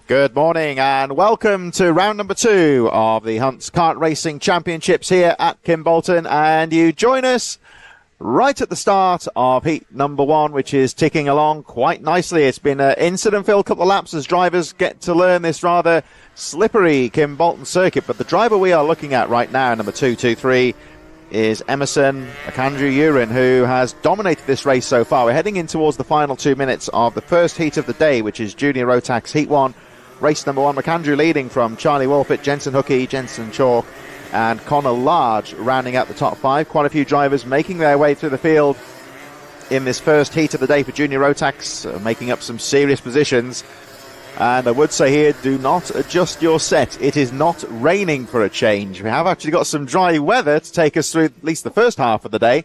Good morning and welcome to round number 2 of the Hunt's Kart Racing Championships here at Kimbolton, and you join us right at the start of heat number 1, which is ticking along quite nicely. It's been an incident-filled couple of laps as drivers get to learn this rather slippery Kimbolton circuit, but the driver we are looking at right now, number 223, is Emerson McAndrew-Urin, who has dominated this race so far. We're heading in towards the final 2 minutes of the first heat of the day, which is Junior Rotax Heat 1. Race number 1, McAndrew leading from Charlie Wolfett, Jensen Hookey, Jensen Chalk, and Connor Large rounding out the top 5. Quite a few drivers making their way through the field in this first heat of the day for Junior Rotax, making up some serious positions. And I would say here, do not adjust your set. It is not raining for a change. We have actually got some dry weather to take us through at least the first half of the day.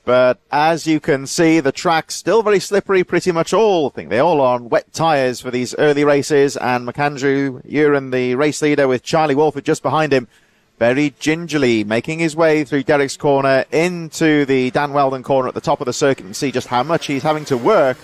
But as you can see, the track's still very slippery, pretty much all. I think they all are on wet tyres for these early races. And McAndrew-Urin, the race leader, with Charlie Wolfett just behind him, very gingerly making his way through Derek's corner into the Dan Weldon corner at the top of the circuit, and see just how much he's having to work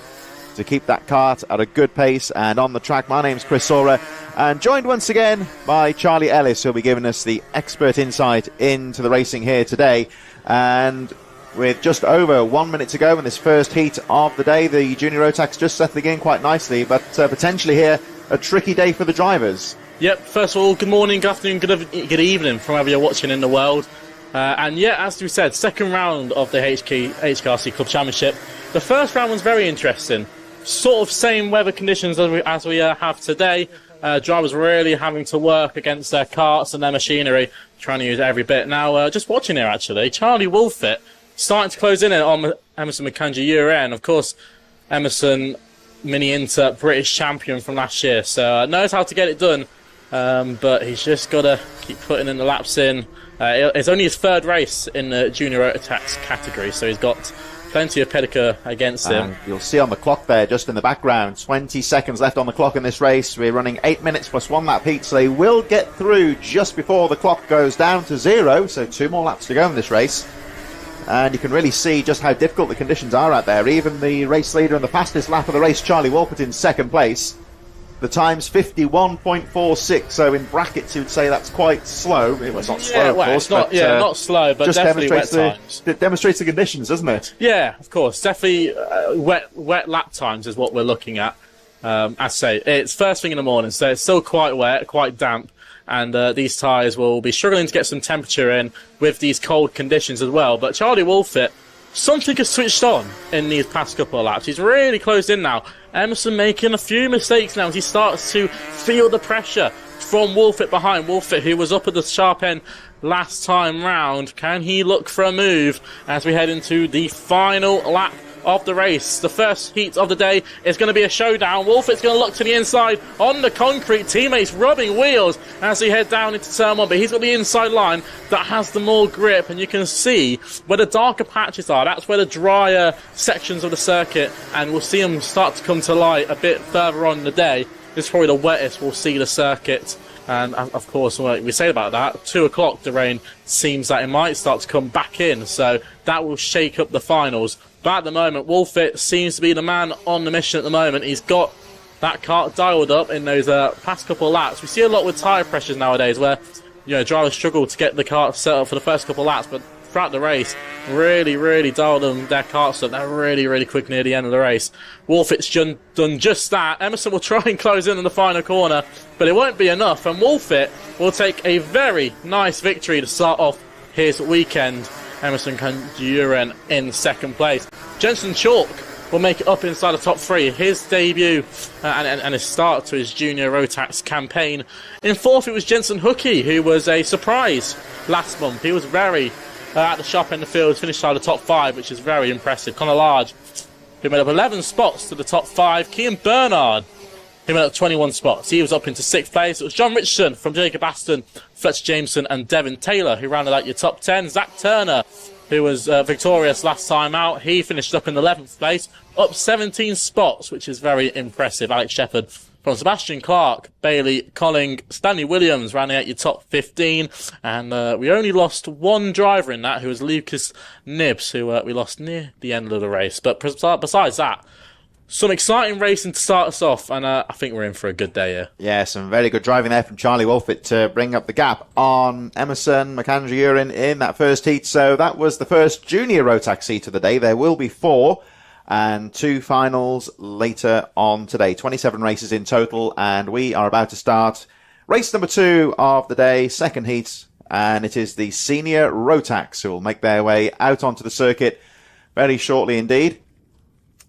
to keep that kart at a good pace and on the track. My name's Chris Sora, and joined once again by Charlie Ellis, who'll be giving us the expert insight into the racing here today. And with just over 1 minute to go in this first heat of the day, the Junior Rotax just settling in quite nicely, but potentially here a tricky day for the drivers. Yep, first of all, good morning, good afternoon, good evening from wherever you're watching in the world. And yeah, as we said, second round of the HKRC Club Championship. The first round was very interesting. Sort of same weather conditions as we have today. Drivers really having to work against their karts and their machinery, trying to use every bit. Now, just watching here actually, Charlie Wolfett starting to close in on Emerson McAndrew-Urin. Of course, Emerson Mini-Inter British champion from last year, so knows how to get it done, but he's just got to keep putting in the laps in. It's only his third race in the Junior Rotax category, so he's got plenty of pedigree against him. And you'll see on the clock there, just in the background, 20 seconds left on the clock in this race. We're running 8 minutes plus 1 lap heat, so they will get through just before the clock goes down to 0, so 2 more laps to go in this race. And you can really see just how difficult the conditions are out there. Even the race leader in the fastest lap of the race, Charlie Wolfett, in second place. The time's 51.46, so in brackets you would say that's quite slow. Well, it's not slow, of course. It's not, but, not slow, but just definitely wet times. It demonstrates the conditions, doesn't it? Yeah, of course. Definitely wet lap times is what we're looking at. As I say, it's first thing in the morning, so it's still quite wet, quite damp. And these tyres will be struggling to get some temperature in with these cold conditions as well. But Charlie Wolfett, something has switched on in these past couple of laps. He's really closed in now. Emerson making a few mistakes now as he starts to feel the pressure from Wolfett behind. Wolfett, who was up at the sharp end last time round. Can he look for a move as we head into the final lap of the race? The first heat of the day is going to be a showdown. Wolfett's going to look to the inside on the concrete. Teammates rubbing wheels as he head down into turn 1, but he's got the inside line that has the more grip, and you can see where the darker patches are. That's where the drier sections of the circuit, and we'll see them start to come to light a bit further on in the day. This is probably the wettest we'll see the circuit. And of course, we say about that, 2 o'clock, the rain seems that it might start to come back in, so that will shake up the finals. But at the moment, Wolfett seems to be the man on the mission at the moment. He's got that kart dialed up in those past couple of laps. We see a lot with tyre pressures nowadays where, drivers struggle to get the kart set up for the first couple of laps, but throughout the race, really dial their karts up. They're really quick near the end of the race. Wolfett's done just that. Emerson will try and close in the final corner, but it won't be enough, and Wolfett will take a very nice victory to start off his weekend. Emerson McAndrew-Urin in second place. Jensen Chalk will make it up inside the top 3. His debut and his start to his Junior Rotax campaign. In fourth, it was Jensen Hookey, who was a surprise last month. He was very at the sharp end of the field, finished out of the top 5, which is very impressive. Connor Large, who made up 11 spots to the top 5. Kean Bernard, who made up 21 spots. He was up into 6th place. It was John Richardson from Jacob Aston, Fletcher Jameson and Devin Taylor, who rounded out your top 10. Zach Turner, who was victorious last time out, he finished up in 11th place, up 17 spots, which is very impressive. Alex Shepherd from Sebastian Clark, Bailey Colling, Stanley Williams rounding out your top 15, and we only lost one driver in that, who was Lucas Nibbs, who we lost near the end of the race. But besides that, some exciting racing to start us off, and I think we're in for a good day here. Yeah, some very good driving there from Charlie Wolfett to bring up the gap on Emerson McAndrew in that first heat. So that was the first junior Rotax heat of the day. There will be 4 and 2 finals later on today. 27 races in total, and we are about to start race number 2 of the day, second heat, and it is the senior Rotax who will make their way out onto the circuit very shortly indeed.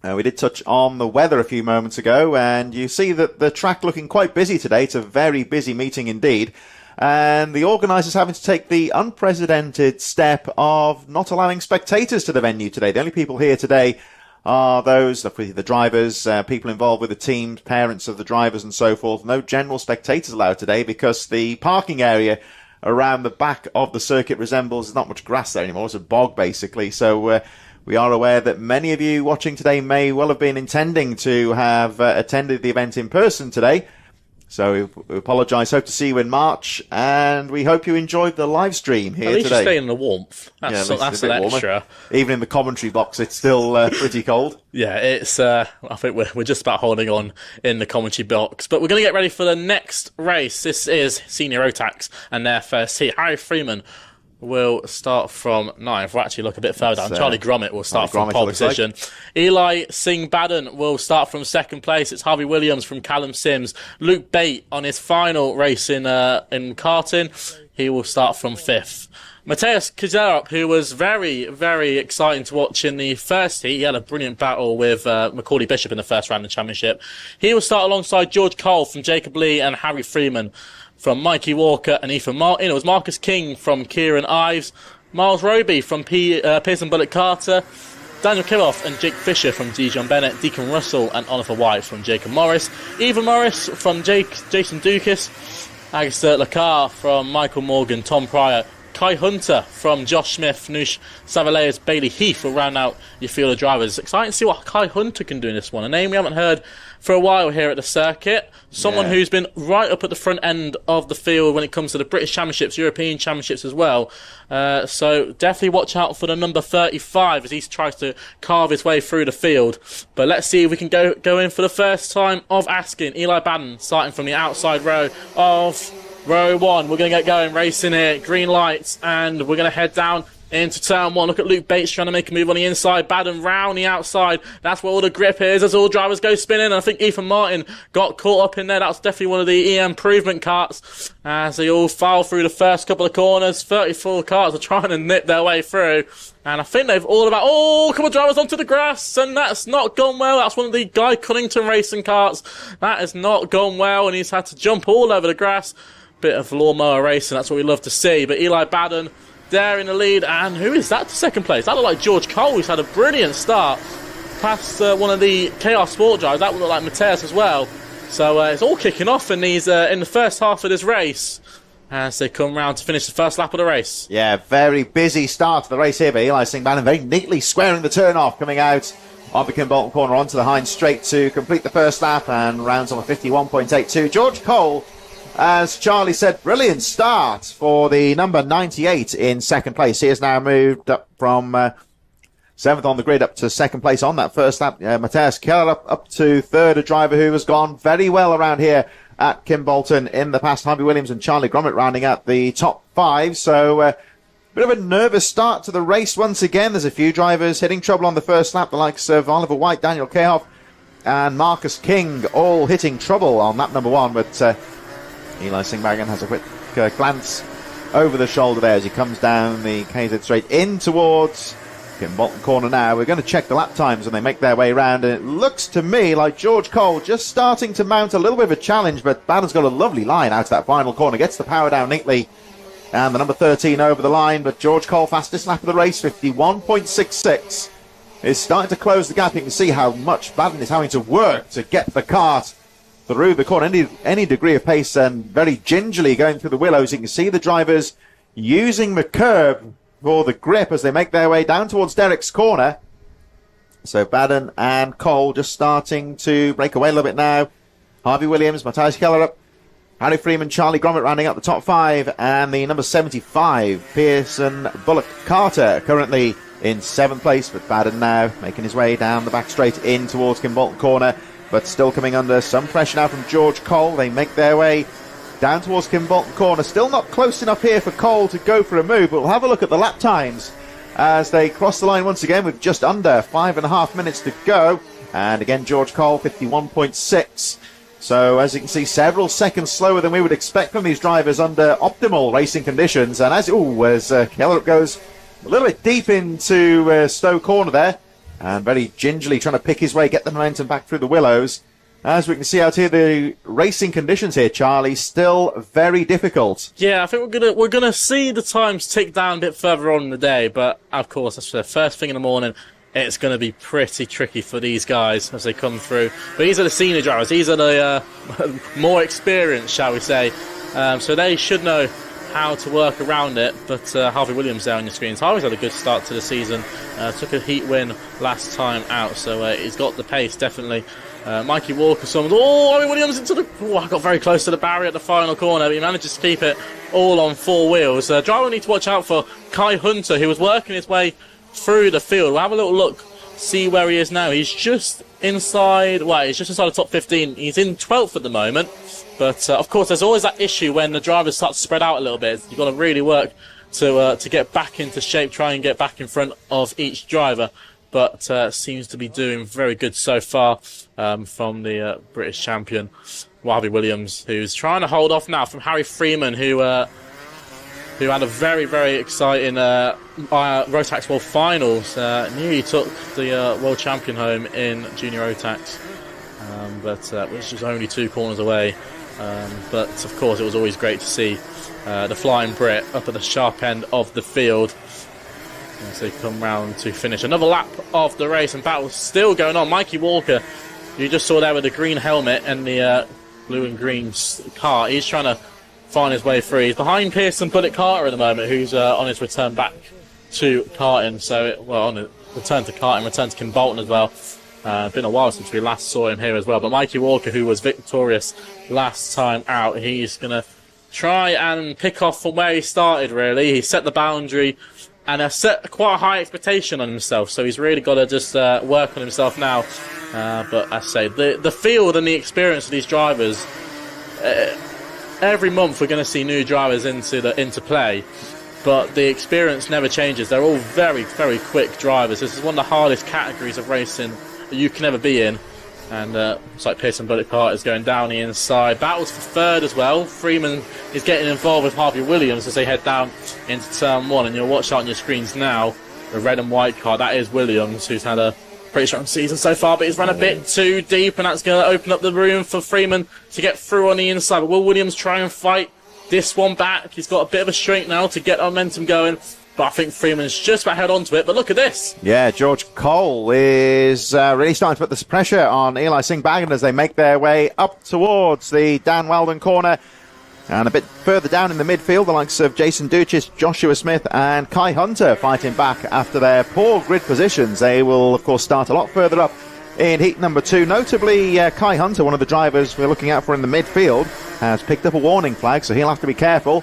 We did touch on the weather a few moments ago, and you see that the track looking quite busy today. It's a very busy meeting indeed. And the organisers having to take the unprecedented step of not allowing spectators to the venue today. The only people here today are those, the drivers, people involved with the teams, parents of the drivers and so forth. No general spectators allowed today because the parking area around the back of the circuit resembles not much grass there anymore. It's a bog basically. So we are aware that many of you watching today may well have been intending to have attended the event in person today. So we apologise, hope to see you in March, and we hope you enjoyed the live stream here today. At least you're staying in the warmth. That's an extra. Warmer. Even in the commentary box, it's still pretty cold. Yeah, it's. I think we're just about holding on in the commentary box, but we're going to get ready for the next race. This is Senior Rotax and their first heat. Harry Freeman will start from 9th. We'll actually look a bit further down. Charlie Gromit will start from pole position. Eli Singh Baden will start from 2nd place. It's Harvey Williams from Callum Sims. Luke Bate on his final race in karting. He will start from 5th. Mateus Kazarup, who was very, very exciting to watch in the first heat. He had a brilliant battle with Macaulay Bishop in the first round of the championship. He will start alongside George Cole from Jacob Lee and Harry Freeman from Mikey Walker and Ethan Martin. It was Marcus King from Kieran Ives, Miles Roby from Pearson Bullock Carter, Daniel Kiroff and Jake Fisher from Dijon Bennett, Deacon Russell and Oliver White from Jacob Morris, Eva Morris from Jason Dukas, Augusta Lacar from Michael Morgan, Tom Pryor, Kai Hunter from Josh Smith, Noosh Savaleas, Bailey Heath will round out your field of drivers. Exciting to see what Kai Hunter can do in this one. A name we haven't heard for a while here at the circuit. Someone who's been right up at the front end of the field when it comes to the British Championships, European Championships as well. So definitely watch out for the number 35 as he tries to carve his way through the field. But let's see if we can go in for the first time of asking. Eli Baden starting from the outside row of row 1. We're going to get going, racing here, green lights, and we're going to head down into turn 1. Look at Luke Bates trying to make a move on the inside. Baden round the outside. That's where all the grip is as all drivers go spinning. And I think Ethan Martin got caught up in there. That's definitely one of the EM improvement carts as they all file through the first couple of corners. 34 carts are trying to nip their way through. And I think they've all about... Oh, a couple of drivers onto the grass, and that's not gone well. That's one of the Guy Cunnington racing carts. That has not gone well, and he's had to jump all over the grass. Bit of lawnmower racing, that's what we love to see. But Eli Baden there in the lead, and who is that to 2nd place? That looked like George Cole, who's had a brilliant start past one of the KR Sport drivers. That would look like Mateus as well. So it's all kicking off in these in the first half of this race as they come round to finish the first lap of the race. Yeah, very busy start to the race here, but Eli Singh Baden very neatly squaring the turn off, coming out of the Kimbolton corner onto the Hines straight to complete the first lap and rounds on a 51.82. George Cole, as Charlie said, brilliant start for the number 98 in 2nd place. He has now moved up from 7th on the grid up to 2nd place on that first lap. Mateus Keller up to 3rd, a driver who has gone very well around here at Kimbolton in the past. Harvey Williams and Charlie Gromit rounding out the top 5. So bit of a nervous start to the race once again. There's a few drivers hitting trouble on the first lap, the likes of Oliver White, Daniel Kehoff and Marcus King all hitting trouble on lap number 1, but Eli Singh Baden has a quick glance over the shoulder there as he comes down the KZ straight in towards Kimbolton corner now. We're going to check the lap times and they make their way round, and it looks to me like George Cole just starting to mount a little bit of a challenge, but Baden's got a lovely line out to that final corner, gets the power down neatly, and the number 13 over the line. But George Cole, fastest lap of the race, 51.66, is starting to close the gap. You can see how much Baden is having to work to get the kart through the corner, any degree of pace, and very gingerly going through the willows. You can see the drivers using the curb for the grip as they make their way down towards Derek's corner. So Baden and Cole just starting to break away a little bit now. Harvey Williams, Matthias Keller up, Harry Freeman, Charlie Gromit rounding up the top 5, and the number 75, Pearson Bullock Carter, currently in 7th place, but Baden now making his way down the back straight in towards Kimbolton corner, but still coming under some pressure now from George Cole. They make their way down towards Kimbolton corner. Still not close enough here for Cole to go for a move, but we'll have a look at the lap times as they cross the line once again with just under 5.5 minutes to go. And again, George Cole, 51.6. So, as you can see, several seconds slower than we would expect from these drivers under optimal racing conditions. And as Kellerup goes a little bit deep into Stowe corner there, and very gingerly trying to pick his way, get the momentum back through the willows. As we can see out here, the racing conditions here, Charlie, still very difficult. Yeah, I think we're gonna see the times tick down a bit further on in the day, but of course, that's the first thing in the morning. It's going to be pretty tricky for these guys as they come through. But these are the senior drivers. These are the more experienced, shall we say. So they should know how to work around it. But Harvey Williams there on your screens. Harvey's had a good start to the season. Took a heat win last time out. So he's got the pace, definitely. Mikey Walker, Harvey Williams I got very close to the barrier at the final corner, but he manages to keep it all on 4 wheels. Driver will need to watch out for Kai Hunter, who was working his way through the field. We'll have a little look, see where he is now. He's just inside the top 15. He's in 12th at the moment, but of course there's always that issue when the drivers start to spread out a little bit. You've got to really work to get back into shape, try and get back in front of each driver, but seems to be doing very good so far from the British champion Harvey Williams, who's trying to hold off now from Harry Freeman, who had a very, very exciting Rotax World Finals. Nearly took the World Champion home in Junior Rotax, but which was only 2 corners away. But, of course, it was always great to see the Flying Brit up at the sharp end of the field as they come round to finish. Another lap of the race, and battle still going on. Mikey Walker, you just saw there with the green helmet and the blue and green car, he's trying to find his way through. He's behind Pearson Bullitt Carter at the moment, who's on his return back to karting. On a return to karting, return to Kimbolton as well. Been a while since we last saw him here as well. But Mikey Walker, who was victorious last time out, he's going to try and pick off from where he started, really. He set the boundary and has set quite a high expectation on himself. So he's really got to just work on himself now. But as I say, the field and the experience of these drivers... every month we're going to see new drivers into play, but the experience never changes. They're all very, very quick drivers. This is one of the hardest categories of racing that you can ever be in. And it's like Pearson Bullitt Carter is going down the inside. Battles for third as well. Freeman is getting involved with Harvey Williams as they head down into turn 1. And you'll watch out on your screens now, the red and white car. That is Williams, who's had a pretty strong season so far, but he's run a bit too deep, and that's going to open up the room for Freeman to get through on the inside. But will Williams try and fight this one back? He's got a bit of a strength now to get momentum going, but I think Freeman's just about head onto it. But look at this. Yeah, George Cole is really starting to put this pressure on Eli Singh-Bagan as they make their way up towards the Dan Weldon corner. And a bit further down in the midfield, the likes of Jason Duchis, Joshua Smith and Kai Hunter fighting back after their poor grid positions. They will, of course, start a lot further up in heat number 2. Notably, Kai Hunter, one of the drivers we're looking out for in the midfield, has picked up a warning flag, so he'll have to be careful.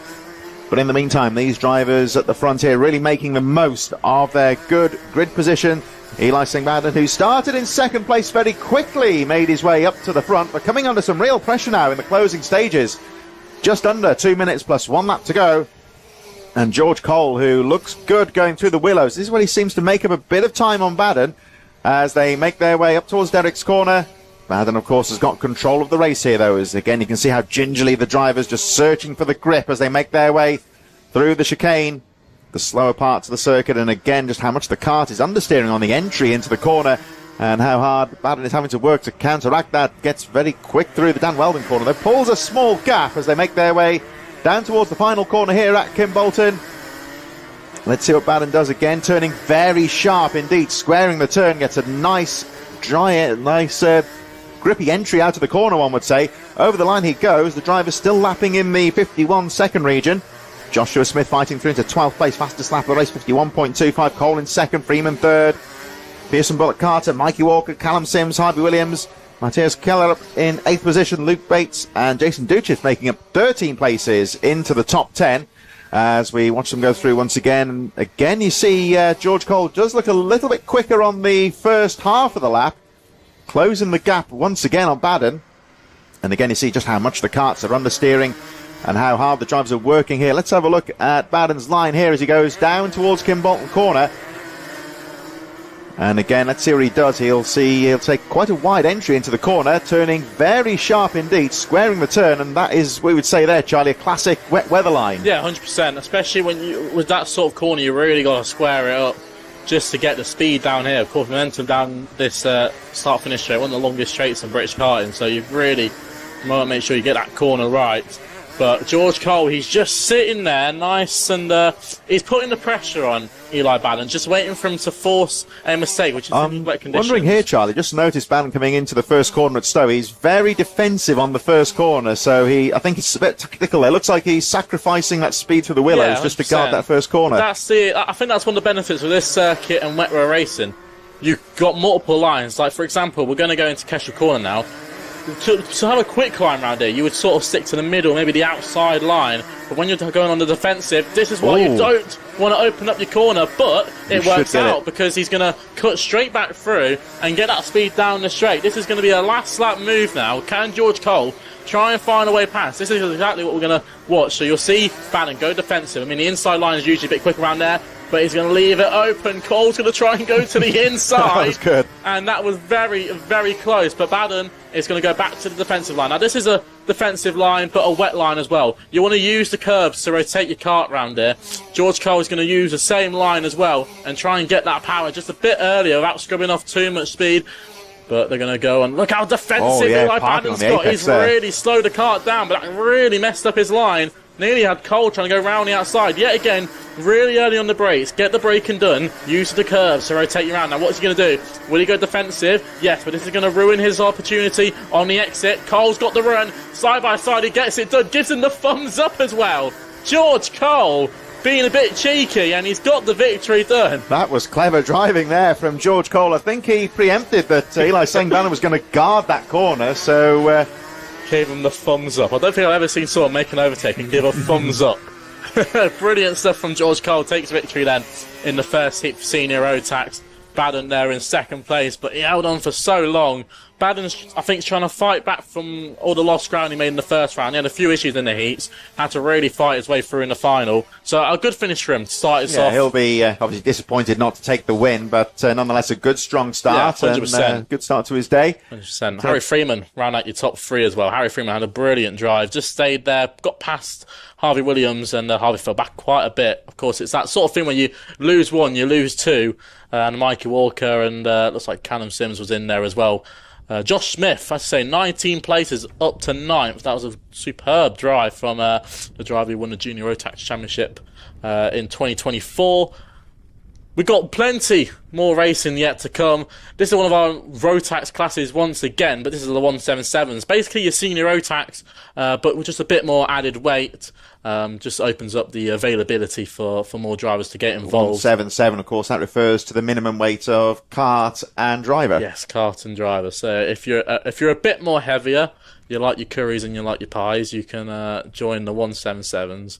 But in the meantime, these drivers at the front here really making the most of their good grid position. Eli Singh-Bagan, who started in 2nd place very quickly, made his way up to the front, but coming under some real pressure now in the closing stages. Just under 2 minutes plus 1 lap to go. And George Cole, who looks good going through the willows. This is where he seems to make up a bit of time on Baden as they make their way up towards Derek's corner. Baden, of course, has got control of the race here, though, as again you can see how gingerly the drivers just searching for the grip as they make their way through the chicane, the slower parts of the circuit, and again just how much the kart is understeering on the entry into the corner. And how hard Baden is having to work to counteract that. Gets very quick through the Dan Weldon corner. There pulls a small gap as they make their way down towards the final corner here at Kimbolton. Let's see what Baden does again. Turning very sharp indeed. Squaring the turn. Gets a nice, grippy entry out of the corner, one would say. Over the line he goes. The driver's still lapping in the 51-second region. Joshua Smith fighting through into 12th place. Fastest lap of the race, 51.25. Cole in 2nd. Freeman 3rd. Pearson Bullitt Carter, Mikey Walker, Callum Sims, Harvey Williams, Matthias Keller in 8th position, Luke Bates and Jason Duchis making up 13 places into the top 10. as we watch them go through once again. And again, you see George Cole does look a little bit quicker on the first half of the lap, closing the gap once again on Baden. And again, you see just how much the karts are understeering and how hard the drivers are working here. Let's have a look at Baden's line here as he goes down towards Kimbolton Corner. And again, let's see what he does. He'll take quite a wide entry into the corner, turning very sharp indeed, squaring the turn, and that is, we would say there, Charlie, a classic wet weather line. Yeah, 100%, especially with that sort of corner, you really got to square it up just to get the speed down here. Of course, momentum down this start-finish straight, one of the longest straights in British karting, so you really want to make sure you get that corner right. But George Cole, he's just sitting there, nice, and he's putting the pressure on Eli Baden, just waiting for him to force a mistake, which is in wet conditions. Wondering here, Charlie, just noticed Baden coming into the first corner at Stowe. He's very defensive on the first corner, so I think it's a bit tactical there. Looks like he's sacrificing that speed through the willows just to guard that first corner. I think that's one of the benefits of this circuit and wet weather racing. You've got multiple lines. Like, for example, we're going to go into Kesher Corner now. To have a quick line around here, you would sort of stick to the middle, maybe the outside line. But when you're going on the defensive, this is why you don't want to open up your corner. But it works out because he's going to cut straight back through and get that speed down the straight. This is going to be a last lap move now. Can George Cole try and find a way past? This is exactly what we're going to watch. So you'll see Baden go defensive. I mean, the inside line is usually a bit quick around there, but he's going to leave it open. Cole's going to try and go to the inside. That was good. And that was very, very close. But Baden is going to go back to the defensive line. Now, this is a defensive line, but a wet line as well. You want to use the curbs to rotate your kart round here. George Cole is going to use the same line as well and try and get that power just a bit earlier without scrubbing off too much speed. But they're going to go and look how defensive Eli Baden's got. He's really slowed the kart down, but that really messed up his line. Nearly had Cole trying to go round the outside. Yet again, really early on the brakes. Get the braking done. Use the curves to rotate you around. Now, what's he going to do? Will he go defensive? Yes, but this is going to ruin his opportunity on the exit. Cole's got the run. Side by side, he gets it done. Gives him the thumbs up as well. George Cole being a bit cheeky, and he's got the victory done. That was clever driving there from George Cole. I think he preempted that Eli Baden was going to guard that corner, so gave him the thumbs up. I don't think I've ever seen someone make an overtake and give a thumbs up. Brilliant stuff from George Cole. Takes victory then in the first heat for senior Rotax. Baden there in second place, but he held on for so long. Baden's, I think, trying to fight back from all the lost ground he made in the first round. He had a few issues in the heats, had to really fight his way through in the final. So a good finish for him to start us off. He'll be obviously disappointed not to take the win, but nonetheless a good, strong start. Yeah, 100%. And good start to his day. 100%. Harry Freeman round out your top three as well. Harry Freeman had a brilliant drive, just stayed there, got past Harvey Williams, and Harvey fell back quite a bit. Of course, it's that sort of thing when you lose one, you lose two. And Mikey Walker and looks like Callum Sims was in there as well. Josh Smith, I say 19 places up to 9th. That was a superb drive from the driver who won the Junior Rotax Championship in 2024. We've got plenty more racing yet to come. This is one of our Rotax classes once again, but this is the 177s. Basically your senior Rotax, but with just a bit more added weight. Just opens up the availability for more drivers to get involved. 177, of course, that refers to the minimum weight of kart and driver. Yes, kart and driver. So if you're a bit more heavier, you like your curries and you like your pies, you can join the 177s.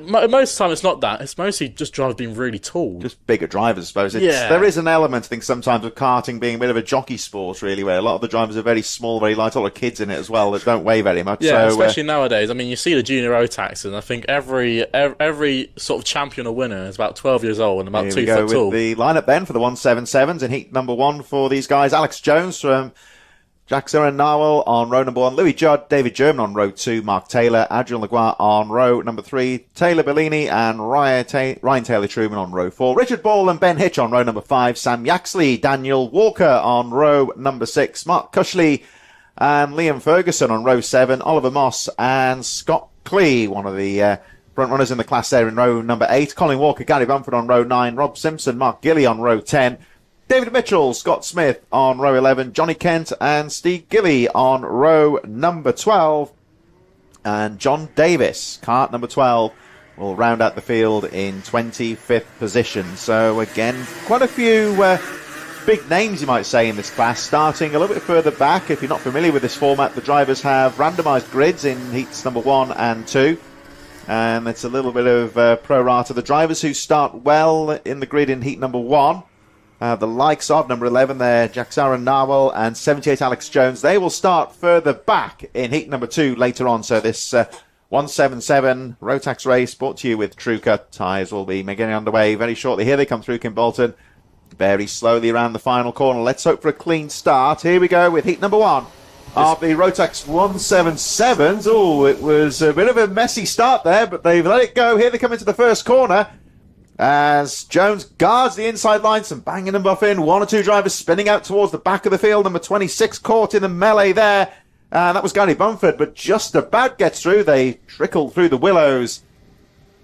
Most of the time it's not that. It's mostly just drivers being really tall. Just bigger drivers, I suppose. There is an element, I think, sometimes of karting being a bit of a jockey sport, really, where a lot of the drivers are very small, very light, a lot of kids in it as well that don't weigh very much. Yeah, so, especially nowadays. I mean, you see the junior Rotax, and I think every sort of champion or winner is about 12 years old and about 2 foot tall. With the lineup then for the 177s in heat number 1 for these guys. Alex Jones from Jack Zoran Narwhal on row number 1, Louis Judd, David German on row 2, Mark Taylor, Adrian Lagoire on row number 3, Taylor Bellini and Ryan Taylor-Truman on row 4, Richard Ball and Ben Hitch on row number 5, Sam Yaxley, Daniel Walker on row number 6, Mark Cushley and Liam Ferguson on row 7, Oliver Moss and Scott Clee, one of the front runners in the class there in row number 8, Colin Walker, Gary Bamford on row 9, Rob Simpson, Mark Gilly on row 10, David Mitchell, Scott Smith on row 11, Johnny Kent and Steve Gilly on row number 12, and John Davis, kart number 12, will round out the field in 25th position. So again, quite a few big names, you might say, in this class. Starting a little bit further back, if you're not familiar with this format, the drivers have randomised grids in heats number 1 and 2. And it's a little bit of pro-rata. The drivers who start well in the grid in heat number 1, the likes of number 11 there, Jaxara Narwhal, and 78 Alex Jones, they will start further back in heat number 2 later on. So this 177 Rotax race brought to you with TrueCut tyres will be getting underway very shortly. Here they come through Kimbolton, very slowly around the final corner. Let's hope for a clean start. Here we go with heat number 1. Of the Rotax 177s. Oh, it was a bit of a messy start there, but they've let it go. Here they come into the first corner as Jones guards the inside line, some banging and buffing. 1 or 2 drivers spinning out towards the back of the field. Number 26 caught in the melee there. And that was Gary Bumford, but just about gets through. They trickled through the willows.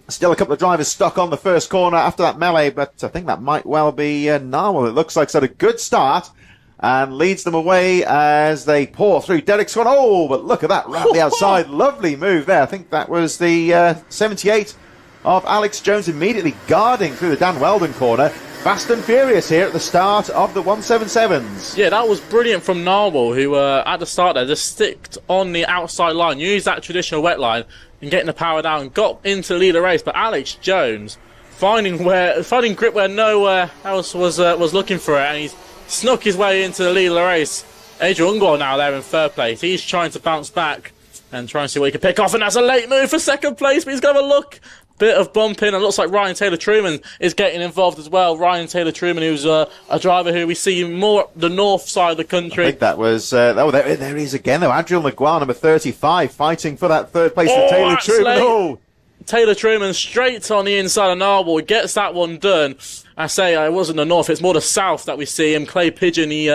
Still a couple of drivers stuck on the first corner after that melee, but I think that might well be Narwhal. It looks like it's had a good start and leads them away as they pour through Derek Swan. Oh, but look at that, round the outside. Lovely move there. I think that was the 78 of Alex Jones immediately guarding through the Dan Weldon corner. Fast and furious here at the start of the 177s. Yeah, that was brilliant from Narwhal, who at the start there just sticked on the outside line, used that traditional wet line and getting the power down, got into the lead of the race. But Alex Jones finding grip where nowhere else was looking for it, and he's snuck his way into the lead of the race. Adrian Ungwar now there in 3rd place. He's trying to bounce back and try and see what he can pick off, and that's a late move for 2nd place, but he's going to have a look. Bit of bumping, and looks like Ryan Taylor-Truman is getting involved as well. Ryan Taylor-Truman, who's a driver who we see more the north side of the country. I think that was... there he is again, though. Adrian Laguarre, number 35, fighting for that 3rd place for Taylor-Truman. Oh! Taylor-Truman straight on the inside of Narwhal. He gets that one done. I say it wasn't the north, it's more the south that we see him. Clay Pigeon, he's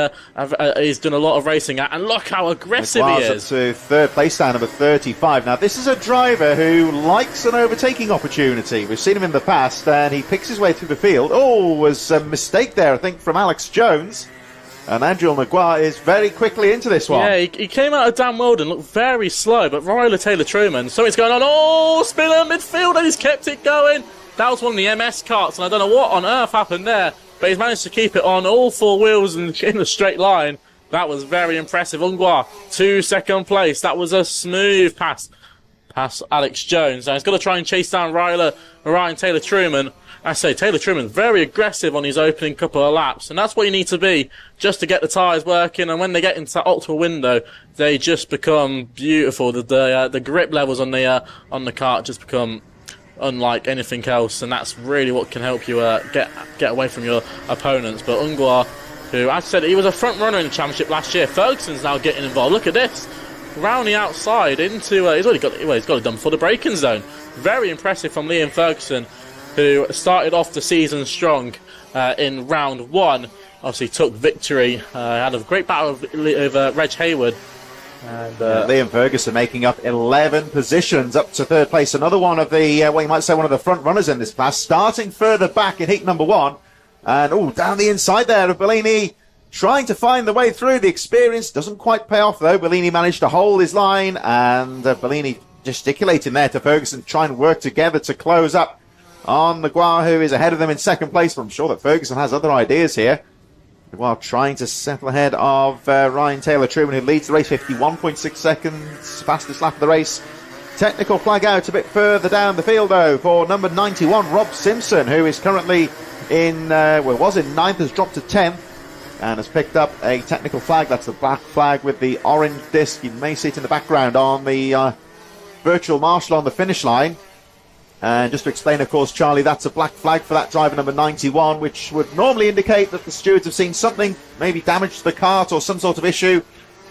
done a lot of racing at, and look how aggressive he is. Up to 3rd place down, number 35. Now, this is a driver who likes an overtaking opportunity. We've seen him in the past, and he picks his way through the field. Oh, was a mistake there, I think, from Alex Jones. And Andrew Maguire is very quickly into this one. Yeah, he came out of Dan Weldon, looked very slow, but Ryler Taylor-Truman, something's going on. Oh, spinner midfield, and he's kept it going. That was one of the MS carts, and I don't know what on earth happened there, but he's managed to keep it on all 4 wheels and in a straight line. That was very impressive. Ungwar to 2nd place. That was a smooth pass past Alex Jones. Now he's got to try and chase down Ryan Taylor-Truman. I say Taylor-Truman very aggressive on his opening couple of laps, and that's what you need to be just to get the tyres working. And when they get into that optimal window, they just become beautiful. The grip levels on the kart just become unlike anything else, and that's really what can help you get away from your opponents. But Ungwar, who, as I said, he was a front runner in the championship last year. Ferguson's now getting involved. Look at this, round the outside into he's got it done for the braking zone. Very impressive from Liam Ferguson, who started off the season strong in round 1. Obviously took victory, had a great battle with Reg Hayward. And Liam Ferguson making up 11 positions up to 3rd place. Another one of the, you might say one of the front runners in this class, starting further back in heat number 1. And, down the inside there of Bellini, trying to find the way through. The experience doesn't quite pay off, though. Bellini managed to hold his line, and Bellini gesticulating there to Ferguson, trying to work together to close up on Maguire, who is ahead of them in 2nd place. But I'm sure that Ferguson has other ideas here. While trying to settle ahead of Ryan Taylor-Truman, who leads the race 51.6 seconds, fastest lap of the race. Technical flag out a bit further down the field, though, for number 91, Rob Simpson, who is currently was in 9th, has dropped to 10th, and has picked up a technical flag. That's the black flag with the orange disc. You may see it in the background on the virtual marshal on the finish line. And just to explain, of course, Charlie, that's a black flag for that driver, number 91, which would normally indicate that the stewards have seen something, maybe damage to the kart or some sort of issue,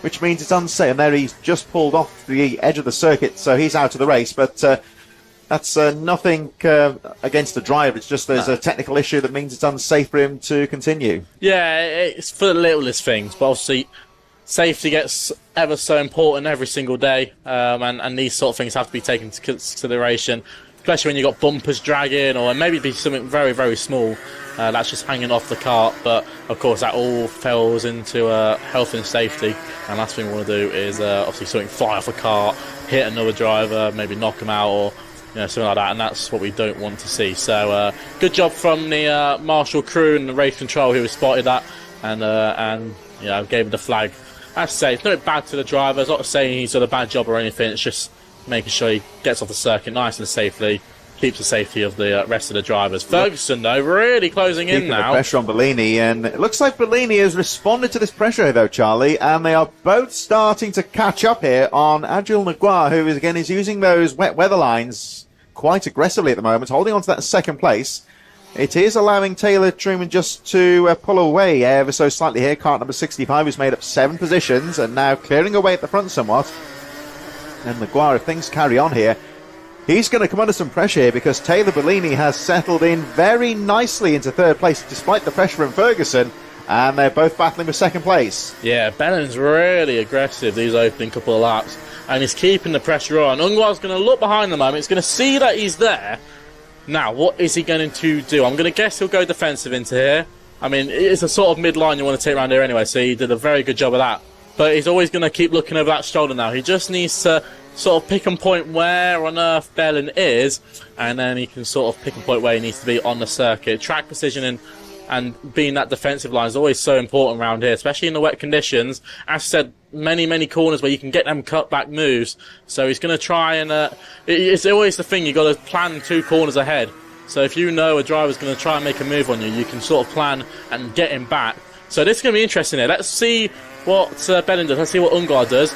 which means it's unsafe. And there he's just pulled off the edge of the circuit, so he's out of the race. But that's nothing against the driver. It's just there's a technical issue that means it's unsafe for him to continue. Yeah, it's for the littlest things, but obviously safety gets ever so important every single day, and these sort of things have to be taken into consideration. Especially when you've got bumpers dragging, or maybe be something very, very small that's just hanging off the cart. But of course, that all falls into health and safety. And last thing we want to do is obviously something fly off a cart, hit another driver, maybe knock them out, or something like that. And that's what we don't want to see. So good job from the marshal crew and the race control who spotted that and gave him the flag. As I say, it's not bad to the driver. It's not saying he's done a bad job or anything. It's just making sure he gets off the circuit nice and safely, keeps the safety of the rest of the drivers. Ferguson, though, really closing in now. The pressure on Bellini, and it looks like Bellini has responded to this pressure, though, Charlie, and they are both starting to catch up here on Agile Naguar, who is using those wet weather lines quite aggressively at the moment, holding on to that second place. It is allowing Taylor Truman just to pull away ever so slightly here. Kart number 65, who's made up 7 positions, and now clearing away at the front somewhat. And Naguar, if things carry on here, he's going to come under some pressure here, because Taylor Bellini has settled in very nicely into third place despite the pressure from Ferguson, and they're both battling for second place. Yeah, Bellin's really aggressive these opening couple of laps, and he's keeping the pressure on. Ungwar's going to look behind the moment. He's going to see that he's there. Now, what is he going to do? I'm going to guess he'll go defensive into here. I mean, it's a sort of mid-line you want to take around here anyway, so he did a very good job of that. But he's always going to keep looking over that shoulder now. He just needs to sort of pick and point where on earth Bellin is, and then he can sort of pick and point where he needs to be on the circuit. Track precision and being that defensive line is always so important around here, especially in the wet conditions. As I said, many corners where you can get them cut back moves. So he's going to try and it's always the thing, you've got to plan 2 corners ahead. So if you know a driver's going to try and make a move on you, you can sort of plan and get him back. So this is going to be interesting here. Let's see what Bellin does. Let's see what Ungvar does.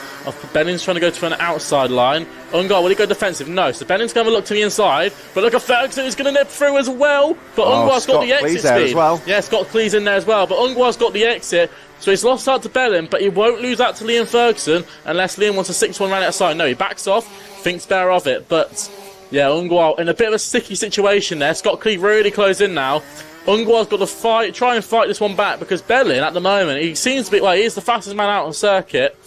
Bellin's trying to go to an outside line. Ungvar, will he go defensive? No. So Bellin's going to look to the inside. But look at Ferguson, who's going to nip through as well. But Ungvar's got the exit speed. Well. Yeah, Scott Clee's in there as well. But Ungvar's got the exit. So he's lost out to Bellin, but he won't lose out to Liam Ferguson unless Liam wants a 6-1 round outside. No, he backs off, thinks better of it. But yeah, Ungvar in a bit of a sticky situation there. Scott Clee really closed in now. Ungwar's got to try and fight this one back, because Bellin, at the moment, he seems to be, he's the fastest man out on circuit.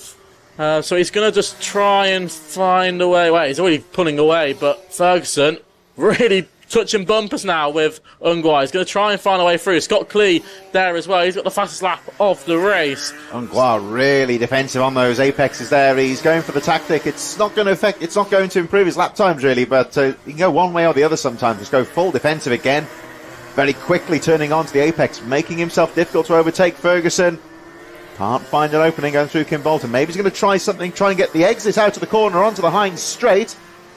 So he's going to just try and find a way. Well, he's already pulling away, but Ferguson really touching bumpers now with Ungvar. He's going to try and find a way through. Scott Clee there as well. He's got the fastest lap of the race. Ungvar really defensive on those apexes there. He's going for the tactic. It's not going to improve his lap times, really, but he can go one way or the other sometimes. Just go full defensive again. Very quickly turning onto the apex, making himself difficult to overtake. Ferguson can't find an opening going through Kim Bolton. Maybe he's going to try something, try and get the exit out of the corner onto the Heinz straight,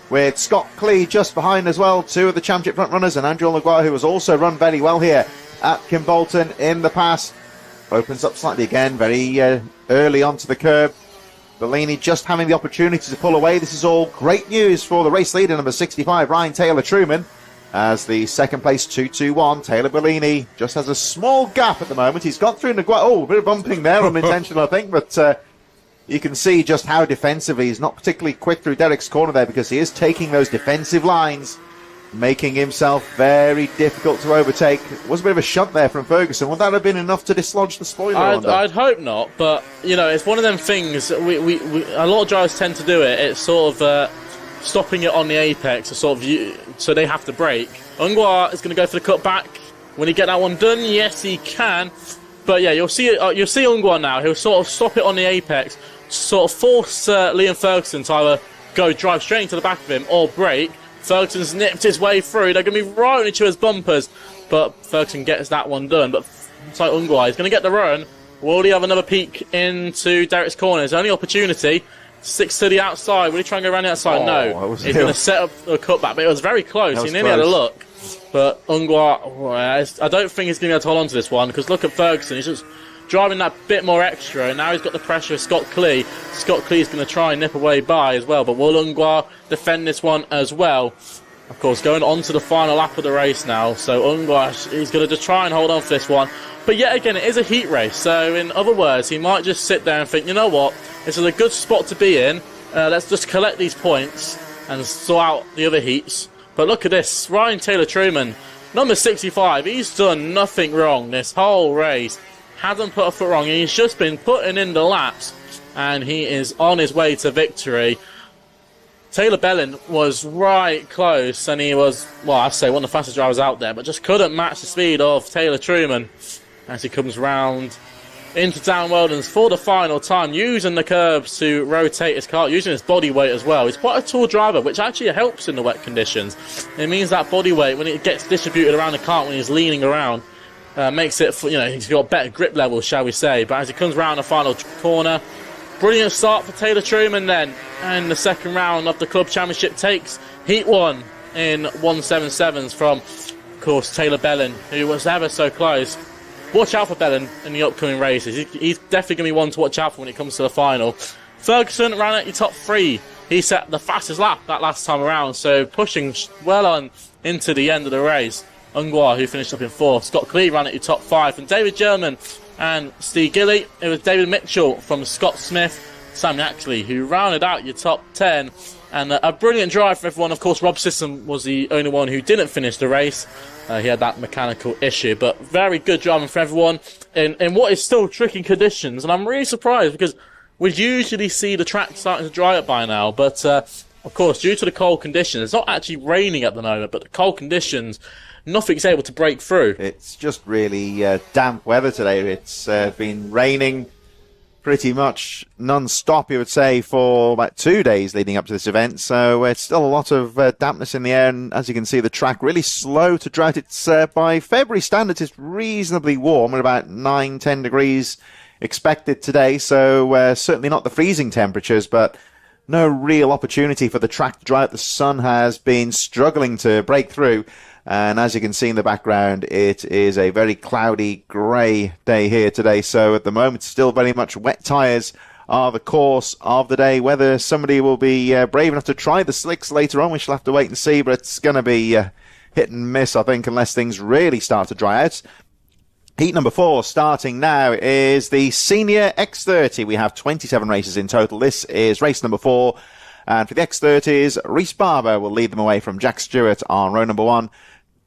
with Scott Clee just behind as well. 2 of the championship front runners, and Angel Naguar, who has also run very well here at Kim Bolton in the past. Opens up slightly again, very early onto the curb. Bellini just having the opportunity to pull away. This is all great news for the race leader, number 65, Ryan Taylor Truman. As the second place 2-2-1, Taylor Bellini just has a small gap at the moment. He's got through Naguar. Oh, a bit of bumping there, unintentional, I think, but you can see just how defensively he's not particularly quick through Derek's corner there, because he is taking those defensive lines, making himself very difficult to overtake. It was a bit of a shunt there from Ferguson. Would that have been enough to dislodge the spoiler? I'd hope not, but it's one of them things. We a lot of drivers tend to do it. It's sort of stopping it on the apex, so they have to brake. Ungvar is going to go for the cut back. Will he get that one done? Yes, he can. But yeah, you'll see Ungvar now. He'll sort of stop it on the apex, sort of force Liam Ferguson to either drive straight into the back of him or brake. Ferguson's nipped his way through. They're going to be right into his bumpers, but Ferguson gets that one done. But it's like Ungvar, he's going to get the run. Will he have another peek into Derek's corner? His only opportunity. 6 to the outside. Will he try and go around the outside? No. He's going to set up a cutback, but it was very close. He nearly had a look. But Ungvar, I don't think he's going to be able to hold on to this one, because look at Ferguson. He's just driving that bit more extra, and now he's got the pressure of Scott Clee. Scott Clee is going to try and nip away by as well, but will Ungvar defend this one as well? Of course, going on to the final lap of the race now, so Ungvar, he's going to just try and hold on for this one. But yet again, it is a heat race, so in other words, he might just sit there and think, you know what, this is a good spot to be in, let's just collect these points and sort out the other heats. But look at this, Ryan Taylor Truman, number 65, he's done nothing wrong this whole race, hasn't put a foot wrong, he's just been putting in the laps, and he is on his way to victory. Taylor Bellin was right close, and he was, well, I'd say one of the fastest drivers out there, but just couldn't match the speed of Taylor Truman as he comes round into Dan Weldon's for the final time, using the curbs to rotate his car, using his body weight as well. He's quite a tall driver, which actually helps in the wet conditions. It means that body weight, when it gets distributed around the kart when he's leaning around, makes it, he's got better grip levels, shall we say. But as he comes round the final corner, Brilliant start for Taylor Truman then. And the second round of the Club Championship takes Heat 1 in 177s from, of course, Taylor Bellin, who was ever so close. Watch out for Bellin in the upcoming races. He's definitely going to be one to watch out for when it comes to the final. Ferguson ran at your top 3. He set the fastest lap that last time around, so pushing well on into the end of the race. Ungwa, who finished up in 4th. Scott Clee ran at your top 5. And David German and Steve Gilly. It was David Mitchell from Scott Smith. Sam Yaxley, who rounded out your top 10. And a brilliant drive for everyone. Of course, Rob Sisson was the only one who didn't finish the race. He had that mechanical issue. But very good driving for everyone in what is still tricky conditions. And I'm really surprised because we'd usually see the track starting to dry up by now. But, of course, due to the cold conditions, it's not actually raining at the moment, but the cold conditions, nothing's able to break through. It's just really damp weather today. It's been raining pretty much non-stop, you would say, for about 2 days leading up to this event. So it's still a lot of dampness in the air. And as you can see, the track really slow to dry out. It's, by February standards, it's reasonably warm at about 9-10 degrees expected today. So certainly not the freezing temperatures, but no real opportunity for the track to dry out. The sun has been struggling to break through. And as you can see in the background, it is a very cloudy, grey day here today. So at the moment, still very much wet tyres are the course of the day. Whether somebody will be brave enough to try the slicks later on, we shall have to wait and see. But it's going to be hit and miss, I think, unless things really start to dry out. Heat number 4 starting now is the Senior X30. We have 27 races in total. This is race number 4. And for the X30s, Reese Barber will lead them away from Jack Stewart on row number 1.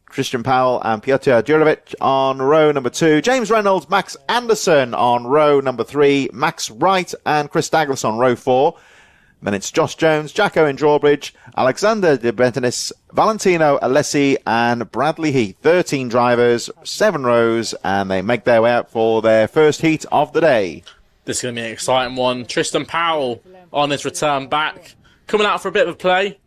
Christian Powell and Piotr Jurovic on row number 2. James Reynolds, Max Anderson on row number 3. Max Wright and Chris Douglas on row 4. Then it's Josh Jones, Jack Owen Drawbridge, Alexander De Brentenis, Valentino Alessi and Bradley Heath. 13 drivers, 7 rows, and they make their way out for their first heat of the day. This is going to be an exciting one. Tristan Powell on his return back, coming out for a bit of a play.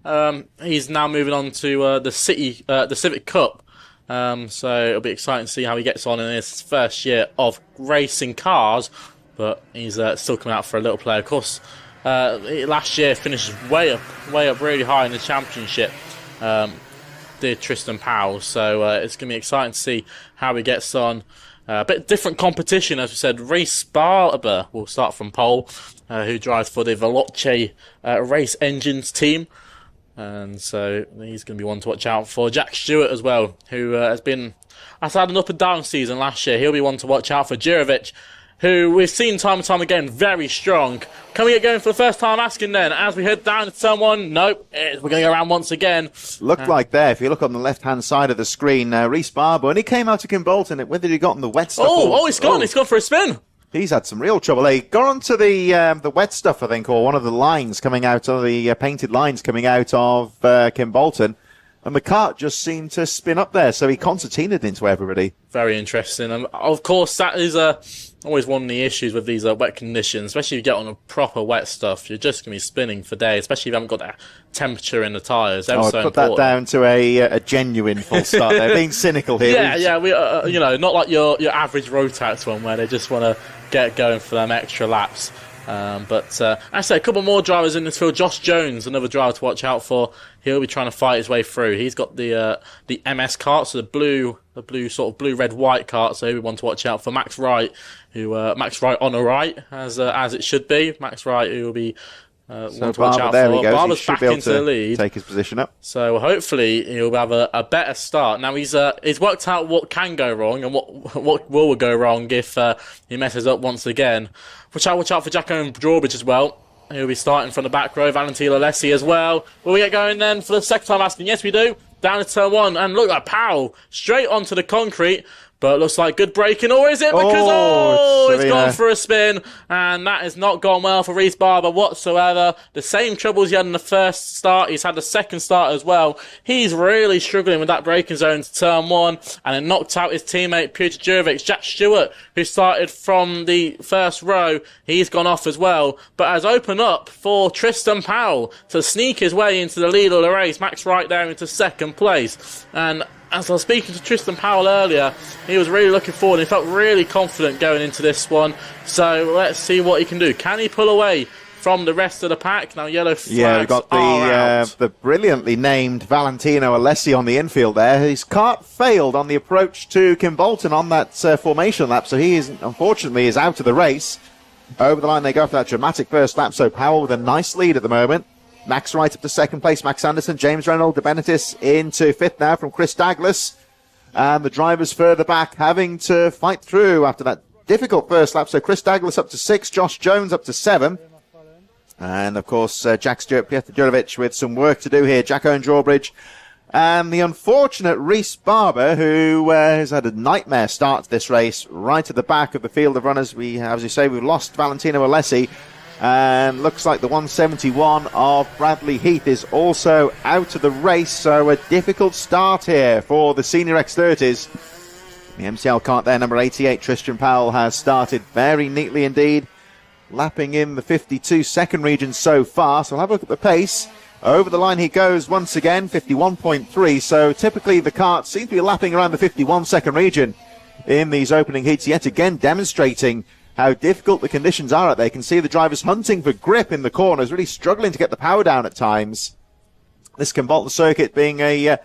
He's now moving on to the Civic Cup. So it'll be exciting to see how he gets on in his first year of racing cars. But he's still coming out for a little play. Of course, last year finished way up really high in the championship. Did Tristan Powell. So it's going to be exciting to see how he gets on. A bit different competition, as we said. Reese Barber will start from pole, who drives for the Veloce Race Engines team. And so he's going to be one to watch out for. Jack Stewart as well, who has had an up and down season last year. He'll be one to watch out for. Jurovic, who we've seen time and time again, very strong. Can we get going for the first time asking then, as we head down to turn 1? Nope, we're going to go around once again. Looked like there, if you look on the left-hand side of the screen, Reese Barber, and he came out to Kimbolton, whether he got on the wet stuff he's gone for a spin. He's had some real trouble. He got onto the wet stuff, I think, or one of the lines coming out, of the painted lines coming out of Kimbolton. And the cart just seemed to spin up there, so he concertinaed into everybody. Very interesting. And of course, that is always one of the issues with these wet conditions, especially if you get on a proper wet stuff. You're just going to be spinning for days, especially if you haven't got that temperature in the tyres. Put that down to a genuine full start there. Being cynical here. Yeah, we not like your average Rotax one where they just want to get going for them extra laps. But I say a couple more drivers in this field. Josh Jones, another driver to watch out for. He'll be trying to fight his way through. He's got the MS cart, so the blue sort of blue, red, white cart. So he'll be one to watch out for. Max Wright, Max Wright on the right, as it should be. Max Wright, who will be one to watch out there for. He goes. Barber's he should back be able into to the lead. Take his position up. So hopefully he'll have a better start. Now he's worked out what can go wrong and what will go wrong if he messes up once again. Watch out for Jack Owen Drawbridge as well. He'll be starting from the back row. Valentino Alessi as well. Will we get going then for the second time asking? Yes, we do. Down to turn 1. And look at Powell. Straight onto the concrete. But it looks like good braking, or is it? Because, it's gone for a spin, and that has not gone well for Reese Barber whatsoever. The same troubles he had in the first start, he's had the second start as well. He's really struggling with that braking zone to turn 1, and it knocked out his teammate, Piotr Jurovic. Jack Stewart, who started from the first row, he's gone off as well, but has opened up for Tristan Powell to sneak his way into the lead of the race. Max Wright there into second place, and as I was speaking to Tristan Powell earlier, he was really looking forward. He felt really confident going into this one. So let's see what he can do. Can he pull away from the rest of the pack? Now yellow flags we've got out. the brilliantly named Valentino Alessi on the infield there. His kart failed on the approach to Kim Bolton on that formation lap, so he unfortunately is out of the race. Over the line they go for that dramatic first lap, so Powell with a nice lead at the moment. Max Wright up to second place, Max Anderson, James Reynolds, De Benetis into fifth now from Chris Douglas. And the drivers further back having to fight through after that difficult first lap. So Chris Douglas up to 6, Josh Jones up to 7. And, of course, Jack Stewart, Piotr Jurovic with some work to do here. Jack Owen Drawbridge. And the unfortunate Reese Barber, who has had a nightmare start to this race, right at the back of the field of runners. As you say, we've lost Valentino Alessi. And looks like the 171 of Bradley Heath is also out of the race. So a difficult start here for the senior X30s. The MCL kart there, number 88, Tristan Powell, has started very neatly indeed, lapping in the 52-second region so far. So we'll have a look at the pace. Over the line he goes once again, 51.3. So typically the kart seems to be lapping around the 51-second region in these opening heats, yet again demonstrating how difficult the conditions are out there. You can see the drivers hunting for grip in the corners, really struggling to get the power down at times. This Kim Bolton circuit being a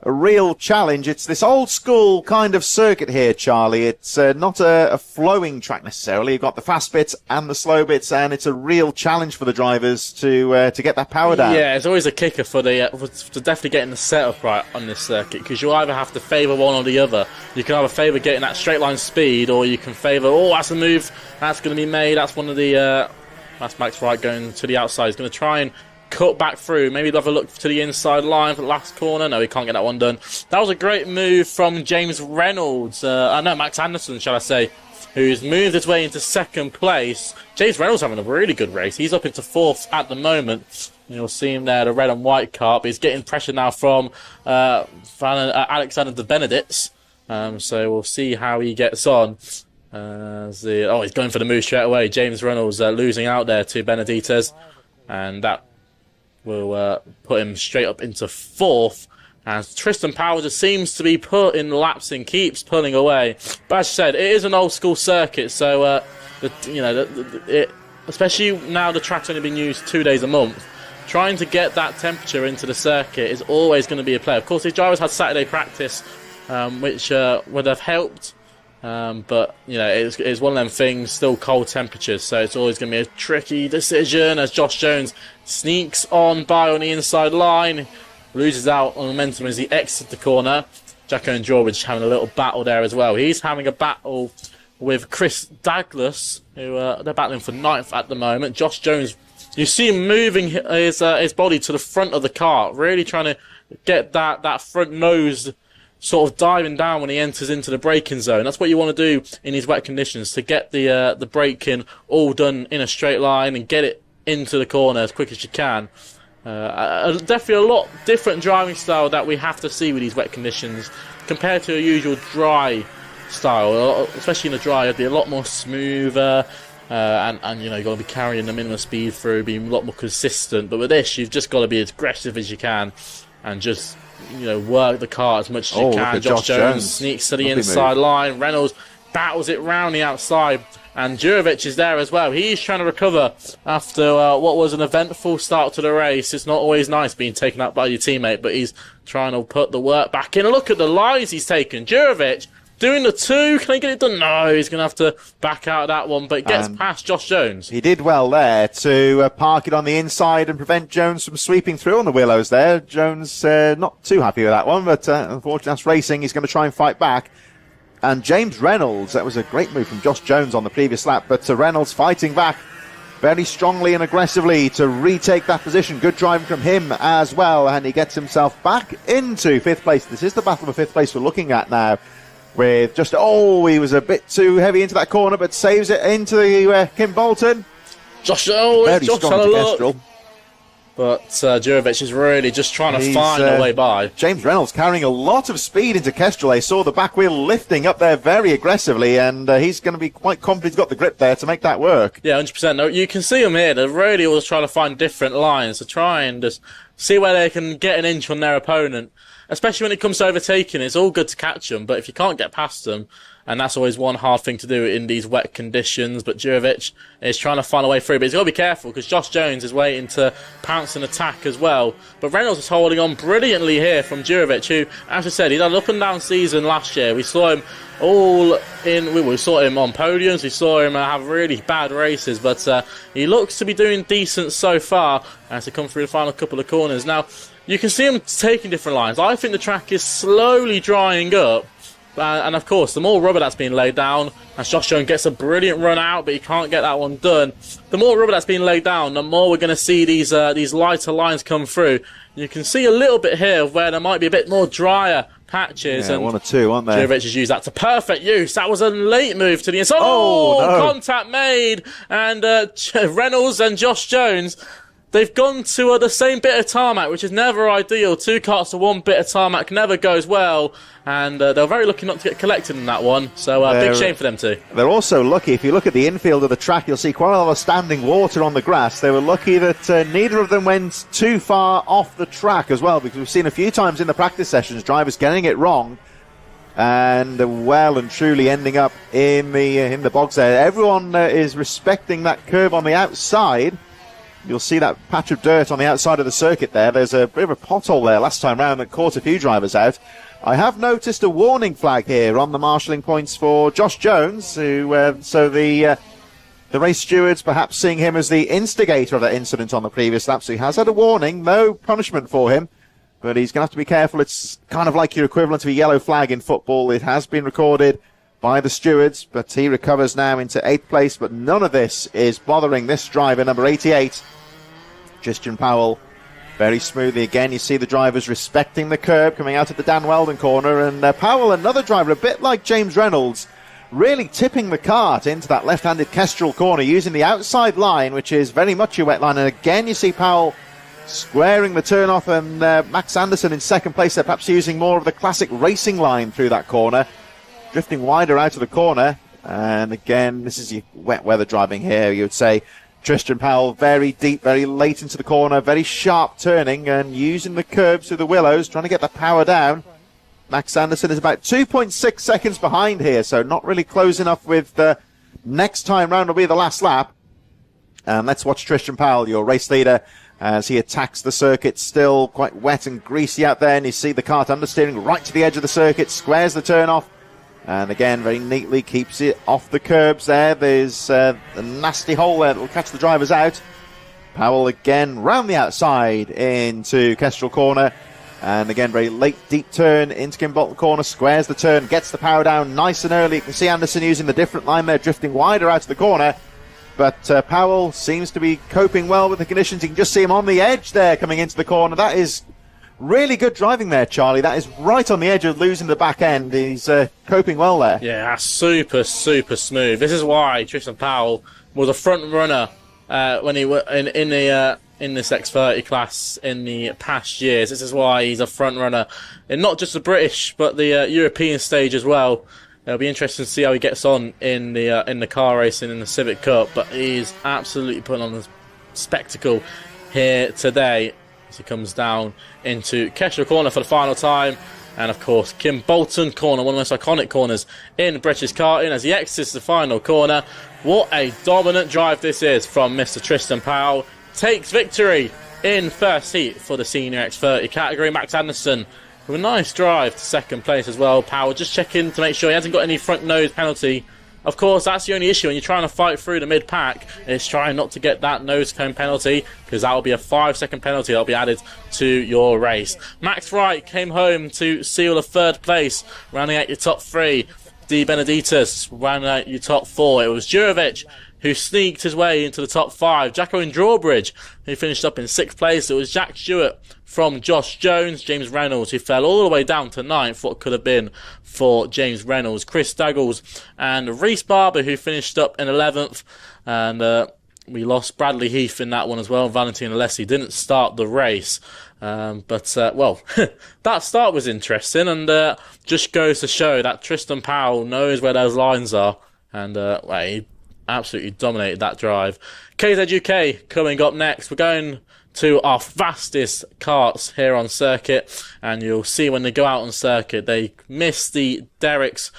real challenge. It's this old school kind of circuit here, Charlie. It's not a flowing track necessarily. You've got the fast bits and the slow bits, and it's a real challenge for the drivers to get that power down. Yeah, it's always a kicker for definitely getting the setup right on this circuit, because you either have to favour one or the other. You can either favour getting that straight line speed, or you can favour, that's a move that's going to be made. That's one of the that's Max Wright going to the outside. He's going to try and cut back through. Maybe he'll have a look to the inside line for the last corner. No, he can't get that one done. That was a great move from James Reynolds. Max Anderson, shall I say, who's moved his way into second place. James Reynolds having a really good race. He's up into fourth at the moment. You'll see him there, the red and white car, but he's getting pressure now from Alexander De Benedicts. So we'll see how he gets on. He's going for the move straight away. James Reynolds losing out there to Benedictes, and that will put him straight up into fourth. And Tristan Powell just seems to be put in laps and keeps pulling away. But as I said, it is an old school circuit, so especially now the track's only been used 2 days a month. Trying to get that temperature into the circuit is always going to be a play. Of course, these drivers had Saturday practice, which would have helped. But it's one of them things, still cold temperatures, so it's always going to be a tricky decision as Josh Jones sneaks on the inside line, loses out on momentum as he exits the corner. Jacko and Drawbridge having a little battle there as well. He's having a battle with Chris Douglas, who they're battling for ninth at the moment. Josh Jones, you see him moving his body to the front of the car, really trying to get that front nose sort of diving down when he enters into the braking zone. That's what you want to do in these wet conditions, to get the braking all done in a straight line and get it into the corner as quick as you can. Definitely a lot different driving style that we have to see with these wet conditions compared to a usual dry style. Especially in the dry, it'd be a lot more smoother, and you've got to be carrying the minimum speed through, being a lot more consistent. But with this, you've just got to be as aggressive as you can and just work the car as much as you can. Josh Jones sneaks to the inside line. Reynolds battles it round the outside, and Jurovic is there as well. He's trying to recover after what was an eventful start to the race. It's not always nice being taken out by your teammate, but he's trying to put the work back in. And look at the lines he's taken. Jurovic doing the two. Can he get it done? No, he's going to have to back out of that one, but gets past Josh Jones. He did well there to park it on the inside and prevent Jones from sweeping through on the willows there. Jones not too happy with that one, but unfortunately that's racing. He's going to try and fight back. And James Reynolds, that was a great move from Josh Jones on the previous lap, but Reynolds fighting back very strongly and aggressively to retake that position. Good driving from him as well, and he gets himself back into fifth place. This is the battle for fifth place we're looking at now, with just, he was a bit too heavy into that corner, but saves it into the Kim Bolton. Josh, very strong to Kestrel. but Jurovic is really just trying to find a way by. James Reynolds carrying a lot of speed into Kestrel. I saw the back wheel lifting up there very aggressively, and he's going to be quite confident he's got the grip there to make that work. Yeah, 100%. No, you can see them here. They're really always trying to find different lines to try and just see where they can get an inch on their opponent. Especially when it comes to overtaking, it's all good to catch them, but if you can't get past them, and that's always one hard thing to do in these wet conditions, but Jurovic is trying to find a way through, but he's got to be careful because Josh Jones is waiting to pounce and attack as well. But Reynolds is holding on brilliantly here from Jurovic, who, as I said, he had an up and down season last year. We saw him we saw him on podiums, we saw him have really bad races, but he looks to be doing decent so far as he comes through the final couple of corners. Now, you can see him taking different lines. I think the track is slowly drying up. And of course, the more rubber that's being laid down, as Josh Jones gets a brilliant run out, but he can't get that one done. The more rubber that's being laid down, the more we're going to see these lighter lines come through. You can see a little bit here of where there might be a bit more drier patches. Yeah, and one or two, aren't there? Jurovic has used that to perfect use. That was a late move to the inside. No. Contact made, and Reynolds and Josh Jones, they've gone to the same bit of tarmac, which is never ideal. Two carts to one bit of tarmac never goes well, and they're very lucky not to get collected in that one. So big shame for them too. They're also lucky. If you look at the infield of the track, you'll see quite a lot of standing water on the grass. They were lucky that neither of them went too far off the track as well, because we've seen a few times in the practice sessions drivers getting it wrong and well and truly ending up in the bogs there. Everyone is respecting that curve on the outside. You'll see that patch of dirt on the outside of the circuit there. There's a bit of a pothole there last time round that caught a few drivers out. I have noticed a warning flag here on the marshalling points for Josh Jones, who so the race stewards perhaps seeing him as the instigator of that incident on the previous lap. So he has had a warning, no punishment for him, but he's going to have to be careful. It's kind of like your equivalent to a yellow flag in football. It has been recorded by the stewards, but he recovers now into 8th place. But none of this is bothering this driver, number 88, Tristan Powell. Very smoothly again. You see the drivers respecting the curb coming out of the Dan Weldon corner, and Powell, another driver a bit like James Reynolds, really tipping the kart into that left-handed Kestrel corner using the outside line, which is very much a wet line. And again you see Powell squaring the turn off, and Max Anderson in second place there, perhaps using more of the classic racing line through that corner, drifting wider out of the corner. And again, this is your wet weather driving here, you would say. Tristan Powell very deep, very late into the corner, very sharp turning and using the curbs through the willows, trying to get the power down. Max Anderson is about 2.6 seconds behind here, so not really close enough with next time round will be the last lap. And let's watch Tristan Powell, your race leader, as he attacks the circuit, still quite wet and greasy out there. And you see the kart understeering right to the edge of the circuit, squares the turn off. And again, very neatly keeps it off the curbs there. There's a nasty hole there that will catch the drivers out. Powell again round the outside into Kestrel corner. And again, very late deep turn into Kimbolton corner. Squares the turn, gets the power down nice and early. You can see Anderson using the different line there, drifting wider out of the corner. But Powell seems to be coping well with the conditions. You can just see him on the edge there coming into the corner. That is really good driving there, Charlie. That is right on the edge of losing the back end. He's coping well there. Yeah, super, super smooth. This is why Tristan Powell was a front runner when he was in this X30 class in the past years. This is why he's a front runner in not just the British but the European stage as well. It'll be interesting to see how he gets on in the car racing in the Civic Cup. But he's absolutely putting on a spectacle here today. He comes down into Kestrel corner for the final time, and of course Kimbolton corner, one of the most iconic corners in British karting, as he exits the final corner. What a dominant drive this is from Mr. Tristan Powell. Takes victory in first heat for the senior X30 category. Max Anderson with a nice drive to second place as well. Powell just checking to make sure he hasn't got any front nose penalty. Of course, that's the only issue when you're trying to fight through the mid-pack, is trying not to get that nose cone penalty, because that will be a 5-second penalty that will be added to your race. Max Wright came home to seal a third place, rounding out your top three. D. Benedictus rounding out your top four. It was Jurovic who sneaked his way into the top five. Jacko in Drawbridge, who finished up in sixth place. It was Jack Stewart from Josh Jones. James Reynolds, who fell all the way down to ninth, what could have been for James Reynolds. Chris Staggles and Reese Barber, who finished up in 11th. And we lost Bradley Heath in that one as well. Valentino Alessi didn't start the race. But that start was interesting, and just goes to show that Tristan Powell knows where those lines are, and he absolutely dominated that drive. KZUK coming up next. We're going to our fastest karts here on circuit, and you'll see when they go out on circuit, they miss the Derek's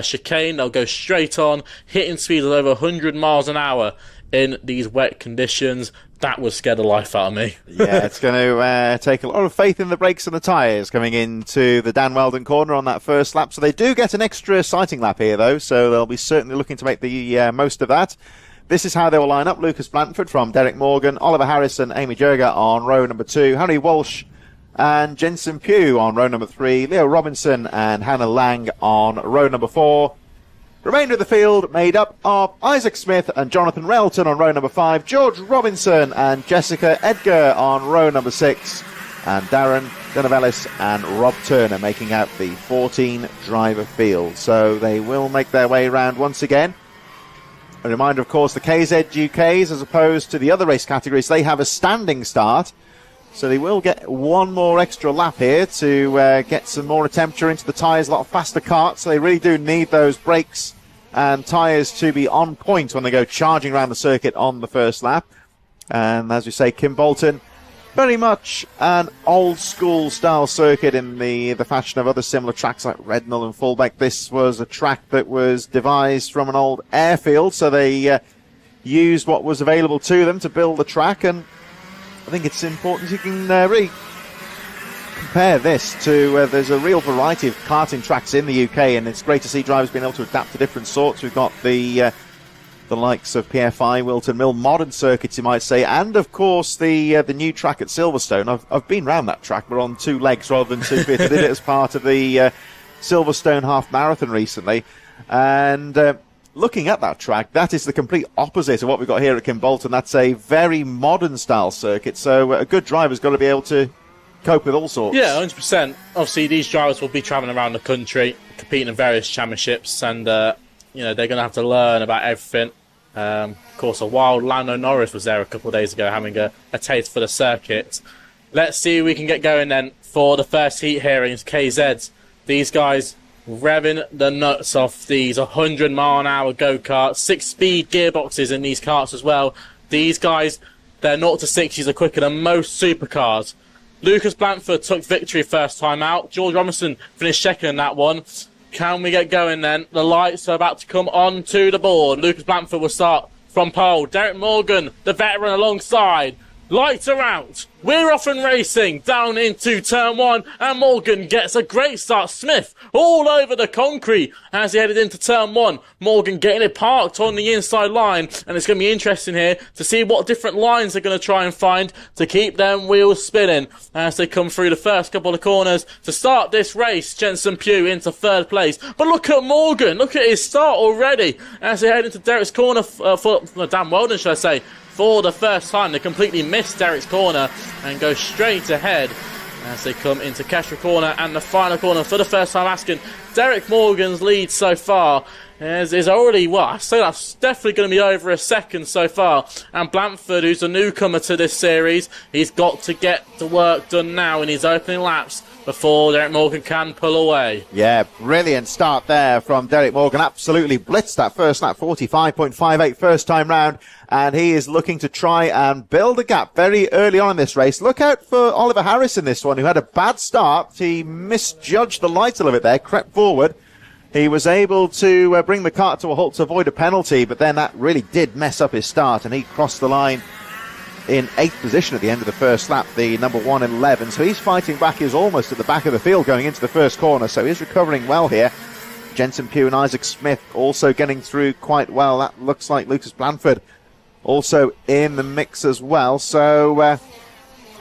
chicane. They'll go straight on, hitting speeds of over 100 miles an hour in these wet conditions. That would scare the life out of me. Yeah, it's going to take a lot of faith in the brakes and the tyres coming into the Dan Weldon corner on that first lap. So they do get an extra sighting lap here, though, so they'll be certainly looking to make the most of that. This is how they will line up. Lucas Blanford from Derek Morgan, Oliver Harris and Amy Jurga on row number 2, Harry Walsh and Jensen Pugh on row number 3, Leo Robinson and Hannah Lang on row number 4. Remainder of the field made up of Isaac Smith and Jonathan Railton on row number 5, George Robinson and Jessica Edgar on row number 6, and Darren Donovelis and Rob Turner making out the 14-driver field. So they will make their way around once again. A reminder, of course, the KZUKs, as opposed to the other race categories, they have a standing start. So they will get one more extra lap here to get some more temperature into the tyres, a lot faster karts. So they really do need those brakes and tyres to be on point when they go charging around the circuit on the first lap. And as we say, Kim Bolton, very much an old school style circuit in the fashion of other similar tracks like Rednall and Fullbeck. This was a track that was devised from an old airfield, so they used what was available to them to build the track. And I think it's important you can really compare this to there's a real variety of karting tracks in the UK, and it's great to see drivers being able to adapt to different sorts. We've got the likes of PFI, Wilton Mill, modern circuits, you might say, and of course the new track at Silverstone. I've been round that track, but on 2 legs rather than 2 feet. I did it as part of the Silverstone half marathon recently, and looking at that track, that is the complete opposite of what we've got here at Kimbolton. That's a very modern style circuit, so a good driver's got to be able to cope with all sorts. Yeah, 100%. Obviously, these drivers will be travelling around the country, competing in various championships, and they're going to have to learn about everything. Of course, a wild Lando Norris was there a couple of days ago having a taste for the circuit. Let's see if we can get going then for the first heat hearings, KZs. These guys revving the nuts off these 100-mile-an-hour go-karts, 6-speed gearboxes in these karts as well. These guys, their 0 to 60s are quicker than most supercars. Lucas Blanford took victory first time out. George Robinson finished second in that one. Can we get going then? The lights are about to come onto the board. Lucas Blanford will start from pole. Derek Morgan, the veteran, alongside. Lights are out. We're off and racing down into turn 1, and Morgan gets a great start. Smith all over the concrete as he headed into turn 1. Morgan getting it parked on the inside line, and it's going to be interesting here to see what different lines they're going to try and find to keep them wheels spinning as they come through the first couple of corners to start this race. Jensen Pugh into 3rd place, but look at Morgan, look at his start already as they head into Derek's corner for Dan Weldon, should I say. For the first time, they completely missed Derek's corner and go straight ahead as they come into Kestra corner and the final corner for the first time, asking Derek Morgan's lead so far is already, well, I say that's definitely going to be over a second so far. And Blanford, who's a newcomer to this series, he's got to get the work done now in his opening laps before Derek Morgan can pull away. Yeah, brilliant start there from Derek Morgan. Absolutely blitzed that first lap, 45.58 first time round. And he is looking to try and build a gap very early on in this race. Look out for Oliver Harris in this one, who had a bad start. He misjudged the light a little bit there, crept forward. He was able to bring the kart to a halt to avoid a penalty, but then that really did mess up his start, and he crossed the line in 8th position at the end of the first lap, the number 1 in 11. So he's fighting back. He's almost at the back of the field going into the first corner, so he's recovering well here. Jensen Pugh and Isaac Smith also getting through quite well. That looks like Lucas Blanford also in the mix as well. So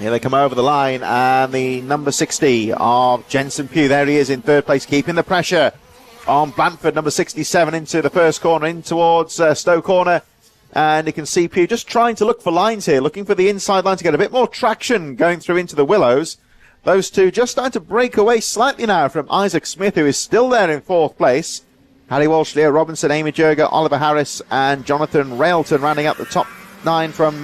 here they come over the line, and the number 60 of Jensen Pugh, there he is in 3rd place, keeping the pressure on Blanford, number 67, into the first corner, in towards Stowe corner. And you can see Pugh just trying to look for lines here, looking for the inside line to get a bit more traction going through into the Willows. Those two just starting to break away slightly now from Isaac Smith, who is still there in 4th place. Harry Walsh, Leo Robinson, Amy Jurga, Oliver Harris and Jonathan Railton rounding out the top 9 from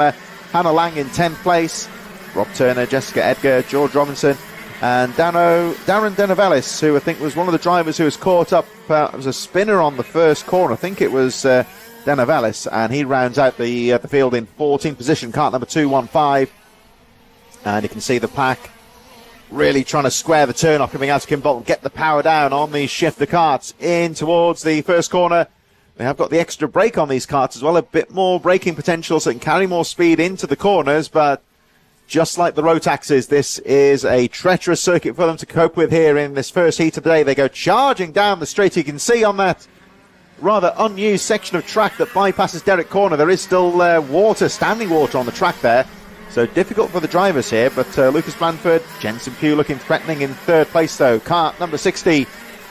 Hannah Lang in 10th place. Rob Turner, Jessica Edgar, George Robinson, and Darren Denovelis, who I think was one of the drivers who was caught up. It was a spinner on the first corner. I think it was Denovelis, and he rounds out the field in 14th position, kart number 215. And you can see the pack really trying to square the turn off, coming out to Kim Bolton, get the power down on these shifter karts in towards the first corner. They have got the extra brake on these karts as well, a bit more braking potential so it can carry more speed into the corners, but just like the Rotaxes, this is a treacherous circuit for them to cope with here in this first heat of the day. They go charging down the straight. You can see on that rather unused section of track that bypasses Derrick Corner, there is still standing water on the track there. So difficult for the drivers here, but Lucas Blandford, Jensen Pugh looking threatening in 3rd place though. Kart number 60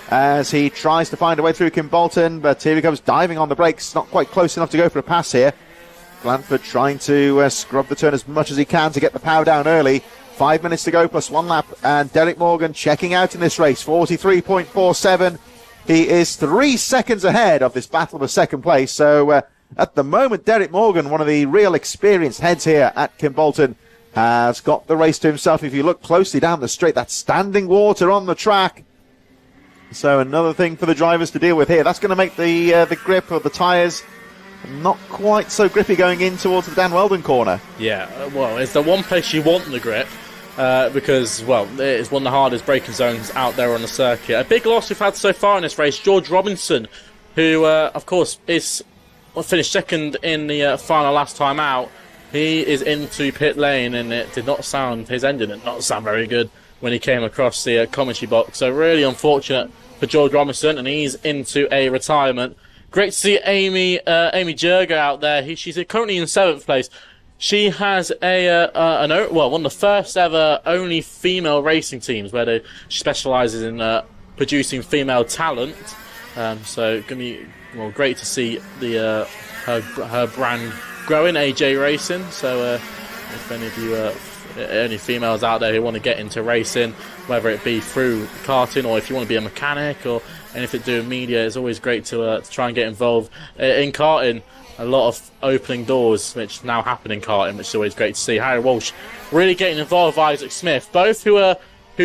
as he tries to find a way through Kim Bolton, but here he comes diving on the brakes, not quite close enough to go for a pass here. Blandford trying to scrub the turn as much as he can to get the power down early. 5 minutes to go plus 1 lap, and Derek Morgan checking out in this race, 43.47. He is 3 seconds ahead of this battle for 2nd place, so at the moment, Derek Morgan, one of the real experienced heads here at Kim Bolton, has got the race to himself. If you look closely down the straight, that's standing water on the track. So another thing for the drivers to deal with here. That's going to make the grip of the tyres not quite so grippy going in towards the Dan Weldon corner. Yeah, well, it's the one place you want the grip. Because, well, it's one of the hardest braking zones out there on the circuit. A big loss we've had so far in this race, George Robinson, who, of course, finished 2nd in the final last time out. He is into pit lane, and his engine did not sound very good when he came across the commentary box. So really unfortunate for George Robinson, and he's into a retirement. Great to see Amy Jurger out there. She's currently in 7th place. She has one of the first ever only female racing teams where she specialises in producing female talent. So gonna be great to see her brand growing, AJ Racing. So if any of you any females out there who want to get into racing, whether it be through karting or if you want to be a mechanic or anything to do with media, it's always great to try and get involved in karting. A lot of opening doors which now happen in karting, which is always great to see. Harry Walsh really getting involved with Isaac Smith, both who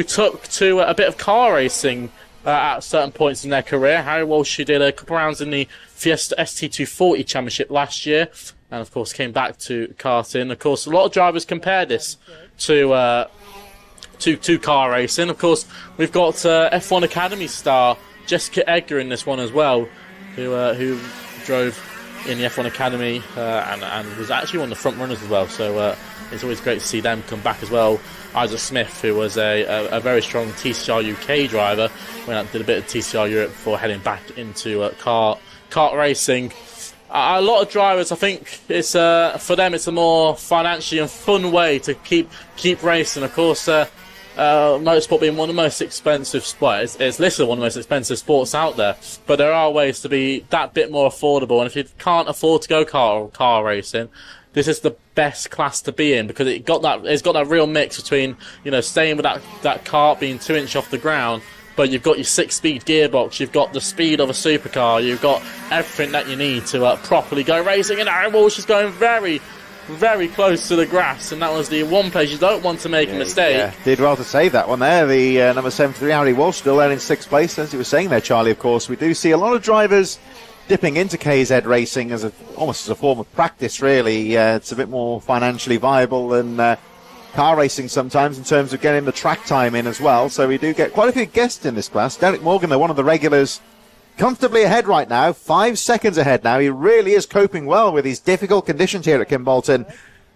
took to a bit of car racing at certain points in their career. Harry Walsh, who did a couple rounds in the Fiesta ST240 Championship last year, and of course came back to karting. Of course, a lot of drivers compare this to car racing. Of course, we've got F1 Academy star Jessica Edgar in this one as well, who drove in the F1 Academy and was actually one of the front runners as well. So it's always great to see them come back as well. Isaac Smith, who was a very strong TCR UK driver, went out and did a bit of TCR Europe before heading back into kart racing. A lot of drivers, I think, it's for them it's a more financially and fun way to keep racing. Of course, motorsport being one of the most expensive sports, it's listed one of the most expensive sports out there, but there are ways to be that bit more affordable. And if you can't afford to go car racing, this is the best class to be in, because it's got that real mix between, staying with that kart being 2 inch off the ground, but you've got your 6-speed gearbox, you've got the speed of a supercar, you've got everything that you need to properly go racing. And Aaron Walsh is going very, very close to the grass, and that was the one place you don't want to make a mistake. Yeah, did well to save that one there. The number 73, Harry Walsh, still there in 6th place. As you were saying there, Charlie, of course, we do see a lot of drivers dipping into KZ racing almost as a form of practice, really. It's a bit more financially viable than car racing sometimes in terms of getting the track time in as well. So we do get quite a few guests in this class. Derek Morgan, though, one of the regulars, comfortably ahead right now, 5 seconds ahead now. He really is coping well with these difficult conditions here at Kim Bolton.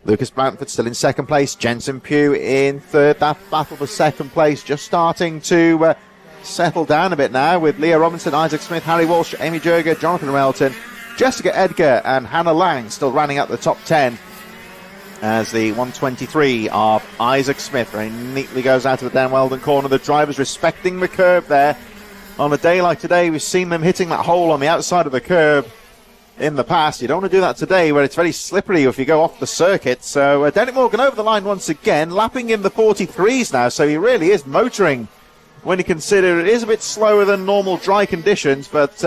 Lucas Blanford still in 2nd place. Jensen Pugh in 3rd. That battle for 2nd place just starting to settle down a bit now, with Leah Robinson, Isaac Smith, Harry Walsh, Amy Jurger, Jonathan Melton, Jessica Edgar and Hannah Lang still running out the top 10, as the 123 of Isaac Smith very neatly goes out of the Dan Weldon corner. The drivers respecting the curb there. On a day like today, we've seen them hitting that hole on the outside of the curb in the past. You don't want to do that today, where it's very slippery if you go off the circuit. So Derek Morgan over the line once again, lapping in the 43s now, so he really is motoring when you consider it is a bit slower than normal dry conditions, but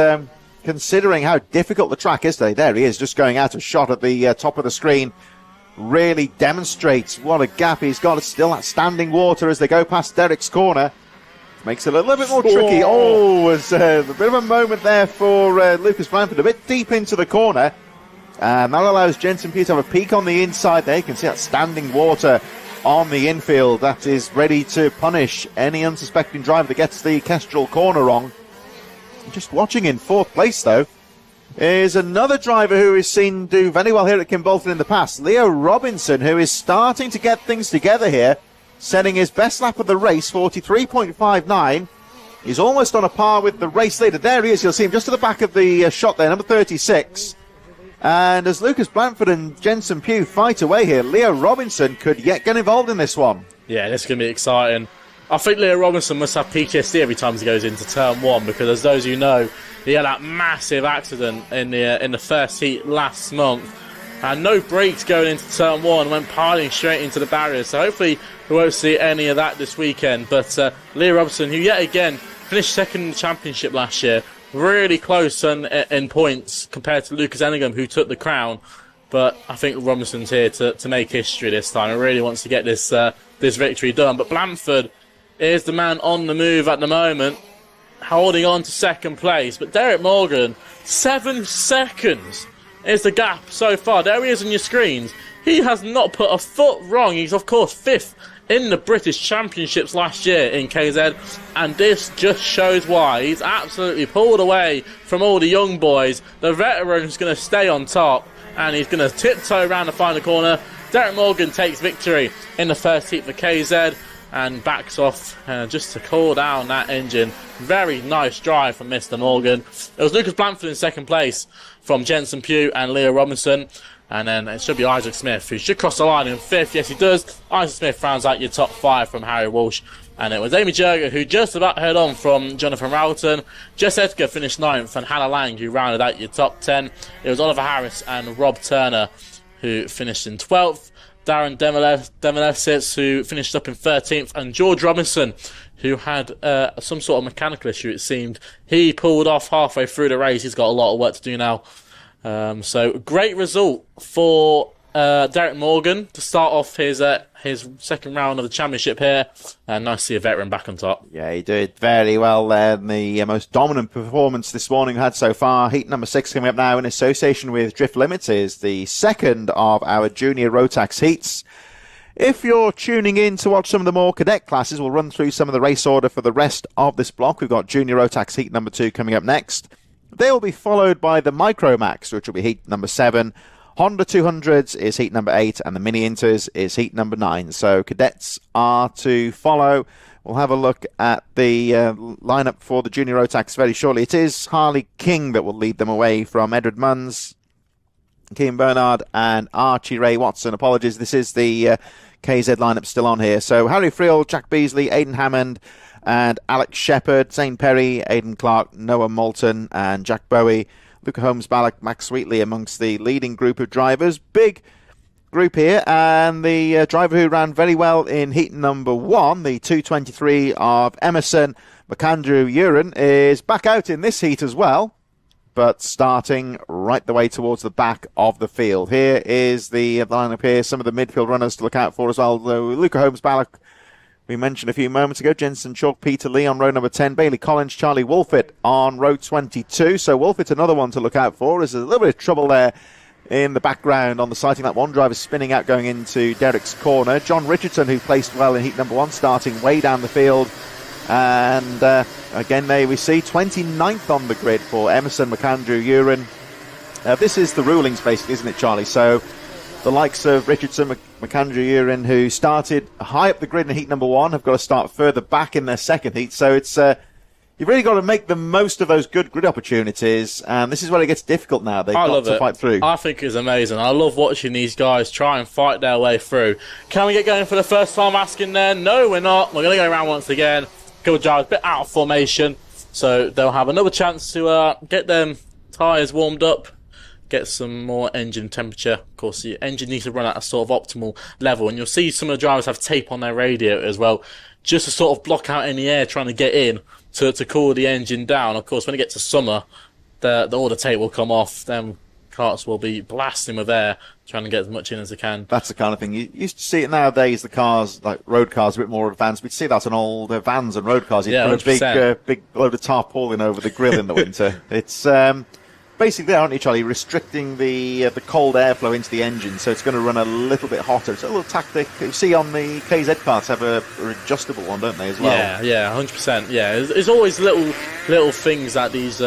considering how difficult the track is today. There he is, just going out a shot at the top of the screen. Really demonstrates what a gap he's got. It's still that standing water as they go past Derek's corner. Makes it a little bit more tricky. Oh, was a bit of a moment there for Lucas Blanford, a bit deep into the corner. And that allows Jensen Pugh to have a peek on the inside there. You can see that standing water on the infield that is ready to punish any unsuspecting driver that gets the Kestrel corner wrong. Just watching in fourth place, though, is another driver who is seen do very well here at Kimbolton in the past, Leo Robinson, who is starting to get things together here, setting his best lap of the race, 43.59. He's almost on a par with the race leader. There he is. You'll see him just to the back of the shot there, number 36. And as Lucas Blanford and Jensen Pugh fight away here, Leo Robinson could yet get involved in this one. Yeah, this is going to be exciting. I think Leo Robinson must have PTSD every time he goes into turn one, because as those who know, he had that massive accident in the first heat last month, and no brakes going into turn one, went piling straight into the barrier. So hopefully we won't see any of that this weekend. But Leo Robinson, who yet again finished second in the championship last year, really close in points compared to Lucas Enningham, who took the crown. But I think Robinson's here to make history this time. He really wants to get this victory done. But Blanford is the man on the move at the moment, holding on to second place. But Derek Morgan, 7 seconds is the gap so far. There he is on your screens. He has not put a foot wrong. He's, of course, 5th in the British Championships last year in KZ, and this just shows why. He's absolutely pulled away from all the young boys. The veteran's going to stay on top, and he's going to tiptoe around the final corner. Derek Morgan takes victory in the first heat for KZ and backs off just to cool down that engine. Very nice drive from Mr. Morgan. It was Lucas Blanford in second place from Jensen Pugh and Leo Robinson. And then it should be Isaac Smith, who should cross the line in 5th. Yes, he does. Isaac Smith rounds out your top 5 from Harry Walsh. And it was Amy Jurger who just about heard on from Jonathan Rowton. Jess Edgar finished 9th, and Hannah Lang, who rounded out your top 10. It was Oliver Harris and Rob Turner who finished in 12th. Darren Demelesitz, who finished up in 13th, and George Robinson, who had some sort of mechanical issue, it seemed. He pulled off halfway through the race. He's got a lot of work to do now. So great result for Derek Morgan to start off his second round of the championship here, and nice to see a veteran back on top. Yeah, he did very well there. The most dominant performance this morning had so far. Heat number 6 coming up now in association with Drift Limits is the second of our junior Rotax heats. If you're tuning in to watch some of the more cadet classes, we'll run through some of the race order for the rest of this block. We've got junior Rotax heat number 2 coming up next. They will be followed by the Micromax, which will be heat number 7. Honda 200s is heat number 8, and the Mini Inters is heat number 9. So cadets are to follow. We'll have a look at the lineup for the junior Rotax very shortly. It is Harley King that will lead them away from Edward Munns, Keane Bernard, and Archie Ray Watson. Apologies, this is the KZ lineup still on here. So Harry Friel, Jack Beasley, Aidan Hammond, and Alex Shepherd, Zane Perry, Aidan Clark, Noah Moulton, and Jack Bowie. Luca Holmes-Ballack, Max Sweetley amongst the leading group of drivers. Big group here, and the driver who ran very well in heat number 1, the 223 of Emerson McAndrew Uren, is back out in this heat as well, but starting right the way towards the back of the field. Here is the lineup here, some of the midfield runners to look out for as well. Luca Holmes-Ballack, we mentioned a few moments ago, Jensen Chalk, Peter Lee on row number 10, Bailey Collins, Charlie Wolfett on row 22. So Wolfett's another one to look out for. There's a little bit of trouble there in the background on the sighting. That one driver spinning out going into Derek's corner. John Richardson, who placed well in heat number 1, starting way down the field. And again, there we see 29th on the grid for Emerson McAndrew Uren. This is the rulings, basically, isn't it, Charlie? So the likes of Richardson, McAndrew Uren, who started high up the grid in heat number 1, have got to start further back in their second heat. So it's you've really got to make the most of those good grid opportunities, and this is where it gets difficult now. They've got to fight through. I think it's amazing. I love watching these guys try and fight their way through. Can we get going for the first time asking there? No, we're not. We're going to go around once again. Couple of drivers a bit out of formation, so they'll have another chance to get them tyres warmed up, get some more engine temperature. Of course, the engine needs to run at a sort of optimal level, and you'll see some of the drivers have tape on their radiator as well, just to sort of block out any air trying to get in to cool the engine down. Of course, when it gets to summer, all the tape will come off. Then karts will be blasting with air, trying to get as much in as they can. That's the kind of thing. You used to see it nowadays, the cars, like road cars, a bit more advanced. We'd see that on old vans and road cars. You'd put a big load of tarpaulin over the grill in the winter. It's basically, aren't you, Charlie, restricting the cold airflow into the engine, so it's going to run a little bit hotter. It's a little tactic. You see on the KZ karts have a adjustable one, don't they, as well? Yeah, 100%. Yeah, there's always little things that these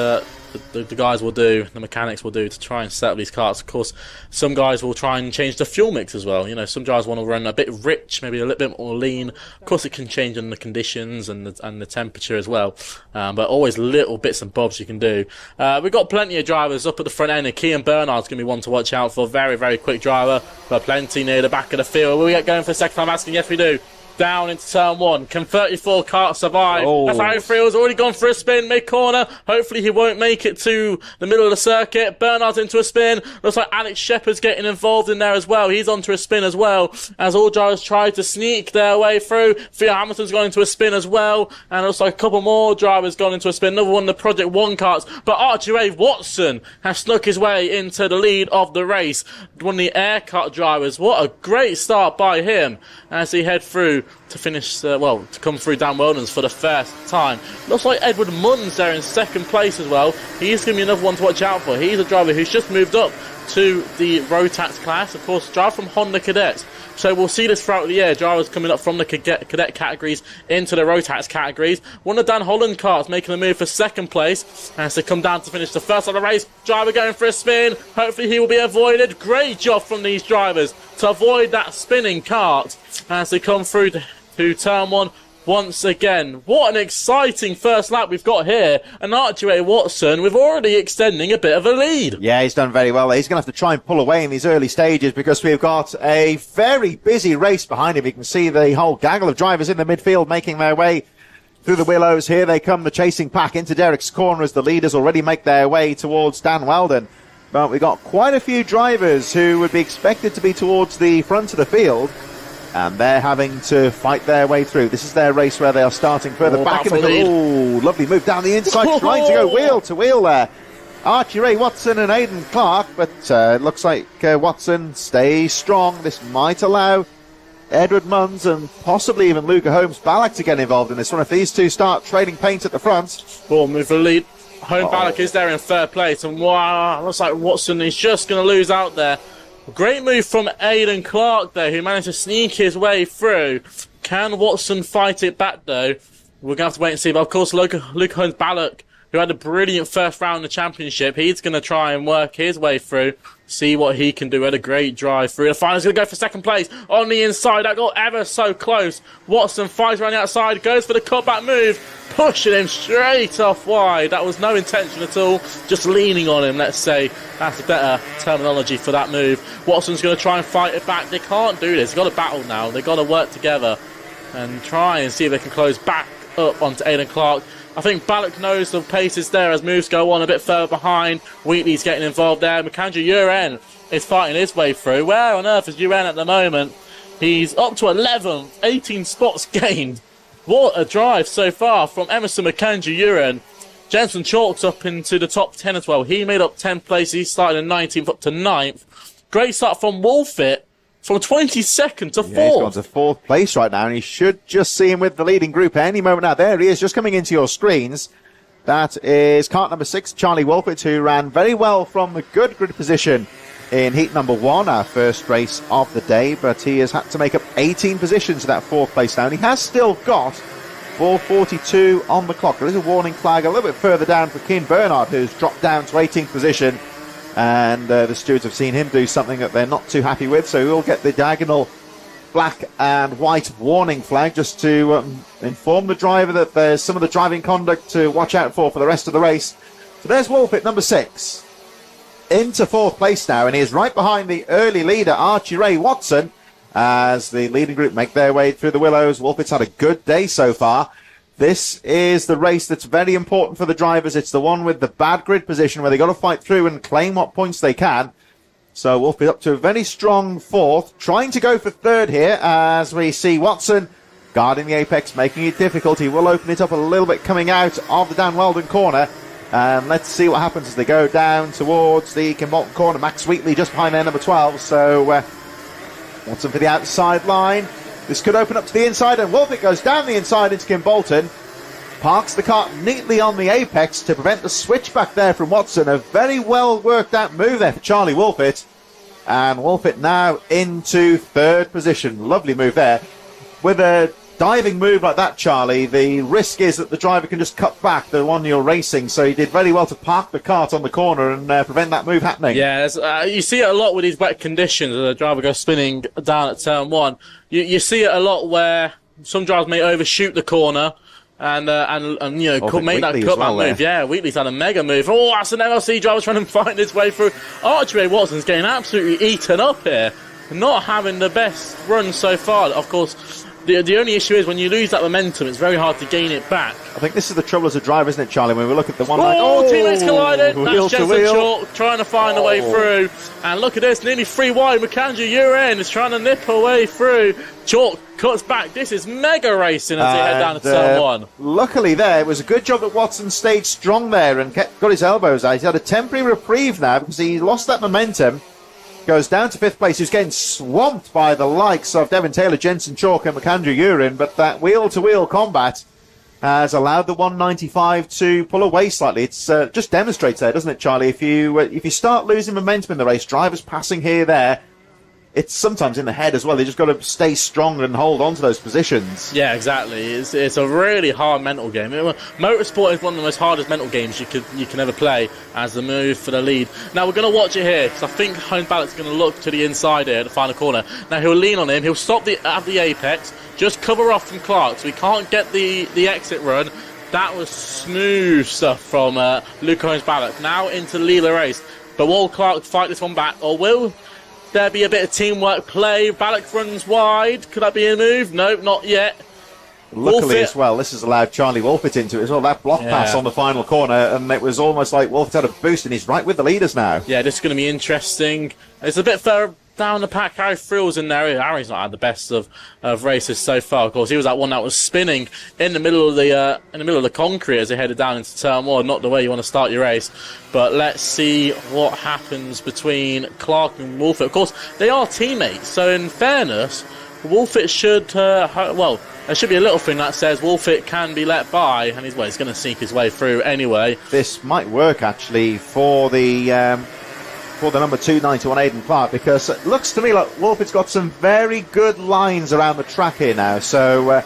the guys will do, the mechanics will do to try and set up these karts. Of course, some guys will try and change the fuel mix as well. You know, some guys want to run a bit rich, maybe a little bit more lean. Of course, it can change in the conditions and the temperature as well. But always little bits and bobs you can do. We've got plenty of drivers up at the front end. And Kean Bernard's going to be one to watch out for. Very, very quick driver, but plenty near the back of the field. Will we get going for a second time asking? Yes, we do. Down into turn 1. Can 34 karts survive? F3's already gone for a spin, mid-corner. Hopefully he won't make it to the middle of the circuit. Bernard's into a spin. Looks like Alex Shepard's getting involved in there as well. He's onto a spin as well, as all drivers try to sneak their way through. Theo Hamilton's gone into a spin as well, and looks like a couple more drivers gone into a spin. Another one of the Project 1 karts, but Archie Ray Watson has snuck his way into the lead of the race. One of the air kart drivers. What a great start by him as he head through to finish, to come through Dan Weldon's for the first time. Looks like Edward Munn's there in second place as well. He's going to be another one to watch out for. He's a driver who's just moved up to the Rotax class. Of course, driver from Honda Cadets. So we'll see this throughout the year. Drivers coming up from the cadet categories into the Rotax categories. One of Dan Holland karts making a move for second place as they come down to finish the first of the race. Driver going for a spin. Hopefully he will be avoided. Great job from these drivers to avoid that spinning kart as they come through to turn 1 once again. What an exciting first lap we've got here. And Archie Ray Watson, we're already extending a bit of a lead. Yeah, he's done very well. He's going to have to try and pull away in these early stages because we've got a very busy race behind him. You can see the whole gaggle of drivers in the midfield making their way through the willows. Here they come, the chasing pack into Derek's corner as the leaders already make their way towards Dan Weldon. But we've got quite a few drivers who would be expected to be towards the front of the field, and they're having to fight their way through. This is their race where they are starting further back in the lead. Oh, lovely move down the inside, trying to go wheel to wheel there. Archie Ray Watson and Aidan Clark, but it looks like Watson stays strong. This might allow Edward Munns and possibly even Luca Holmes-Ballack to get involved in this one if these two start trading paint at the front. Ball move for the lead. Holmes-Ballack is there in third place, and wow, looks like Watson is just going to lose out there. Great move from Aidan Clark there, who managed to sneak his way through. Can Watson fight it back, though? We're going to have to wait and see. But, of course, Luke Holmes-Ballack, who had a brilliant first round in the championship, he's going to try and work his way through, see what he can do. Had a great drive through. The final's going to go for second place on the inside. That got ever so close. Watson fights around the outside, goes for the cutback move, pushing him straight off wide. That was no intention at all, just leaning on him, let's say. That's a better terminology for that move. Watson's going to try and fight it back. They can't do this. They've got to battle now. They've got to work together and try and see if they can close back up onto Aidan Clark. I think Ballack knows the pace is there as moves go on a bit further behind. Wheatley's getting involved there. Macandrew Uren is fighting his way through. Where on earth is Uren at the moment? He's up to 11th, 18 spots gained. What a drive so far from Emerson Macandrew Uren. Jensen Chalk's up into the top 10 as well. He made up 10th place. He started in 19th up to 9th. Great start from Wolfit. From 22nd to 4th. Yeah, he's gone to 4th place right now, and he should just see him with the leading group any moment now. There he is, just coming into your screens. That is kart number 6, Charlie Wolfett, who ran very well from the good grid position in heat number 1, our first race of the day, but he has had to make up 18 positions to that 4th place now, and he has still got 4:42 on the clock. There is a warning flag a little bit further down for Kean Bernard, who's dropped down to 18th position. And the stewards have seen him do something that they're not too happy with, so we'll get the diagonal black and white warning flag just to inform the driver that there's some of the driving conduct to watch out for the rest of the race. So there's Wolfett, number 6, into 4th place now, and he is right behind the early leader, Archie Ray Watson, as the leading group make their way through the willows. Wolfett's had a good day so far. This is the race that's very important for the drivers. It's the one with the bad grid position where they've got to fight through and claim what points they can. So Wolfett up to a very strong 4th, trying to go for 3rd here as we see Watson guarding the apex, making it difficult. He will open it up a little bit coming out of the Dan Weldon corner Let's see what happens as they go down towards the Kimbolton corner. Max Wheatley just behind there, number 12. So Watson for the outside line. This could open up to the inside, and Wolfett goes down the inside into Kimbolton. Parks the kart neatly on the apex to prevent the switch back there from Watson. A very well worked out move there for Charlie Wolfett. And Wolfett now into third position. Lovely move there. With a diving move like that, Charlie, the risk is that the driver can just cut back the one you're racing. So he did very well to park the kart on the corner and prevent that move happening. Yeah, you see it a lot with these wet conditions. The driver goes spinning down at turn one. You see it a lot where some drivers may overshoot the corner. And you know, could make that cutback move. Yeah, Wheatley's had a mega move. Oh, that's an MLC driver trying to find his way through. Archie Watson's getting absolutely eaten up here. Not having the best run so far. Of course, the only issue is when you lose that momentum, it's very hard to gain it back. I think this is the trouble as a driver, isn't it, Charlie? When we look at the one teammates collided. That's Jensen Chalk trying to find a way through. And look at this, nearly 3 wide. McAndrew Uren is trying to nip away through. Chalk cuts back. This is mega racing as they head down to turn one. Luckily there, it was a good job that Watson stayed strong there and got his elbows out. He's had a temporary reprieve now because he lost that momentum. Goes down to 5th place. He's getting swamped by the likes of Devon Taylor, Jensen Chalk and McAndrew Uren, but that wheel-to-wheel combat has allowed the 195 to pull away slightly. It's just demonstrates there, doesn't it, Charlie? If you start losing momentum in the race, drivers passing here, there, it's sometimes in the head as well. They just got to stay strong and hold on to those positions. Yeah, exactly. It's a really hard mental game. Motorsport is one of the most hardest mental games you can ever play as the move for the lead. Now, we're going to watch it here because I think Holmes Ballott's going to look to the inside here at the final corner. Now, he'll lean on him. He'll stop at the apex, just cover off from Clark so he can't get the exit run. That was smooth stuff from Luke Holmes Ballott. Now into the lead of the race. But will Clark fight this one back, or will there be a bit of teamwork play? Ballot runs wide. Could that be a move? No, not yet. Luckily as well, this has allowed Charlie Wolfett into it as well. That block pass on the final corner, and it was almost like Wolfett had a boost, and he's right with the leaders now. Yeah, this is going to be interesting. It's a bit further down the pack. Harry Frill's in there. Harry's not had the best of races so far. Of course, he was that one that was spinning in the middle of the concrete as they headed down into turn one. Not the way you want to start your race. But let's see what happens between Clark and Wolfett. Of course, they are teammates. So in fairness, Wolfett should there should be a little thing that says Wolfett can be let by, and he's going to sneak his way through anyway. This might work actually for the number 291 Aidan Clark, because it looks to me like Wolfett's got some very good lines around the track here now. So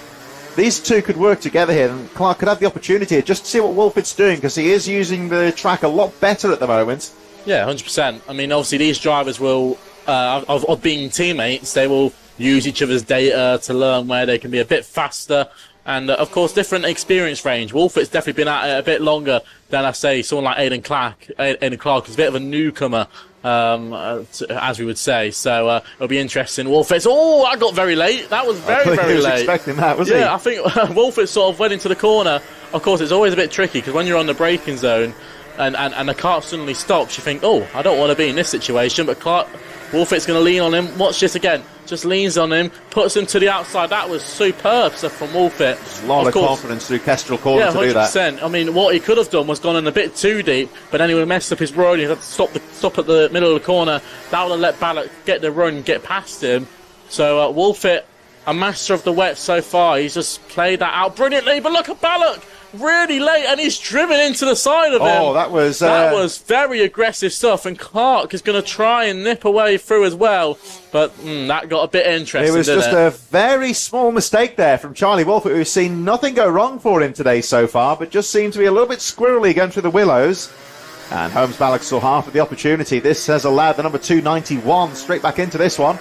these two could work together here, and Clark could have the opportunity here just to see what Wolfett's doing, because he is using the track a lot better at the moment. Yeah, 100%. I mean, obviously these drivers will, of being teammates, they will use each other's data to learn where they can be a bit faster. And, of course, different experience range. Wolfett's definitely been at it a bit longer than, I say, someone like Aidan Clark. Aidan Clark is a bit of a newcomer, as we would say. So it'll be interesting. Wolfett's... Oh, that got very late. That was very, very late. He was expecting that, was he? Yeah, I think Wolfett sort of went into the corner. Of course, it's always a bit tricky, because when you're on the braking zone and the car suddenly stops, you think, oh, I don't want to be in this situation. But Wolfett's going to lean on him. Watch this again. Just leans on him, puts him to the outside. That was superb stuff from Wolfett. A lot of confidence through Kestrel corner to do that. 100%. I mean, what he could have done was gone in a bit too deep, but then he would have messed up his run. He had to stop at the middle of the corner. That would have let Ballot get the run, get past him. So Wolfett, a master of the wet so far. He's just played that out brilliantly. But look at Ballot. Really late, and he's driven into the side of him. Oh, that was very aggressive stuff, and Clark is going to try and nip away through as well, but that got a bit interesting. It was just a very small mistake there from Charlie Wolfett, who's seen nothing go wrong for him today so far, but just seemed to be a little bit squirrely going through the willows. And Holmes Ballock saw half of the opportunity. This has allowed the number 291 straight back into this one.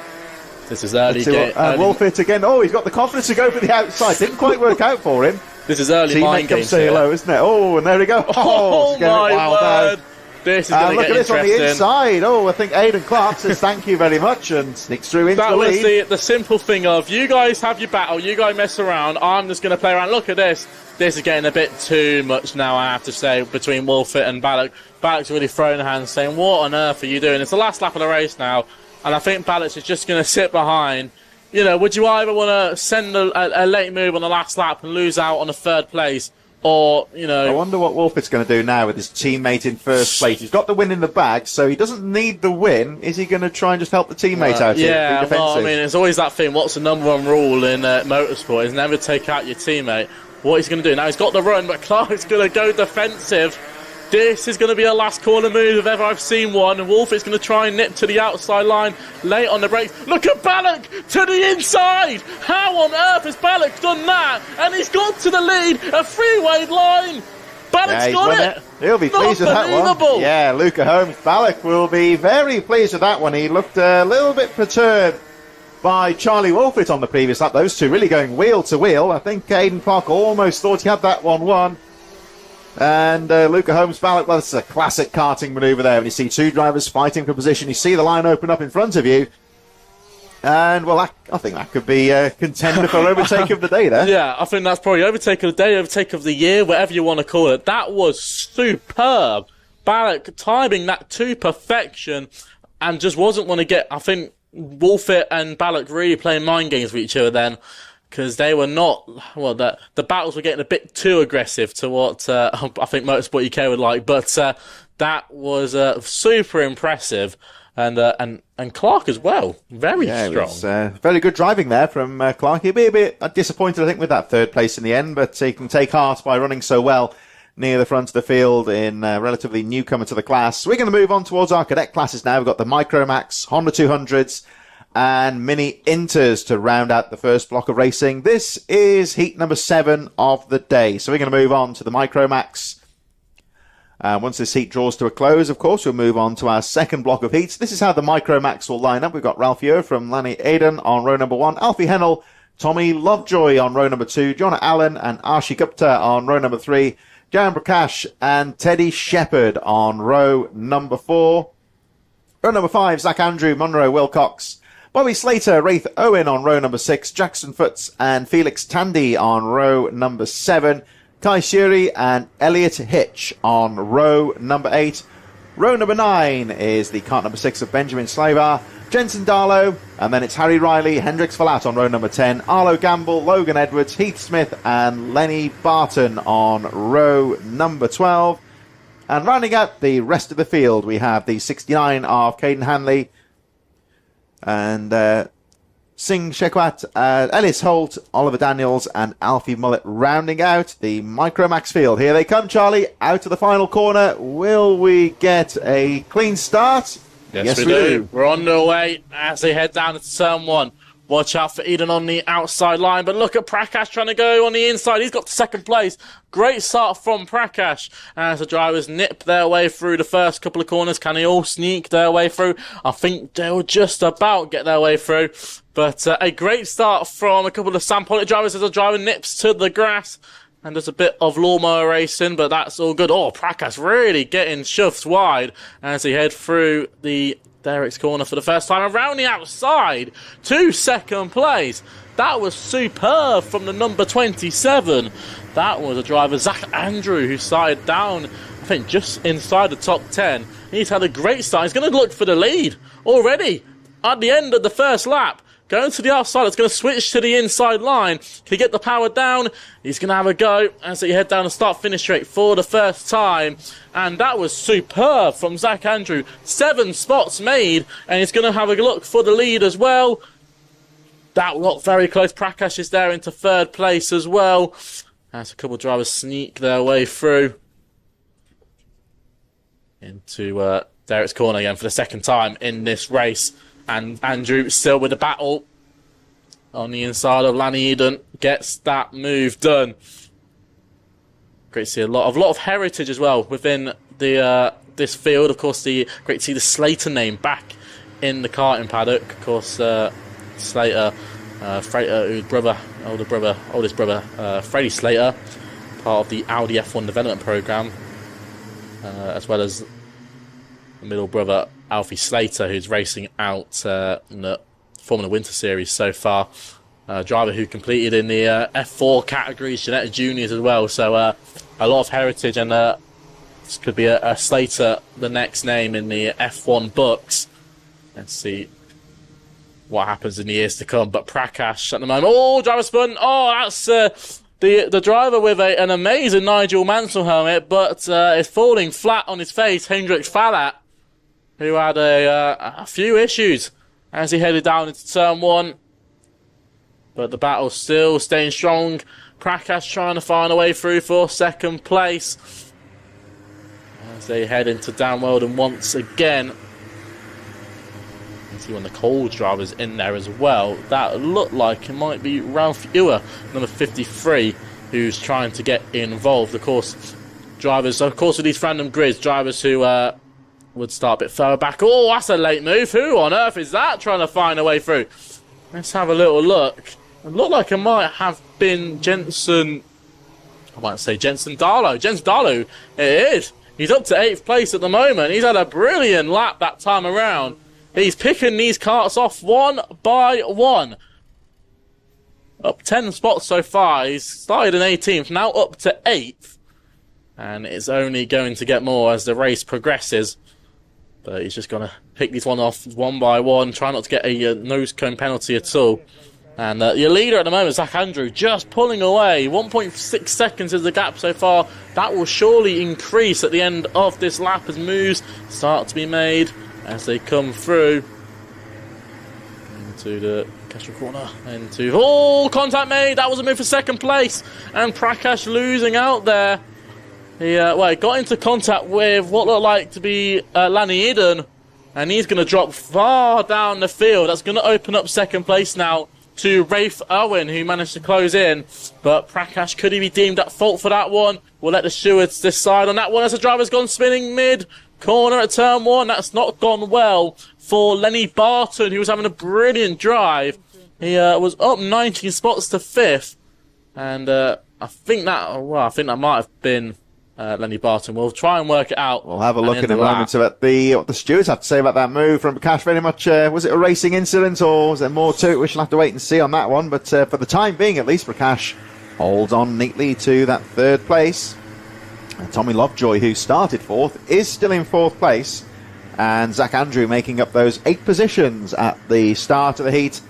This is early. Wolfett again. Oh, he's got the confidence to go for the outside. Didn't quite work out for him. This is early mind games. Say hello, isn't it? Oh, and there we go. Oh my word! This is going to get interesting. Look at this on the inside. Oh, I think Aidan Clark says thank you very much and sneaks through into the lead. That was the simple thing of, you guys have your battle, you guys mess around, I'm just going to play around. Look at this. This is getting a bit too much now, I have to say, between Wolfett and Ballock. Ballock's really throwing hands, saying, what on earth are you doing? It's the last lap of the race now, and I think Ballock is just going to sit behind. You know, would you either want to send a late move on the last lap and lose out on a third place, or, I wonder what Wolfit's going to do now with his teammate in first place. He's got the win in the bag, so he doesn't need the win. Is he going to try and just help the teammate out here? Yeah, well, I mean, it's always that thing. What's the number one rule in motorsport is never take out your teammate. What he's going to do now, he's got the run, but Clark's going to go defensive. This is going to be a last corner move if ever I've seen one. And Wolf is going to try and nip to the outside line, late on the brakes. Look at Balak to the inside. How on earth has Balak done that? And he's got to the lead, a three-way line. Balak's got it. He'll be pleased with that one. Yeah, Luca Holmes. Balak will be very pleased with that one. He looked a little bit perturbed by Charlie Wolfit on the previous lap. Those two really going wheel to wheel. I think Aidan Clark almost thought he had that one won. And Luca Holmes, Balak, well, this is a classic karting manoeuvre there. When you see two drivers fighting for position, you see the line open up in front of you. And, well, I think that could be a contender for overtake of the day there. Yeah, I think that's probably overtake of the day, overtake of the year, whatever you want to call it. That was superb. Balak timing that to perfection and just wasn't want to get, I think, Wolfit and Balak really playing mind games with each other then. Because they were not, well, the battles were getting a bit too aggressive to what I think Motorsport UK would like, but that was super impressive, and Clark as well, very strong. It was, very good driving there from Clark. He'll be a bit disappointed, I think, with that third place in the end, but he can take heart by running so well near the front of the field in relatively newcomer to the class. We're going to move on towards our cadet classes now. We've got the Micromax, Honda 200s, and Mini Inters to round out the first block of racing. This is heat number 7 of the day. So we're going to move on to the Micromax. Once this heat draws to a close, of course, we'll move on to our second block of heats. This is how the Micromax will line up. We've got Ralph Ure from Lanny Aiden on row number 1, Alfie Hennell, Tommy Lovejoy on row number 2, Jonah Allen and Arshi Gupta on row number 3, Jan Prakash and Teddy Shepherd on row number 4. Row number 5, Zach Andrew, Munro Wilcox, Bobby Slater, Wraith Owen on row number 6, Jackson Foots and Felix Tandy on row number 7, Kai Shuri and Elliot Hitch on row number 8. Row number 9 is the cart number 6 of Benjamin Slavar, Jensen Darlow, and then it's Harry Riley, Hendrix Falat on row number 10, Arlo Gamble, Logan Edwards, Heath Smith and Lenny Barton on row number 12. And rounding out the rest of the field, we have the 69 of Caden Hanley, and Singh Shekwat, Ellis Holt, Oliver Daniels and Alfie Mullet rounding out the Micromax field. Here they come, Charlie, out of the final corner. Will we get a clean start? Yes, we do. We're on the way as they head down to turn 1. Watch out for Eden on the outside line, but look at Prakash trying to go on the inside. He's got to second place. Great start from Prakash as the drivers nip their way through the first couple of corners. Can they all sneak their way through? I think they'll just about get their way through. But a great start from a couple of Sam Pollitt drivers as the driver nips to the grass. And there's a bit of lawnmower racing, but that's all good. Oh, Prakash really getting shoved wide as he head through the Derek's corner for the first time. Around the outside to second place. That was superb from the number 27. That was a driver, Zach Andrew, who started down, I think, just inside the top 10. He's had a great start. He's going to look for the lead already at the end of the first lap. Going to the outside, it's going to switch to the inside line. Can he get the power down? He's going to have a go as he head down the start-finish straight for the first time. And that was superb from Zach Andrew. 7 spots made, and he's going to have a look for the lead as well. That got very close. Prakash is there into third place as well. As a couple of drivers sneak their way through into Derek's corner again for the second time in this race. And Andrew still with the battle on the inside of Lanny Eden. Gets that move done. Great to see a lot of heritage as well within the this field. Of course, great to see the Slater name back in the karting paddock. Of course, Slater, Frater, oldest brother, Freddie Slater, part of the Audi F1 development program, as well as the middle brother Alfie Slater, who's racing out in the Formula Winter Series so far. Driver who completed in the F4 categories, Jeanette Juniors as well. So a lot of heritage, and this could be a Slater, the next name in the F1 books. Let's see what happens in the years to come. But Prakash at the moment. Oh, driver spun. Oh, that's the driver with an amazing Nigel Mansell helmet, but is falling flat on his face, Hendrik Fallat, who had a few issues as he headed down into turn 1. But the battle still staying strong. Prakash trying to find a way through for second place as they head into Dan Weldon once again. You see one of the Coles drivers in there as well. That looked like it might be Ralph Ewer, number 53, who's trying to get involved. Of course, with these random grids, drivers who would start a bit further back. Oh, that's a late move. Who on earth is that trying to find a way through? Let's have a little look. It looked like it might have been Jensen. I might say Jensen Darlow. Jensen Darlow, it is. He's up to 8th place at the moment. He's had a brilliant lap that time around. He's picking these karts off one by one. Up 10 spots so far. He's started in 18th, now up to 8th. And it's only going to get more as the race progresses. But he's just going to pick these one off one by one. Try not to get a nose cone penalty at all. And your leader at the moment, Zach Andrew, just pulling away. 1.6 seconds is the gap so far. That will surely increase at the end of this lap as moves start to be made as they come through. Into the Castro corner. Contact made. That was a move for second place. And Prakash losing out there. He got into contact with what looked like to be Lanny Eden. And he's going to drop far down the field. That's going to open up second place now to Rafe Owen, who managed to close in. But Prakash, could he be deemed at fault for that one? We'll let the stewards decide on that one as the driver's gone spinning mid-corner at turn 1. That's not gone well for Lenny Barton, who was having a brilliant drive. He was up 19 spots to 5th. And I think that might have been Lenny Barton. We'll try and work it out. We'll have a look in a moment at what the stewards have to say about that move from Prakash. Very much, was it a racing incident or was there more to it? We shall have to wait and see on that one. But for the time being, at least, Prakash holds on neatly to that 3rd place. And Tommy Lovejoy, who started 4th, is still in 4th place. And Zach Andrew making up those 8 positions at the start of the heat.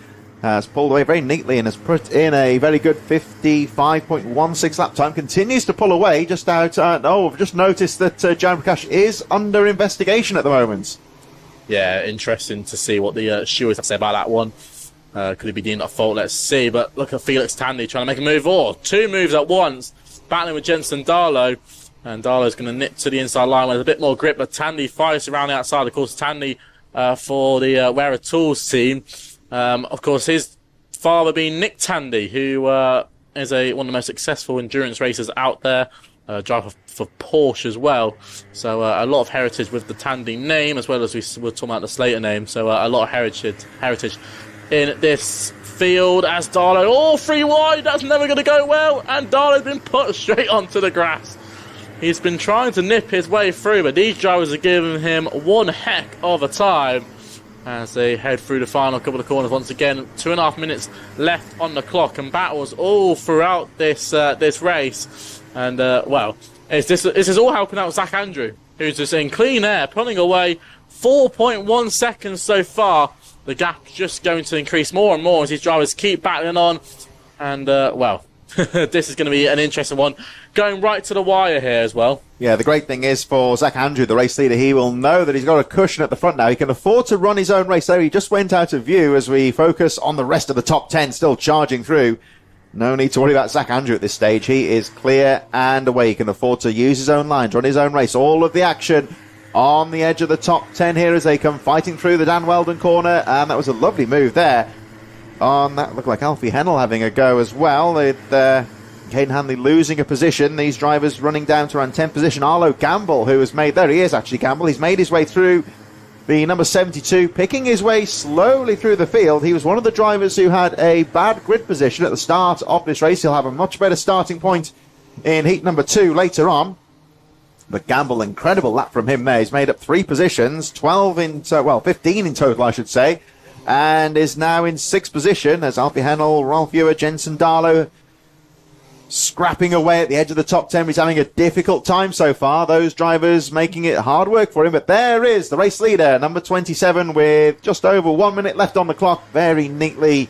Has pulled away very neatly and has put in a very good 55.16 lap time. Continues to pull away just out. I've just noticed that Jan Prakash is under investigation at the moment. Yeah, interesting to see what the stewards have to say about that one. Could he be deemed at fault? Let's see. But look at Felix Tandy trying to make a move. 2 moves at once. Battling with Jensen Darlow. And Darlow's going to nip to the inside line with a bit more grip. But Tandy fights around the outside. Of course, Tandy for the Wearer Tools team. Of course, his father being Nick Tandy, who is one of the most successful endurance racers out there, driver for Porsche as well. So a lot of heritage with the Tandy name, as well as we were talking about the Slater name. So a lot of heritage in this field as Darlow. 3 wide, that's never going to go well. And Darlow's been put straight onto the grass. He's been trying to nip his way through, but these drivers are giving him one heck of a time as they head through the final couple of corners once again. 2.5 minutes left on the clock, and battles all throughout this race. And this is all helping out Zach Andrew, who's just in clean air, pulling away. 4.1 seconds so far. The gap's just going to increase more and more as these drivers keep battling on. And this is going to be an interesting one, going right to the wire here as well. Yeah, the great thing is for Zach Andrew, the race leader, he will know that he's got a cushion at the front now. He can afford to run his own race there. He just went out of view as we focus on the rest of the top 10 still charging through. No need to worry about Zach Andrew at this stage. He is clear and away. He can afford to use his own lines, run his own race. All of the action on the edge of the top 10 here as they come fighting through the Dan Weldon corner. And that was a lovely move there. On that, looked like Alfie Hennel having a go as well. Caden Hanley losing a position. These drivers running down to around 10th position. Arlo Gamble, who has made... There he is, actually, Gamble. He's made his way through the number 72, picking his way slowly through the field. He was one of the drivers who had a bad grid position at the start of this race. He'll have a much better starting point in heat number 2 later on. But Gamble, incredible lap from him there. He's made up 3 positions, 15 in total, I should say, and is now in 6th position as Alfie Hennel, Ralph Ewer, Jensen Darlow scrapping away at the edge of the top 10. He's having a difficult time so far. Those drivers making it hard work for him. But there is the race leader, number 27, with just over 1 minute left on the clock. Very neatly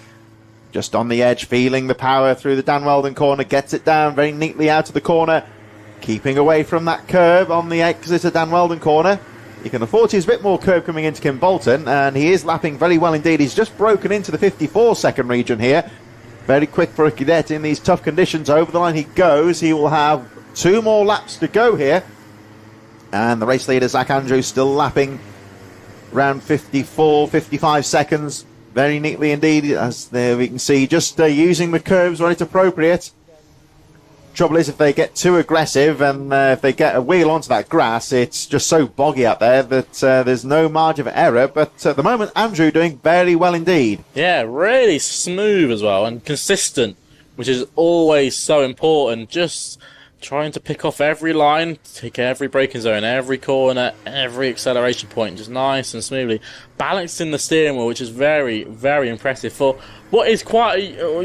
just on the edge, feeling the power through the Dan Weldon corner, gets it down very neatly out of the corner, keeping away from that curve on the exit of Dan Weldon corner. You can afford to use a bit more curve coming into Kim Bolton, and he is lapping very well indeed. He's just broken into the 54-second region here. Very quick for a cadet in these tough conditions. Over the line he goes. He will have 2 more laps to go here. And the race leader, Zach Andrews, still lapping around 54, 55 seconds. Very neatly indeed, as there we can see, just using the curves when it's appropriate. Trouble is, if they get too aggressive and if they get a wheel onto that grass, it's just so boggy out there that there's no margin of error. But at the moment, Andrew doing very well indeed. Yeah, really smooth as well and consistent, which is always so important. Just trying to pick off every line, take every braking zone, every corner, every acceleration point, just nice and smoothly. Balancing the steering wheel, which is very, very impressive for what is quite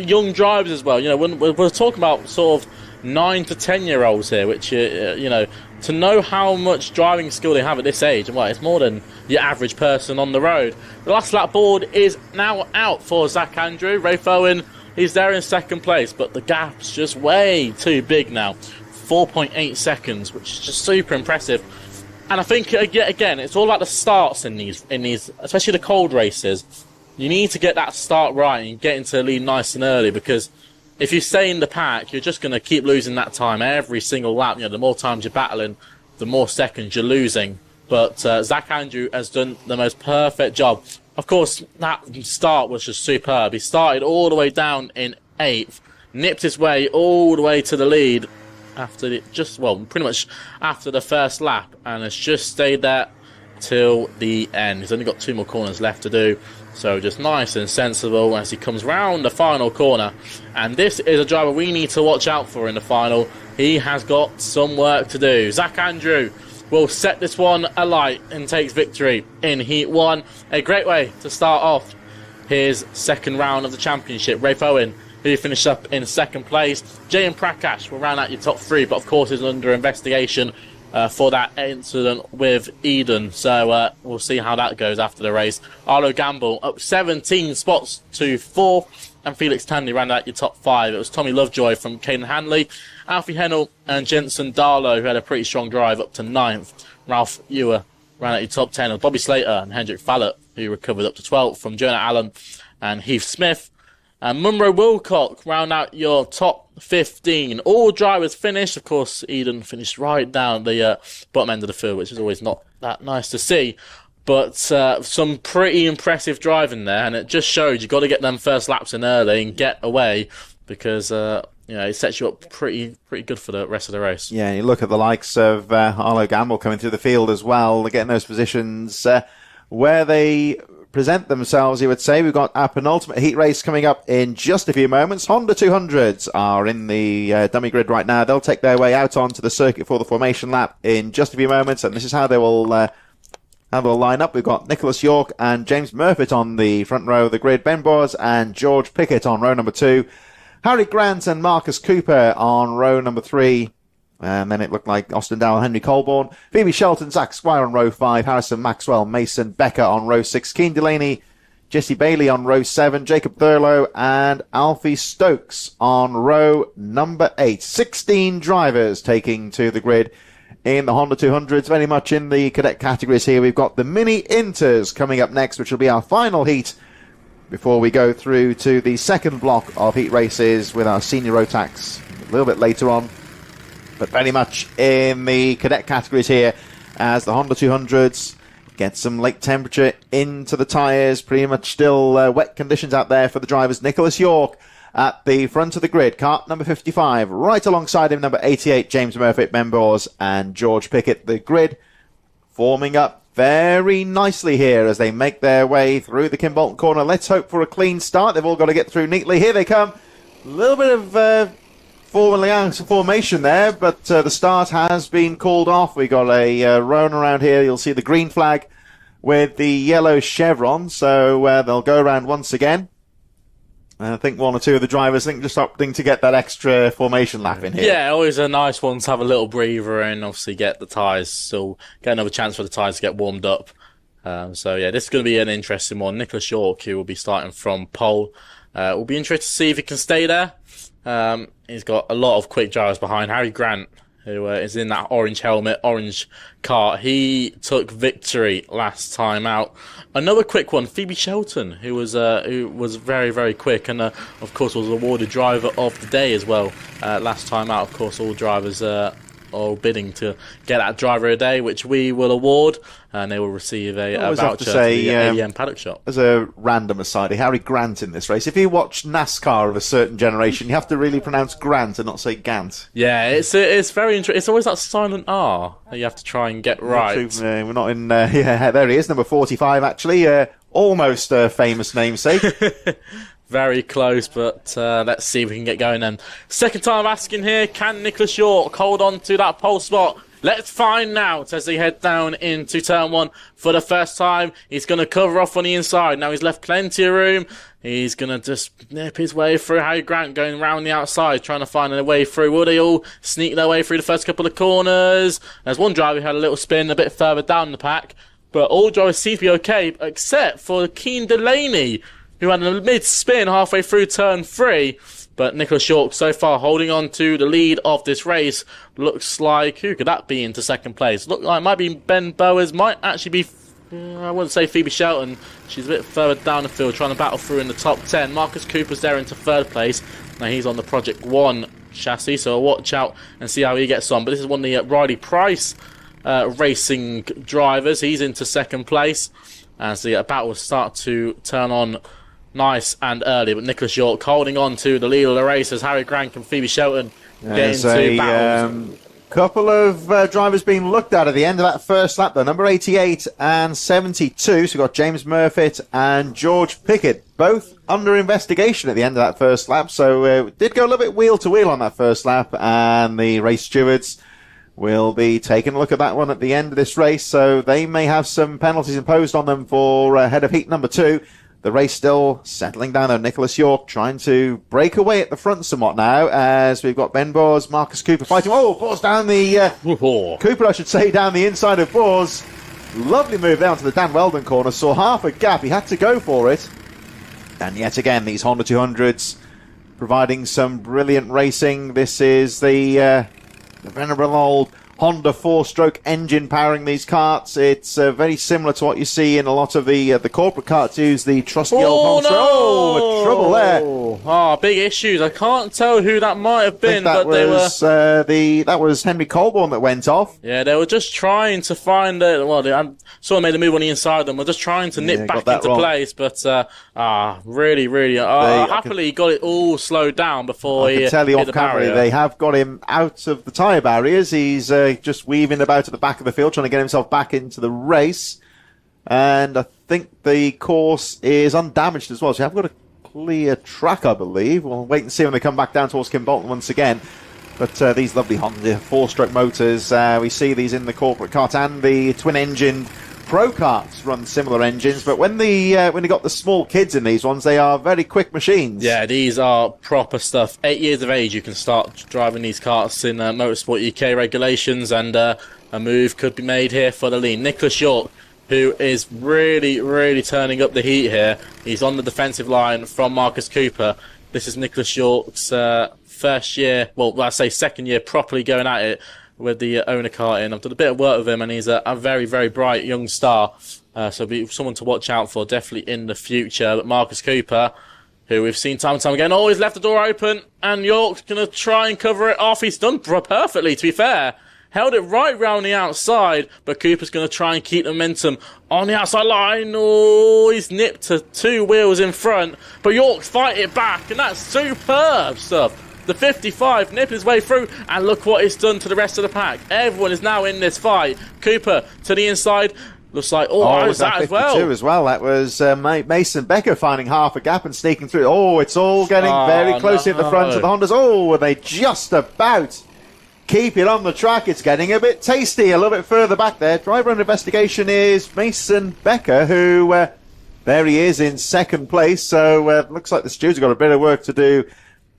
young drivers as well. You know, when we're talking about sort of 9 to 10-year-olds here, which, you know, to know how much driving skill they have at this age, well, it's more than your average person on the road. The last lap board is now out for Zach Andrew. Rafe Owen, he's there in second place, but the gap's just way too big now. 4.8 seconds, which is just super impressive. And I think, again, it's all about the starts in these, especially the cold races. You need to get that start right and get into the lead nice and early, because if you stay in the pack, you're just going to keep losing that time every single lap. You know, the more times you're battling, the more seconds you're losing. But Zach Andrew has done the most perfect job. Of course, that start was just superb. He started all the way down in 8th, nipped his way all the way to the lead after pretty much after the first lap, and has just stayed there till the end. He's only got 2 more corners left to do, so just nice and sensible as he comes round the final corner. And this is a driver we need to watch out for in the final. He has got some work to do. Zach Andrew will set this one alight and takes victory in Heat 1. A great way to start off his second round of the championship. Rafe Owen, who finished up in second place. Jay and Prakash will round out your top 3, but of course is under investigation for that incident with Eden. So we'll see how that goes after the race. Arlo Gamble up 17 spots to 4th, and Felix Tanley round out your top 5. It was Tommy Lovejoy from Caden Hanley, Alfie Hennell and Jensen Darlow, who had a pretty strong drive, up to 9th. Ralph Ewer round out your top 10. It was Bobby Slater and Hendrik Fallett, who recovered up to 12th from Jonah Allen and Heath Smith. And Munro Wilcock round out your top 15. All drivers finished. Of course, Eden finished right down the bottom end of the field, which is always not that nice to see. But some pretty impressive driving there, and it just shows you've got to get them first laps in early and get away, because you know, it sets you up pretty good for the rest of the race. Yeah, you look at the likes of Arlo Gamble coming through the field as well, getting those positions where they present themselves, you would say. We've got our penultimate heat race coming up in just a few moments. Honda 200s are in the dummy grid right now. They'll take their way out onto the circuit for the formation lap in just a few moments, and this is how they will line up. We've got Nicholas York and James Murfitt on the front row of the grid, Ben Bors and George Pickett on row number 2, Harry Grant and Marcus Cooper on row number 3, and then it looked like Austin Dowell, Henry Colborne, Phoebe Shelton, Zach Squire on row 5, Harrison Maxwell, Mason Becker on row 6, Keane Delaney, Jesse Bailey on row 7, Jacob Thurlow and Alfie Stokes on row number 8. 16 drivers taking to the grid in the Honda 200s, very much in the cadet categories here. We've got the Mini Inters coming up next, which will be our final heat before we go through to the second block of heat races with our senior Rotax a little bit later on. But very much in the cadet categories here, as the Honda 200s get some late temperature into the tyres. Pretty much still wet conditions out there for the drivers. Nicholas York at the front of the grid, kart number 55. Right alongside him, number 88, James Murphy, Ben Bors and George Pickett. The grid forming up very nicely here as they make their way through the Kim Bolton corner. Let's hope for a clean start. They've all got to get through neatly. Here they come. A little bit of formation there, but the start has been called off. We got a run around here. You'll see the green flag with the yellow chevron, so they'll go around once again. I think one or two of the drivers just opting to get that extra formation lap in here. Yeah, always a nice one to have a little breather and obviously get the tyres, so get another chance for the tyres to get warmed up. So yeah, this is going to be an interesting one. Nicholas York, who will be starting from pole. We'll be interested to see if he can stay there. He's got a lot of quick drivers behind. Harry Grant, who is in that orange helmet, orange kart. He took victory last time out. Another quick one, Phoebe Shelton, who was very, very quick, and of course was awarded driver of the day as well last time out. Of course, all drivers are bidding to get that driver of the day, which we will award, and they will receive a voucher to the AEM paddock shop. As a random aside, Harry Grant in this race. If you watch NASCAR of a certain generation, you have to really pronounce Grant and not say Gant. Yeah, it's very interesting. It's always that silent R that you have to try and get right. We're not in. Yeah, there he is, number 45. Actually, almost a famous namesake. Very close, but let's see if we can get going then. Second time asking here, can Nicholas York hold on to that pole spot? Let's find out as they head down into turn 1 for the first time. He's going to cover off on the inside. Now he's left plenty of room. He's going to just nip his way through. Harry Grant going round the outside, trying to find a way through. Will they all sneak their way through the first couple of corners? There's one driver who had a little spin a bit further down the pack, but all drivers seem to be okay, except for Keen Delaney, who had a mid-spin halfway through turn 3. But Nicholas York so far holding on to the lead of this race. Looks like, who could that be into second place? Look like it might be Ben Bowers, might actually be, I wouldn't say Phoebe Shelton. She's a bit further down the field trying to battle through in the top 10. Marcus Cooper's there into third place. Now he's on the Project 1 chassis, so watch out and see how he gets on. But this is one of the Riley Price racing drivers. He's into second place. As the battle will start to turn on nice and early, but Nicholas York holding on to the lead of the race as Harry Grant and Phoebe Shelton get into battles. Couple of drivers being looked at the end of that first lap, though. Number 88 and 72. So we've got James Murfitt and George Pickett, both under investigation at the end of that first lap. So did go a little bit wheel to wheel on that first lap, and the race stewards will be taking a look at that one at the end of this race. So they may have some penalties imposed on them for ahead of heat number 2. The race still settling down, though. Nicholas York trying to break away at the front somewhat now, as we've got Ben Bors, Marcus Cooper fighting. Oh, Bors down the... Cooper, I should say, down the inside of Bors. Lovely move down to the Dan Weldon corner. Saw half a gap. He had to go for it. And yet again, these Honda 200s providing some brilliant racing. This is the venerable old Honda 4-stroke engine powering these karts. It's very similar to what you see in a lot of the corporate karts. Use the trusty old Honda. No! Oh, trouble there. Oh, big issues. I can't tell who that might have been, but that was Henry Colborne that went off. Yeah, they were just trying to find someone made a move on the inside. Them were just trying to nip back into place, but really, happily got it all slowed down before he hit the barrier. They have got him out of the tyre barriers. He's just weaving about at the back of the field, trying to get himself back into the race. And I think the course is undamaged as well. So you have got a clear track, I believe. We'll wait and see when they come back down towards Kimbolton once again. But these lovely Honda 4-stroke motors, we see these in the corporate kart and the twin-engined Pro karts run similar engines, but when you got the small kids in these ones, they are very quick machines. Yeah, these are proper stuff. 8 years of age, you can start driving these karts in Motorsport UK regulations, and a move could be made here for the lead. Nicholas York, who is really, really turning up the heat here. He's on the defensive line from Marcus Cooper. This is Nicholas York's second year properly going at it with the owner kart in. I've done a bit of work with him, and he's a very, very bright young star. So be someone to watch out for, definitely in the future. But Marcus Cooper, who we've seen time and time again, he's left the door open, and York's going to try and cover it off. He's done perfectly, to be fair. Held it right round the outside, but Cooper's going to try and keep the momentum on the outside line. Oh, he's nipped to 2 wheels in front, but York's fighting it back, and that's superb stuff. The 55 nipped his way through, and look what it's done to the rest of the pack. Everyone is now in this fight. Cooper to the inside. Looks like, was that as well? That was Mason Becker finding half a gap and sneaking through. Oh, it's all getting very close at the front of the Hondas. Oh, they just about keep it on the track. It's getting a bit tasty a little bit further back there. Driver under investigation is Mason Becker, who, there he is in second place. So looks like the stewards have got a bit of work to do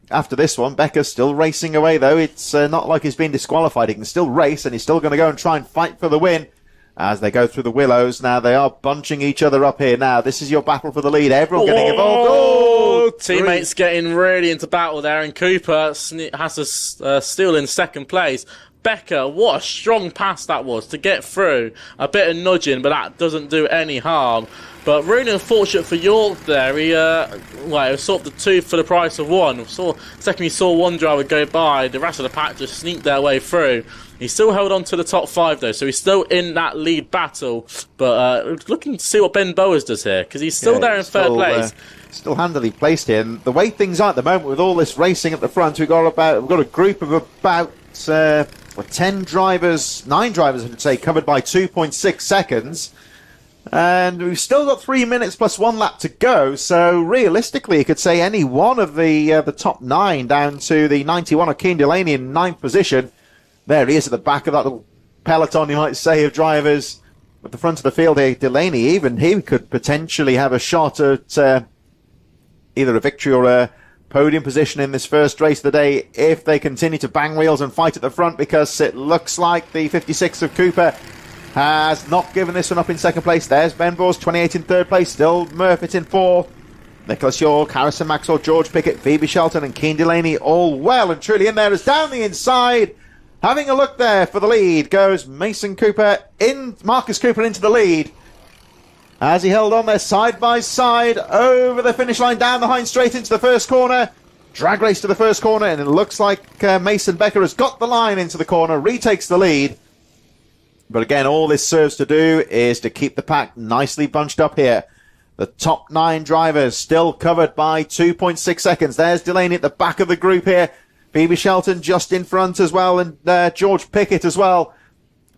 after this one. Becker's still racing away, though. It's not like he's been disqualified. He can still race, and he's still going to go and try and fight for the win as they go through the willows. Now, they are bunching each other up here now. This is your battle for the lead. Everyone getting involved. Oh, teammates getting really into battle there, and Cooper has to steal in second place. Becker, what a strong pass that was to get through. A bit of nudging, but that doesn't do any harm. But really unfortunate for York there. He sort of the two for the price of one. Second, he saw one driver go by. The rest of the pack just sneaked their way through. He still held on to the top 5 though, so he's still in that lead battle. But looking to see what Ben Bowers does here, because he's still there in third place. Still handily placed here. And the way things are at the moment with all this racing at the front, we've got a group of about 9 drivers, I should say, covered by 2.6 seconds. And we've still got 3 minutes plus 1 lap to go, so realistically you could say any one of the top 9 down to the 91 of Keane Delaney in 9th position. There he is at the back of that little peloton, you might say, of drivers at the front of the field here. Delaney, even he could potentially have a shot at either a victory or a podium position in this first race of the day if they continue to bang wheels and fight at the front, because it looks like the 56 of Cooper has not given this one up in second place. There's Ben Bowers, 28 in third place. Still Murphy in fourth. Nicholas York, Harrison Maxwell, George Pickett, Phoebe Shelton and Keane Delaney all well and truly in there. As down the inside, having a look there for the lead, goes Marcus Cooper into the lead. As he held on there side by side over the finish line, down the Heinz straight into the first corner. Drag race to the first corner, and it looks like Mason Becker has got the line into the corner, retakes the lead. But again, all this serves to do is to keep the pack nicely bunched up here. The top 9 drivers still covered by 2.6 seconds. There's Delaney at the back of the group here. Phoebe Shelton just in front as well, and George Pickett as well.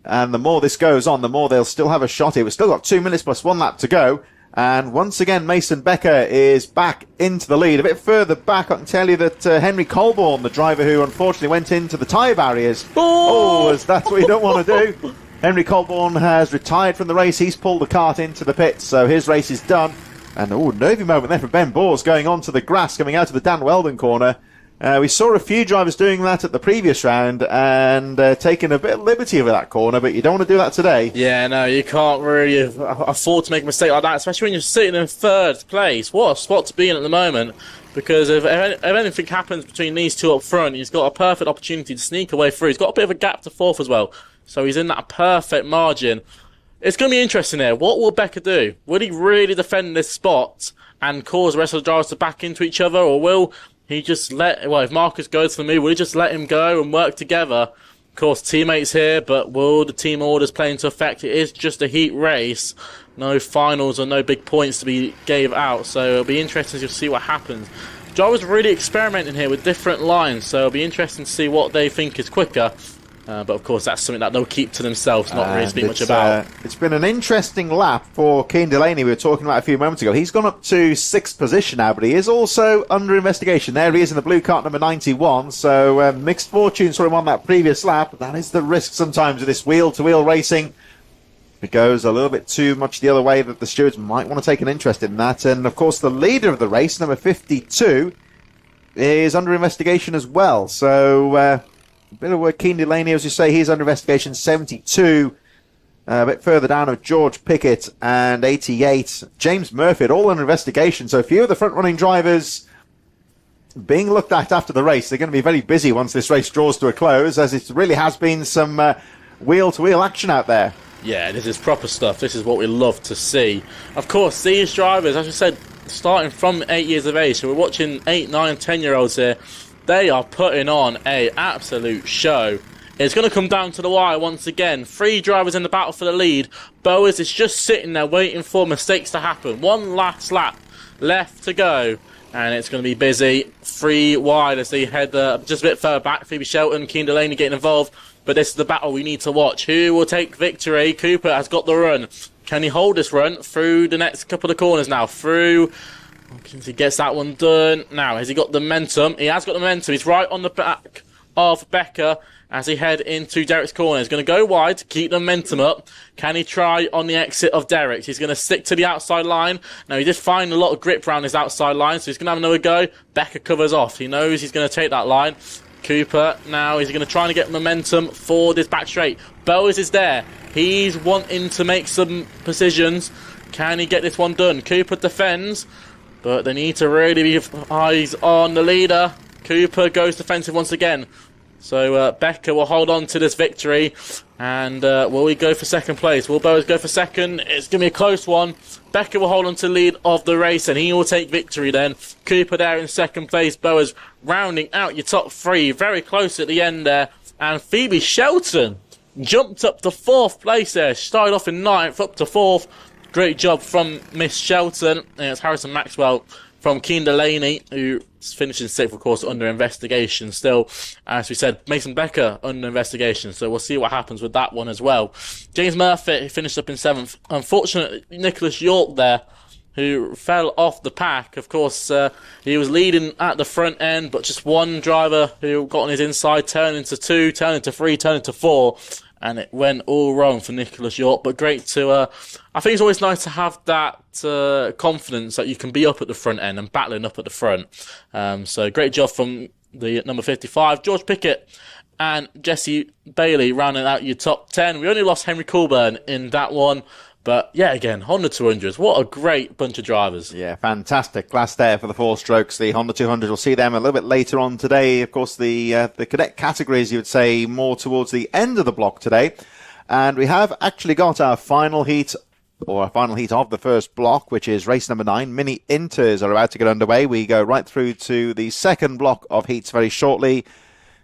And the more this goes on, the more they'll still have a shot here. We've still got 2 minutes plus 1 lap to go. And once again, Mason Becker is back into the lead. A bit further back, I can tell you that Henry Colborne, the driver who unfortunately went into the tyre barriers. That's what you don't want to do. Henry Colborne has retired from the race. He's pulled the cart into the pits, so his race is done. And nervy moment there for Ben Bowers going onto the grass, coming out of the Dan Weldon corner. We saw a few drivers doing that at the previous round and taking a bit of liberty over that corner, but you don't want to do that today. Yeah, no, you can't really afford to make a mistake like that, especially when you're sitting in third place. What a spot to be in at the moment, because if anything happens between these two up front, he's got a perfect opportunity to sneak away through. He's got a bit of a gap to fourth as well, so he's in that perfect margin. It's going to be interesting here. What will Becker do? Will he really defend this spot and cause the rest of the drivers to back into each other, or will he just if Marcus goes for the move, will he just let him go and work together? Of course, teammates here, but will the team orders play into effect? It is just a heat race. No finals or no big points to be gave out, so it'll be interesting to see what happens. Drivers really experimenting here with different lines, so it'll be interesting to see what they think is quicker. But of course, that's something that they'll keep to themselves, not really speak much about. It's been an interesting lap for Keane Delaney. We were talking about a few moments ago. He's gone up to 6th position now, but he is also under investigation. There he is in the blue cart, number 91. So mixed fortunes for him on that previous lap. That is the risk sometimes of this wheel-to-wheel racing. It goes a little bit too much the other way that the stewards might want to take an interest in that. And of course, the leader of the race, number 52, is under investigation as well. So a bit of work. Keane Delaney, as you say, he's under investigation. 72, a bit further down, of George Pickett, and 88, James Murphy, all under investigation. So a few of the front-running drivers being looked at after the race. They're going to be very busy once this race draws to a close, as it really has been some wheel-to-wheel action out there. Yeah, this is proper stuff. This is what we love to see. Of course, these drivers, as I said, starting from 8 years of age, so we're watching 8, 9, 10-year-olds here. They are putting on an absolute show. It's going to come down to the wire once again. 3 drivers in the battle for the lead. Bowers is just sitting there waiting for mistakes to happen. One last lap left to go, and it's going to be busy. 3 wide as they head just a bit further back. Phoebe Shelton, Keane Delaney getting involved. But this is the battle we need to watch. Who will take victory? Cooper has got the run. Can he hold this run through the next couple of corners now? Through... He gets that one done. Now, has he got the momentum? He has got the momentum. He's right on the back of Becker as he head into Derek's corner. He's going to go wide to keep the momentum up. Can he try on the exit of Derek? He's going to stick to the outside line. Now, he did find a lot of grip around his outside line, so he's going to have another go. Becker covers off. He knows he's going to take that line. Cooper, now he's going to try and get momentum for this back straight. Bowers is there. He's wanting to make some precisions. Can he get this one done? Cooper defends. but they need to really be eyes on the leader. Cooper goes defensive once again. So Becker will hold on to this victory. And will we go for second place? Will Bowers go for second? It's going to be a close one. Becker will hold on to the lead of the race, and he will take victory then. Cooper there in second place. Bowers rounding out your top three. Very close at the end there. And Phoebe Shelton jumped up to fourth place there. She started off in ninth, up to fourth. Great job from Miss Shelton. And it's Harrison Maxwell from Keen Delaney, who finished in sixth, of course, under investigation still. As we said, Mason Becker under investigation, so we'll see what happens with that one as well. James Murphy finished up in seventh. Unfortunately, Nicholas York there, who fell off the pack. Of course, he was leading at the front end, but just one driver who got on his inside, turned into two, turned into three, turned into four, and it went all wrong for Nicholas York. But great to... I think it's always nice to have that confidence that you can be up at the front end and battling up at the front. So great job from the number 55, George Pickett and Jesse Bailey rounding out your top 10. We only lost Henry Coulburn in that one. But yeah, again, Honda 200s, what a great bunch of drivers. Yeah, fantastic class there for the four strokes. The Honda 200, we'll see them a little bit later on today. Of course, the cadet categories, you would say, more towards the end of the block today. And we have actually got our final heat, or a final heat of the first block, which is race number 9. Mini Inters are about to get underway. We go right through to the second block of heats very shortly.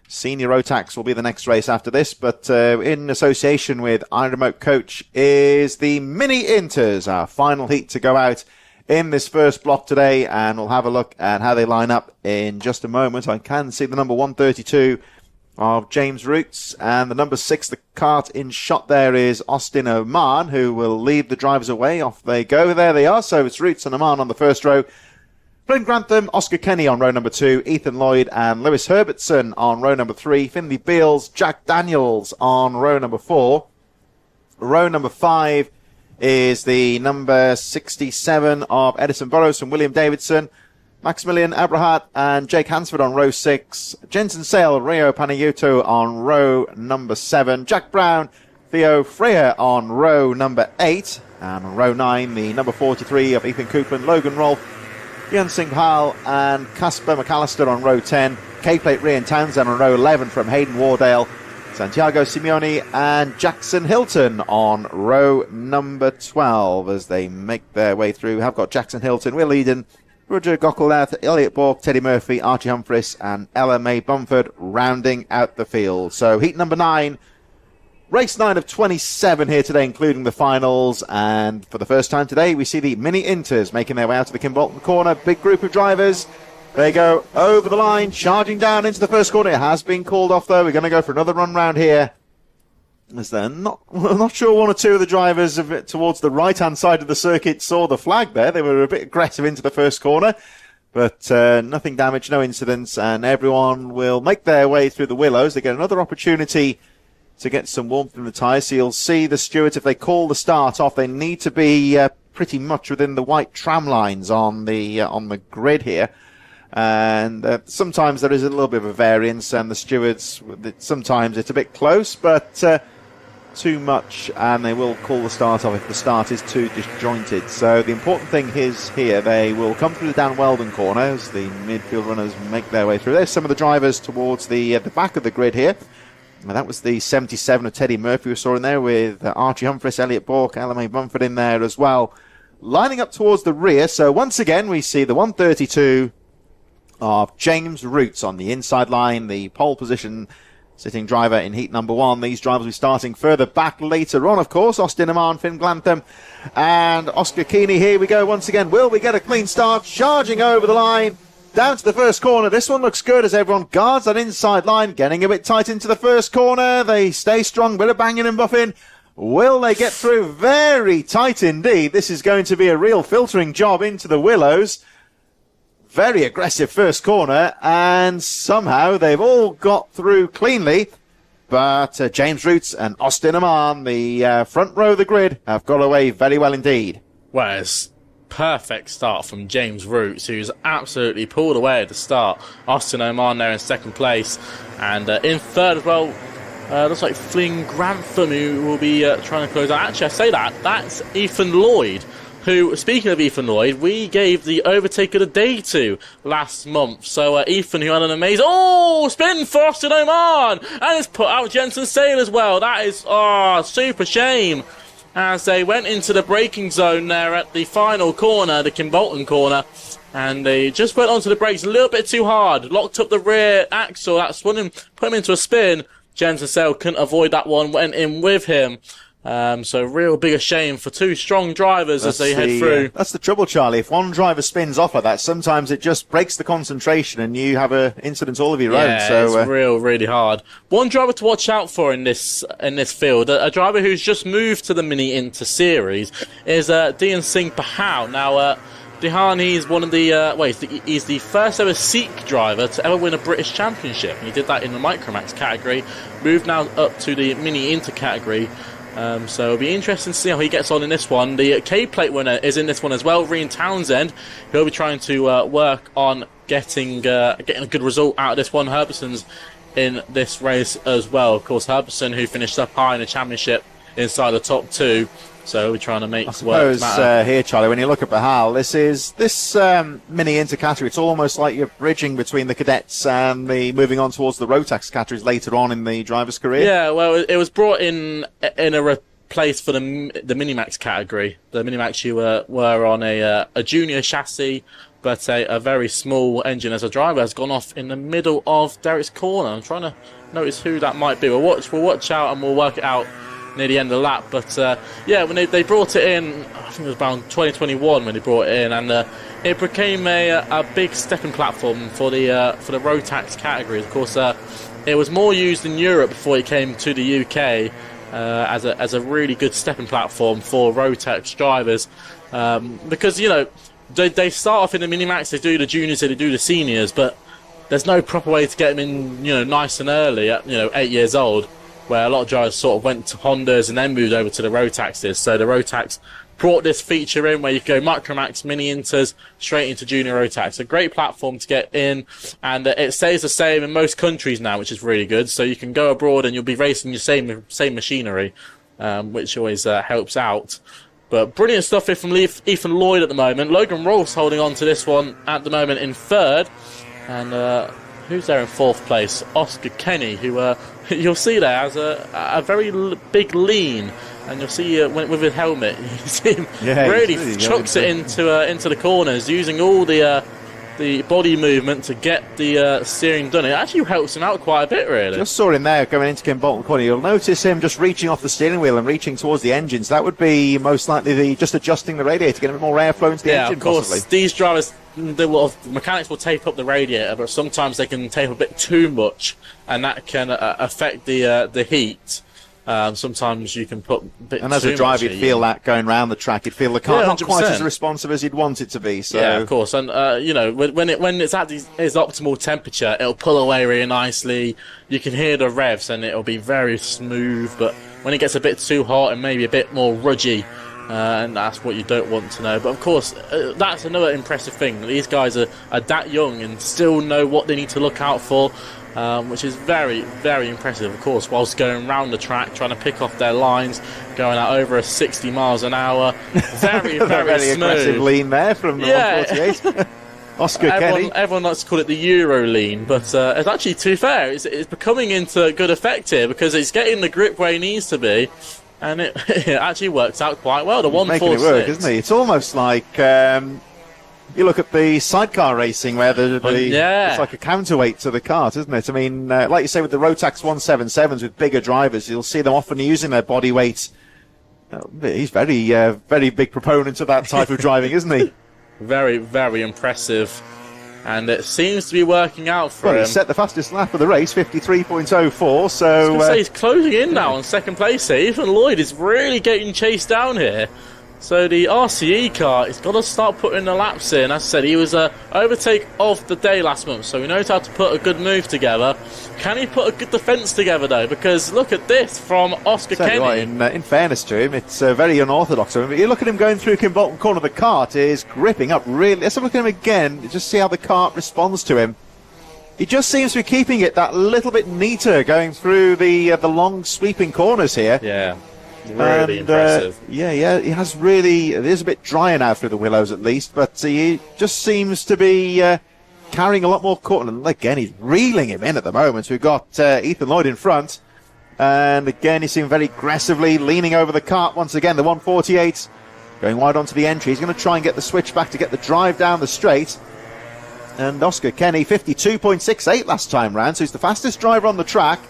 Senior Rotax will be the next race after this, but in association with iRemote Coach is the Mini Inters, our final heat to go out in this first block today, and we'll have a look at how they line up in just a moment. I can see the number 132 of James Roots, and the number 6, the kart in shot there is Austin Oman, who will lead the drivers away. Off they go. There they are. So it's Roots and Oman on the first row. Flynn Grantham, Oscar Kenny on row number 2, Ethan Lloyd and Lewis Herbertson on row number 3, Finley Beals, Jack Daniels on row number 4. Row number 5 is the number 67 of Edison Burrows and William Davidson, Maximilian Abrahat and Jake Hansford on row 6, Jensen Sale, Rio Panayuto on row number 7, Jack Brown, Theo Freyer on row number 8, and on row 9, the number 43 of Ethan Coupland, Logan Rolfe, Ian Singhal and Casper McAllister on row 10. K-Plate Rian Townsend on row 11 from Hayden Wardale. Santiago Simeone and Jackson Hilton on row number 12 as they make their way through. We have got Jackson Hilton, Will Eden, Roger Gockelnath, Elliot Bork, Teddy Murphy, Archie Humphries and Ella May Bumford rounding out the field. So heat number 9. Race 9 of 27 here today, including the finals. And for the first time today, we see the Mini Inters making their way out of the Kimbolton corner. Big group of drivers. They go over the line, charging down into the first corner. It has been called off, though. We're going to go for another run round here. As they're not sure one or two of the drivers towards the right-hand side of the circuit saw the flag there. They were a bit aggressive into the first corner. But nothing damaged, no incidents. And everyone will make their way through the willows. They get another opportunity to get some warmth in the tyres. So you'll see the stewards, if they call the start off, they need to be pretty much within the white tram lines on the grid here. And sometimes there is a little bit of a variance, and the stewards, sometimes it's a bit close, but too much, and they will call the start off if the start is too disjointed. So the important thing is here, they will come through the Dan Weldon corner as the midfield runners make their way through. There's some of the drivers towards the back of the grid here. And that was the 77 of Teddy Murphy we saw in there with Archie Humphries, Elliot Bork, LMA Bumford in there as well. Lining up towards the rear. So once again, we see the 132 of James Roots on the inside line, the pole position sitting driver in heat number 1. These drivers will be starting further back later on, of course. Austin Aman, Finn Glantham and Oscar Keeney. Here we go once again. Will we get a clean start? Charging over the line. Down to the first corner. This one looks good as everyone guards that inside line. Getting a bit tight into the first corner. They stay strong. Bit of banging and buffing. Will they get through? Very tight indeed. This is going to be a real filtering job into the willows. Very aggressive first corner. And somehow they've all got through cleanly. But James Roots and Austin Aman, the front row of the grid, have got away very well indeed. Whereas perfect start from James Roots, who's absolutely pulled away at the start. Austin Oman there in second place, and in third as well, looks like Flynn Grantham, who will be trying to close out. Actually, I say that's Ethan Lloyd who, speaking of Ethan Lloyd, we gave the overtake of the day to last month. So Ethan, who had an amazing spin for Austin Oman, and it's put out Jensen Sale as well. That is super shame, as they went into the braking zone there at the final corner, the Kimbolton corner, and they just went onto the brakes a little bit too hard, locked up the rear axle. That's put him into a spin. Jensen Sale couldn't avoid that one, went in with him. So real big shame for two strong drivers as they head through. That's the trouble, Charlie. If one driver spins off like that, sometimes it just breaks the concentration and you have an incident all of your own. So it's really hard. One driver to watch out for in this field, a driver who's just moved to the Mini Inter Series, is Dian Singh Pahal. Now, Dihan, he's one of the he's the first ever Sikh driver to ever win a British Championship. He did that in the Micromax category, moved now up to the Mini Inter category. So it'll be interesting to see how he gets on in this one. The K-Plate winner is in this one as well, Ryan Townsend. He'll be trying to work on getting a good result out of this one. Herbison's in this race as well. Of course, Herbison, who finished up high in the championship inside the top two. So we're trying to make work matter. Here, Charlie, when you look at Bahal, this Mini Inter category, it's almost like you're bridging between the cadets and the moving on towards the Rotax categories later on in the driver's career. Yeah, well, it was brought in a place for the Minimax category. The Minimax, you were on a junior chassis, but a very small engine, as a driver has gone off in the middle of Derek's corner. I'm trying to notice who that might be. We'll watch out and we'll work it out near the end of the lap. But when they brought it in, I think it was around 2021 when they brought it in, and it became a big stepping platform for the Rotax category. Of course, it was more used in Europe before it came to the UK as a really good stepping platform for Rotax drivers, because they start off in the Minimax, they do the juniors, they do the seniors, but there's no proper way to get them in nice and early at 8 years old, where a lot of drivers sort of went to Hondas and then moved over to the Rotaxes. So the Rotax brought this feature in where you go Micromax, Mini Inters, straight into Junior Rotax. A great platform to get in, and it stays the same in most countries now, which is really good. So you can go abroad and you'll be racing your same machinery, which always helps out. But brilliant stuff here from Ethan Lloyd at the moment. Logan Rolfs holding on to this one at the moment in third. And who's there in fourth place? Oscar Kenny, who you'll see there has a very big lean, and you'll see with his helmet, you see him really chucks it into the corners, using all the body movement to get the steering done. It actually helps him out quite a bit, really. Just saw him there going into Kimbolton corner. You'll notice him just reaching off the steering wheel and reaching towards the engines. That would be most likely just adjusting the radiator to get a bit more airflow into the engine. Of course, possibly. These drivers, mechanics will tape up the radiator, but sometimes they can tape a bit too much, and that can affect the heat. Sometimes you can put a bit and as too a driver, much you'd feel that going round the track. You'd feel the car not 100%. Quite as responsive as you'd want it to be. So. Yeah, of course. And when it's at its optimal temperature, it'll pull away really nicely. You can hear the revs, and it'll be very smooth. But when it gets a bit too hot and maybe a bit more rudgy, and that's what you don't want to know. But of course, that's another impressive thing. These guys are that young and still know what they need to look out for, which is very, very impressive. Of course, whilst going round the track, trying to pick off their lines, going at over 60 miles an hour. Very, very smooth. Aggressive lean there from the 148. Oscar Kenny. Everyone likes to call it the Euro lean, but it's actually, to be fair, it's becoming into good effect here, because it's getting the grip where it needs to be. And it actually works out quite well. The 146. Making it work, isn't he? It's almost like you look at the sidecar racing, where it's like a counterweight to the kart, isn't it? I mean, like you say, with the Rotax 177s with bigger drivers, you'll see them often using their body weight. He's very, very big proponent of that type of driving, isn't he? Very, very impressive. And it seems to be working out for him. Well, he set the fastest lap of the race, 53.04, so... he's closing in now on second place here. Ethan Lloyd is really getting chased down here. So the RCE car, he's got to start putting the laps in. As I said, he was overtake of the day last month, so he knows how to put a good move together. Can he put a good defence together, though? Because look at this from Oscar Kenny. What, in fairness to him, it's very unorthodox of him. But you look at him going through Kimbolton corner, the kart is gripping up really. Let's have a look at him again, just see how the kart responds to him. He just seems to be keeping it that little bit neater going through the long sweeping corners here. Yeah. Really impressive. Yeah, he has really. It is a bit drier now through the willows, at least, but he just seems to be carrying a lot more caution. And again, he's reeling him in at the moment. We've got Ethan Lloyd in front, and again, he's seen very aggressively leaning over the kart once again. The 148 going wide onto the entry. He's going to try and get the switch back to get the drive down the straight. And Oscar Kenny, 52.68 last time round, so he's the fastest driver on the track.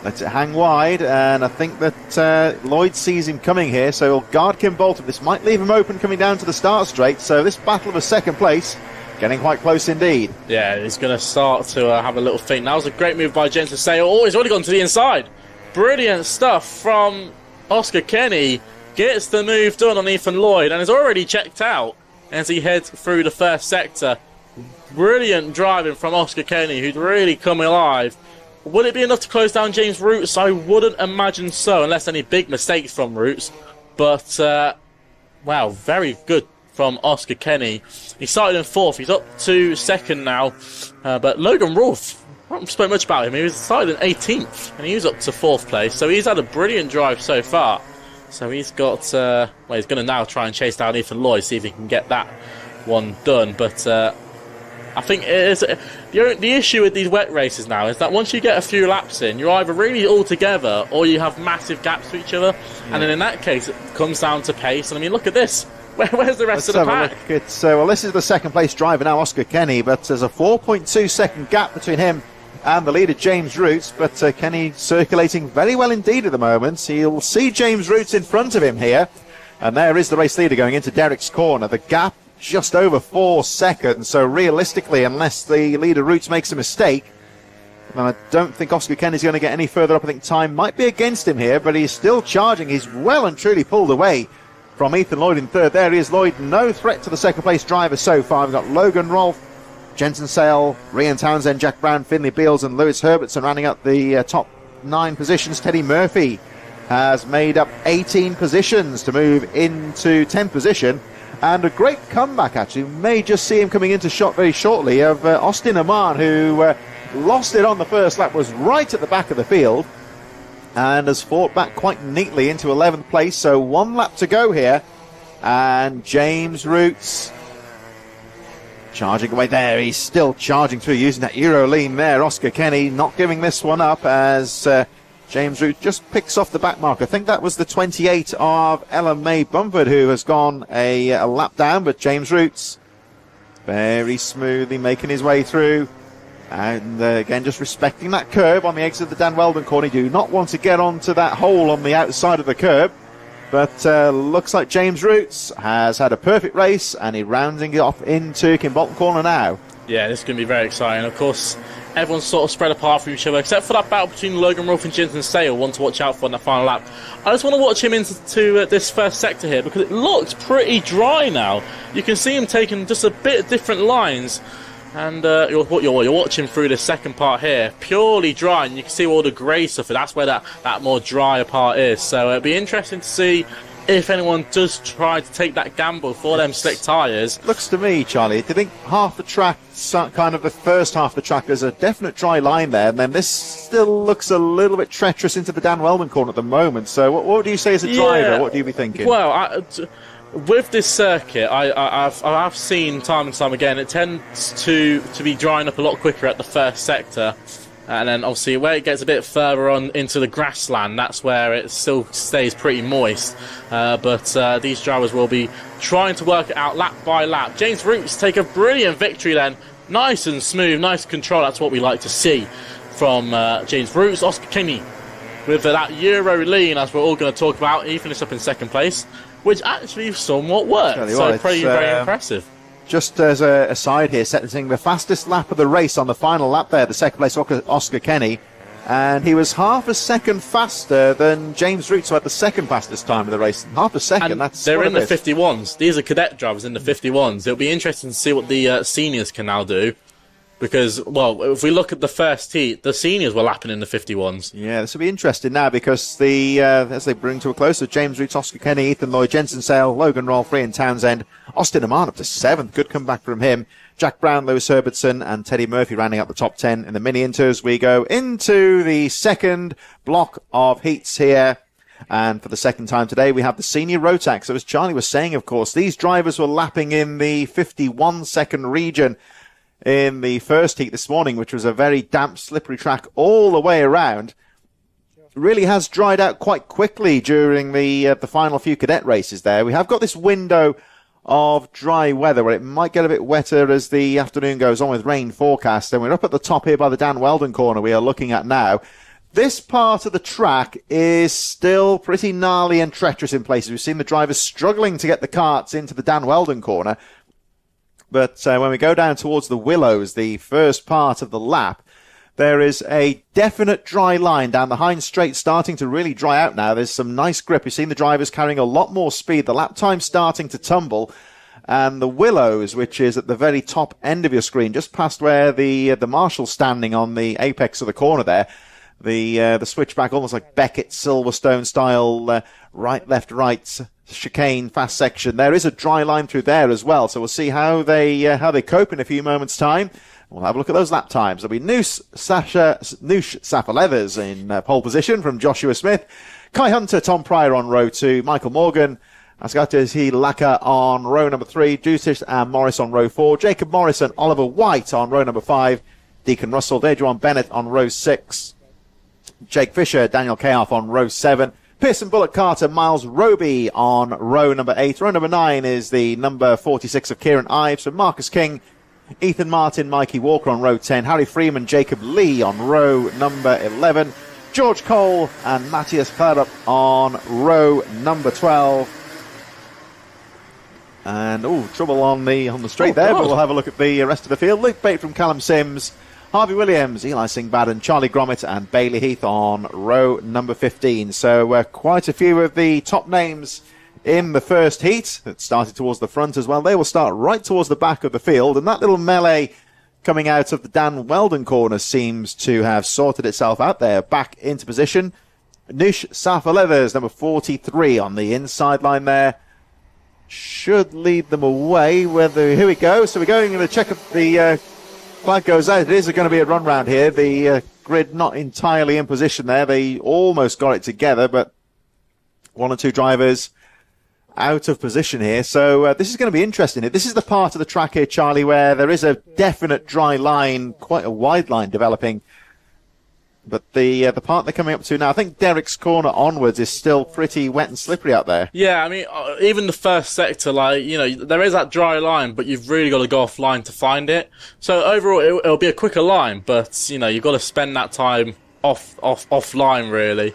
Lets it hang wide, and I think that Lloyd sees him coming here, so he'll guard Kim Bolton. This might leave him open coming down to the start straight, so this battle of a second place getting quite close indeed. Yeah, he's going to start to have a little think. That was a great move by Jensen Sale. Oh, he's already gone to the inside. Brilliant stuff from Oscar Kenny. Gets the move done on Ethan Lloyd, and is already checked out as he heads through the first sector. Brilliant driving from Oscar Kenny, who's really come alive. Would it be enough to close down James Roots? I wouldn't imagine so, unless any big mistakes from Roots. But, wow, very good from Oscar Kenny. He started in 4th. He's up to 2nd now. But Logan Rolfe, I haven't spoken much about him. He started in 18th, and he was up to 4th place. So he's had a brilliant drive so far. So he's got, well, he's going to now try and chase down Ethan Lloyd, see if he can get that one done. But I think it is, the issue with these wet races now is that once you get a few laps in, you're either really all together or you have massive gaps to each other. Yeah. And then in that case, it comes down to pace. And I mean, look at this. Where's the rest of the pack? It's, well, this is the second place driver now, Oscar Kenny, but there's a 4.2 second gap between him and the leader, James Roots. But Kenny circulating very well indeed at the moment. He'll see James Roots in front of him here. And there is the race leader going into Derek's corner. The gap just over 4 seconds, so realistically, unless the leader Roots makes a mistake, I don't think Oscar Kenny's going to get any further up. I think time might be against him here, but he's still charging. He's well and truly pulled away from Ethan Lloyd in 3rd. There he is, Lloyd, no threat to the second place driver so far. We've got Logan Rolfe, Jensen Sale, Ryan Townsend, Jack Brown, Finley Beals and Lewis Herbertson rounding up the top 9 positions. Teddy Murphy has made up 18 positions to move into 10th position. And a great comeback, actually. We may just see him coming into shot very shortly of Austin Aman, who lost it on the first lap, was right at the back of the field, and has fought back quite neatly into 11th place. So 1 lap to go here. And James Roots charging away there. He's still charging through using that Euro lean there. Oscar Kenny not giving this one up as James Roots just picks off the back mark. I think that was the 28 of Ellen May Bumford who has gone a lap down, but James Roots very smoothly making his way through. And again, just respecting that curb on the exit of the Dan Weldon corner. You do not want to get onto that hole on the outside of the curb. But looks like James Roots has had a perfect race, and he's rounding it off into Kim Bolton corner now. Yeah, this is going to be very exciting. Of course, everyone's sort of spread apart from each other, except for that battle between Logan Rolfe and Jensen Sale, one to watch out for in the final lap. I just want to watch him into this first sector here, because it looks pretty dry now. You can see him taking just a bit of different lines. And you're watching through the second part here, purely dry, and you can see all the grey stuff. That's where that more drier part is. So it'll be interesting to see if anyone does try to take that gamble for them slick tyres. Looks to me, Charlie, do you think half the track, kind of the first half of the track, there's a definite dry line there, and then this still looks a little bit treacherous into the Dan Weldon corner at the moment. So what would you say as a driver? Yeah. What do you be thinking? Well, with this circuit, I've seen time and time again, it tends to be drying up a lot quicker at the first sector. And then obviously where it gets a bit further on into the grassland, that's where it still stays pretty moist. But these drivers will be trying to work it out lap by lap. James Roots take a brilliant victory then. Nice and smooth, nice control. That's what we like to see from James Roots. Oscar Kenny with that Euro lean, as we're all going to talk about. He finished up in 2nd place, which actually somewhat worked. So pretty very impressive. Just as a aside here, setting the fastest lap of the race on the final lap there, the 2nd place Oscar Kenny, and he was half a second faster than James Roots, who had the 2nd fastest time of the race. Half a second, and that's they're in the 51s. These are cadet drivers in the 51s. It'll be interesting to see what the seniors can now do. Because, well, if we look at the first heat, the seniors were lapping in the 51s. Yeah, this will be interesting now because as they bring to a close, James Roots, Oscar Kenny, Ethan Lloyd, Jensen Sale, Logan Rolfe, Ryan Townsend, Austin Aman up to 7th. Good comeback from him. Jack Brown, Lewis Herbertson, and Teddy Murphy rounding up the top 10 in the mini inters. We go into the second block of heats here. And for the second time today, we have the senior Rotax. So as Charlie was saying, of course, these drivers were lapping in the 51-second region in the first heat this morning, which was a very damp, slippery track all the way around. Really has dried out quite quickly during the final few cadet races there. We have got this window of dry weather where it might get a bit wetter as the afternoon goes on with rain forecast. And we're up at the top here by the Dan Weldon corner we are looking at now. This part of the track is still pretty gnarly and treacherous in places. We've seen the drivers struggling to get the karts into the Dan Weldon corner. But when we go down towards the Willows, the first part of the lap, there is a definite dry line down the Hines Straight starting to really dry out now. There's some nice grip. We've seen the drivers carrying a lot more speed. The lap time starting to tumble. And the Willows, which is at the very top end of your screen, just past where the marshal's standing on the apex of the corner there. The switchback, almost like Beckett Silverstone style, right, left, right, chicane, fast section. There is a dry line through there as well. So we'll see how they cope in a few moments' time. We'll have a look at those lap times. There'll be Noosh Safa Leathers in pole position from Joshua Smith. Kai Hunter, Tom Pryor on row 2. Michael Morgan, Asgati Laka on row number 3. Dutish and Morris on row 4. Jacob Morris and Oliver White on row number 5. Deacon Russell, Dejuan Bennett on row 6. Jake Fisher, Daniel Kayoff on row 7. Pearson Bullock Carter, Miles Roby on row number 8. Row number 9 is the number 46 of Kieran Ives. So Marcus King, Ethan Martin, Mikey Walker on row 10, Harry Freeman, Jacob Lee on row number 11, George Cole and Matthias Ferrup on row number 12. And, trouble on the straight there, but we'll have a look at the rest of the field. Luke Bate from Callum Sims, Harvey Williams, Eli Singbad, Charlie Gromit and Bailey Heath on row number 15. So quite a few of the top names in the first heat that started towards the front as well. They will start right towards the back of the field, and that little melee coming out of the Dan Weldon corner seems to have sorted itself out there. Back into position. Noosh Safa Leathers, number 43 on the inside line there. Should lead them away. Here we go. So we're going to check if the flag goes out. It is going to be a run round here. The grid not entirely in position there. They almost got it together, but one or two drivers out of position here. So this is going to be interesting. This is the part of the track here, Charlie, where there is a definite dry line, quite a wide line developing. But the part they're coming up to now, I think Derek's corner onwards is still pretty wet and slippery out there. Yeah, I mean, even the first sector, there is that dry line, but you've really got to go offline to find it. So overall, it'll be a quicker line, but, you've got to spend that time offline, really,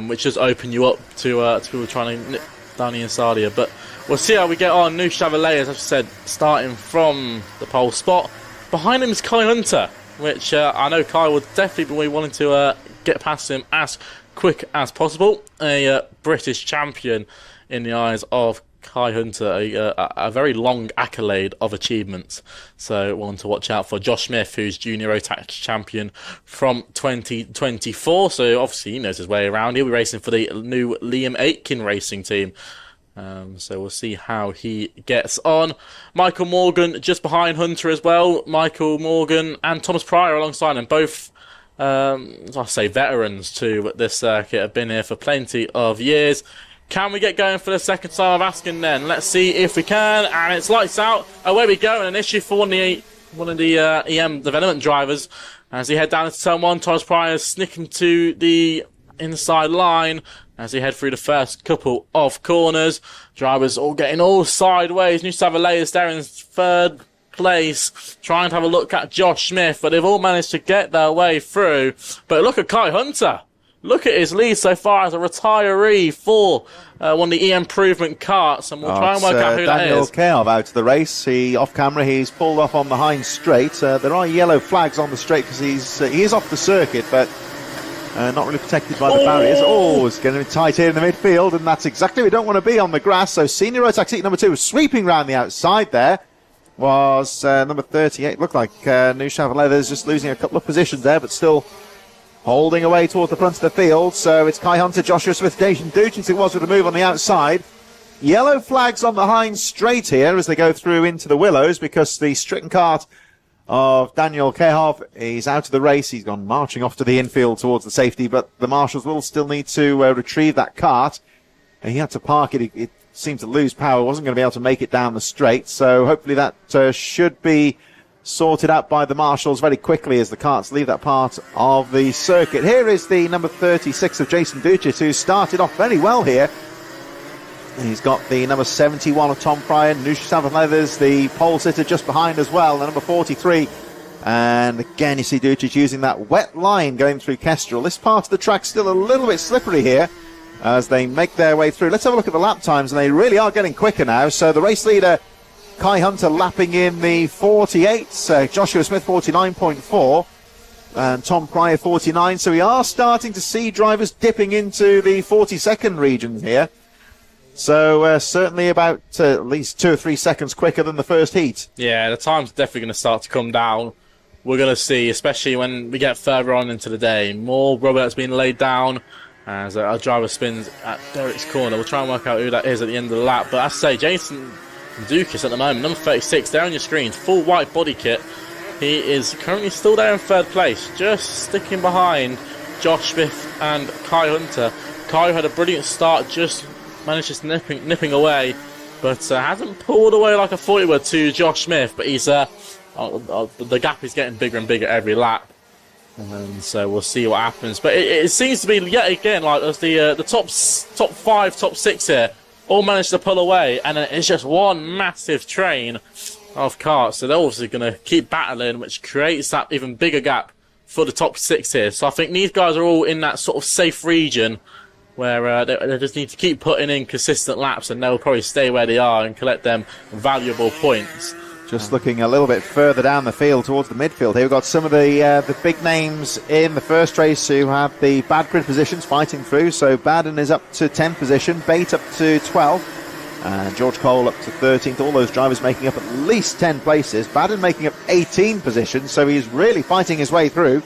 which does open you up to people trying to nip down the inside here. But we'll see how we get on. Noosh Chevalier, as I've said, starting from the pole spot. Behind him is Kai Hunter, which I know Kai will definitely be wanting to get past him as quick as possible. A British champion in the eyes of Kai Hunter, a very long accolade of achievements. So one to watch out for. Josh Smith, who's junior Rotax champion from 2024. So obviously he knows his way around. He'll be racing for the new Liam Aitken racing team. So we'll see how he gets on. Michael Morgan just behind Hunter as well. Michael Morgan and Thomas Pryor alongside him. Both, I'll say veterans to this circuit, have been here for plenty of years. Can we get going for the second time of asking then? Let's see if we can. And it's lights out. Away we go. And an issue for one of the EM development drivers. As he head down into turn 1, Thomas Pryor snicking to the inside line as he head through the first couple of corners. Drivers all getting all sideways. New Savalae is there in third place, trying to have a look at Josh Smith, but they've all managed to get their way through. But look at Kai Hunter. Look at his lead so far as a retiree for one of the improvement karts, and we'll try and work out who that is. Daniel Kayoff out of the race. Off camera, he's pulled off on the Hines Straight. There are yellow flags on the straight because he is off the circuit, but not really protected by the barriers. It's going to be tight here in the midfield, and that's exactly where we don't want to be on the grass. So senior Rotax Heat number 2 was sweeping around the outside there. Was number 38. Looked like New Sheffield Leathers just losing a couple of positions there, but still holding away towards the front of the field. So it's Kai Hunter, Joshua Smith, Dacian Dugins it was with a move on the outside. Yellow flags on the Hines Straight here as they go through into the Willows because the stricken kart of Daniel Kehov. He's out of the race. He's gone marching off to the infield towards the safety, but the marshals will still need to retrieve that kart. And he had to park it. It seemed to lose power. Wasn't going to be able to make it down the straight. So hopefully that should be sorted out by the marshals very quickly as the karts leave that part of the circuit. Here is the number 36 of Jason Ducic, who started off very well here. He's got the number 71 of Tom Pryor, Nusha Southern Leathers, the pole sitter just behind as well, the number 43. And again, you see Ducic using that wet line going through Kestrel. This part of the track's still a little bit slippery here as they make their way through. Let's have a look at the lap times, and they really are getting quicker now. So the race leader, Kai Hunter, lapping in the 48, Joshua Smith 49.4, and Tom Pryor 49. So we are starting to see drivers dipping into the 40-second region here. So certainly about at least 2 or 3 seconds quicker than the first heat. Yeah, the time's definitely going to start to come down. We're going to see, especially when we get further on into the day, more rubber that's being laid down as our driver spins at Derek's corner. We'll try and work out who that is at the end of the lap. But I say, Jason Dukas at the moment, number 36, there on your screens, full white body kit. He is currently still there in third place, just sticking behind Josh Smith and Kai Hunter. Kai had a brilliant start, just managed nipping away, but hasn't pulled away like I thought he would to Josh Smith. But he's the gap is getting bigger and bigger every lap, and so we'll see what happens. But it seems to be yet again like as the top 5, top 6 here all managed to pull away, and it's just one massive train of karts. So they're obviously going to keep battling, which creates that even bigger gap for the top 6 here. So I think these guys are all in that sort of safe region where they just need to keep putting in consistent laps, and they'll probably stay where they are and collect them valuable points. Just looking a little bit further down the field towards the midfield here, we've got some of the big names in the first race who have the bad grid positions fighting through. So Baden is up to 10th position, Bate up to 12th, and George Cole up to 13th. All those drivers making up at least 10 places. Baden making up 18 positions, so he's really fighting his way through.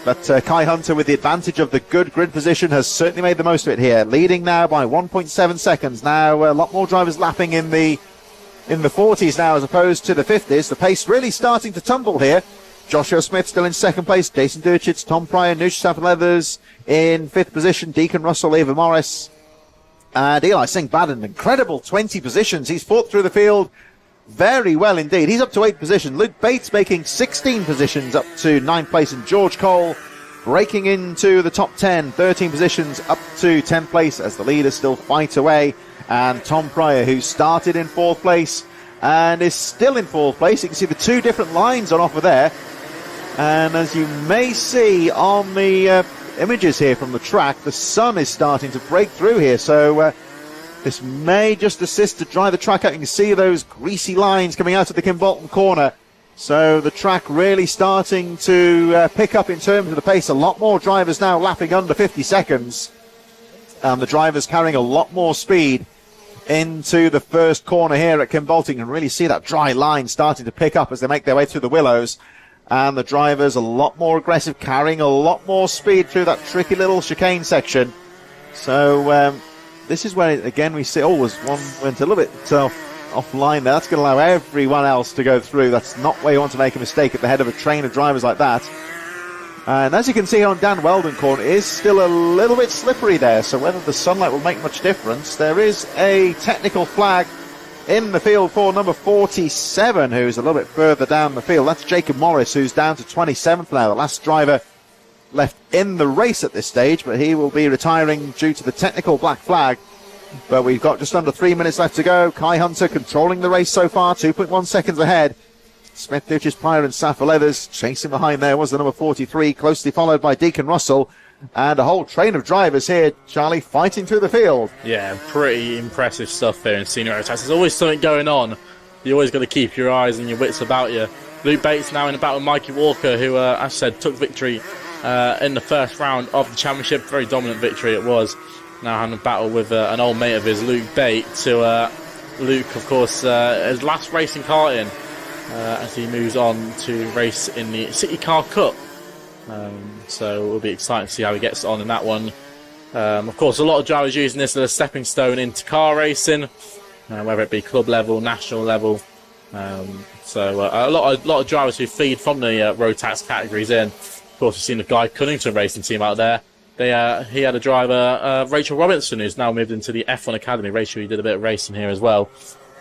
But Kai Hunter, with the advantage of the good grid position, has certainly made the most of it here. Leading now by 1.7 seconds. Now a lot more drivers lapping in the 40s now as opposed to the 50s. The pace really starting to tumble here. Joshua Smith still in second place. Jason Durchitz, Tom Pryor, Nusha Southern Leathers in 5th position. Deacon Russell, Eva Morris, and Eli Singh Baden. Incredible 20 positions. He's fought through the field very well indeed. He's up to 8th position. Luke Bates making 16 positions up to 9th place, and George Cole breaking into the top 10, 13 positions up to 10th place as the leaders still fight away. And Tom Pryor, who started in 4th place and is still in 4th place. You can see the 2 different lines on offer there. And as you may see on the images here from the track, the sun is starting to break through here. So this may just assist to dry the track out. You can see those greasy lines coming out of the Kimbolton corner. So the track really starting to pick up in terms of the pace. A lot more drivers now lapping under 50 seconds. And the drivers carrying a lot more speed into the first corner here at Kimbolton. You can really see that dry line starting to pick up as they make their way through the willows. And the drivers a lot more aggressive, carrying a lot more speed through that tricky little chicane section. So this is where, again, we see, one went a little bit offline there. That's going to allow everyone else to go through. That's not where you want to make a mistake at the head of a train of drivers like that. And as you can see on Dan Weldon corner, it is still a little bit slippery there. So whether the sunlight will make much difference, there is a technical flag in the field for number 47, who's a little bit further down the field. That's Jacob Morris, who's down to 27th now. The last driver left in the race at this stage, but he will be retiring due to the technical black flag. But we've got just under 3 minutes left to go. Kai Hunter controlling the race so far, 2.1 seconds ahead. Smith, Duchess, Pryor and Saffron Leathers chasing behind there was the number 43, closely followed by Deacon Russell. And a whole train of drivers here, Charlie, fighting through the field. Yeah, pretty impressive stuff here in senior Rotax. There's always something going on. You always got to keep your eyes and your wits about you. Luke Bates now in a battle with Mikey Walker, who, as I said, took victory in the first round of the championship. Very dominant victory it was. Now having a battle with an old mate of his, Luke Bates, who Luke, of course, his last race in karting as he moves on to race in the City Car Cup. So it'll be exciting to see how he gets on in that one. Of course, a lot of drivers using this as a stepping stone into car racing, whether it be club level, national level. So a lot of drivers who feed from the Rotax categories in. Of course, we've seen the Guy Cunnington racing team out there. He had a driver, Rachel Robinson, who's now moved into the F1 Academy. Rachel, you did a bit of racing here as well.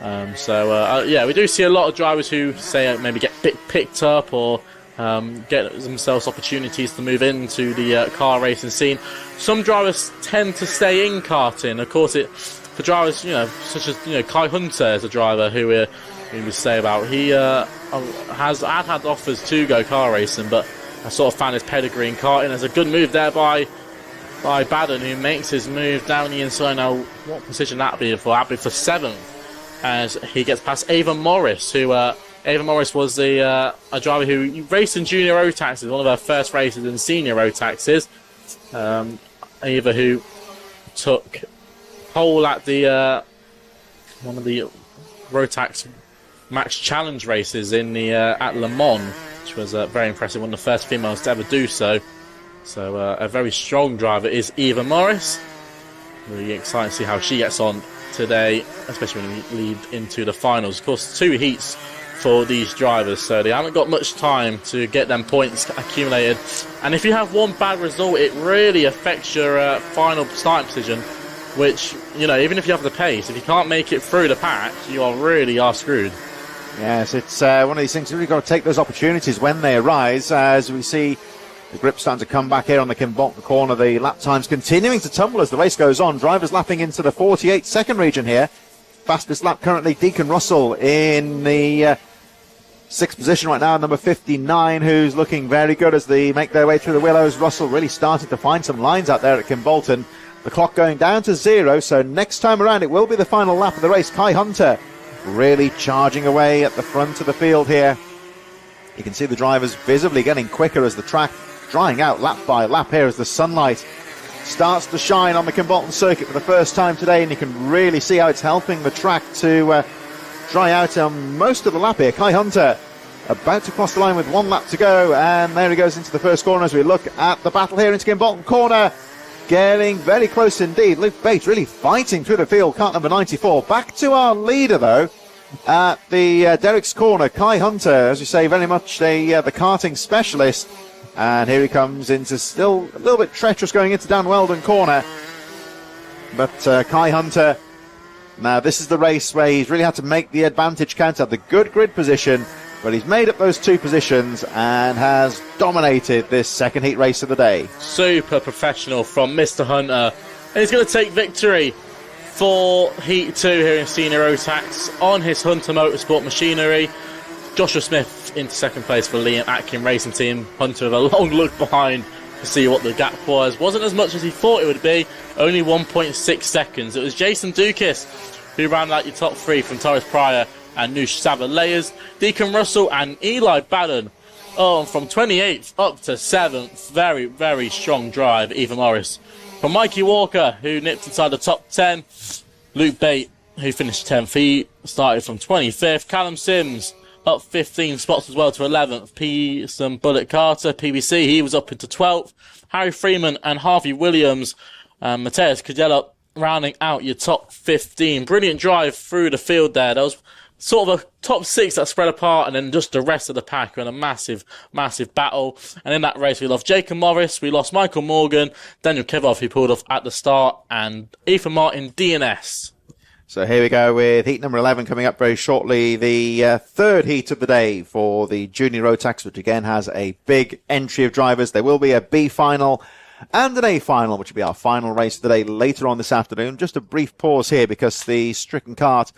We do see a lot of drivers who say maybe get picked up or get themselves opportunities to move into the car racing scene. Some drivers tend to stay in karting. Of course, for drivers, such as Kai Hunter is a driver who we say about. He has had offers to go car racing, but I sort of found his pedigree in karting. There's a good move there by Baden, who makes his move down the inside. Now, what position that be for? That'd be for 7th, as he gets past Ava Morris, who Ava Morris was a driver who raced in junior Rotaxes, one of her first races in senior Rotaxes. Ava, who took pole at the one of the Rotax Max Challenge races in the at Le Mans, which was very impressive, one of the first females to ever do so. So a very strong driver is Eva Morris. Really excited to see how she gets on today, especially when we lead into the finals. Of course, 2 heats for these drivers, so they haven't got much time to get them points accumulated. And if you have one bad result, it really affects your final starting position, which, even if you have the pace, if you can't make it through the pack, you are screwed. Yes, it's one of these things. You've really got to take those opportunities when they arise, as we see the grip starting to come back here on the Kimbolton corner. The lap times continuing to tumble as the race goes on. Drivers lapping into the 48-second region here. Fastest lap currently Deacon Russell in the 6th position right now, number 59, who's looking very good as they make their way through the willows. Russell really started to find some lines out there at Kimbolton. The clock going down to 0, so next time around it will be the final lap of the race. Kai Hunter really charging away at the front of the field here. You can see the drivers visibly getting quicker as the track drying out lap by lap here as the sunlight starts to shine on the Kimbolton circuit for the first time today, and you can really see how it's helping the track to dry out on most of the lap here. Kai Hunter about to cross the line with 1 lap to go, and there he goes into the first corner as we look at the battle here into Kimbolton corner. Getting very close indeed. Luke Bates really fighting through the field, kart number 94. Back to our leader, though, at the Derrick's corner. Kai Hunter, as you say, very much the karting specialist. And here he comes into still a little bit treacherous going into Dan Weldon corner. But Kai Hunter, now this is the race where he's really had to make the advantage count, had the good grid position, but he's made up those 2 positions and has dominated this second heat race of the day. Super professional from Mr. Hunter. And he's going to take victory for Heat 2 here in Senior Rotax on his Hunter Motorsport machinery. Joshua Smith into 2nd place for Liam Atkin Racing Team. Hunter with a long look behind to see what the gap was. Wasn't as much as he thought it would be, only 1.6 seconds. It was Jason Dukis who ran out your top 3 from Torres Pryor and Noosh Savalayers. Deacon Russell and Eli Baden from 28th up to 7th. Very, very strong drive, Eva Morris. From Mikey Walker, who nipped inside the top 10. Luke Bate, who finished 10th. He started from 25th. Callum Sims up 15 spots as well to 11th. Some Bullet Carter, PBC, he was up into 12th. Harry Freeman and Harvey Williams. Mateus Cadella rounding out your top 15. Brilliant drive through the field there. There was sort of a top 6 that spread apart, and then just the rest of the pack were in a massive, massive battle. And in that race, we lost Jacob Morris, we lost Michael Morgan, Daniel Kevov, who pulled off at the start, and Ethan Martin, DNS. So here we go with heat number 11 coming up very shortly. The 3rd heat of the day for the Junior Rotax, which again has a big entry of drivers. There will be a B final and an A final, which will be our final race of the day later on this afternoon. Just a brief pause here because the stricken kart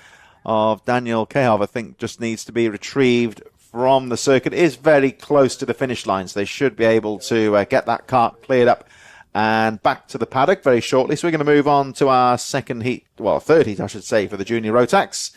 of Daniel Kehov, I think, just needs to be retrieved from the circuit. It is very close to the finish line, so they should be able to get that kart cleared up and back to the paddock very shortly. So we're going to move on to our 2nd heat, well, 3rd heat, I should say, for the Junior Rotax.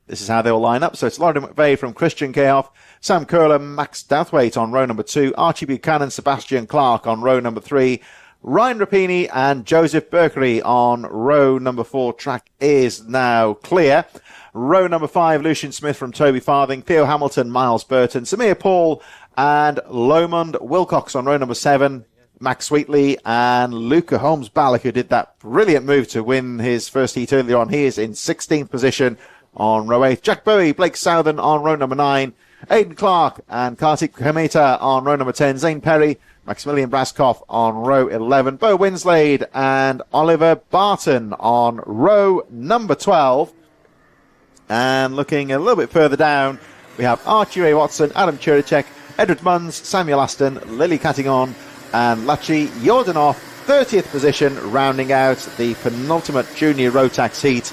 This is how they will line up. So it's Lauren McVeigh from Christian Kehov, Sam Curler, Max Douthwaite on row number 2, Archie Buchanan, Sebastian Clark on row number 3, Ryan Rapini and Joseph Berkery on row number 4. Track is now clear. Row number 5, Lucian Smith from Toby Farthing, Theo Hamilton, Miles Burton, Samir Paul and Lomond Wilcox on row number 7. Max Sweetley and Luca Holmes-Ballack, who did that brilliant move to win his first heat earlier on. He is in 16th position. on row 8. Jack Bowie, Blake Southern on row number 9. Aidan Clark and Kartik Kameta on row number 10. Zane Perry, Maximilian Braskoff on row 11. Bo Winslade and Oliver Barton on row number 12. And looking a little bit further down, we have Archie Ray Watson, Adam Chiricek, Edward Munns, Samuel Aston, Lily Cattingon, and Lachi Yordanov, 30th position, rounding out the penultimate junior Rotax heat.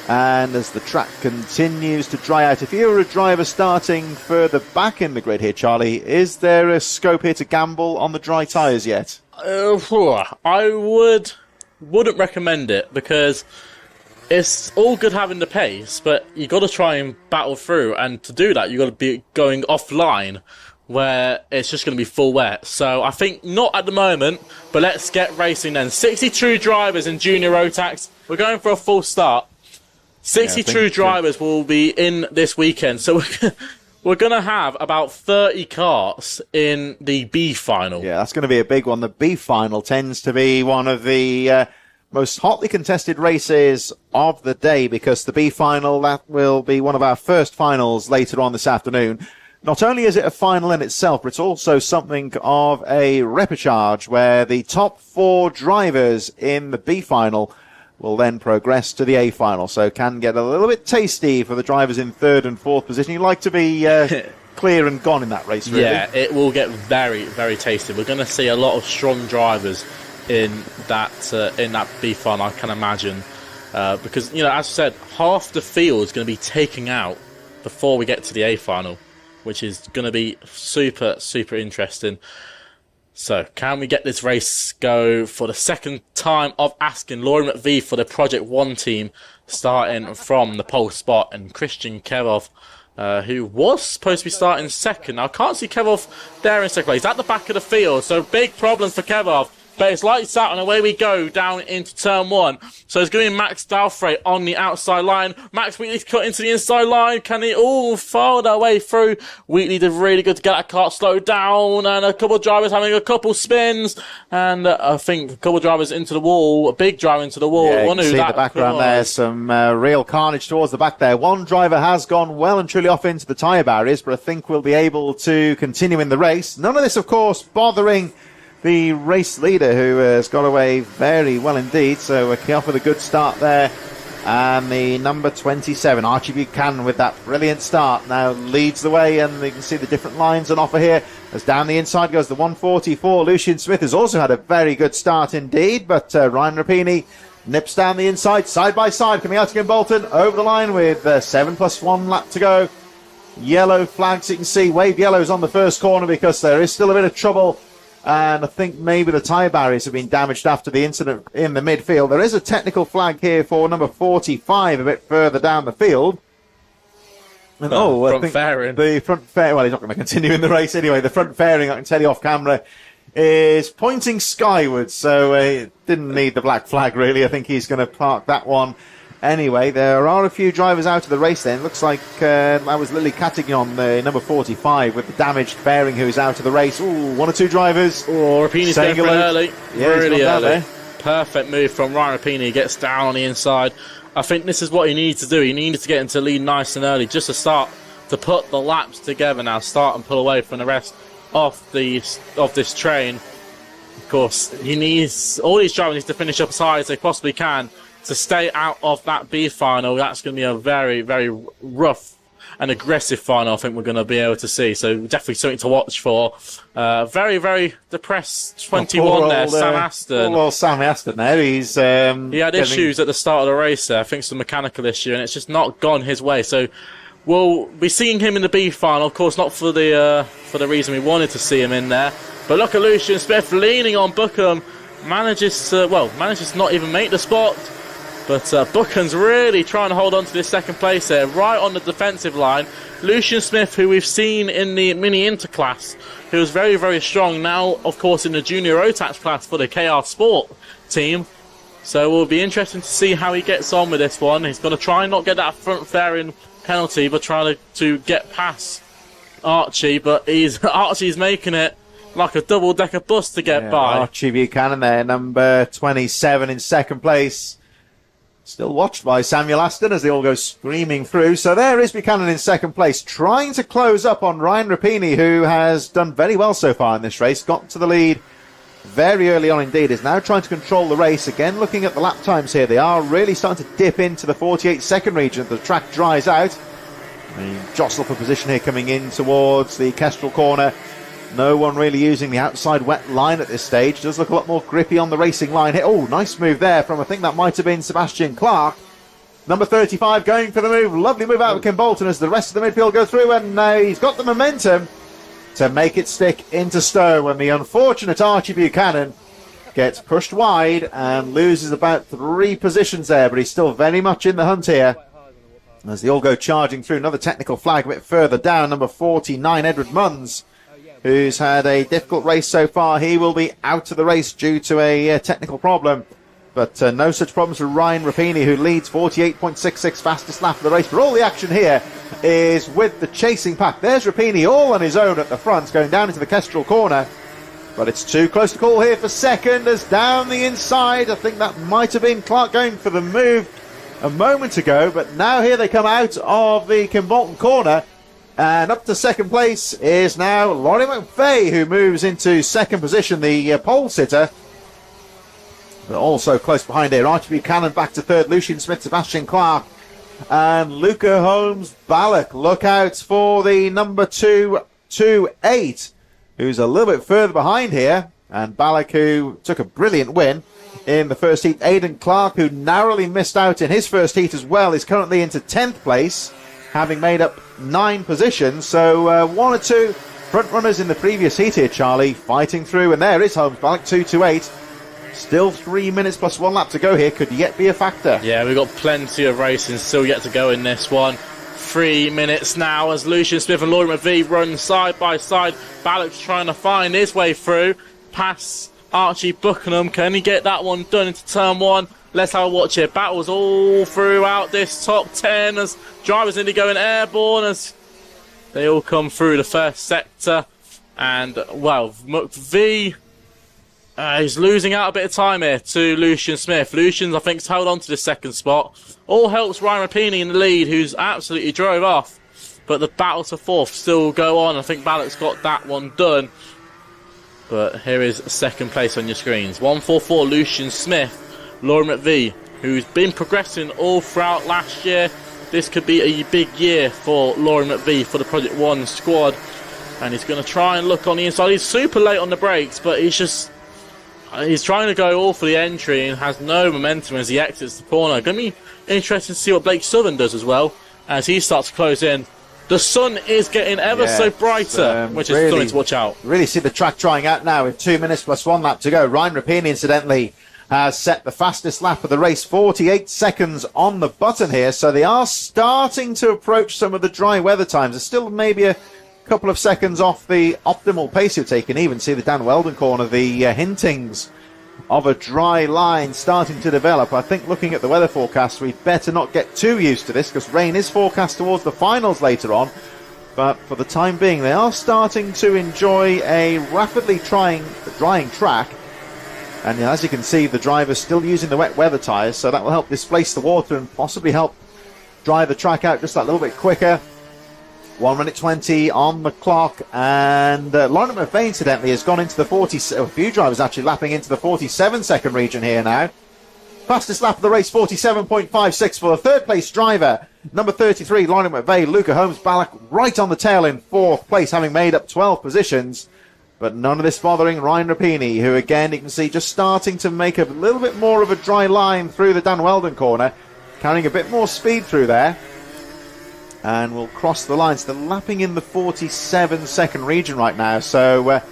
And as the track continues to dry out, if you're a driver starting further back in the grid here, Charlie, is there a scope here to gamble on the dry tyres yet? I wouldn't recommend it, because it's all good having the pace, but you got to try and battle through, and to do that, you got to be going offline, where it's just going to be full wet. So I think not at the moment, but let's get racing then. 62 drivers in junior Rotax. We're going for a full start. 62 drivers will be in this weekend. So we're going to have about 30 karts in the B final. Yeah, that's going to be a big one. The B final tends to be one of the most hotly contested races of the day, because the B final, that will be one of our first finals later on this afternoon. Not only is it a final in itself, but it's also something of a repechage, where the top 4 drivers in the B final will then progress to the A final. So can get a little bit tasty for the drivers in 3rd and 4th position. You like to be clear and gone in that race, really. Yeah, it will get very, very tasty. We're going to see a lot of strong drivers in that B final, I can imagine. Because, as I said, half the field is going to be taken out before we get to the A final, which is going to be super, super interesting. So, can we get this race go for the second time of asking? Lauren McVie for the Project 1 team, starting from the pole spot, and Christian Kerov, who was supposed to be starting second. Now, I can't see Kerov there in second place. He's at the back of the field, so big problems for Kerov. But it's lights out, and away we go down into turn 1. So it's going to be Max Dalfrey on the outside line. Max Wheatley's cut into the inside line. Can he all follow their way through? Wheatley did really good to get that kart slowed down, and a couple of drivers having a couple spins, and I think a couple of drivers into the wall, a big driver into the wall. Yeah, you can see the background there, some real carnage towards the back there. One driver has gone well and truly off into the tyre barriers, but I think we'll be able to continue in the race. None of this, of course, bothering the race leader, who has got away very well indeed. So we're off with a good start there. And the number 27, Archie Buchanan, with that brilliant start, now leads the way, and you can see the different lines on offer here. As down the inside goes the 144, Lucian Smith has also had a very good start indeed, but Ryan Rapini nips down the inside, side by side, coming out again Bolton, over the line with 7+1 lap to go. Yellow flags, you can see, wave yellows on the first corner, because there is still a bit of trouble. And I think maybe the tyre barriers have been damaged after the incident in the midfield. There is a technical flag here for number 45 a bit further down the field. And, I think fairing. The front fairing, well, he's not going to continue in the race anyway. The front fairing, I can tell you off camera, is pointing skyward. So it didn't need the black flag, really. I think he's going to park that one. Anyway, there are a few drivers out of the race then. Looks like that was Lily Cattignon, the number 45, with the damaged fairing, who's out of the race. Ooh, 1 or 2 drivers. Oh, Rapini's going for early. Yeah, really early. Perfect move from Ryan Rapini. He gets down on the inside. I think this is what he needs to do. He needed to get into lead nice and early, just to start to put the laps together now, start and pull away from the rest of this train. Of course, all these drivers need to finish up as high as they possibly can to stay out of that B final. That's going to be a very, very rough and aggressive final, I think we're going to be able to see. So definitely something to watch for. Very, very depressed 21 there, Sam Aston. Well, Sam Aston there, he had issues at the start of the race there. I think it's a mechanical issue, and it's just not gone his way. So we'll be seeing him in the B final. Of course, not for the reason we wanted to see him in there. But look at Lucian Smith leaning on Buckham. Manages to not even make the spot. But Buchan's really trying to hold on to this second place there, right on the defensive line. Lucian Smith, who we've seen in the mini interclass, who was very, very strong, now, of course, in the junior Rotax class for the KR Sport team. So it will be interesting to see how he gets on with this one. He's going to try and not get that front fairing penalty, but trying to get past Archie. But Archie's making it like a double-decker bus to get by. Archie Buchanan there, number 27 in second place. Still watched by Samuel Aston as they all go screaming through. So there is Buchanan in second place, trying to close up on Ryan Rapini, who has done very well so far in this race. Got to the lead very early on indeed, is now trying to control the race. Again, looking at the lap times here, they are really starting to dip into the 48-second region. The track dries out. Jostle for position here coming in towards the Kestrel corner. No one really using the outside wet line at this stage. Does look a lot more grippy on the racing line here. Oh, nice move there from, I think that might have been Sebastian Clark. Number 35 going for the move. Lovely move out of Kim Bolton as the rest of the midfield go through, and he's got the momentum to make it stick into Stowe when the unfortunate Archie Buchanan gets pushed wide and loses about 3 positions there, but he's still very much in the hunt here as they all go charging through. Another technical flag a bit further down, number 49, Edward Munns, who's had a difficult race so far. He will be out of the race due to a technical problem. But no such problems for Ryan Rapini, who leads 48.66, fastest lap of the race. But all the action here is with the chasing pack. There's Rapini all on his own at the front, going down into the Kestrel corner. But it's too close to call here for second, as down the inside, I think that might have been Clark going for the move a moment ago. But now here they come out of the Kimbolton corner. And up to second place is now Laurie McVeigh, who moves into second position, the pole sitter. But also close behind here, Archie Buchanan back to third, Lucian Smith, Sebastian Clark, and Luca Holmes-Ballock. Look out for the number 228, who's a little bit further behind here. And Ballock, who took a brilliant win in the first heat. Aidan Clark, who narrowly missed out in his first heat as well, is currently into 10th place, having made up 9 positions. So 1 or 2 front runners in the previous heat here, Charlie, fighting through. And there is Holmes-Ballock, 228. Still 3 minutes plus 1 lap to go here. Could yet be a factor. Yeah, we've got plenty of racing still yet to go in this one. 3 minutes now as Lucian Smith and Laurie McVeigh run side by side. Ballock's trying to find his way through. Past Archie Buchanan. Can he get that one done into turn 1? Let's have a watch here. Battles all throughout this top 10 as drivers nearly going airborne as they all come through the first sector. And, well, McVeigh... he's losing out a bit of time here to Lucian Smith. Lucian's, I think, held on to the second spot. All helps Ryan Rapini in the lead, who's absolutely drove off. But the battle to fourth still go on. I think Ballock's got that one done. But here is second place on your screens. 144 Lucian Smith. Laurie McVeigh, who's been progressing all throughout last year. This could be a big year for Laurie McVeigh for the Project 1 squad. And he's going to try and look on the inside. He's super late on the brakes, but he's trying to go all for the entry and has no momentum as he exits the corner. Going to be interesting to see what Blake Southern does as well as he starts to close in. The sun is getting ever so brighter, which is something to watch out. Really see the track drying out now with 2 minutes plus 1 lap to go. Ryan Rapini, incidentally, has set the fastest lap of the race, 48 seconds on the button here. So they are starting to approach some of the dry weather times. There's still maybe a couple of seconds off the optimal pace you're taking. Even see the Dan Weldon corner, the hintings of a dry line starting to develop. I think looking at the weather forecast, we'd better not get too used to this because rain is forecast towards the finals later on. But for the time being, they are starting to enjoy a rapidly drying track. And as you can see, the driver's still using the wet weather tyres, so that will help displace the water and possibly help dry the track out just that little bit quicker. 1 minute 20 on the clock, and Lauren McVeigh, incidentally, has gone into the 40. A few drivers actually lapping into the 47-second region here now. Fastest lap of the race, 47.56 for the third place driver, number 33, Lauren McVeigh. Luca Holmes-Ballock right on the tail in fourth place, having made up 12 positions. But none of this bothering Ryan Rapini, who again you can see just starting to make a little bit more of a dry line through the Dan Weldon corner, carrying a bit more speed through there. And will cross the lines. They're lapping in the 47-second region right now. So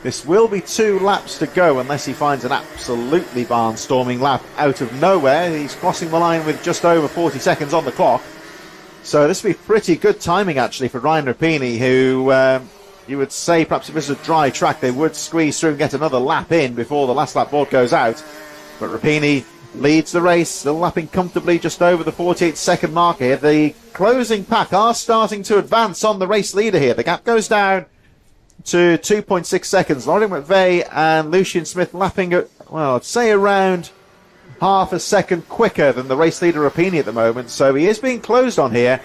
this will be 2 laps to go unless he finds an absolutely barnstorming lap out of nowhere. He's crossing the line with just over 40 seconds on the clock. So this will be pretty good timing actually for Ryan Rapini, who you would say perhaps if this was a dry track they would squeeze through and get another lap in before the last lap board goes out. But Rapini leads the race, still lapping comfortably just over the 48-second mark here. The closing pack are starting to advance on the race leader here. The gap goes down to 2.6 seconds. Lauren McVeigh and Lucian Smith lapping at, well, I'd say around half a second quicker than the race leader Rapini at the moment, so he is being closed on here.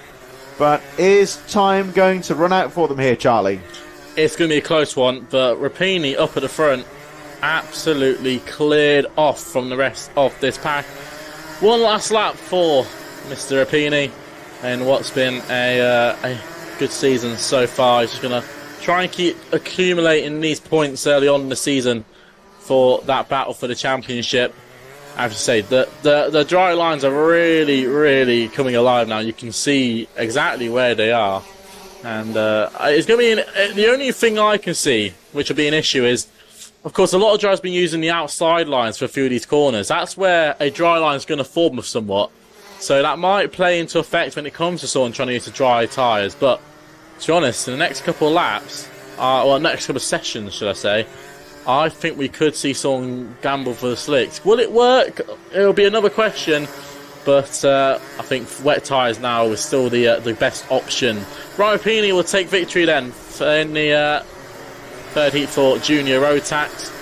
But is time going to run out for them here, Charlie? It's going to be a close one, but Rapini up at the front absolutely cleared off from the rest of this pack. One last lap for Mr. Rapini in what's been a good season so far. He's just going to try and keep accumulating these points early on in the season for that battle for the championship. I have to say, the dry lines are really, really coming alive now. You can see exactly where they are. And it's going to be the only thing I can see, which will be an issue, is, of course, a lot of drivers have been using the outside lines for a few of these corners. That's where a dry line is going to form somewhat. So that might play into effect when it comes to someone trying to use the dry tyres. But to be honest, in the next couple of laps, next couple of sessions, should I say, I think we could see someone gamble for the slicks. Will it work? It'll be another question. But I think wet tyres now is still the best option. Ryan Rapini will take victory then in the third heat for Junior Rotax.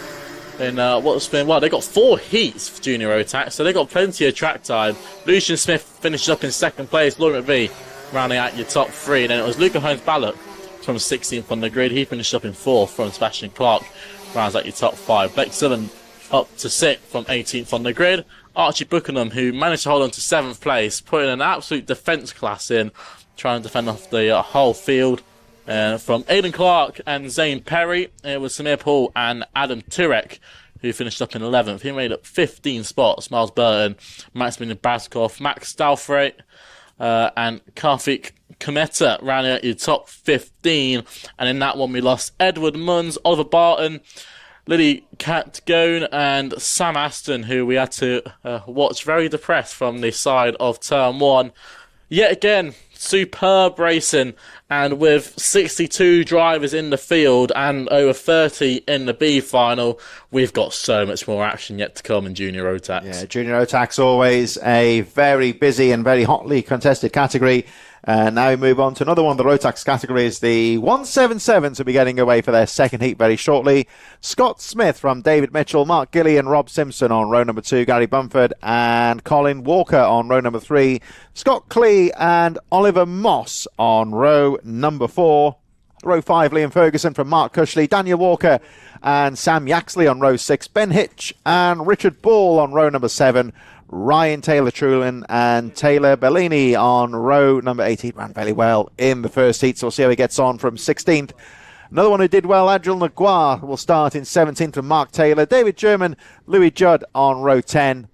They got 4 heats for Junior Rotax, so they got plenty of track time. Lucian Smith finishes up in second place. Lauren McVie rounding out your top 3. And then it was Luca Holmes-Ballock from 16th on the grid. He finished up in 4th from Sebastian Clark. Rounds out your top 5. Blake Sullivan up to 6th from 18th on the grid. Archie Buckingham, who managed to hold on to 7th place, putting an absolute defence class in, trying to defend off the whole field. From Aidan Clark and Zane Perry, it was Samir Paul and Adam Turek, who finished up in 11th. He made up 15 spots. Miles Burton, Maximilian Baskov, Max Stalfrey, and Karthik Kometa rounding out your top 15. And in that one, we lost Edward Munns, Oliver Barton, Lily Catgone, and Sam Aston, who we had to watch very depressed from the side of turn 1. Yet again, superb racing, and with 62 drivers in the field and over 30 in the B final, we've got so much more action yet to come in Junior Rotax. Yeah, Junior Rotax always a very busy and very hotly contested category. Now we move on to another one of the Rotax categories. The 177s will be getting away for their second heat very shortly. Scott Smith from David Mitchell, Mark Gilly and Rob Simpson on row number 2, Gary Bumford and Colin Walker on row number 3, Scott Clee and Oliver Moss on row number 4. Row 5, Liam Ferguson from Mark Cushley, Daniel Walker and Sam Yaxley on row 6, Ben Hitch and Richard Ball on row number 7, Ryan Taylor-Trulin and Taylor Bellini on row number 8. He ran very well in the first heat, so we'll see how he gets on from 16th. Another one who did well, Adriel Naguar, will start in 17th from Mark Taylor. David German, Louis Judd on row 10.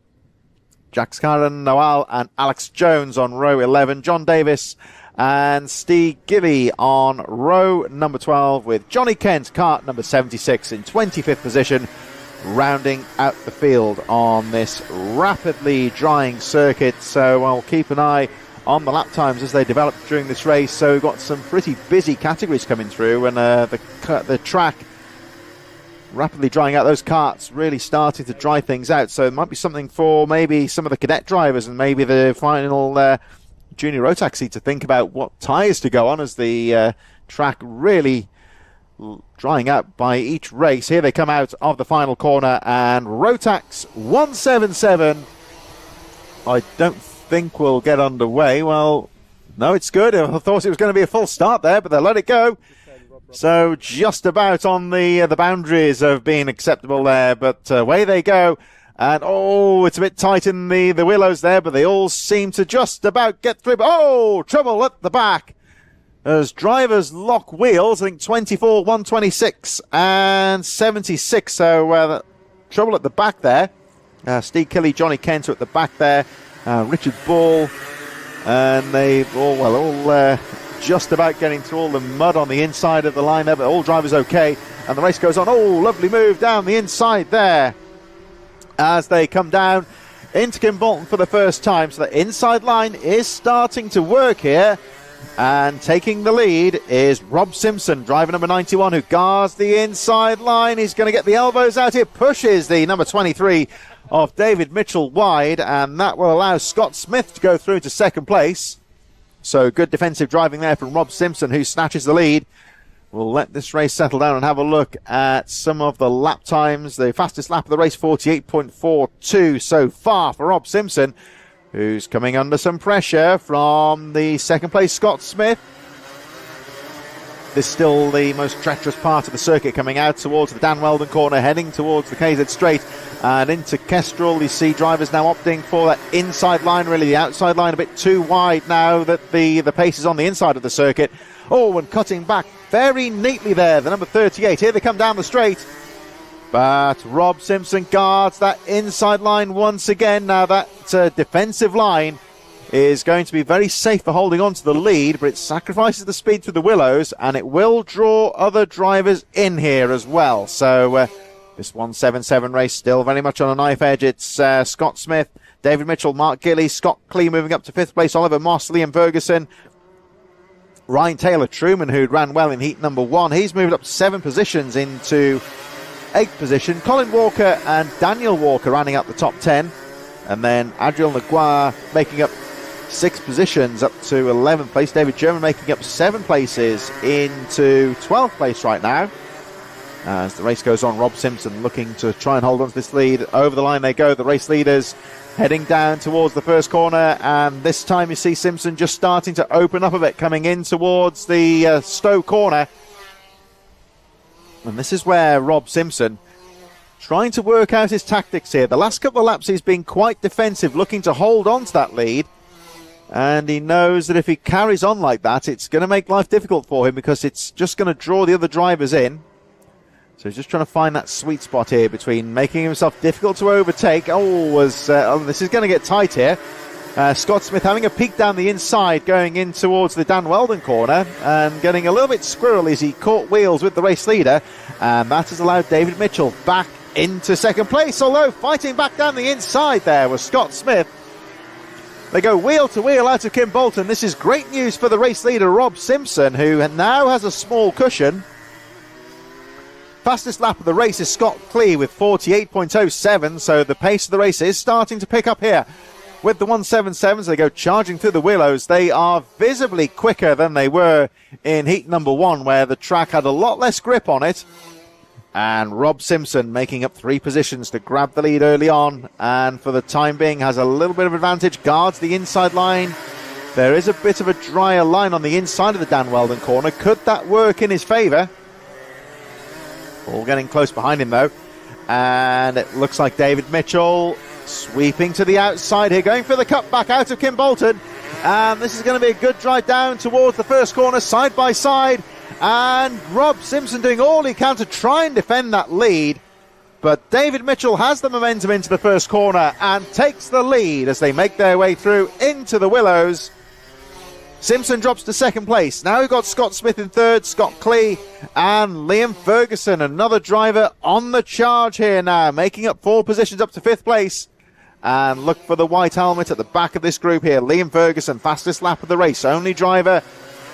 Jack Scaran, Noel and Alex Jones on row 11. John Davis and Steve Gilly on row number 12, with Johnny Kent, kart number 76, in 25th position, rounding out the field on this rapidly drying circuit. So I'll keep an eye on the lap times as they develop during this race. So we've got some pretty busy categories coming through, and the track rapidly drying out. Those karts really starting to dry things out, so it might be something for maybe some of the cadet drivers and maybe the final Junior Rotax to think about what tyres to go on as the track really drying out by each race. Here they come out of the final corner, and Rotax 177 I don't think will get underway. Well, no, it's good. I thought it was going to be a full start there, but they let it go. So just about on the boundaries of being acceptable there, but away they go. And it's a bit tight in the willows there, but they all seem to just about get through. But, trouble at the back as drivers lock wheels. I think 24, 126 and 76. So trouble at the back there. Steve Kelly, Johnny Kent are at the back there. Richard Ball, and they've all just about getting through all the mud on the inside of the line there, but all drivers okay, and the race goes on. Lovely move down the inside there as they come down into Kimbolton for the first time. So the inside line is starting to work here, and taking the lead is Rob Simpson, driver number 91, who guards the inside line. He's going to get the elbows out here, pushes the number 23 of David Mitchell wide, and that will allow Scott Smith to go through to second place. So good defensive driving there from Rob Simpson, who snatches the lead we'll let this race settle down and have a look at some of the lap times. The fastest lap of the race, 48.42 so far for Rob Simpson, who's coming under some pressure from the second place Scott Smith. This is still the most treacherous part of the circuit, coming out towards the Dan Weldon corner, heading towards the KZ Straight and into Kestrel. You see drivers now opting for that inside line, really the outside line a bit too wide now that the pace is on the inside of the circuit. Oh, and cutting back very neatly there, the number 38. Here they come down the straight. But Rob Simpson guards that inside line once again. Now that defensive line is going to be very safe for holding on to the lead, but it sacrifices the speed through the willows, and it will draw other drivers in here as well. So this 177 race still very much on a knife edge. It's Scott Smith, David Mitchell, Mark Gillies, Scott Clee moving up to 5th place, Oliver Moss, Liam Ferguson, Ryan Taylor Truman, who ran well in heat number 1. He's moved up 7 positions into 8th position. Colin Walker and Daniel Walker running up the top 10. And then Adriel Naguar making up 6 positions up to 11th place. David German making up 7 places into 12th place right now. As the race goes on, Rob Simpson looking to try and hold on to this lead. Over the line they go, the race leaders heading down towards the first corner, and this time you see Simpson just starting to open up a bit, coming in towards the Stowe corner. And this is where Rob Simpson trying to work out his tactics here. The last couple of laps he's been quite defensive, looking to hold on to that lead. And he knows that if he carries on like that, it's going to make life difficult for him, because it's just going to draw the other drivers in. So he's just trying to find that sweet spot here between making himself difficult to overtake. This is going to get tight here. Scott Smith having a peek down the inside, going in towards the Dan Weldon corner and getting a little bit squirrely as he caught wheels with the race leader. And that has allowed David Mitchell back into second place, although fighting back down the inside there was Scott Smith. They go wheel to wheel out of Kim Bolton. This is great news for the race leader, Rob Simpson, who now has a small cushion. Fastest lap of the race is Scott Clee with 48.07, so the pace of the race is starting to pick up here. With the 177s, they go charging through the willows. They are visibly quicker than they were in heat number 1, where the track had a lot less grip on it. And Rob Simpson making up 3 positions to grab the lead early on, and for the time being has a little bit of advantage, guards the inside line. There is a bit of a drier line on the inside of the Dan Weldon corner. Could that work in his favour? All getting close behind him though, and it looks like David Mitchell sweeping to the outside here, going for the cut back out of Kim Bolton, and this is going to be a good drive down towards the first corner, side by side, and Rob Simpson doing all he can to try and defend that lead, but David Mitchell has the momentum into the first corner and takes the lead as they make their way through into the willows. Simpson drops to second place. Now we've got Scott Smith in third, Scott Clee and Liam Ferguson, another driver on the charge here now, making up 4 positions up to 5th place. And look for the white helmet at the back of this group here. Liam Ferguson, fastest lap of the race, only driver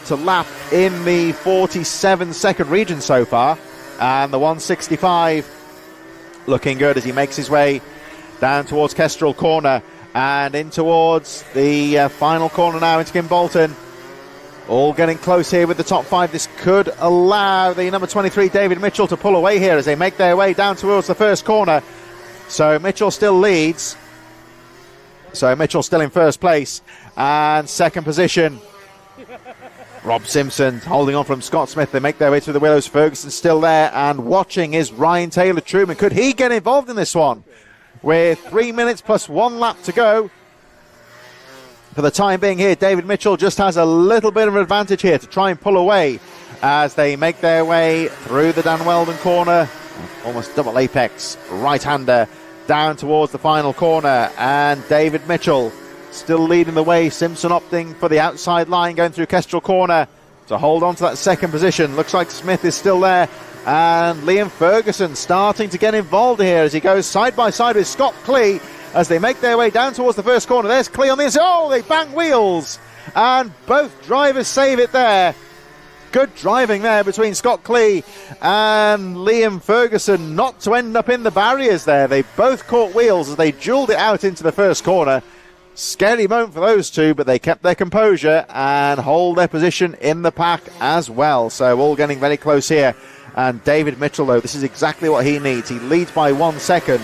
to lap in the 47-second region so far. And the 165 looking good as he makes his way down towards Kestrel corner and in towards the final corner now into Kim Bolton. All getting close here with the top 5. This could allow the number 23 David Mitchell to pull away here as they make their way down towards the first corner. So Mitchell still leads. So Mitchell still in first place, and second position Rob Simpson holding on from Scott Smith. They make their way through the willows. Ferguson still there, and watching is Ryan Taylor Truman. Could he get involved in this one? With 3 minutes plus 1 lap to go. For the time being here, David Mitchell just has a little bit of an advantage here to try and pull away as they make their way through the Dan Weldon corner. Almost double apex right-hander down towards the final corner, and David Mitchell still leading the way. Simpson opting for the outside line going through Kestrel corner to hold on to that second position. Looks like Smith is still there, and Liam Ferguson starting to get involved here as he goes side by side with Scott Clee as they make their way down towards the first corner. There's Clee on the inside. Oh, they bang wheels, and both drivers save it there. Good driving there between Scott Clee and Liam Ferguson not to end up in the barriers there. They both caught wheels as they jeweled it out into the first corner. Scary moment for those two, but they kept their composure and hold their position in the pack as well. So all getting very close here. And David Mitchell, though, this is exactly what he needs. He leads by 1 second.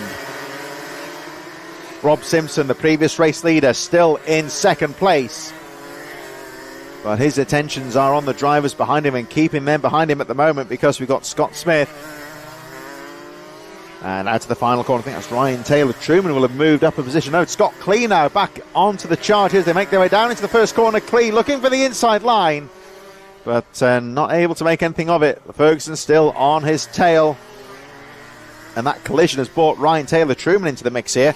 Rob Simpson, the previous race leader, still in second place. But his attentions are on the drivers behind him and keeping them behind him at the moment, because we've got Scott Smith. And out to the final corner, I think that's Ryan Taylor. Truman will have moved up a position. No, it's Scott Klee now back onto the charge as they make their way down into the first corner. Klee looking for the inside line, but not able to make anything of it. Ferguson still on his tail. And that collision has brought Ryan Taylor Truman into the mix here.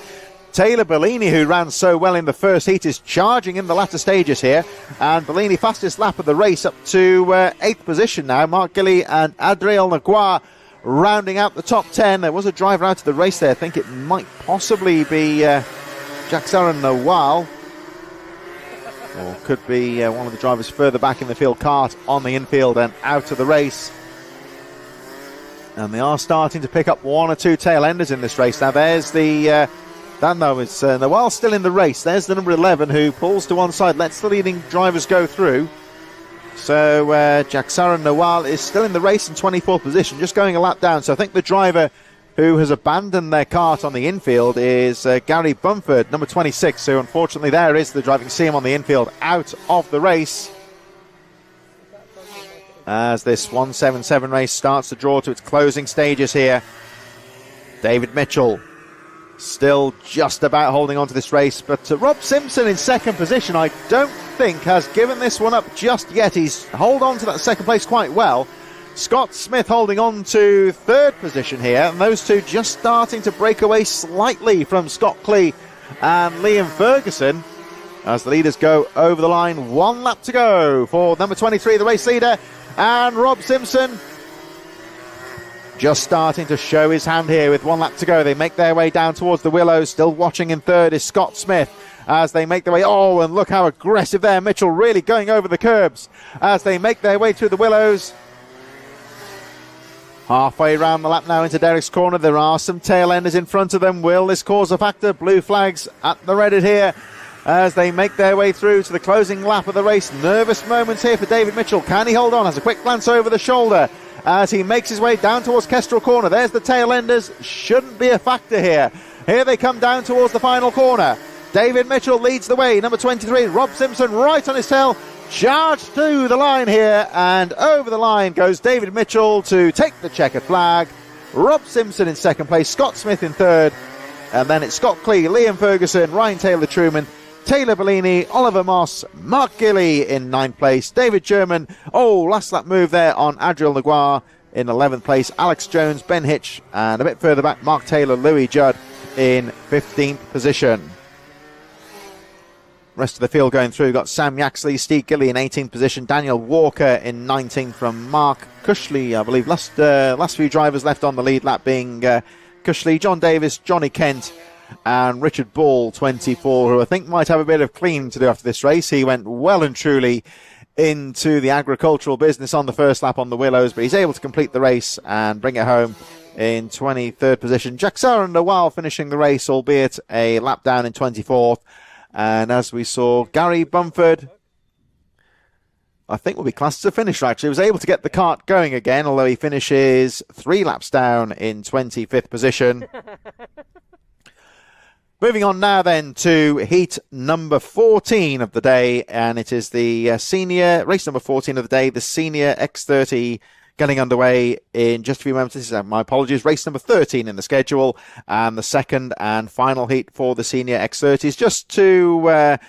Taylor Bellini, who ran so well in the first heat, is charging in the latter stages here. And Bellini, fastest lap of the race, up to 8th position now. Mark Gilly and Adriel Naguar rounding out the top 10. There was a driver out of the race there. I think it might possibly be Jacksaran Nawal. Or could be one of the drivers further back in the field. Cart on the infield and out of the race. And they are starting to pick up one or two tail enders in this race. Now there's the... Dan, though, is Nawal still in the race. There's the number 11 who pulls to one side, lets the leading drivers go through. So Jacksaran Nawal is still in the race in 24th position, just going a lap down. So I think the driver who has abandoned their cart on the infield is Gary Bumford, number 26. So unfortunately there is the driver. You can see him on the infield out of the race. As this 177 race starts to draw to its closing stages here. David Mitchell still just about holding on to this race, but Rob Simpson in second position, I don't think has given this one up just yet. He's held on to that second place quite well. Scott Smith holding on to third position here, and those two just starting to break away slightly from Scott Klee and Liam Ferguson as the leaders go over the line. 1 lap to go for number 23, the race leader, and Rob Simpson just starting to show his hand here with 1 lap to go. They make their way down towards the Willows. Still watching in third is Scott Smith as they make their way. Oh, and look how aggressive there. Mitchell really going over the curbs as they make their way through the Willows. Halfway around the lap now into Derek's corner. There are some tail enders in front of them. Will this cause a factor? Blue flags at the Reddit here as they make their way through to the closing lap of the race. Nervous moments here for David Mitchell. Can he hold on? Has a quick glance over the shoulder as he makes his way down towards Kestrel corner. There's the tail enders. Shouldn't be a factor here. Here they come down towards the final corner. David Mitchell leads the way. Number 23, Rob Simpson, right on his tail. Charge to the line here, and over the line goes David Mitchell to take the checkered flag. Rob Simpson in second place, Scott Smith in third, and then it's Scott Klee, Liam Ferguson, Ryan Taylor Truman, Taylor Bellini, Oliver Moss, Mark Gilly in 9th place, David German, last lap move there on Adriel Naguar in 11th place, Alex Jones, Ben Hitch, and a bit further back, Mark Taylor, Louis Judd in 15th position. Rest of the field going through, got Sam Yaxley, Steve Gilly in 18th position, Daniel Walker in 19th from Mark Cushley, I believe. Last few drivers left on the lead lap being Cushley, John Davis, Johnny Kent, and Richard Ball, 24, who I think might have a bit of cleaning to do after this race. He went well and truly into the agricultural business on the first lap on the Willows, but he's able to complete the race and bring it home in 23rd position. Jacksaran Nawal finishing the race, albeit a lap down in 24th. And as we saw, Gary Bumford, I think will be classed as a finisher actually. He was able to get the kart going again, although he finishes 3 laps down in 25th position. Moving on now then to heat number 14 of the day, and it is the senior, race number 14 of the day, the senior X30 getting underway in just a few moments. This is, my apologies, race number 13 in the schedule, and the second and final heat for the senior X30s. Just to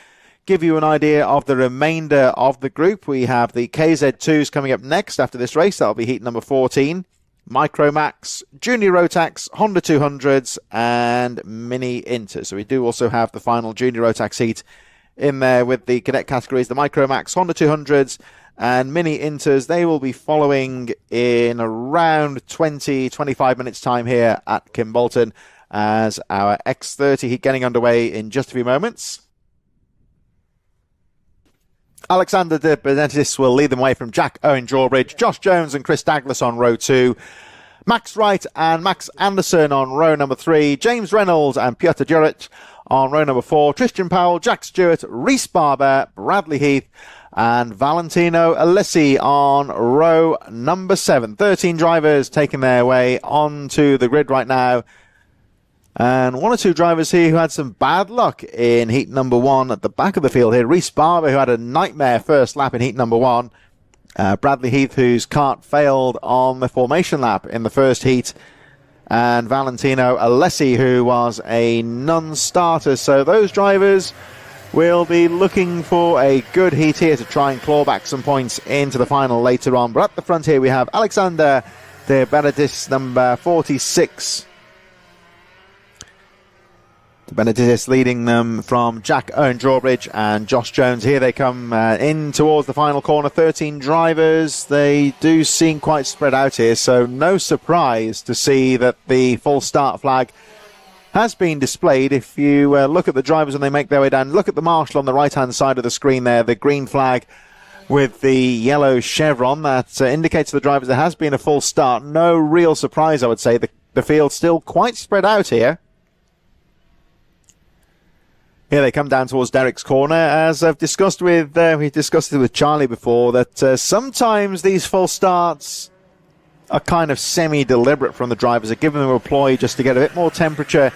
give you an idea of the remainder of the group, we have the KZ2s coming up next after this race. That'll be heat number 14. Micromax, Junior Rotax, Honda 200s, and Mini Inter. So we do also have the final Junior Rotax heat in there with the cadet categories, the Micromax, Honda 200s, and Mini Inters. They will be following in around 20-25 minutes time here at Kimbolton as our X30 heat getting underway in just a few moments. Alexander De Benedictis will lead them away from Jack Owen Drawbridge, Josh Jones and Chris Douglas on row 2. Max Wright and Max Anderson on row number 3. James Reynolds and Piotr Jurich on row number 4. Tristan Powell, Jack Stewart, Rhys Barber, Bradley Heath, and Valentino Alessi on row number 7. 13 drivers taking their way onto the grid right now. And one or two drivers here who had some bad luck in heat number 1 at the back of the field here. Rhys Barber, who had a nightmare first lap in heat number 1. Bradley Heath, whose kart failed on the formation lap in the first heat. And Valentino Alessi, who was a non-starter. So those drivers will be looking for a good heat here to try and claw back some points into the final later on. But at the front here we have Alexander de Benedis, number 46. Benedictis leading them from Jack Owen Drawbridge and Josh Jones. Here they come in towards the final corner. 13 drivers. They do seem quite spread out here, so no surprise to see that the full start flag has been displayed. If you look at the drivers when they make their way down, look at the marshal on the right-hand side of the screen there, the green flag with the yellow chevron. That indicates to the drivers there has been a full start. No real surprise, I would say. The field's still quite spread out here. Here they come down towards Derek's corner. As I've discussed with, we discussed it with Charlie before, that sometimes these full starts are kind of semi-deliberate from the drivers. They're giving them a ploy just to get a bit more temperature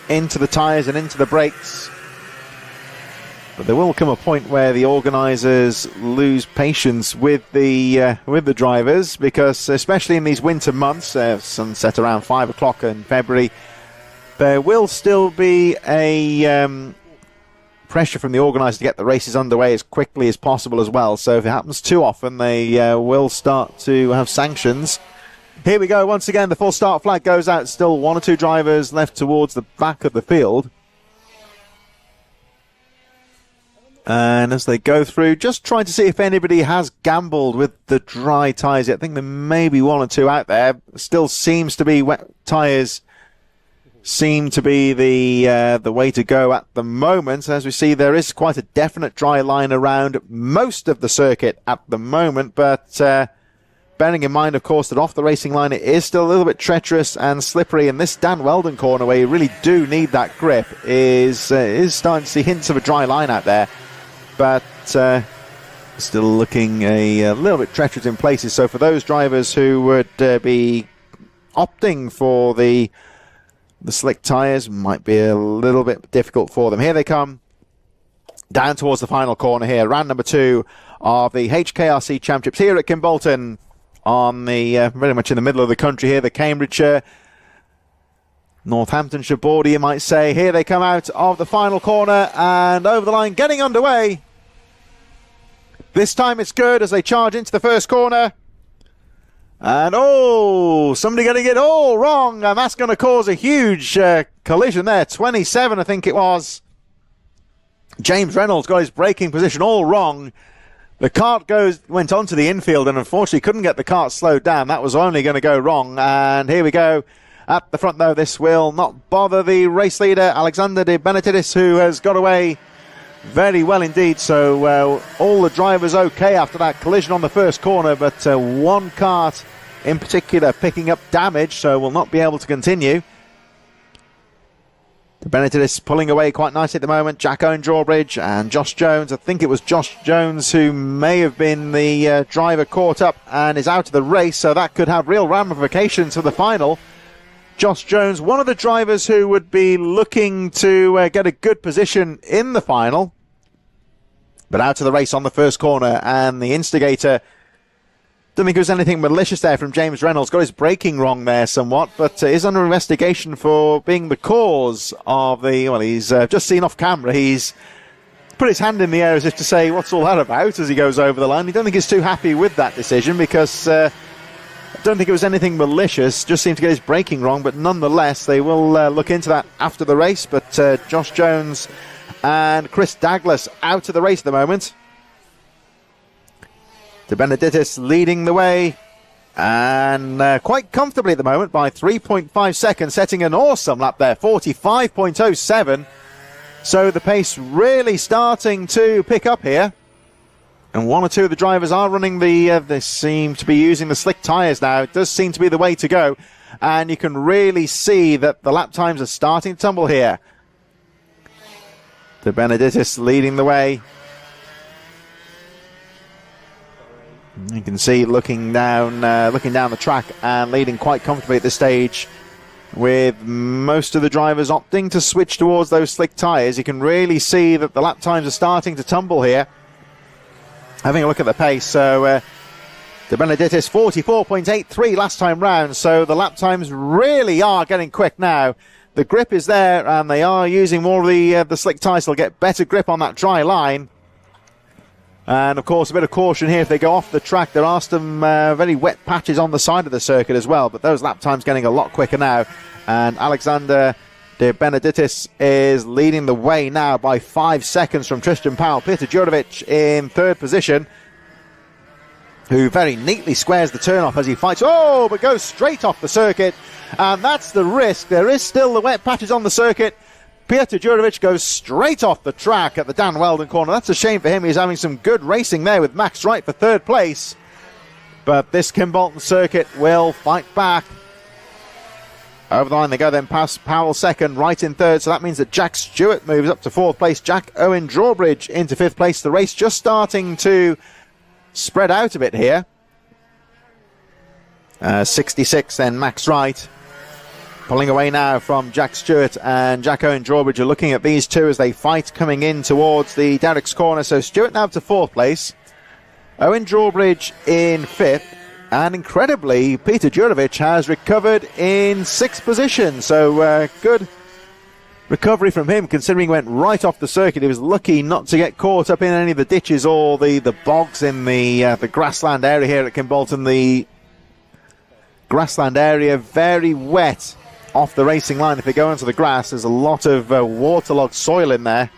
into the tyres and into the brakes. But there will come a point where the organisers lose patience with the drivers, because especially in these winter months, sunset around 5 o'clock in February, there will still be a pressure from the organiser to get the races underway as quickly as possible as well. So if it happens too often, they will start to have sanctions. Here we go once again. The full start flag goes out. Still one or two drivers left towards the back of the field. And as they go through, just trying to see if anybody has gambled with the dry tyres. I think there may be one or two out there. Still seems to be wet tyres seem to be the way to go at the moment. As we see, there is quite a definite dry line around most of the circuit at the moment, but bearing in mind, of course, that off the racing line it is still a little bit treacherous and slippery, and this Dan Weldon corner, where you really do need that grip, is starting to see hints of a dry line out there, but still looking a little bit treacherous in places. So for those drivers who would be opting for the slick tyres, might be a little bit difficult for them. Here they come down towards the final corner here. Round number 2 of the HKRC Championships here at Kimbolton, on the very much in the middle of the country here, the Cambridgeshire, Northamptonshire border, you might say. Here they come out of the final corner and over the line, getting underway. This time it's good as they charge into the first corner. And, somebody getting it all wrong, and that's going to cause a huge collision there. 27, I think it was. James Reynolds got his braking position all wrong. The kart went onto the infield and unfortunately couldn't get the kart slowed down. That was only going to go wrong. And here we go. At the front, though, this will not bother the race leader, Alexander de Benedictis, who has got away very well indeed. So all the drivers okay after that collision on the first corner, but one kart in particular picking up damage, so will not be able to continue. The Benedictis pulling away quite nicely at the moment. Jack Owen Drawbridge and Josh Jones. I think it was Josh Jones who may have been the driver caught up and is out of the race, so that could have real ramifications for the final. Josh Jones, one of the drivers who would be looking to get a good position in the final, but out of the race on the first corner, and the instigator, don't think it was anything malicious there from James Reynolds. Got his braking wrong there somewhat, but is under investigation for being the cause of he's just seen off camera. He's put his hand in the air as if to say, what's all that about, as he goes over the line. I don't think he's too happy with that decision, because I don't think it was anything malicious, just seemed to get his braking wrong, but nonetheless, they will look into that after the race. But Josh Jones and Chris Douglas out of the race at the moment. De Benedictis leading the way, and quite comfortably at the moment by 3.5 seconds, setting an awesome lap there, 45.07. So the pace really starting to pick up here. And one or two of the drivers are running they seem to be using the slick tyres now. It does seem to be the way to go. And you can really see that the lap times are starting to tumble here. De Benedictis leading the way. You can see looking down the track and leading quite comfortably at this stage, with most of the drivers opting to switch towards those slick tyres. You can really see that the lap times are starting to tumble here. Having a look at the pace, so De Benedictis 44.83 last time round, so the lap times really are getting quick now. The grip is there, and they are using more of the slick tyres. They'll get better grip on that dry line. And, of course, a bit of caution here if they go off the track. There are some very wet patches on the side of the circuit as well, but those lap times getting a lot quicker now. And Alexander De Benedictis is leading the way now by 5 seconds from Tristan Powell. Peter Djurjevic in third position, who very neatly squares the turn-off as he fights. Oh, but goes straight off the circuit. And that's the risk. There is still the wet patches on the circuit. Peter Djurjevic goes straight off the track at the Dan Weldon corner. That's a shame for him. He's having some good racing there with Max Wright for third place. But this Kimbolton circuit will fight back. Over the line they go then, past Powell second, Wright in third. So that means that Jack Stewart moves up to fourth place. Jack Owen Drawbridge into fifth place. The race just starting to spread out a bit here. 66 then Max Wright. Pulling away now from Jack Stewart and Jack Owen Drawbridge are looking at these two as they fight coming in towards the Derrick's corner. So Stewart now up to fourth place. Owen Drawbridge in fifth. And incredibly, Peter Djurjevic has recovered in sixth position. So good recovery from him, considering he went right off the circuit. He was lucky not to get caught up in any of the ditches or the bogs in the grassland area here at Kimbolton. The grassland area very wet off the racing line. If they go onto the grass, there's a lot of waterlogged soil in there.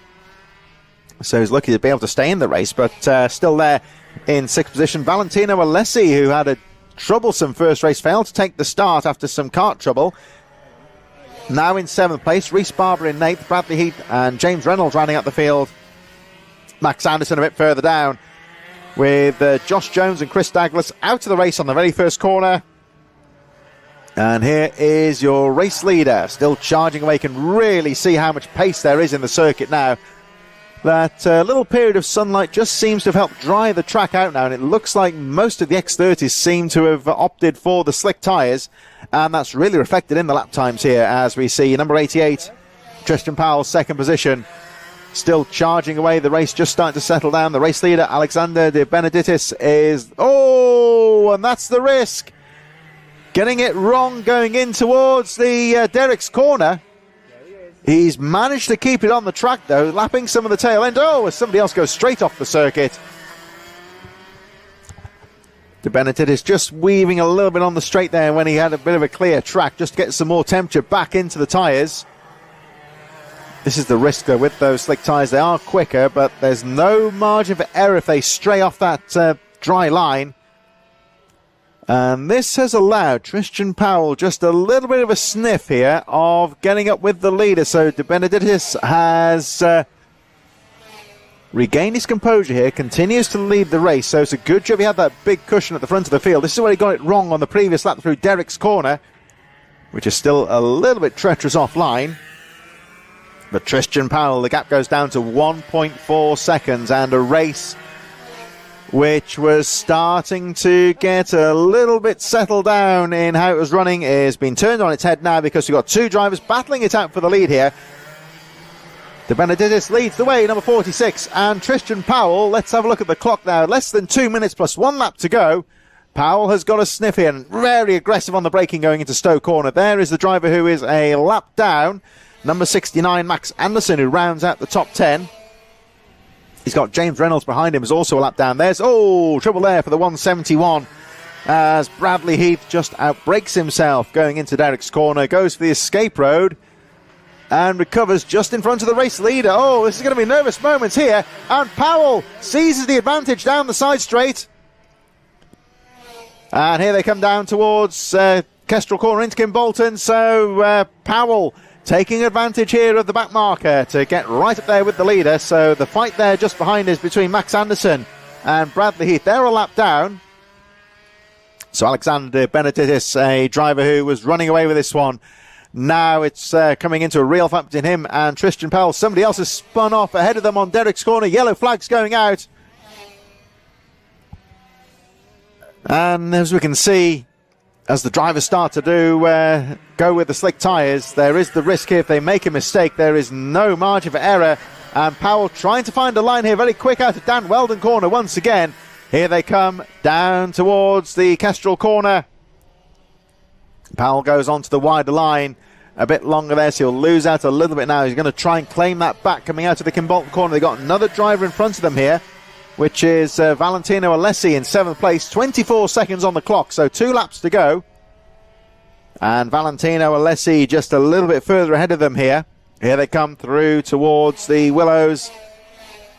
So he's lucky to be able to stay in the race, but still there in sixth position. Valentino Alessi, who had a troublesome first race, failed to take the start after some kart trouble. Now in seventh place. Rhys Barber in eighth. Bradley Heath and James Reynolds rounding out the field. Max Anderson a bit further down, with Josh Jones and Chris Douglas out of the race on the very first corner. And here is your race leader, still charging away. You can really see how much pace there is in the circuit now. That little period of sunlight just seems to have helped dry the track out now, and it looks like most of the X30s seem to have opted for the slick tyres, and that's really reflected in the lap times here, as we see number 88, Tristan Powell, second position, still charging away. The race just starting to settle down. The race leader, Alexander De Benedictis, is... Oh, and that's the risk. Getting it wrong going in towards the Derrick's corner. He's managed to keep it on the track, though, lapping some of the tail end. Oh, as somebody else goes straight off the circuit. De Benedictis just weaving a little bit on the straight there when he had a bit of a clear track, just to get some more temperature back into the tyres. This is the risk, though, with those slick tyres. They are quicker, but there's no margin for error if they stray off that dry line. And this has allowed Tristan Powell just a little bit of a sniff here of getting up with the leader. So De Benedictis has regained his composure here, continues to lead the race. So it's a good job he had that big cushion at the front of the field. This is where he got it wrong on the previous lap through Derrick's corner, which is still a little bit treacherous offline. But Tristan Powell, the gap goes down to 1.4 seconds, and a race which was starting to get a little bit settled down in how it was running is being turned on its head now, because we've got two drivers battling it out for the lead here. De Benedictis leads the way, number 46, and Tristan Powell, let's have a look at the clock now, less than 2 minutes plus 1 lap to go. Powell has got a sniff here, and very aggressive on the braking going into Stowe Corner. There is the driver who is a lap down, number 69, Max Anderson, who rounds out the top 10. He's got James Reynolds behind him, who's also a lap down. There's, trouble there for the 171, as Bradley Heath just outbrakes himself going into Derrick's corner, goes for the escape road, and recovers just in front of the race leader. Oh, this is going to be nervous moments here, and Powell seizes the advantage down the side straight. And here they come down towards Kestrel Corner into Kimbolton, so Powell taking advantage here of the back marker to get right up there with the leader. So the fight there just behind is between Max Anderson and Bradley Heath. They're a lap down. So Alexander Benedictis, a driver who was running away with this one. Now it's coming into a real fight between him and Tristan Powell. Somebody else has spun off ahead of them on Derek's corner. Yellow flags going out. And as we can see, as the drivers start to go with the slick tyres, there is the risk here. If they make a mistake, there is no margin for error. And Powell trying to find a line here, very quick out of Dan Weldon corner once again. Here they come down towards the Kestrel corner. Powell goes onto the wider line. A bit longer there, so he'll lose out a little bit now. He's going to try and claim that back coming out of the Kimbolton corner. They've got another driver in front of them here, which is Valentino Alessi in 7th place. 24 seconds on the clock, so 2 laps to go. And Valentino Alessi just a little bit further ahead of them here. Here they come through towards the Willows.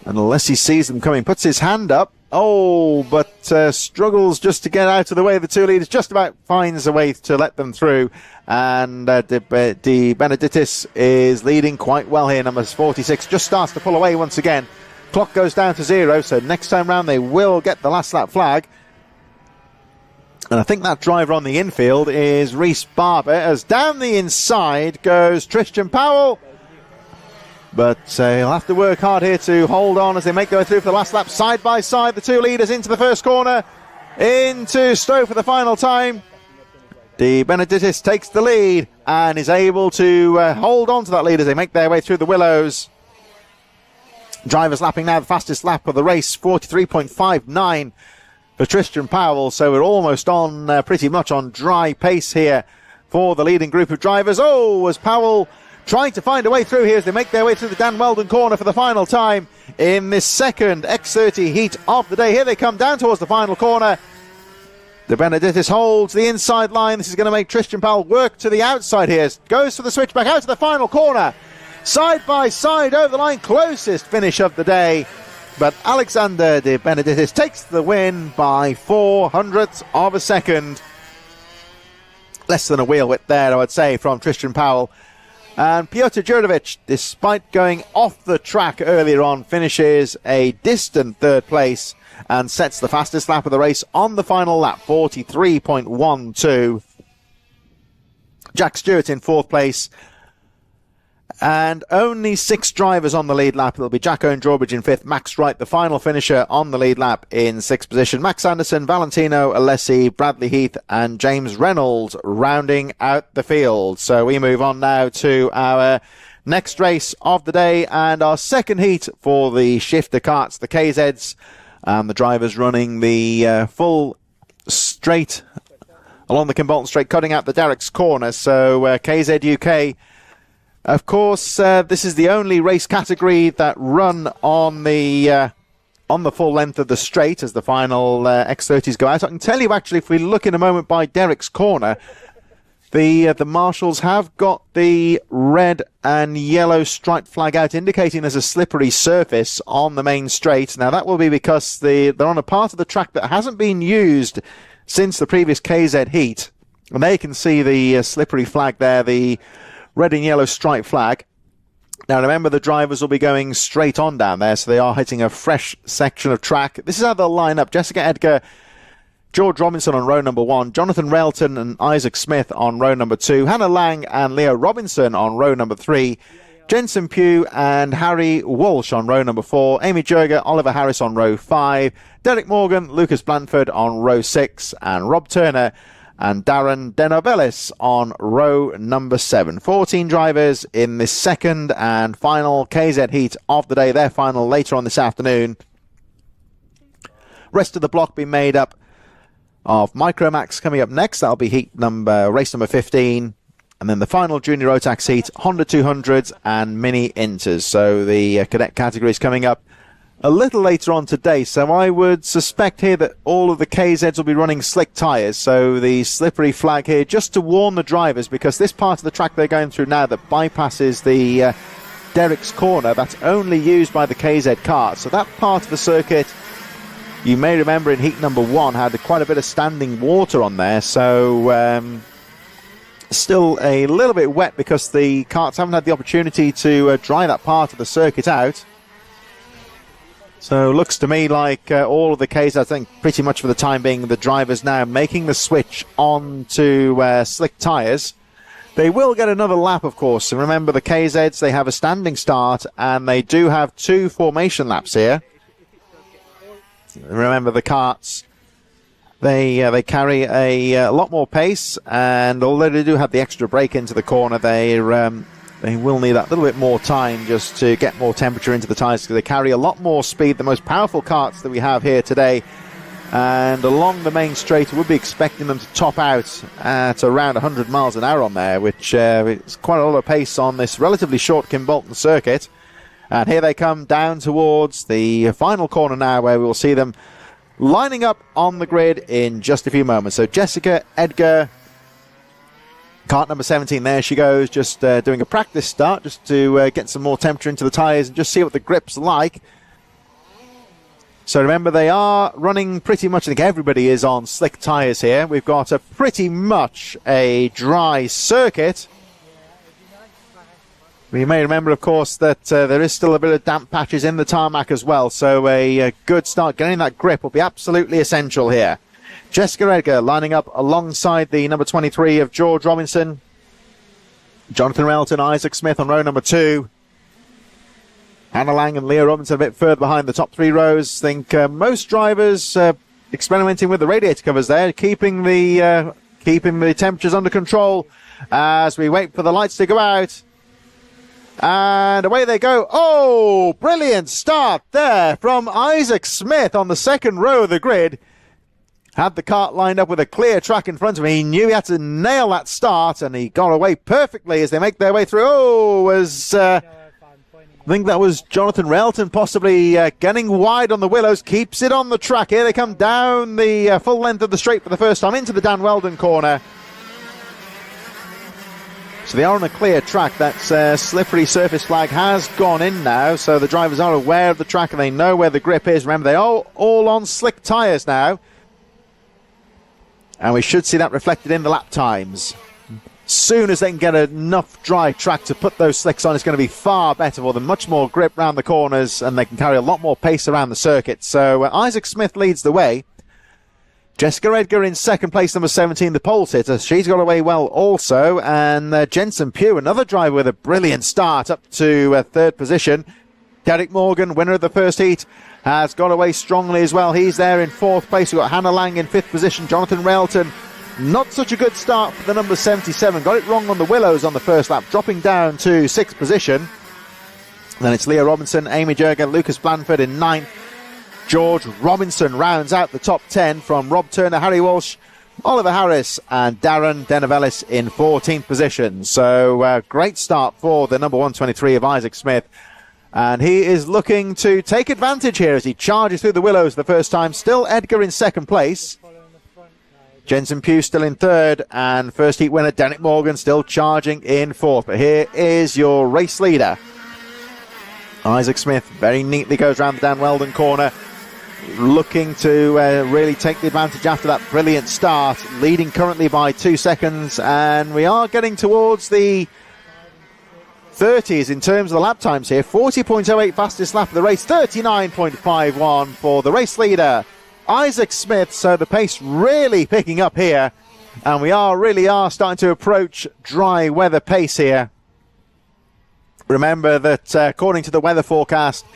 And Alessi sees them coming, puts his hand up. Oh, but struggles just to get out of the way of the 2 leaders. Just about finds a way to let them through. And De Benedictis is leading quite well here. Number 46 just starts to pull away once again. Clock goes down to 0, so next time round they will get the last lap flag. And I think that driver on the infield is Reese Barber, as down the inside goes Tristan Powell. But he'll have to work hard here to hold on as they make their way through for the last lap. Side by side, the 2 leaders into the first corner, into Stowe for the final time. De Benedictis takes the lead and is able to hold on to that lead as they make their way through the Willows. Drivers lapping now the fastest lap of the race, 43.59 for Tristan Powell. So we're almost on pretty much on dry pace here for the leading group of drivers. Oh, as Powell trying to find a way through here as they make their way through the Dan Weldon corner for the final time in this second X30 heat of the day. Here they come down towards the final corner. De Benedictis holds the inside line. This is going to make Tristan Powell work to the outside here. Goes for the switchback out to the final corner. Side by side over the line, closest finish of the day. But Alexander De Benedictis takes the win by 0.04 of a second. Less than a wheel width there, I would say, from Tristan Powell. And Piotr Jurdovic, despite going off the track earlier on, finishes a distant 3rd place and sets the fastest lap of the race on the final lap, 43.12. Jack Stewart in 4th place. And only 6 drivers on the lead lap. It'll be Jack Owen Drawbridge in 5th. Max Wright, the final finisher, on the lead lap in 6th position. Max Anderson, Valentino Alessi, Bradley Heath and James Reynolds rounding out the field. So we move on now to our next race of the day and our second heat for the shifter karts, the KZs. The drivers running the full straight along the Kimbolton Straight, cutting out the Derrick's corner. So KZ UK... Of course, this is the only race category that run on the full length of the straight as the final X30s go out. I can tell you, actually, if we look in a moment by Derrick's corner, the marshals have got the red and yellow striped flag out, indicating there's a slippery surface on the main straight. Now, that will be because they're on a part of the track that hasn't been used since the previous KZ heat. And they can see the slippery flag there, the red and yellow striped flag. Now remember, the drivers will be going straight on down there, so they are hitting a fresh section of track. This is how they'll line up. Jessica Edgar, George Robinson on row number 1, Jonathan Railton and Isaac Smith on row number 2, Hannah Lang and Leo Robinson on row number 3, Jensen Pugh and Harry Walsh on row number 4, Amy Jurger, Oliver Harris on row 5, Derek Morgan, Lucas Blanford on row 6, and Rob Turner and Darren Denovelis on row number 7. 14 drivers in this second and final KZ heat of the day. Their final later on this afternoon. Rest of the block being made up of Micromax coming up next. That'll be race number 15. And then the final Junior Rotax heat, Honda 200s and Mini Inters. So the cadet category is coming up a little later on today, so I would suspect here that all of the KZs will be running slick tyres. So the slippery flag here, just to warn the drivers, because this part of the track they're going through now that bypasses the Derrick's corner, that's only used by the KZ kart. So that part of the circuit, you may remember in heat number 1, had quite a bit of standing water on there. So still a little bit wet because the karts haven't had the opportunity to dry that part of the circuit out. So looks to me like all of the Ks, I think pretty much for the time being, the drivers now making the switch on to slick tyres. They will get another lap, of course. And remember, the KZs, they have a standing start, and they do have 2 formation laps here. Remember, the karts, they carry a lot more pace, and although they do have the extra brake into the corner, they will need that little bit more time just to get more temperature into the tyres, because they carry a lot more speed, the most powerful karts that we have here today. And along the main straight, we'll be expecting them to top out at around 100 miles an hour on there, which is quite a lot of pace on this relatively short Kimbolton circuit. And here they come down towards the final corner now, where we will see them lining up on the grid in just a few moments. So Jessica Edgar, kart number 17, there she goes, just doing a practice start, just to get some more temperature into the tyres and just see what the grip's like. So remember, they are running pretty much, I think everybody is on slick tyres here. We've got a pretty much a dry circuit. We may remember, of course, that there is still a bit of damp patches in the tarmac as well. So a good start, getting that grip will be absolutely essential here. Jessica Edgar lining up alongside the number 23 of George Robinson. Jonathan Relton, Isaac Smith on row number 2. Hannah Lang and Leah Robinson a bit further behind the top 3 rows. I think most drivers experimenting with the radiator covers there, keeping the temperatures under control as we wait for the lights to go out. And away they go. Oh, brilliant start there from Isaac Smith on the second row of the grid. Had the kart lined up with a clear track in front of him. He knew he had to nail that start, and he got away perfectly as they make their way through. I think that was Jonathan Relton possibly getting wide on the Willows, keeps it on the track. Here they come down the full length of the straight for the first time into the Dan Weldon corner. So they are on a clear track. That slippery surface flag has gone in now, so the drivers are aware of the track and they know where the grip is. Remember, they are all on slick tyres now. And we should see that reflected in the lap times. Soon as they can get enough dry track to put those slicks on, it's going to be far better for them. Much more grip around the corners, and they can carry a lot more pace around the circuit. So Isaac Smith leads the way. Jessica Edgar in second place, number 17, the pole sitter. She's got away well also. And Jensen Pugh, another driver with a brilliant start up to third position. Derek Morgan, winner of the first heat, has got away strongly as well. He's there in fourth place. We've got Hannah Lang in fifth position. Jonathan Relton, not such a good start for the number 77. Got it wrong on the Willows on the first lap, dropping down to sixth position. Then it's Leah Robinson, Amy Jurgen, Lucas Blanford in ninth. George Robinson rounds out the top 10 from Rob Turner, Harry Walsh, Oliver Harris and Darren Denovelis in 14th position. So great start for the number 123 of Isaac Smith. And he is looking to take advantage here as he charges through the Willows the first time. Still Edgar in second place. Jensen Pugh still in third, and first heat winner Derek Morgan still charging in fourth. But here is your race leader. Isaac Smith very neatly goes around the Dan Weldon corner, looking to really take the advantage after that brilliant start, leading currently by 2 seconds, and we are getting towards the 30s in terms of the lap times here. 40.08 fastest lap of the race, 39.51 for the race leader Isaac Smith. So the pace really picking up here, and we really are starting to approach dry weather pace here. Remember that according to the weather forecast,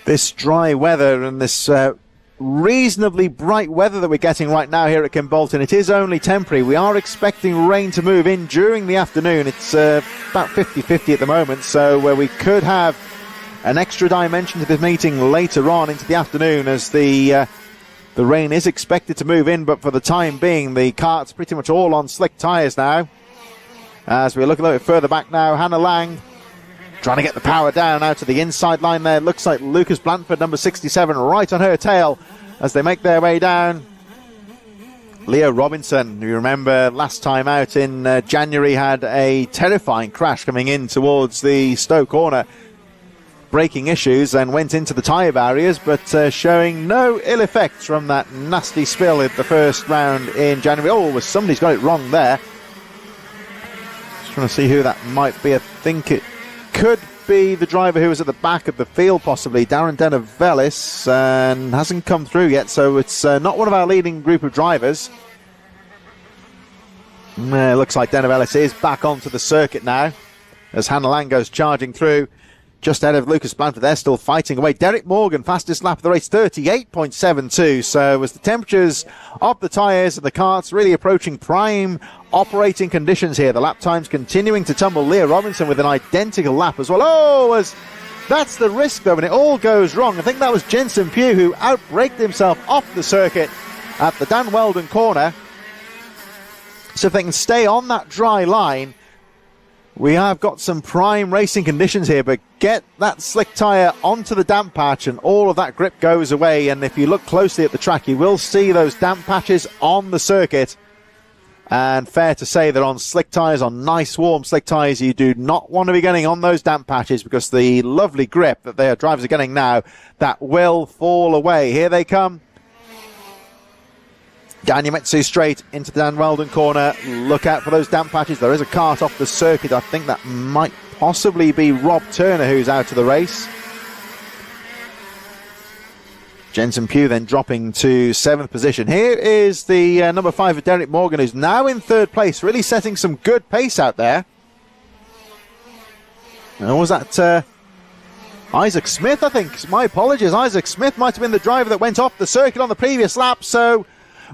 this dry weather and this reasonably bright weather that we're getting right now here at Kimbolton, it is only temporary. We are expecting rain to move in during the afternoon. It's about 50-50 at the moment, so we could have an extra dimension to this meeting later on into the afternoon as the rain is expected to move in. But for the time being, the kart's pretty much all on slick tyres now. As we look a little bit further back now, Hannah Lang trying to get the power down out to the inside line there. Looks like Lucas Blanford, number 67, right on her tail as they make their way down. Leah Robinson, you remember last time out in January, had a terrifying crash coming in towards the Stowe corner. Braking issues and went into the tyre barriers, but showing no ill effects from that nasty spill in the first round in January. Oh, somebody's got it wrong there. Just trying to see who that might be. I think it could be the driver who was at the back of the field, possibly Darren Denovelis, and hasn't come through yet, so it's not one of our leading group of drivers. It looks like Denovelis is back onto the circuit now as Hannah Lang goes charging through just ahead of Lucas Blanford. They're still fighting away. Derek Morgan, fastest lap of the race, 38.72. So as the temperatures of the tyres and the karts really approaching prime operating conditions here, the lap times continuing to tumble. Leah Robinson with an identical lap as well. That's the risk though, when it all goes wrong. I think that was Jensen Pugh who outbraked himself off the circuit at the Dan Weldon corner. So if they can stay on that dry line, we have got some prime racing conditions here, but get that slick tyre onto the damp patch and all of that grip goes away. And if you look closely at the track, you will see those damp patches on the circuit. And fair to say that on slick tyres, on nice warm slick tyres, you do not want to be getting on those damp patches, because the lovely grip that their drivers are getting now, that will fall away. Here they come. Ganyamitsu straight into the Dan Weldon corner. Look out for those damp patches. There is a kart off the circuit. I think that might possibly be Rob Turner who's out of the race. Jensen Pugh then dropping to 7th position. Here is the number 5 of Derek Morgan, who's now in 3rd place, really setting some good pace out there. And was that Isaac Smith, I think? My apologies. Isaac Smith might have been the driver that went off the circuit on the previous lap, so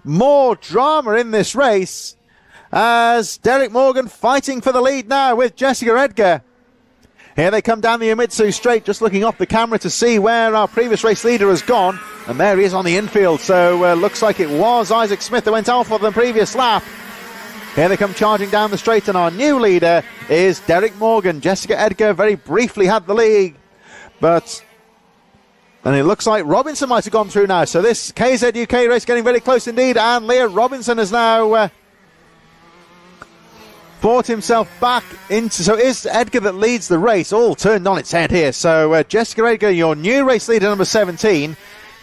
more drama in this race as Derek Morgan fighting for the lead now with Jessica Edgar. Here they come down the Umitsu straight, just looking off the camera to see where our previous race leader has gone, and there he is on the infield. So looks like it was Isaac Smith that went off of the previous lap. Here they come charging down the straight, and our new leader is Derek Morgan. Jessica Edgar very briefly had the lead, and it looks like Robinson might have gone through now. So this KZ UK race getting very close indeed. And Leah Robinson has now brought himself back into... So it's Edgar that leads the race. All turned on its head here. So Jessica Edgar, your new race leader, number 17.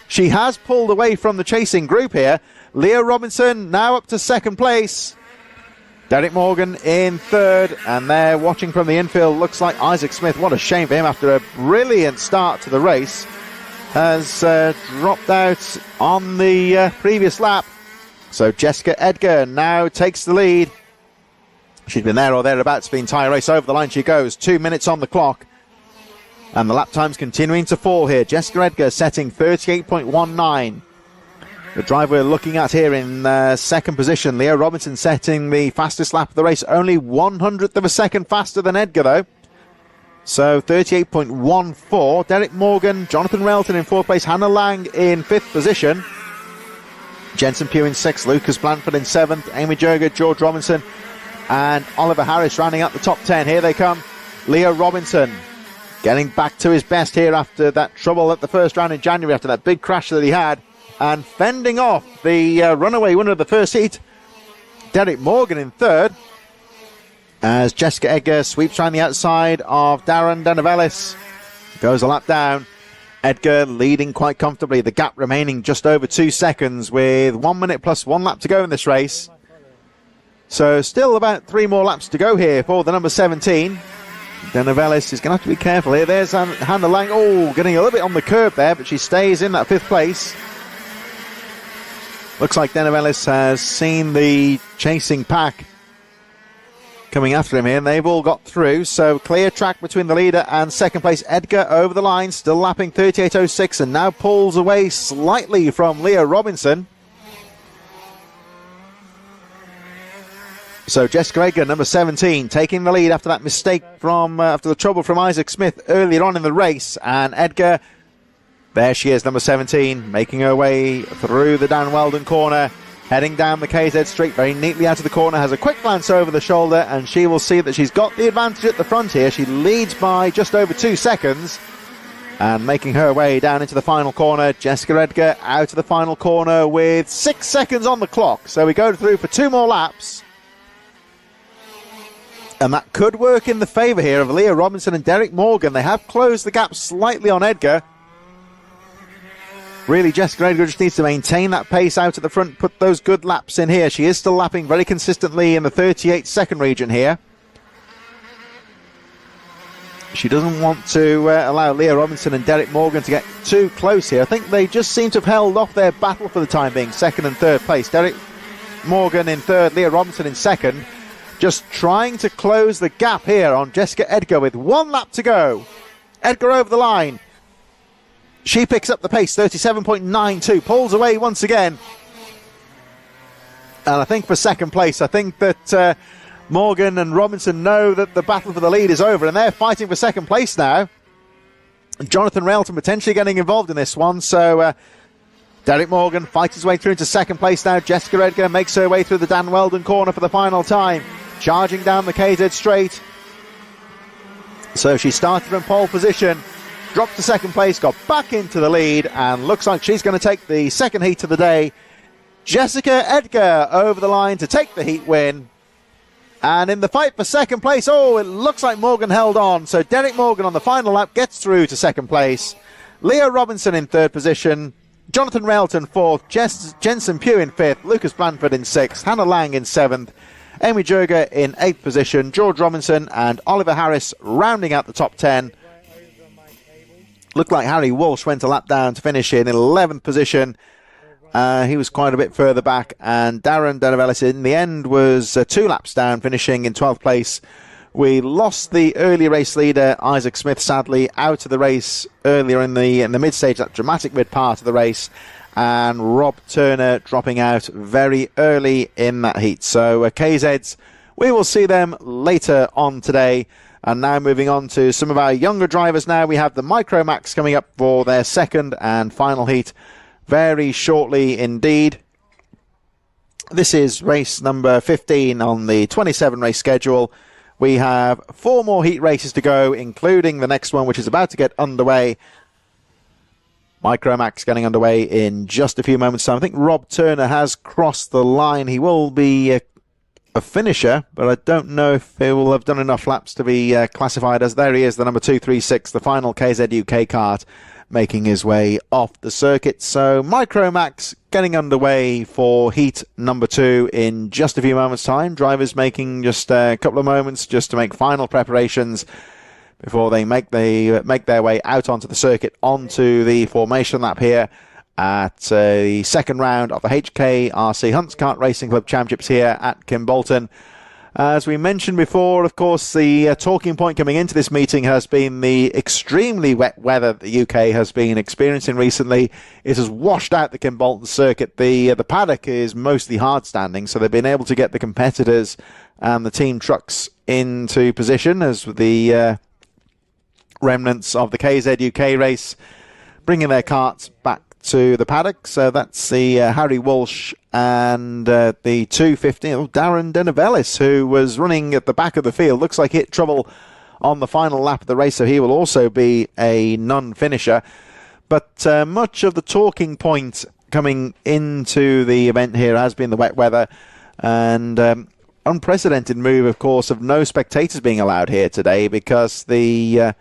She has pulled away from the chasing group here. Leah Robinson now up to 2nd place. Derek Morgan in 3rd. And there, watching from the infield, looks like Isaac Smith. What a shame for him after a brilliant start to the race. Has dropped out on the previous lap. So Jessica Edgar now takes the lead. She's been there or thereabouts for the entire race. Over the line she goes. 2 minutes on the clock. And the lap time's continuing to fall here. Jessica Edgar setting 38.19. The driver we're looking at here in 2nd position. Leah Robinson setting the fastest lap of the race. Only 100th of a second faster than Edgar though. So 38.14. Derek Morgan, Jonathan Railton in 4th place, Hannah Lang in 5th position. Jensen Pugh in 6th, Lucas Blanford in 7th, Amy Joga, George Robinson, and Oliver Harris rounding up the top 10. Here they come. Leah Robinson getting back to his best here after that trouble at the first round in January, after that big crash that he had, and fending off the runaway winner of the first heat, Derek Morgan in 3rd. As Jessica Edgar sweeps around the outside of Darren Denovelis. Goes a lap down. Edgar leading quite comfortably. The gap remaining just over 2 seconds with 1 minute plus 1 lap to go in this race. So still about 3 more laps to go here for the number 17. Denovelis is going to have to be careful here. There's Hannah Lang. Getting a little bit on the curb there, but she stays in that 5th place. Looks like Denovelis has seen the chasing pack coming after him here, and they've all got through. So clear track between the leader and 2nd place. Edgar over the line, still lapping 38.06, and now pulls away slightly from Leah Robinson. So Jessica Edgar, number 17, taking the lead after that mistake from after the trouble from Isaac Smith earlier on in the race. And Edgar, there she is, number 17, making her way through the Dan Weldon corner. Heading down the KZ straight very neatly out of the corner, has a quick glance over the shoulder, and she will see that she's got the advantage at the front here. She leads by just over 2 seconds, and making her way down into the final corner. Jessica Edgar out of the final corner with 6 seconds on the clock. So we go through for 2 more laps. And that could work in the favour here of Leah Robinson and Derek Morgan. They have closed the gap slightly on Edgar. Really, Jessica Edgar just needs to maintain that pace out at the front, put those good laps in here. She is still lapping very consistently in the 38-second region here. She doesn't want to allow Leah Robinson and Derek Morgan to get too close here. I think they just seem to have held off their battle for the time being, second and third place. Derek Morgan in third, Leah Robinson in second. Just trying to close the gap here on Jessica Edgar with 1 lap to go. Edgar over the line. She picks up the pace, 37.92, pulls away once again. And I think for second place, I think that Morgan and Robinson know that the battle for the lead is over, and they're fighting for second place now. Jonathan Railton potentially getting involved in this one, so Derek Morgan fights his way through into second place now. Jessica Edgar makes her way through the Dan Weldon corner for the final time, charging down the KZ straight. So she started from pole position, dropped to second place, got back into the lead, and looks like she's going to take the second heat of the day. Jessica Edgar over the line to take the heat win. And in the fight for second place, it looks like Morgan held on. So Derek Morgan on the final lap gets through to second place. Leah Robinson in third position. Jonathan Railton fourth. Jensen Pugh in fifth. Lucas Blanford in sixth. Hannah Lang in seventh. Amy Jurger in eighth position. George Robinson and Oliver Harris rounding out the top 10. Looked like Harry Walsh went a lap down to finish in 11th position. He was quite a bit further back, and Darren Denovelis in the end was 2 laps down, finishing in 12th place. We lost the early race leader, Isaac Smith, sadly, out of the race earlier in the mid-stage, that dramatic mid-part of the race, and Rob Turner dropping out very early in that heat. So KZs, we will see them later on today. And now moving on to some of our younger drivers now. We have the Micromax coming up for their second and final heat very shortly indeed. This is race number 15 on the 27 race schedule. We have 4 more heat races to go, including the next one, which is about to get underway. Micromax getting underway in just a few moments' time. I think Rob Turner has crossed the line. He will be a finisher, but I don't know if he will have done enough laps to be classified as. There he is, the number 236, the final KZ UK kart, making his way off the circuit. So Micromax getting underway for heat number 2 in just a few moments' time. Drivers making just a couple of moments just to make final preparations before they make their way out onto the circuit, onto the formation lap here at the second round of the HKRC Hunts Kart Racing Club Championships here at Kimbolton. As we mentioned before, of course, the talking point coming into this meeting has been the extremely wet weather the UK has been experiencing recently. It has washed out the Kimbolton circuit. The paddock is mostly hard standing, so they've been able to get the competitors and the team trucks into position as the remnants of the KZ UK race bringing their karts back to the paddock. So that's the Harry Walsh and the 250, Darren Denovelis, who was running at the back of the field. Looks like he hit trouble on the final lap of the race, so he will also be a non-finisher. But much of the talking point coming into the event here has been the wet weather and unprecedented move, of course, of no spectators being allowed here today because the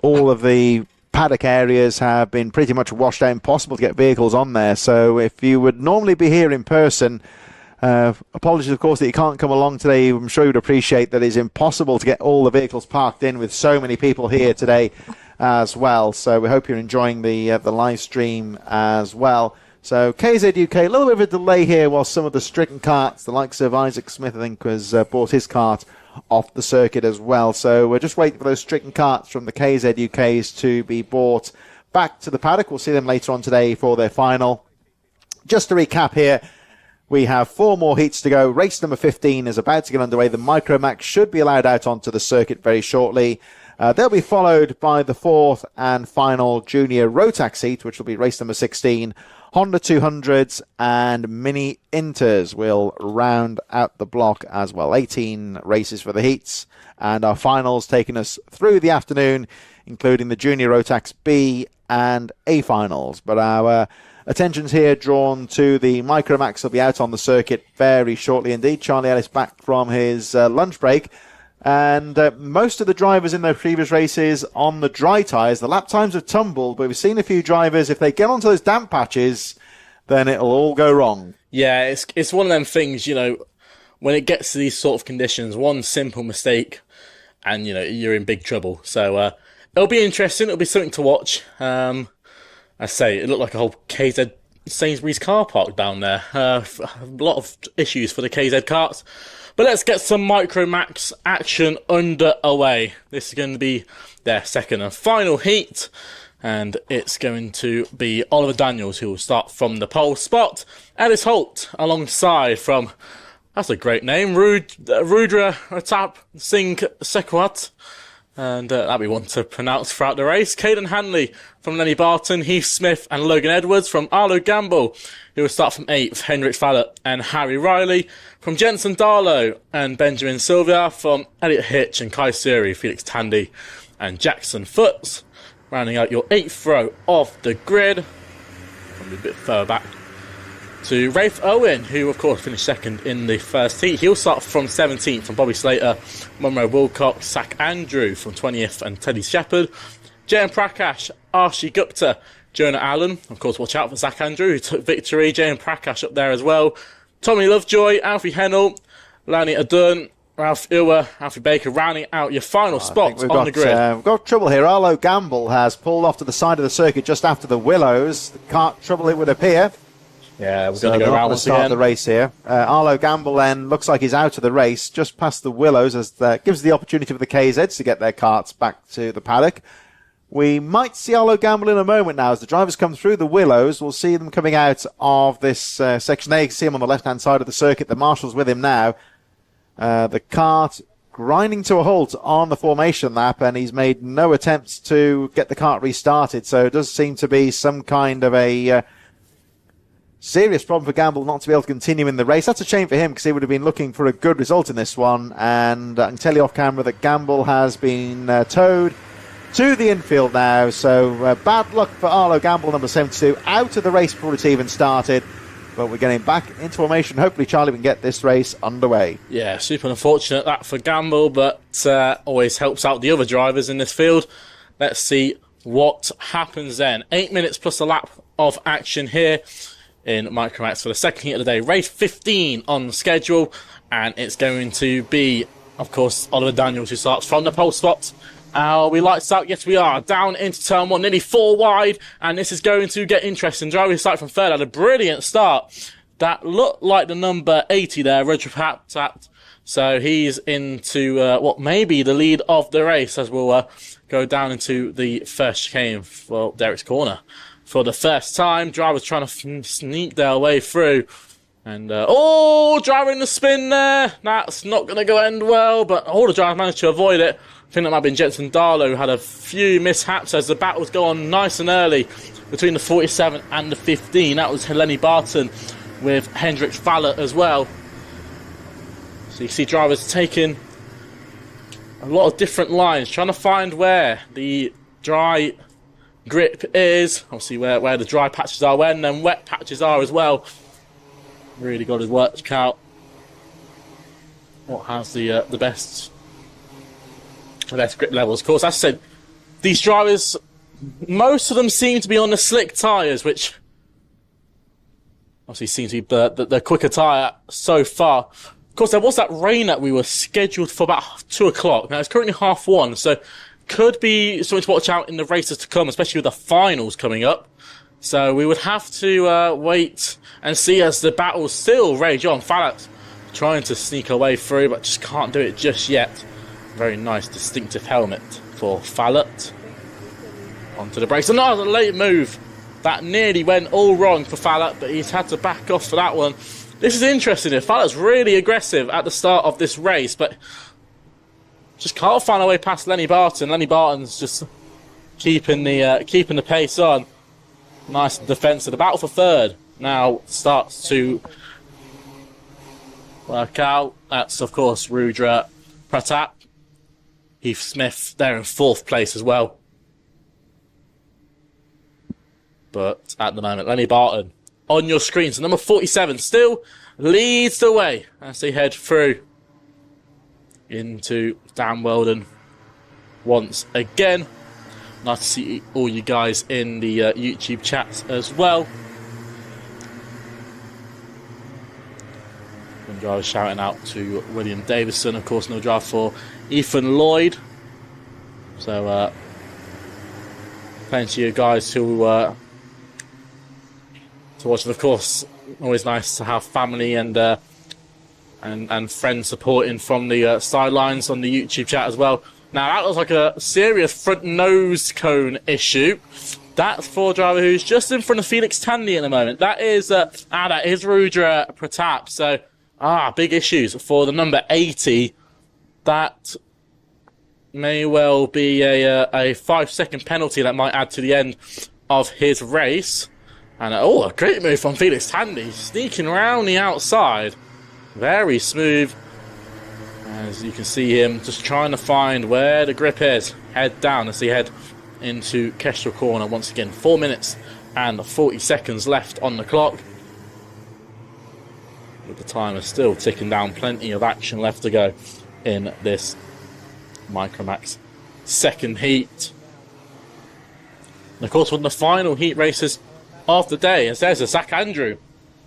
all of the paddock areas have been pretty much washed out, impossible to get vehicles on there. So if you would normally be here in person, apologies of course that you can't come along today. I'm sure you'd appreciate that it's impossible to get all the vehicles parked in with so many people here today as well. So we hope you're enjoying the live stream as well. So KZ UK, a little bit of a delay here while some of the stricken karts, the likes of Isaac Smith, I think, has bought his kart off the circuit as well. So we're just waiting for those stricken karts from the KZ UKs to be brought back to the paddock. We'll see them later on today for their final. Just to recap here, we have 4 more heats to go. Race number 15 is about to get underway. The Micromax should be allowed out onto the circuit very shortly. They'll be followed by the 4th and final junior Rotax heat, which will be race number 16. Honda 200s and Mini Inters will round out the block as well. 18 races for the heats, and our finals taking us through the afternoon, including the Junior Rotax B and A finals. But our attention's here drawn to the Micromax. Will be out on the circuit very shortly indeed. Charlie Ellis back from his lunch break. And most of the drivers in their previous races on the dry tyres, the lap times have tumbled, but we've seen a few drivers, if they get onto those damp patches, then it'll all go wrong. Yeah, it's one of them things, when it gets to these sort of conditions, one simple mistake and you're in big trouble. So it'll be interesting. It'll be something to watch. I say it looked like a whole KZ Sainsbury's car park down there. A lot of issues for the KZ karts. But let's get some Micro Max action underway. This is going to be their second and final heat. And it's going to be Oliver Daniels who will start from the pole spot. Ellis Holt alongside from, that's a great name, Rudra Atap Singh Sekwat. And that'll be one to pronounce throughout the race. Caden Hanley from Lenny Barton, Heath Smith and Logan Edwards from Arlo Gamble, who will start from 8th, Hendrik Fallett and Harry Riley. From Jensen Darlow and Benjamin Sylvia, from Elliot Hitch and Kai Suri, Felix Tandy and Jackson Foots. Rounding out your 8th row of the grid. Probably a bit further back to Rafe Owen, who of course finished second in the first heat. He'll start from 17th from Bobby Slater, Monroe Wilcox, Zach Andrew from 20th and Teddy Shepherd. Jayan Prakash, Arshi Gupta, Jonah Allen. Of course, watch out for Zach Andrew, who took victory. Jayan Prakash up there as well. Tommy Lovejoy, Alfie Hennell, Lani Adun, Ralph Ewer, Alfie Baker, rounding out your final spots on the grid. We've got trouble here. Arlo Gamble has pulled off to the side of the circuit just after the Willows. The kart trouble, it would appear. Yeah, we're going to go around once start again. The race here. Arlo Gamble then looks like he's out of the race just past the Willows, as gives the opportunity for the KZs to get their karts back to the paddock. We might see Arlo Gamble in a moment now as the drivers come through the Willows. We'll see them coming out of this section there. You can see him on the left-hand side of the circuit. The marshal's with him now. The kart grinding to a halt on the formation lap, and he's made no attempts to get the kart restarted. So it does seem to be some kind of a serious problem for Gamble not to be able to continue in the race. That's a shame for him because he would have been looking for a good result in this one. And I can tell you off camera that Gamble has been towed to the infield now. So bad luck for Arlo Gamble, number 72, out of the race before it's even started. But we're getting back into formation. Hopefully, Charlie, we can get this race underway. Yeah, super unfortunate that for Gamble, but always helps out the other drivers in this field. Let's see what happens then. 8 minutes plus a lap of action here in Micromax for the second heat of the day. Race 15 on the schedule, and it's going to be, of course, Oliver Daniels who starts from the pole spot. Are we lights out? Yes, we are. Down into turn 1, nearly 4 wide, and this is going to get interesting. Driving start from third, had a brilliant start. That looked like the number 80 there, Roger Pat. So he's into what may be the lead of the race as we'll go down into the first chicane for Derek's corner. For the first time, drivers trying to sneak their way through. And, driving the spin there. That's not going to go end well, but all the drivers managed to avoid it. I think that might have been Jensen Darlow who had a few mishaps as the battles go on nice and early between the 47 and the 15. That was Lenny Barton with Hendrik Fallett as well. So you see drivers taking a lot of different lines, trying to find where the dry grip is. Obviously where the dry patches are, where then wet patches are as well. Really got to work out what has the best grip levels. Of course, as I said, these drivers, most of them seem to be on the slick tyres, which obviously seems to be the quicker tyre so far. Of course, there was that rain that we were scheduled for about 2 o'clock. Now, it's currently 1:30, so could be something to watch out in the races to come, especially with the finals coming up. So we would have to wait and see as the battles still rage on. Fallett trying to sneak her way through, but just can't do it just yet. Very nice distinctive helmet for Fallett. Onto the brakes. Another late move. That nearly went all wrong for Fallett, but he's had to back off for that one. This is interesting. Fallett's really aggressive at the start of this race, but just can't find a way past Lenny Barton. Lenny Barton's just keeping the pace on. Nice defence of the battle for third. Now starts to work out. That's, of course, Rudra Pratap. Heath Smith there in 4th place as well. But at the moment, Lenny Barton on your screen. So number 47 still leads the way as they head through into Dan Weldon once again. Nice to see all you guys in the YouTube chats as well. Driver shouting out to William Davison, of course, no drive for Ethan Lloyd. So, plenty of guys who to watch. And of course, always nice to have family and friends supporting from the sidelines on the YouTube chat as well. Now, that looks like a serious front nose cone issue. That's for a driver who's just in front of Felix Tandy at the moment. That is Rudra Pratap. So, big issues for the number 80. That may well be a 5-second penalty that might add to the end of his race. And a great move from Felix Tandy, sneaking around the outside. Very smooth. As you can see him just trying to find where the grip is. Head down as he head into Kestrel Corner once again. 4 minutes and 40 seconds left on the clock. But the timer still ticking down. Plenty of action left to go in this Micromax second heat. And of course, one of the final heat races of the day, as there's a Zach Andrew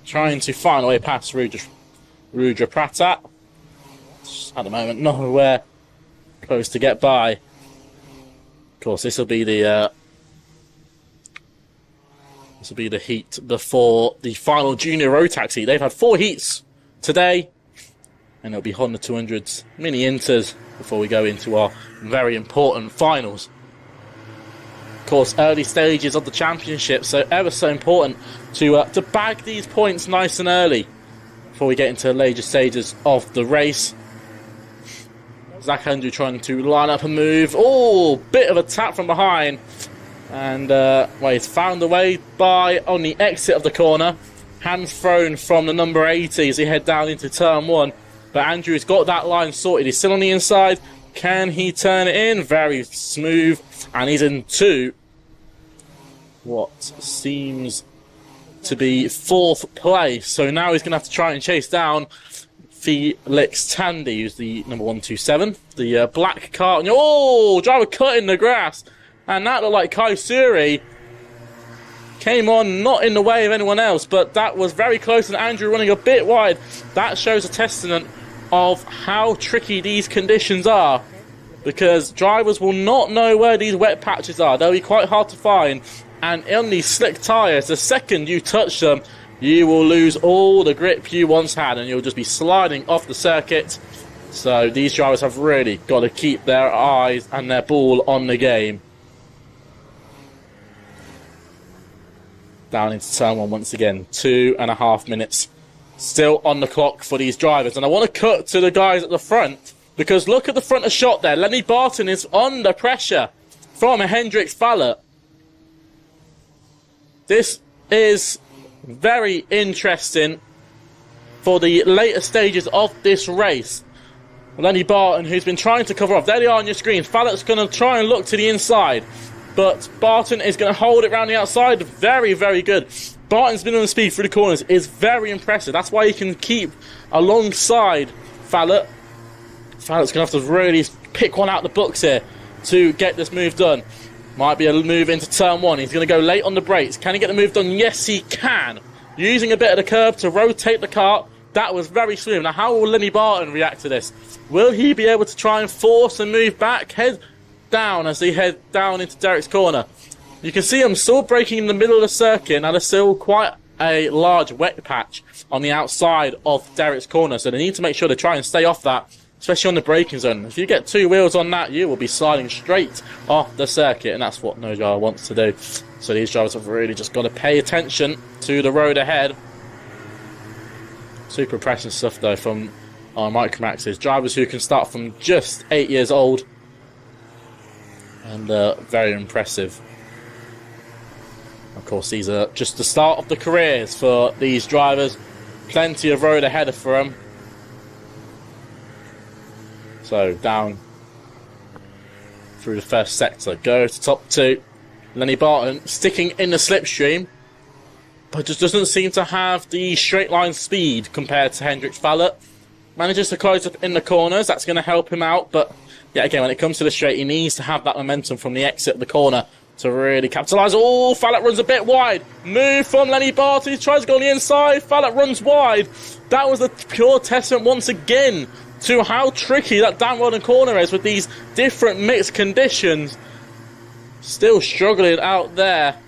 trying to find a way past Rudra Pratap. At the moment, nowhere close to get by. Of course, this will be the heat before the final junior Rotax heat. They've had 4 heats today, and it'll be Honda 200s, mini inters before we go into our very important finals. Of course, early stages of the championship, so ever so important to bag these points nice and early before we get into the later stages of the race. Zach Andrew trying to line up a move. Oh, bit of a tap from behind. And, he's found a way by on the exit of the corner. Hands thrown from the number 80 as he head down into turn 1. But Andrew's got that line sorted. He's still on the inside. Can he turn it in? Very smooth. And he's into what seems to be 4th place. So now he's going to have to try and chase down Felix Tandy, who's the number 127. The black car. Driver cut in the grass. And that looked like Kai Suri came on not in the way of anyone else, but that was very close, and Andrew running a bit wide. That shows a testament of how tricky these conditions are, because drivers will not know where these wet patches are. They'll be quite hard to find, and on these slick tyres, the second you touch them, you will lose all the grip you once had, and you'll just be sliding off the circuit. So these drivers have really got to keep their eyes and their ball on the game. Down into turn 1 once again. 2.5 minutes still on the clock for these drivers. And I want to cut to the guys at the front, because look at the front of shot there. Lenny Barton is under pressure from a Hendrix Fallot. This is very interesting for the later stages of this race. Lenny Barton, who's been trying to cover off. There they are on your screen. Fallot's going to try and look to the inside, but Barton is going to hold it around the outside. Very, very good. Barton's been on the speed through the corners. Is very impressive. That's why he can keep alongside Fallot. Fallot's going to have to really pick one out the books here to get this move done. Might be a move into turn 1. He's going to go late on the brakes. Can he get the move done? Yes, he can. Using a bit of the curb to rotate the kart. That was very smooth. Now, how will Lenny Barton react to this? Will he be able to try and force and move back? Head down as he head down into Derek's corner. You can see him still braking in the middle of the circuit. Now, there's still quite a large wet patch on the outside of Derek's corner, so they need to make sure they try and stay off that, especially on the braking zone. If you get 2 wheels on that, you will be sliding straight off the circuit, and that's what no driver wants to do. So these drivers have really just got to pay attention to the road ahead. Super impressive stuff, though, from our Micromaxes. Drivers who can start from just 8 years old, and very impressive. Of course, these are just the start of the careers for these drivers. Plenty of road ahead for them. So down through the first sector, go to top 2. Lenny Barton sticking in the slipstream, but just doesn't seem to have the straight line speed compared to Hendrix Fallot. Manages to close up in the corners. That's going to help him out, but yeah, again, when it comes to the straight, he needs to have that momentum from the exit of the corner to really capitalise. Oh, Fallett runs a bit wide. Move from Lenny Barton. He tries to go on the inside. Fallett runs wide. That was a pure testament once again to how tricky that down rod and corner is with these different mixed conditions. Still struggling out there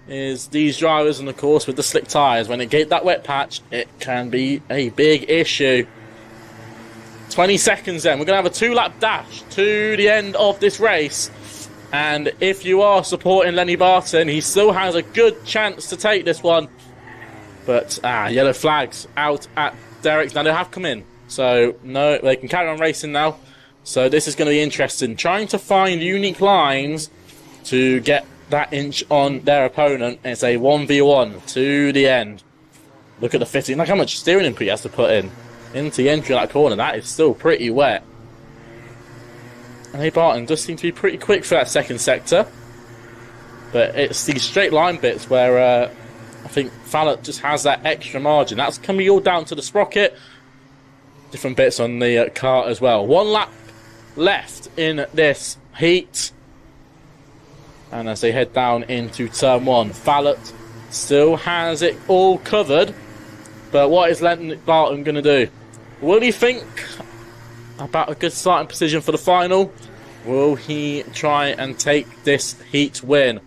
is these drivers, and of course with the slick tyres, when it get that wet patch, it can be a big issue. 20 seconds then. We're going to have a 2-lap dash to the end of this race. And if you are supporting Lenny Barton, he still has a good chance to take this one. But, yellow flags out at Derek's. Now, they have come in. So, no, they can carry on racing now. So, this is going to be interesting. Trying to find unique lines to get that inch on their opponent. It's a 1v1 to the end. Look at the fitting. Look how much steering input he has to put in into the entry of that corner. That is still pretty wet. And hey, Barton does seem to be pretty quick for that second sector. But it's these straight line bits where I think Fallett just has that extra margin. That's can be all down to the sprocket. Different bits on the kart as well. 1 lap left in this heat. And as they head down into turn 1, Fallett still has it all covered. But what is Lenny Barton going to do? Will he think about a good starting position for the final? Will he try and take this heat win?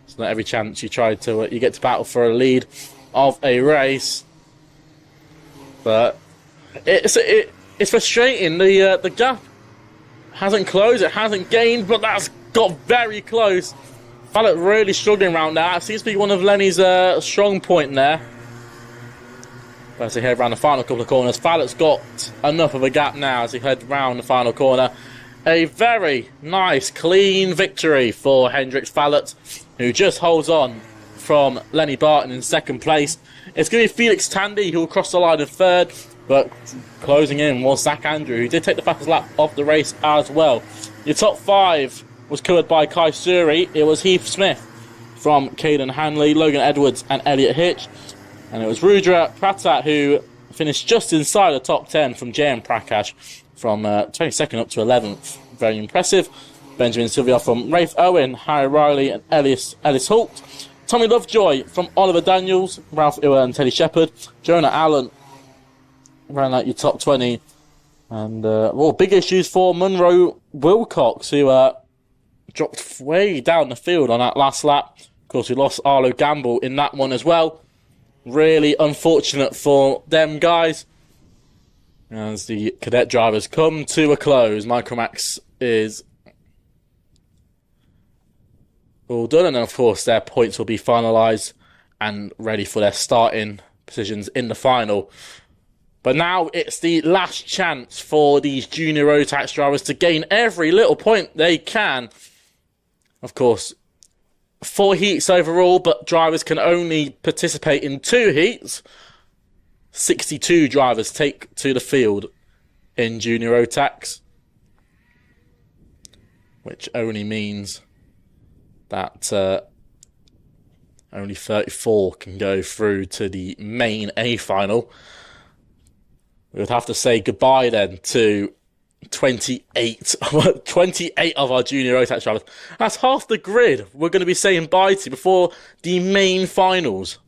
It's not every chance you try to you get to battle for a lead of a race. But it's frustrating. The gap hasn't closed, it hasn't gained, but that's got very close. Fallett really struggling around there. It seems to be one of Lenny's strong point there. But as they head around the final couple of corners, Fallett's got enough of a gap now as he head round the final corner. A very nice, clean victory for Hendrik Fallett, who just holds on from Lenny Barton in second place. It's going to be Felix Tandy who will cross the line in third, but closing in was Zach Andrew, who did take the fastest lap of the race as well. Your top 5 was covered by Kai Suri. It was Heath Smith from Caden Hanley, Logan Edwards and Elliot Hitch. And it was Rudra Pratat who finished just inside the top 10 from JM Prakash from 22nd up to 11th. Very impressive. Benjamin Sylvia from Rafe Owen, Harry Riley and Ellis Holt. Tommy Lovejoy from Oliver Daniels, Ralph Ewer and Teddy Shepherd. Jonah Allen ran out your top 20. And big issues for Munro Wilcox, who dropped way down the field on that last lap. Of course, we lost Arlo Gamble in that one as well. Really unfortunate for them guys. As the cadet drivers come to a close, Micromax is all done, and then of course their points will be finalised and ready for their starting positions in the final. But now it's the last chance for these junior Rotax drivers to gain every little point they can. Of course, 4 heats overall, but drivers can only participate in 2 heats. 62 drivers take to the field in junior Rotax, which only means that only 34 can go through to the main A final. We would have to say goodbye then to 28 of our junior Rotax drivers. That's half the grid we're going to be saying bye to before the main finals.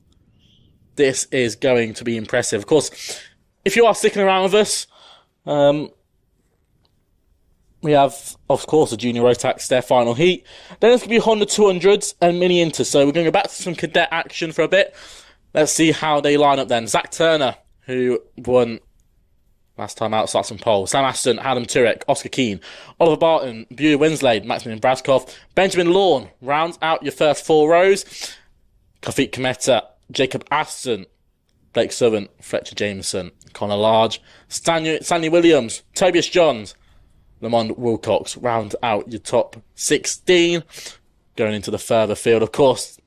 This is going to be impressive. Of course, if you are sticking around with us, we have, of course, the junior Rotax, their final heat. Then it's going to be Honda 200s and Mini Inter. So we're going to go back to some cadet action for a bit. Let's see how they line up then. Zach Turner, who won last time out, starts on pole. Sam Aston, Adam Turek, Oscar Keane, Oliver Barton, Bueller Winslade, Maximilian Braskov, Benjamin Lawn rounds out your first 4 rows. Kafik Kometa, Jacob Aston, Blake Southern, Fletcher Jameson, Connor Large, Stanley Williams, Tobias Johns, Lamond Wilcox round out your top 16. Going into the further field, of course,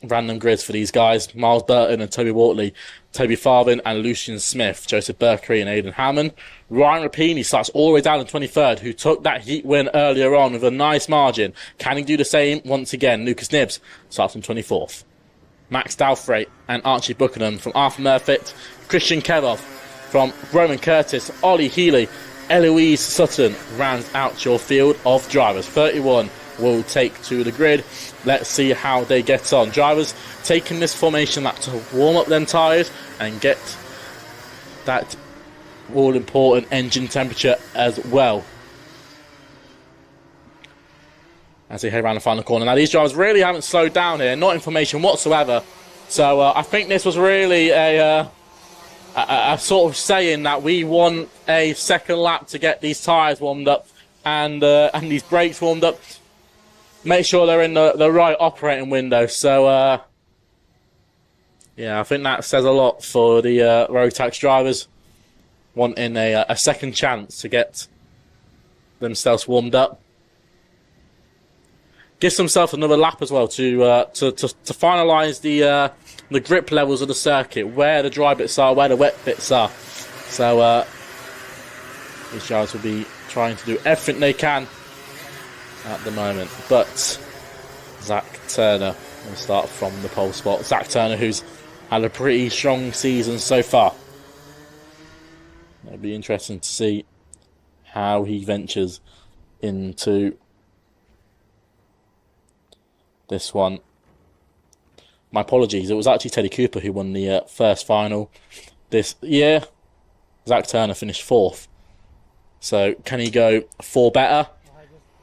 random grids for these guys. Miles Burton and Toby Wortley, Toby Farvin and Lucian Smith, Joseph Berkery and Aidan Hammond. Ryan Rapini starts all the way down in 23rd, who took that heat win earlier on with a nice margin. Can he do the same once again? Lucas Nibbs starts in 24th. Max Dalfrey and Archie Buchanan from Arthur Murfitt, Christian Kevov from Roman Curtis, Ollie Healy, Eloise Sutton rounds out your field of drivers. 31 will take to the grid. Let's see how they get on. Drivers taking this formation lap to warm up them tyres and get that all-important engine temperature as well as they head around the final corner. Now, these drivers really haven't slowed down here, not information whatsoever. So I think this was really a sort of saying that we want a second lap to get these tyres warmed up and these brakes warmed up. Make sure they're in the right operating window. So, yeah, I think that says a lot for the Rotax drivers wanting a second chance to get themselves warmed up. Gives themselves another lap as well to finalise the grip levels of the circuit, where the dry bits are, where the wet bits are. So these drivers will be trying to do everything they can at the moment. But Zach Turner will start from the pole spot. Zach Turner, who's had a pretty strong season so far. It'll be interesting to see how he ventures into this one. My apologies, it was actually Teddy Cooper who won the first final this year. Zach Turner finished 4th. So can he go 4 better?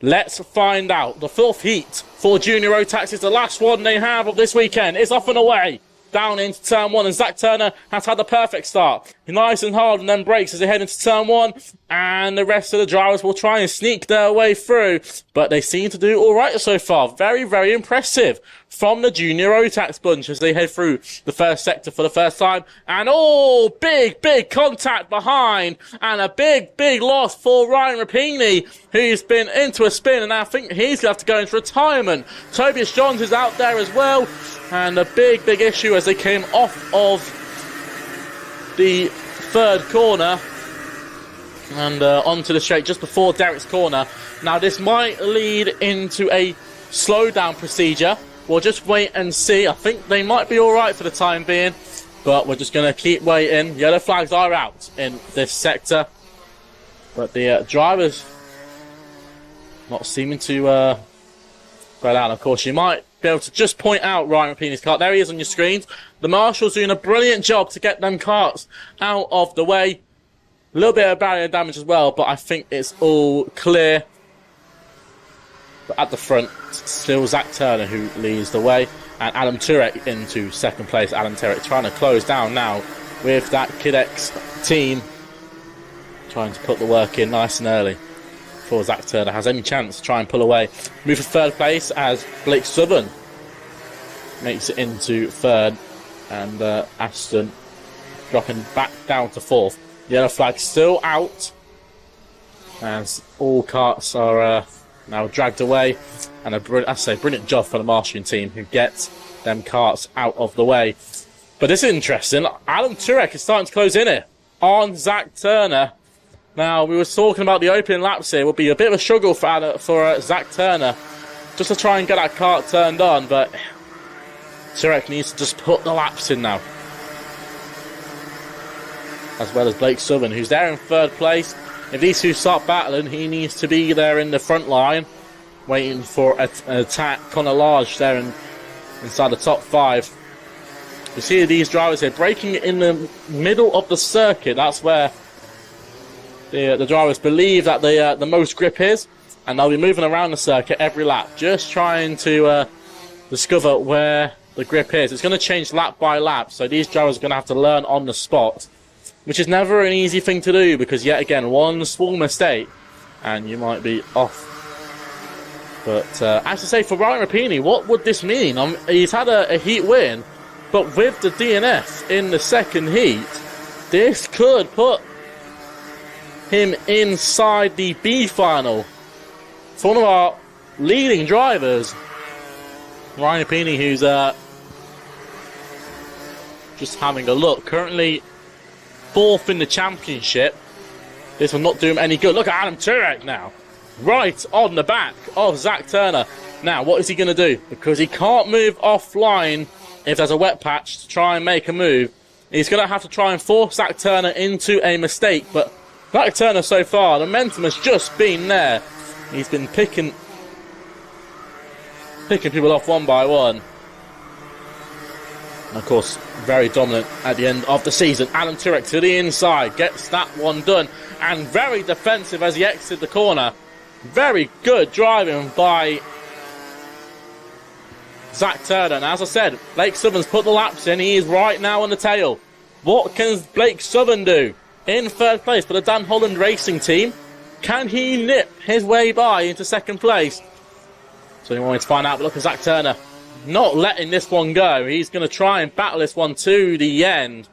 Let's find out. The 4th heat for Junior Rotax is the last one they have of this weekend. It's off and away down into turn 1, and Zach Turner has had the perfect start. Nice and hard, and then brakes as they head into turn 1, and the rest of the drivers will try and sneak their way through, but they seem to do all right so far. Very, very impressive from the Junior Rotax bunch as they head through the first sector for the first time. And big contact behind, and a big loss for Ryan Rapini, who's been into a spin, and I think he's going to have to go into retirement. Tobias Johns is out there as well, and a big issue as they came off of the 3rd corner and onto the straight just before Derek's corner. Now, this might lead into a slowdown procedure. We'll just wait and see. I think they might be all right for the time being, but we're just going to keep waiting. Yellow flags are out in this sector, but the drivers not seeming to go down. Of course, you might be able to just point out Ryan Rapini's car. There he is on your screens. The Marshall's doing a brilliant job to get them carts out of the way. A little bit of barrier damage as well, but I think it's all clear. But at the front, still Zach Turner who leads the way, and Adam Turek into 2nd place. Adam Turek trying to close down now with that Kid X team, trying to put the work in nice and early before Zach Turner has any chance to try and pull away. Move to 3rd place as Blake Southern makes it into 3rd, and Aston dropping back down to 4th. Yellow flag still out as all carts are now dragged away, and a brilliant job for the marshalling team who gets them carts out of the way. But this is interesting. Adam Turek is starting to close in here on Zach Turner. Now, we were talking about the opening laps here. It would be a bit of a struggle for Zach Turner just to try and get that kart turned on, but Turek needs to just put the laps in now. As well as Blake Southern, who's there in 3rd place. If these two start battling, he needs to be there in the front line, waiting for an attack. Connor Large there inside the top 5. You see these drivers here braking in the middle of the circuit. That's where the drivers believe that the most grip is, and they'll be moving around the circuit every lap, just trying to discover where the grip is. It's going to change lap by lap, so these drivers are going to have to learn on the spot, which is never an easy thing to do, because yet again, one small mistake and you might be off. But as I say, for Ryan Rapini, what would this mean? He's had a heat win, but with the DNF in the 2nd heat, this could put him inside the B final for one of our leading drivers, Ryan Rapini, who's just having a look. Currently 4th in the championship. This will not do him any good. Look at Adam Turek now, right on the back of Zach Turner. Now, what is he going to do? Because he can't move offline if there's a wet patch to try and make a move. He's going to have to try and force Zach Turner into a mistake. But Zach Turner so far, the momentum has just been there. He's been picking picking people off one by one. And of course, very dominant at the end of the season. Adam Turek to the inside, gets that one done, and very defensive as he exited the corner. Very good driving by Zach Turner. And as I said, Blake Southern's put the laps in. He is right now on the tail. What can Blake Southern do? In third place for the Dan Holland Racing team. Can he nip his way by into second place? So you wanted to find out, but look at Zach Turner not letting this one go. He's going to try and battle this one to the end.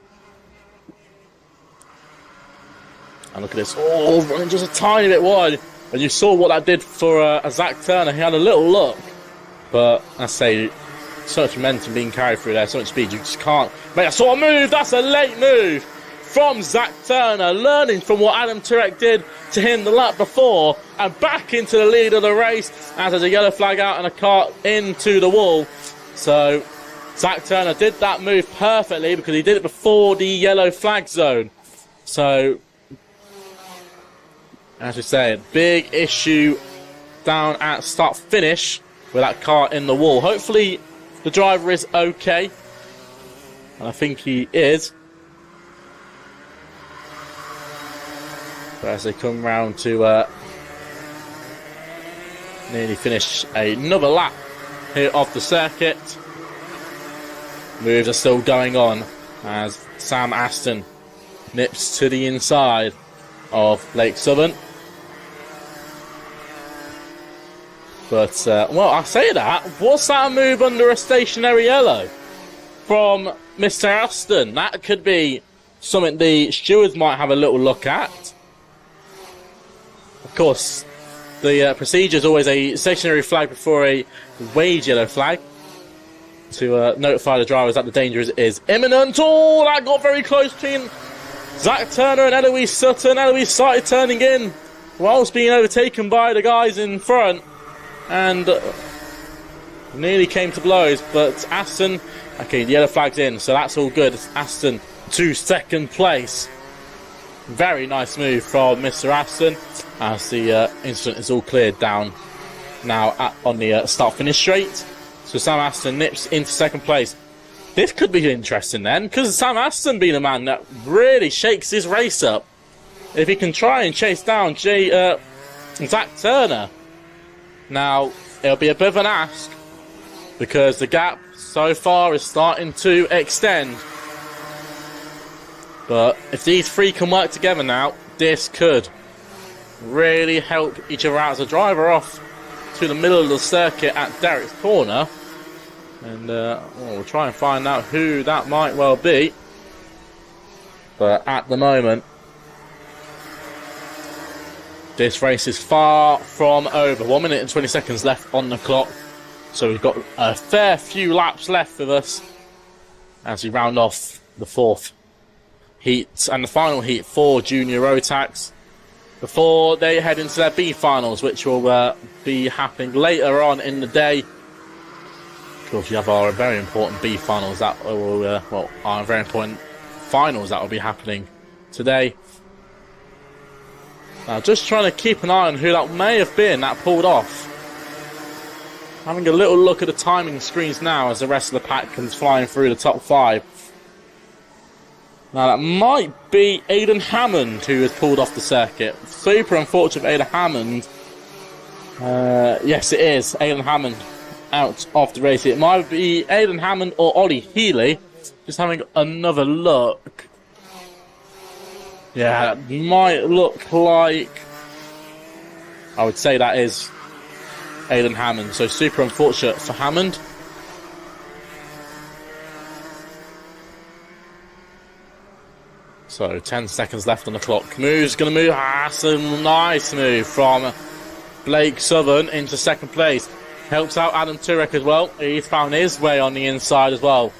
And look at this. Oh, running just a tiny bit wide. And you saw what that did for Zach Turner. He had a little look. But I say, so much momentum being carried through there, so much speed. You just can't make that sort of move. That's a late move from Zach Turner, learning from what Adam Turek did to him the lap before, and back into the lead of the race as there's a yellow flag out and a car into the wall. So Zach Turner did that move perfectly because he did it before the yellow flag zone. So, as we say, big issue down at start finish with that car in the wall. Hopefully the driver is okay, and I think he is. But as they come round to nearly finish another lap here of the circuit, moves are still going on as Sam Aston nips to the inside of Blake Southern. But, well, I say that. Was that a move under a stationary yellow from Mr. Aston? That could be something the stewards might have a little look at. Of course, the procedure is always a stationary flag before a wage yellow flag to notify the drivers that the danger is imminent. Oh, that got very close between Zach Turner and Eloise Sutton. Eloise started turning in whilst being overtaken by the guys in front and nearly came to blows. But Aston, okay, the yellow flag's in, so that's all good. It's Aston to second place. Very nice move from Mr. Aston as the incident is all cleared down now on the start-finish straight. So Sam Aston nips into second place. This could be interesting then, because Sam Aston being a man that really shakes this race up. If he can try and chase down Zach Turner. Now, it'll be a bit of an ask, because the gap so far is starting to extend. But if these three can work together now, this could really help each other out as a driver off to the middle of the circuit at Derrick's Corner. And we'll try and find out who that might well be. But at the moment, this race is far from over. 1 minute and 20 seconds left on the clock. So we've got a fair few laps left with us as we round off the fourth heat and the final heat for Junior Rotax before they head into their B finals, which will be happening later on in the day. Of course, we have our very important B finals that will, our very important finals that will be happening today. Now, just trying to keep an eye on who that may have been that pulled off. Having a little look at the timing screens now as the rest of the pack comes flying through the top five. Now, that might be Aidan Hammond who has pulled off the circuit. Super unfortunate for Aidan Hammond. Yes, it is Aidan Hammond out of the race. It might be Aidan Hammond or Ollie Healy. Just having another look. Yeah, that might look like... I would say that is Aidan Hammond. So super unfortunate for Hammond. So 10 seconds left on the clock. Move's going to move. That's a nice move from Blake Southern into second place. Helps out Adam Turek as well. He's found his way on the inside as well.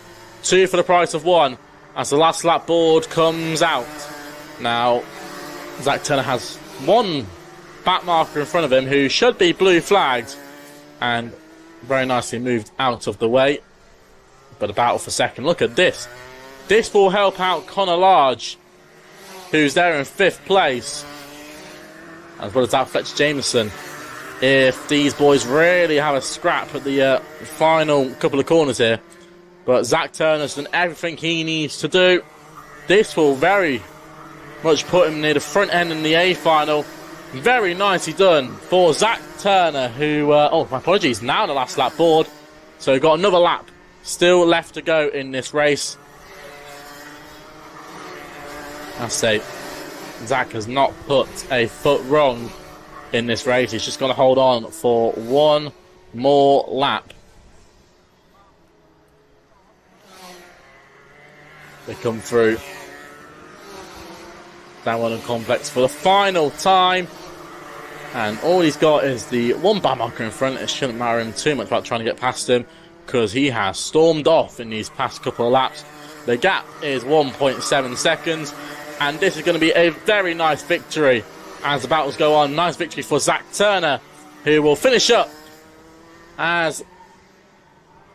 2 for the price of 1 as the last lap board comes out. Now, Zach Turner has one back marker in front of him who should be blue flagged and very nicely moved out of the way. But a battle for second. Look at this. This will help out Connor Large, who's there in 5th place, as well as that Fletcher Jameson if these boys really have a scrap at the final couple of corners here. But Zach Turner's done everything he needs to do. This will very much put him near the front end in the A final. Very nicely done for Zach Turner, who, my apologies, now on the last lap board. So we've got another lap still left to go in this race. I say, Zach has not put a foot wrong in this race. He's just going to hold on for one more lap. They come through Downwell Complex for the final time. And all he's got is the one bar marker in front. It shouldn't matter him too much about trying to get past him, because he has stormed off in these past couple of laps. The gap is 1.7 seconds. And this is going to be a very nice victory as the battles go on. Nice victory for Zach Turner, who will finish up as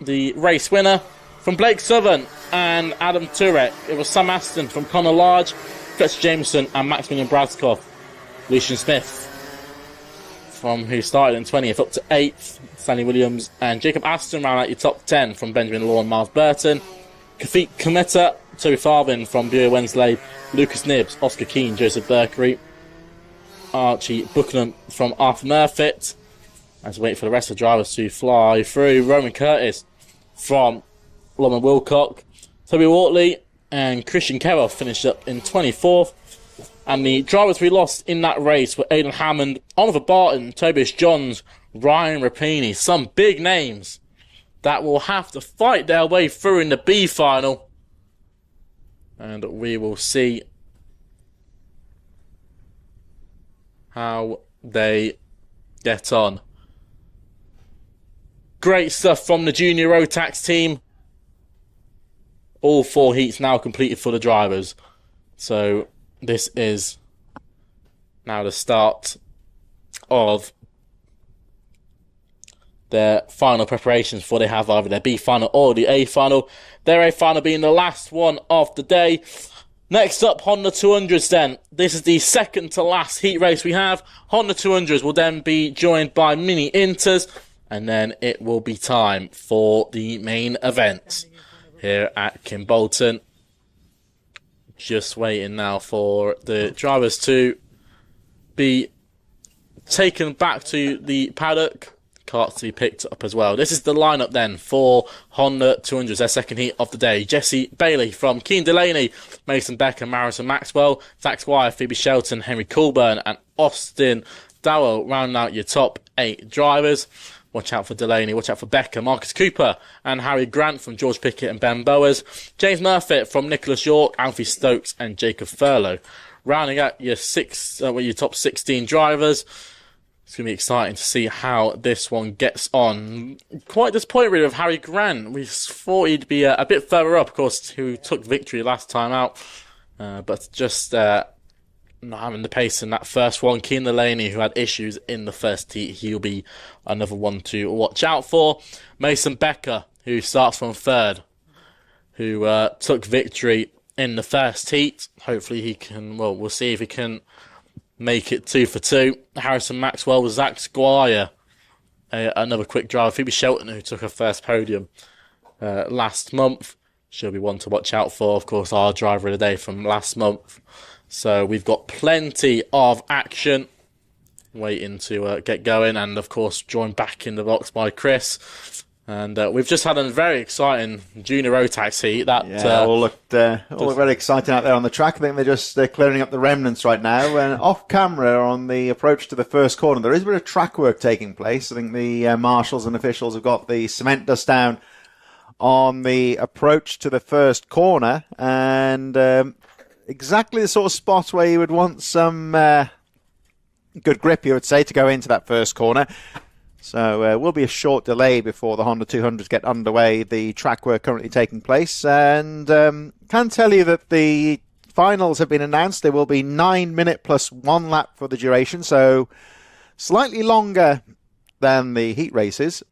the race winner. From Blake Southern and Adam Turek, it was Sam Aston from Connor Large, Fletcher Jameson and Maximilian Bradskoff. Lucian Smith, from who started in 20th up to 8th. Stanley Williams and Jacob Aston round out your top 10 from Benjamin Law and Miles Burton. Kafik Kometa, Toby Farvin from Buer Wensley, Lucas Nibbs, Oscar Keane, Joseph Berkery, Archie Buckingham from Arthur Murfitt. As we wait for the rest of the drivers to fly through, Roman Curtis from Lomond Wilcock, Toby Wortley and Christian Carroll finished up in 24th. And the drivers we lost in that race were Aidan Hammond, Oliver Barton, Tobias Johns, Ryan Rapini. Some big names that will have to fight their way through in the B final. And we will see how they get on. Great stuff from the junior Rotax team. All 4 heats now completed for the drivers. So this is now the start of their final preparations for they have either their B final or the A final. Their A final being the last one of the day. Next up, Honda 200s then. This is the second to last heat race we have. Honda 200s will then be joined by Mini Inters, and then it will be time for the main event here at Kimbolton. Just waiting now for the drivers to be taken back to the paddock. Carts to be picked up as well. This is the lineup then for Honda 200s, their second heat of the day. Jesse Bailey from Keen Delaney, Mason Becker, Marison Maxwell, Zach Squire, Phoebe Shelton, Henry Coulburn and Austin Dowell round out your top 8 drivers. Watch out for Delaney, watch out for Becker, Marcus Cooper and Harry Grant from George Pickett and Ben Bowers. James Murphy from Nicholas York, Alfie Stokes and Jacob Furlow. Rounding out your your top 16 drivers. It's going to be exciting to see how this one gets on. Quite disappointed really with Harry Grant. We thought he'd be a bit further up, of course, who took victory last time out. But just not having the pace in that first one. Keen Delaney, who had issues in the first heat, he'll be another one to watch out for. Mason Becker, who starts from third, who took victory in the first heat. Hopefully he can, well, we'll see if he can make it 2 for 2. Harrison Maxwell with Zach Squire, another quick driver. Phoebe Shelton, who took her first podium last month. She'll be one to watch out for. Of course, our driver of the day from last month. So we've got plenty of action waiting to get going. And, of course, joined back in the box by Chris. And we've just had a very exciting junior Rotax heat. All look very exciting out there on the track. I think they're just clearing up the remnants right now. And off camera on the approach to the first corner, there is a bit of track work taking place. I think the marshals and officials have got the cement dust down on the approach to the first corner. And exactly the sort of spot where you would want some good grip, you would say, to go into that first corner. So will be a short delay before the Honda 200s get underway. The track work currently taking place. And can tell you that the finals have been announced. There will be 9 minute plus 1 lap for the duration. So slightly longer than the heat races.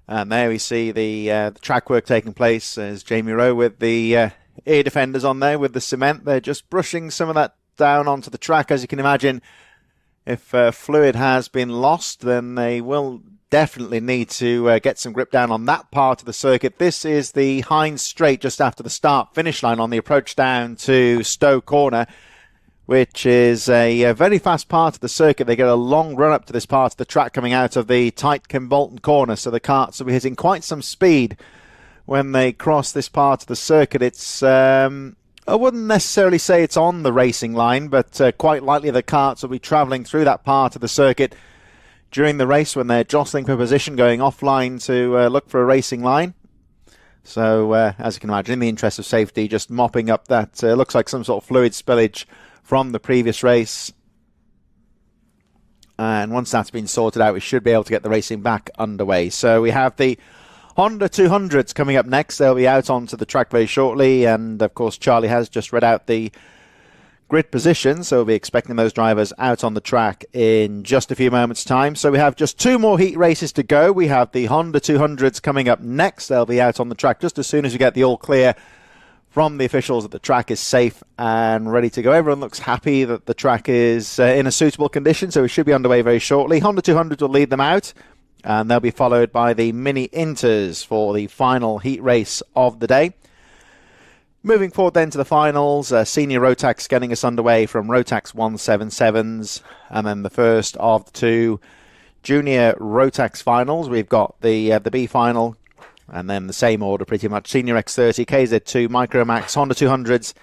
And there we see the track work taking place as Jamie Rowe with the ear defenders on there with the cement. They're just brushing some of that down onto the track. As you can imagine, If fluid has been lost, then they will definitely need to get some grip down on that part of the circuit. This is the Heinz Straight just after the start-finish line on the approach down to Stowe Corner, which is a very fast part of the circuit. They get a long run up to this part of the track coming out of the tight Kimbolton corner, so the karts will be hitting quite some speed when they cross this part of the circuit. It's I wouldn't necessarily say it's on the racing line, but quite likely the karts will be travelling through that part of the circuit during the race when they're jostling for position, going offline to look for a racing line. So, as you can imagine, in the interest of safety, just mopping up that looks like some sort of fluid spillage from the previous race. And once that's been sorted out, we should be able to get the racing back underway. So we have the Honda 200s coming up next. They'll be out onto the track very shortly. And, of course, Charlie has just read out the grid position, so we'll be expecting those drivers out on the track in just a few moments' time. So we have just 2 more heat races to go. We have the Honda 200s coming up next. They'll be out on the track just as soon as we get the all clear from the officials that the track is safe and ready to go. Everyone looks happy that the track is in a suitable condition, so we should be underway very shortly. Honda 200 will lead them out, and they'll be followed by the Mini Inters for the final heat race of the day. Moving forward then to the finals, Senior Rotax getting us underway from Rotax 177s, and then the first of the 2 Junior Rotax finals. We've got the B final, and then the same order pretty much. Senior X30, KZ2, Micromax, Honda 200s,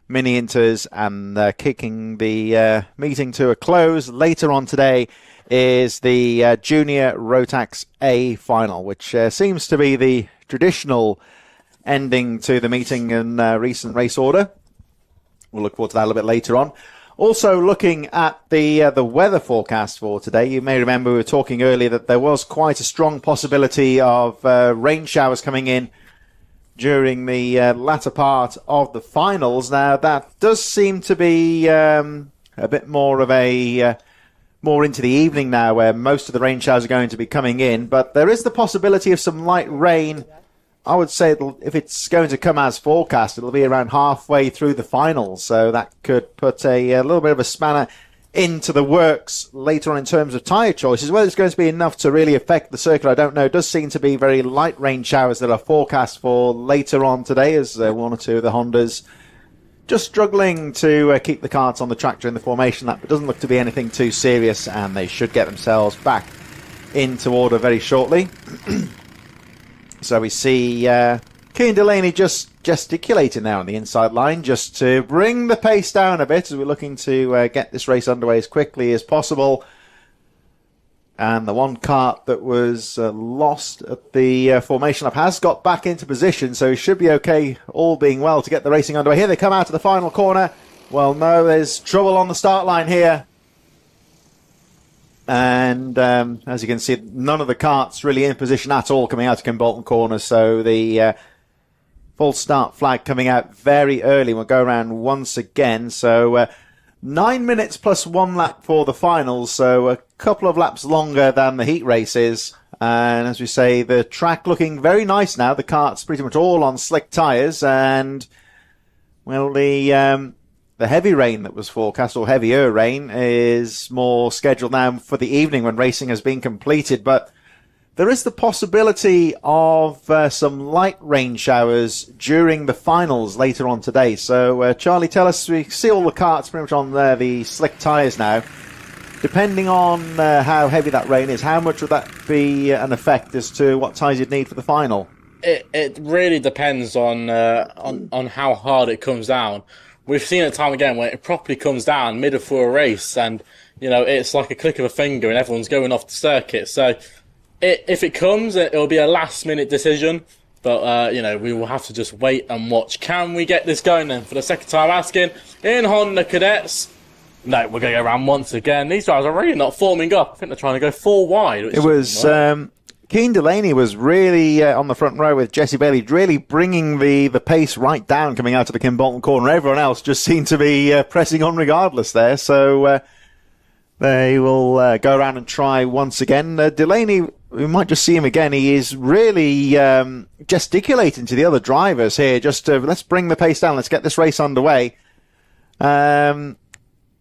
Mini Inters, and kicking the meeting to a close later on today is the Junior Rotax A final, which seems to be the traditional ending to the meeting in recent race order. We'll look forward to that a little bit later on. Also looking at the weather forecast for today, you may remember we were talking earlier that there was quite a strong possibility of rain showers coming in during the latter part of the finals. Now that does seem to be a bit more of a more into the evening now, where most of the rain showers are going to be coming in, but there is the possibility of some light rain. I would say if it's going to come as forecast, it'll be around halfway through the finals, so that could put a little bit of a spanner into the works later on in terms of tyre choices. Whether it's going to be enough to really affect the circuit, I don't know. It does seem to be very light rain showers that are forecast for later on today, as one or two of the Hondas just struggling to keep the karts on the track during the formation. That doesn't look to be anything too serious, and they should get themselves back into order very shortly. So we see Cian Delaney just gesticulating now on the inside line just to bring the pace down a bit as we're looking to get this race underway as quickly as possible. And the one kart that was lost at the formation up has got back into position, so he should be okay, all being well, to get the racing underway. Here they come out of the final corner. Well, no, there's trouble on the start line here. And as you can see, none of the karts really in position at all coming out of Kimbolton Corner. So the full start flag coming out very early. We'll go around once again. So 9 minutes plus 1 lap for the finals. So a couple of laps longer than the heat races. And as we say, the track looking very nice now. The karts pretty much all on slick tyres. And, well, the heavy rain that was forecast, or heavier rain, is more scheduled now for the evening when racing has been completed. But there is the possibility of some light rain showers during the finals later on today. So, Charlie, tell us, we see all the karts pretty much on the slick tyres now. Depending on how heavy that rain is, how much would that be an effect as to what tyres you'd need for the final? It really depends on how hard it comes down. We've seen it time again where it properly comes down mid for a race, and it's like a click of a finger and everyone's going off the circuit. So if it comes, it'll be a last minute decision, but we will have to just wait and watch. Can we get this going then? For the second time asking in Honda Cadets. No, we're going to go around once again. These guys are really not forming up. I think they're trying to go 4 wide. It was Cian Delaney was really on the front row with Jesse Bailey, really bringing the pace right down coming out of the Kimbolton corner. Everyone else just seemed to be pressing on regardless there. So they will go around and try once again. Delaney, we might just see him again. He is really gesticulating to the other drivers here. Just let's bring the pace down. Let's get this race underway.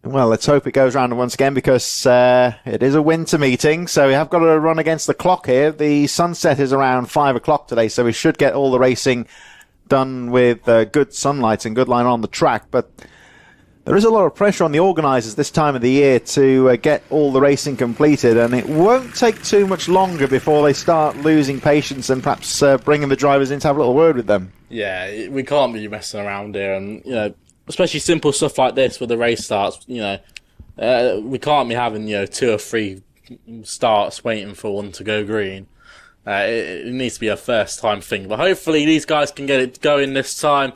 Well, let's hope it goes round once again, because it is a winter meeting, so we have got to run against the clock here. The sunset is around 5 o'clock today, so we should get all the racing done with good sunlight and good line on the track. But there is a lot of pressure on the organisers this time of the year to get all the racing completed, and it won't take too much longer before they start losing patience and perhaps bringing the drivers in to have a little word with them. Yeah, we can't be messing around here, and especially simple stuff like this where the race starts, we can't be having, 2 or 3 starts waiting for one to go green. It needs to be a first time thing, but hopefully these guys can get it going this time.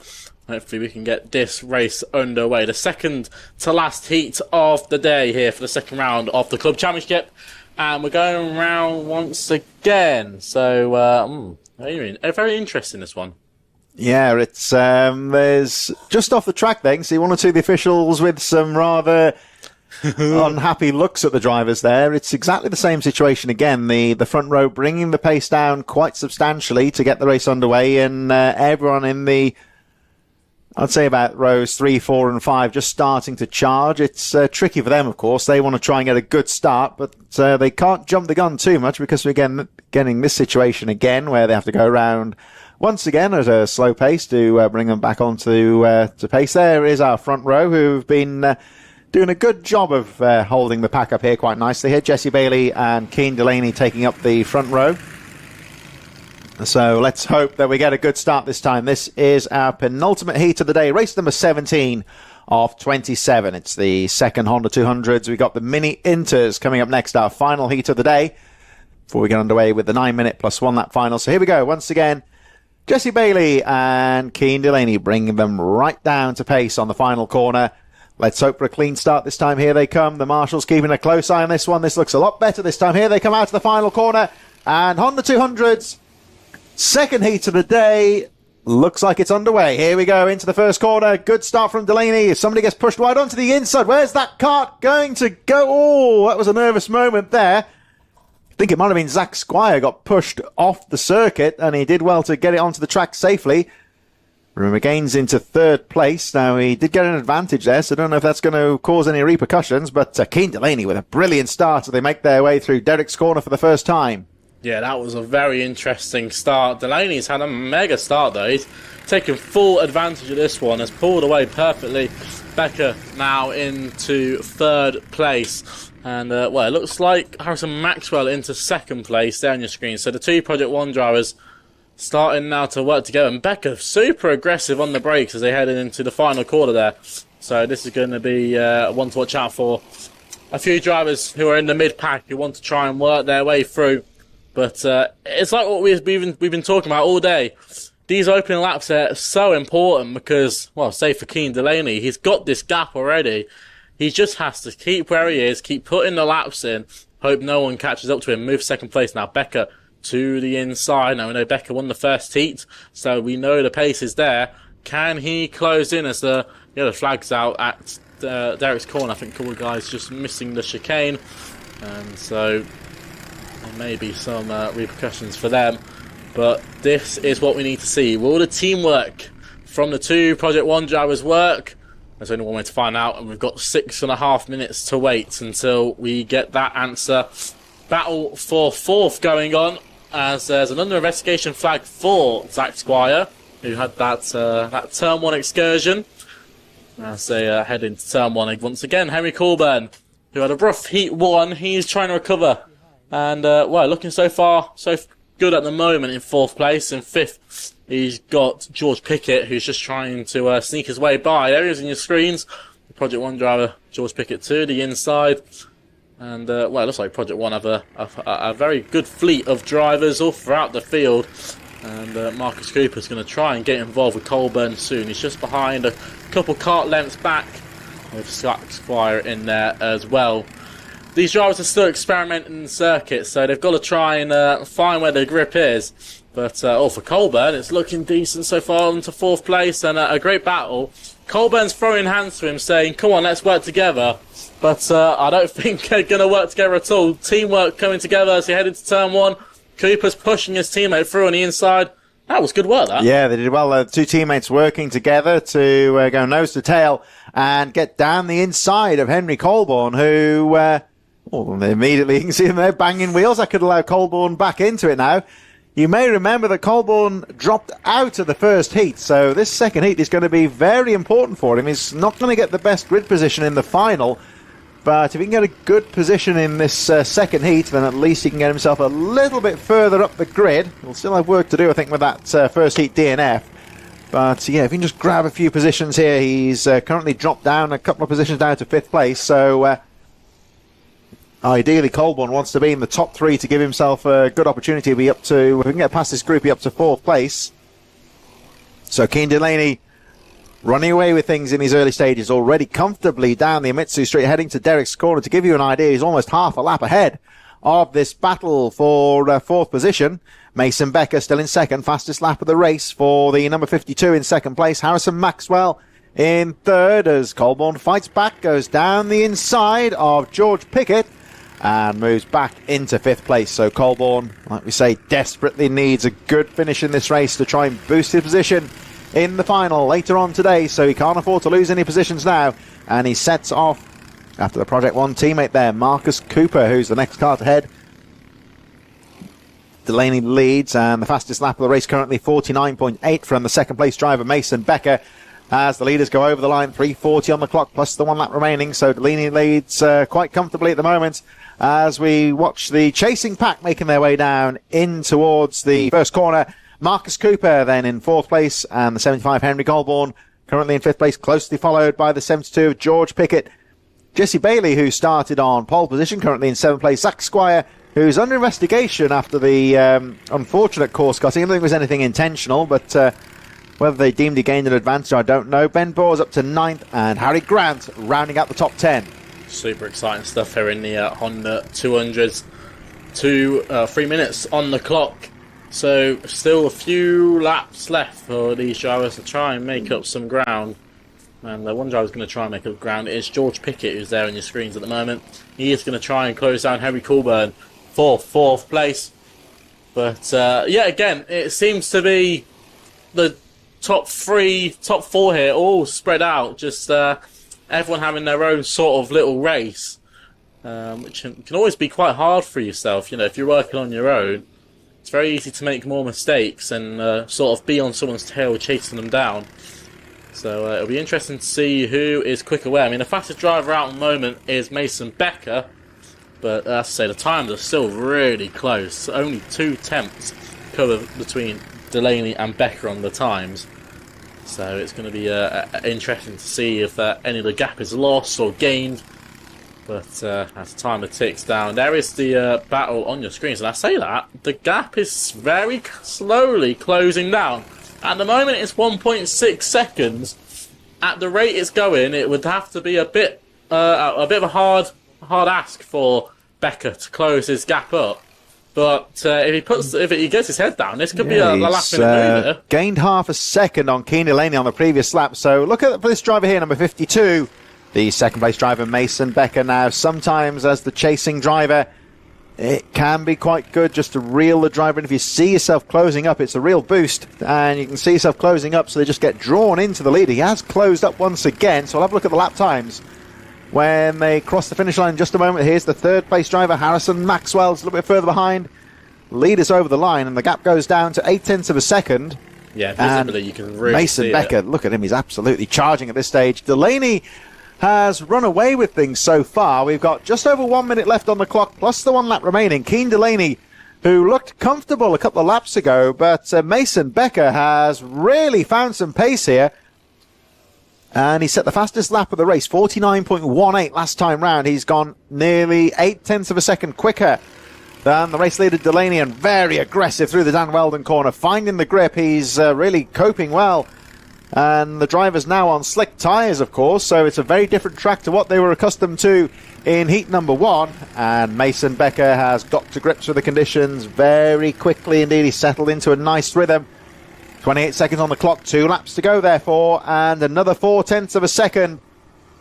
Hopefully we can get this race underway. The second to last heat of the day here for the second round of the Club Championship. And we're going round once again. So, very interesting, this one. Yeah, it's there's just off the track there, you can see 1 or 2 of the officials with some rather unhappy looks at the drivers there. It's exactly the same situation again. The front row bringing the pace down quite substantially to get the race underway, and everyone in the, I'd say about rows 3, 4 and 5 just starting to charge. It's tricky for them, of course. They want to try and get a good start, but they can't jump the gun too much, because we're getting this situation again where they have to go around once again at a slow pace to bring them back onto to pace. There is our front row, who've been doing a good job of holding the pack up here quite nicely here. Jesse Bailey and Keane Delaney taking up the front row. So let's hope that we get a good start this time. This is our penultimate heat of the day, race number 17 of 27. It's the second Honda 200s. We've got the Mini Inters coming up next, our final heat of the day, before we get underway with the 9-minute plus 1 lap final. So here we go once again. Jesse Bailey and Keane Delaney bringing them right down to pace on the final corner. Let's hope for a clean start this time. Here they come. The Marshals keeping a close eye on this one. This looks a lot better this time. Here they come out to the final corner. And Honda 200s, second heat of the day, looks like it's underway. Here we go into the first corner. Good start from Delaney. Somebody gets pushed wide onto the inside. Where's that kart going to go? Oh, that was a nervous moment there. I think it might have been Zach Squire got pushed off the circuit, and he did well to get it onto the track safely. Remember, gains into third place. Now, he did get an advantage there, so I don't know if that's going to cause any repercussions, but Keane Delaney with a brilliant start as they make their way through Derek's corner for the first time. Yeah, that was a very interesting start. Delaney's had a mega start, though. He's taken full advantage of this one, has pulled away perfectly. Becker now into third place. And, it looks like Harrison Maxwell into second place there on your screen. So the 2 Project 1 drivers starting now to work together. And Becker super aggressive on the brakes as they head into the final quarter there. So this is going to be one to watch out for. A few drivers who are in the mid-pack who want to try and work their way through. But it's like what we've been talking about all day. These opening laps are so important because, well, say for Keane Delaney, he's got this gap already. He just has to keep where he is, keep putting the laps in, hope no one catches up to him, move second place. Now Becker to the inside. Now we know Becker won the first heat, so we know the pace is there. Can he close in as the flag's out at Derek's corner? I think a couple of guys just missing the chicane, and so there may be some repercussions for them. But this is what we need to see. Will the teamwork from the 2 Project 1 drivers work? There's only one way to find out, and we've got 6.5 minutes to wait until we get that answer. Battle for fourth going on, as there's an under investigation flag for Zach Squire, who had that turn 1 excursion. As they head into turn 1 once again, Henry Colburn, who had a rough heat 1, he's trying to recover, and looking so far so good at the moment in 4th place. In 5th, he's got George Pickett, who's just trying to sneak his way by. There he is in your screens. The Project 1 driver, George Pickett to the inside. And, it looks like Project 1 have a very good fleet of drivers all throughout the field. And Marcus Cooper's going to try and get involved with Colburn soon. He's just behind, a couple kart lengths back, with Zach Squire in there as well. These drivers are still experimenting in the circuit, so they've got to try and find where their grip is. But for Colburn, it's looking decent so far into 4th place, and a great battle. Colburn's throwing hands to him, saying, come on, let's work together. But I don't think they're going to work together at all. Teamwork coming together as he head into turn 1. Cooper's pushing his teammate through on the inside. That was good work, that. Yeah, they did well. Two teammates working together to go nose to tail and get down the inside of Henry Colborne, who, immediately you can see them there banging wheels. I could allow Colborne back into it now. You may remember that Colborne dropped out of the first heat, so this second heat is going to be very important for him. He's not going to get the best grid position in the final, but if he can get a good position in this second heat, then at least he can get himself a little bit further up the grid. He'll still have work to do, I think, with that first heat DNF. But yeah, if he can just grab a few positions here, he's currently dropped down a couple of positions down to 5th place. So ideally, Colborne wants to be in the top 3 to give himself a good opportunity to be up to, if he can get past this group, be up to 4th place. So Cian Delaney running away with things in his early stages, already comfortably down the Amitsu Street, heading to Derek's corner. To give you an idea, he's almost half a lap ahead of this battle for 4th position. Mason Becker still in 2nd, fastest lap of the race for the number 52 in 2nd place. Harrison Maxwell in 3rd as Colborne fights back, goes down the inside of George Pickett and moves back into 5th place. So Colborne, like we say, desperately needs a good finish in this race to try and boost his position in the final later on today, so he can't afford to lose any positions now, and he sets off after the Project 1 teammate there, Marcus Cooper, who's the next car to head. Delaney leads, and the fastest lap of the race currently 49.8 from the 2nd place driver Mason Becker, as the leaders go over the line. 3:40 on the clock plus the 1 lap remaining, so Delaney leads quite comfortably at the moment as we watch the chasing pack making their way down in towards the first corner. Marcus Cooper then in 4th place, and the 75 Henry Colborne currently in 5th place, closely followed by the 72 George Pickett. Jesse Bailey, who started on pole position, currently in 7th place. Zach Squire, who's under investigation after the unfortunate course cutting. I don't think it was anything intentional, but whether they deemed he gained an advantage, I don't know. Ben Boers up to 9th, and Harry Grant rounding out the top 10. Super exciting stuff here in the Honda 200s. 3 minutes on the clock. So still a few laps left for these drivers to try and make up some ground. And the one driver's going to try and make up ground is George Pickett, who's there on your screens at the moment. He is going to try and close down Henry Colborne for 4th place. But yeah, again, it seems to be the top 4 here, all spread out. Just everyone having their own sort of little race, which can always be quite hard for yourself. You know, if you're working on your own, it's very easy to make more mistakes and sort of be on someone's tail chasing them down. So it'll be interesting to see who is quick away. I mean, the fastest driver out at the moment is Mason Becker, but as I say, the times are still really close. Only 2 tenths cover between Delaney and Becker on the times. So it's going to be interesting to see if any of the gap is lost or gained. But as time ticks down, there is the battle on your screens. And I say that, the gap is very slowly closing down. At the moment, it's 1.6 seconds. At the rate it's going, it would have to be a bit of a hard ask for Becker to close his gap up. But if he gets his head down, this could be a last-minute move. Gained half a second on Cian Delaney on the previous lap. So look at this driver here, number 52. The 2nd place driver, Mason Becker. Now, sometimes as the chasing driver, it can be quite good just to reel the driver in. If you see yourself closing up, it's a real boost. And you can see yourself closing up, so they just get drawn into the lead. He has closed up once again, so I'll have a look at the lap times when they cross the finish line in just a moment. Here's the 3rd place driver, Harrison Maxwell, a little bit further behind. Leaders over the line, and the gap goes down to 0.8 of a second. Yeah, visibly you can really Mason see Becker, it. Look at him, he's absolutely charging at this stage. Delaney has run away with things so far. We've got just over 1 minute left on the clock, plus the 1 lap remaining. Cian Delaney, who looked comfortable a couple of laps ago, but Mason Becker has really found some pace here. And he set the fastest lap of the race, 49.18 last time round. He's gone nearly 0.8 of a second quicker than the race leader Delaney, and very aggressive through the Dan Weldon corner, finding the grip. He's really coping well. And the driver's now on slick tyres, of course, so it's a very different track to what they were accustomed to in heat number 1. And Mason Becker has got to grips with the conditions very quickly indeed. He's settled into a nice rhythm. 28 seconds on the clock, 2 laps to go therefore, and another 0.4 of a second.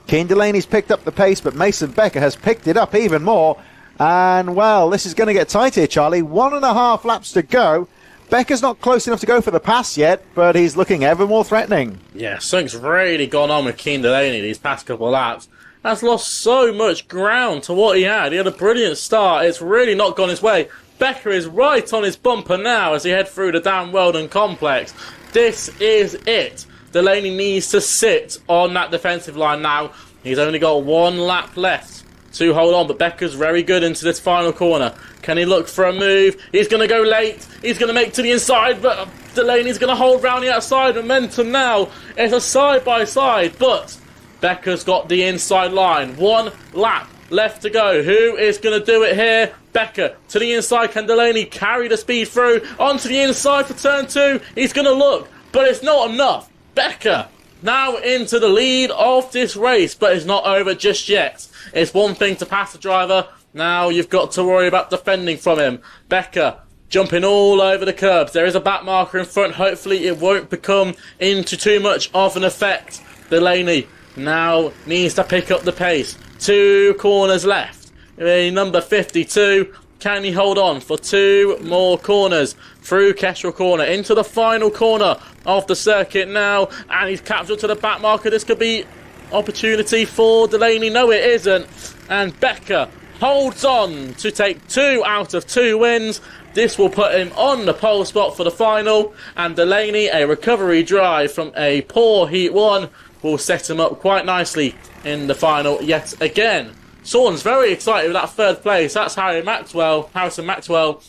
Cian Delaney's picked up the pace, but Mason Becker has picked it up even more. And, well, this is going to get tight here, Charlie. 1.5 laps to go. Becker's not close enough to go for the pass yet, but he's looking ever more threatening. Yeah, something's really gone on with Keen Delaney these past couple of laps. Has lost so much ground to what he had. He had a brilliant start. It's really not gone his way. Becker is right on his bumper now as he head through the Dan Weldon complex. This is it. Delaney needs to sit on that defensive line now. He's only got one lap left to hold on, but Becker's very good into this final corner. Can he look for a move? He's going to go late. He's going to make to the inside, but Delaney's going to hold round the outside. Momentum now. It's a side-by-side, but Becker's got the inside line. One lap left to go. Who is going to do it here? Becker to the inside. Can Delaney carry the speed through? Onto the inside for turn 2. He's going to look, but it's not enough. Becker now into the lead of this race, but it's not over just yet. It's one thing to pass the driver. Now you've got to worry about defending from him. Becker jumping all over the curbs. There is a back marker in front. Hopefully it won't become into too much of an effect. Delaney now needs to pick up the pace. 2 corners left. Number 52. Can he hold on for 2 more corners? Through Kestrel Corner into the final corner of the circuit now, and he's captured to the back marker. This could be opportunity for Delaney. No, it isn't. And Becker holds on to take 2 out of 2 wins. This will put him on the pole spot for the final, and Delaney, a recovery drive from a poor Heat 1, will set him up quite nicely in the final yet again. Sawn's very excited with that 3rd place. That's Harrison Maxwell.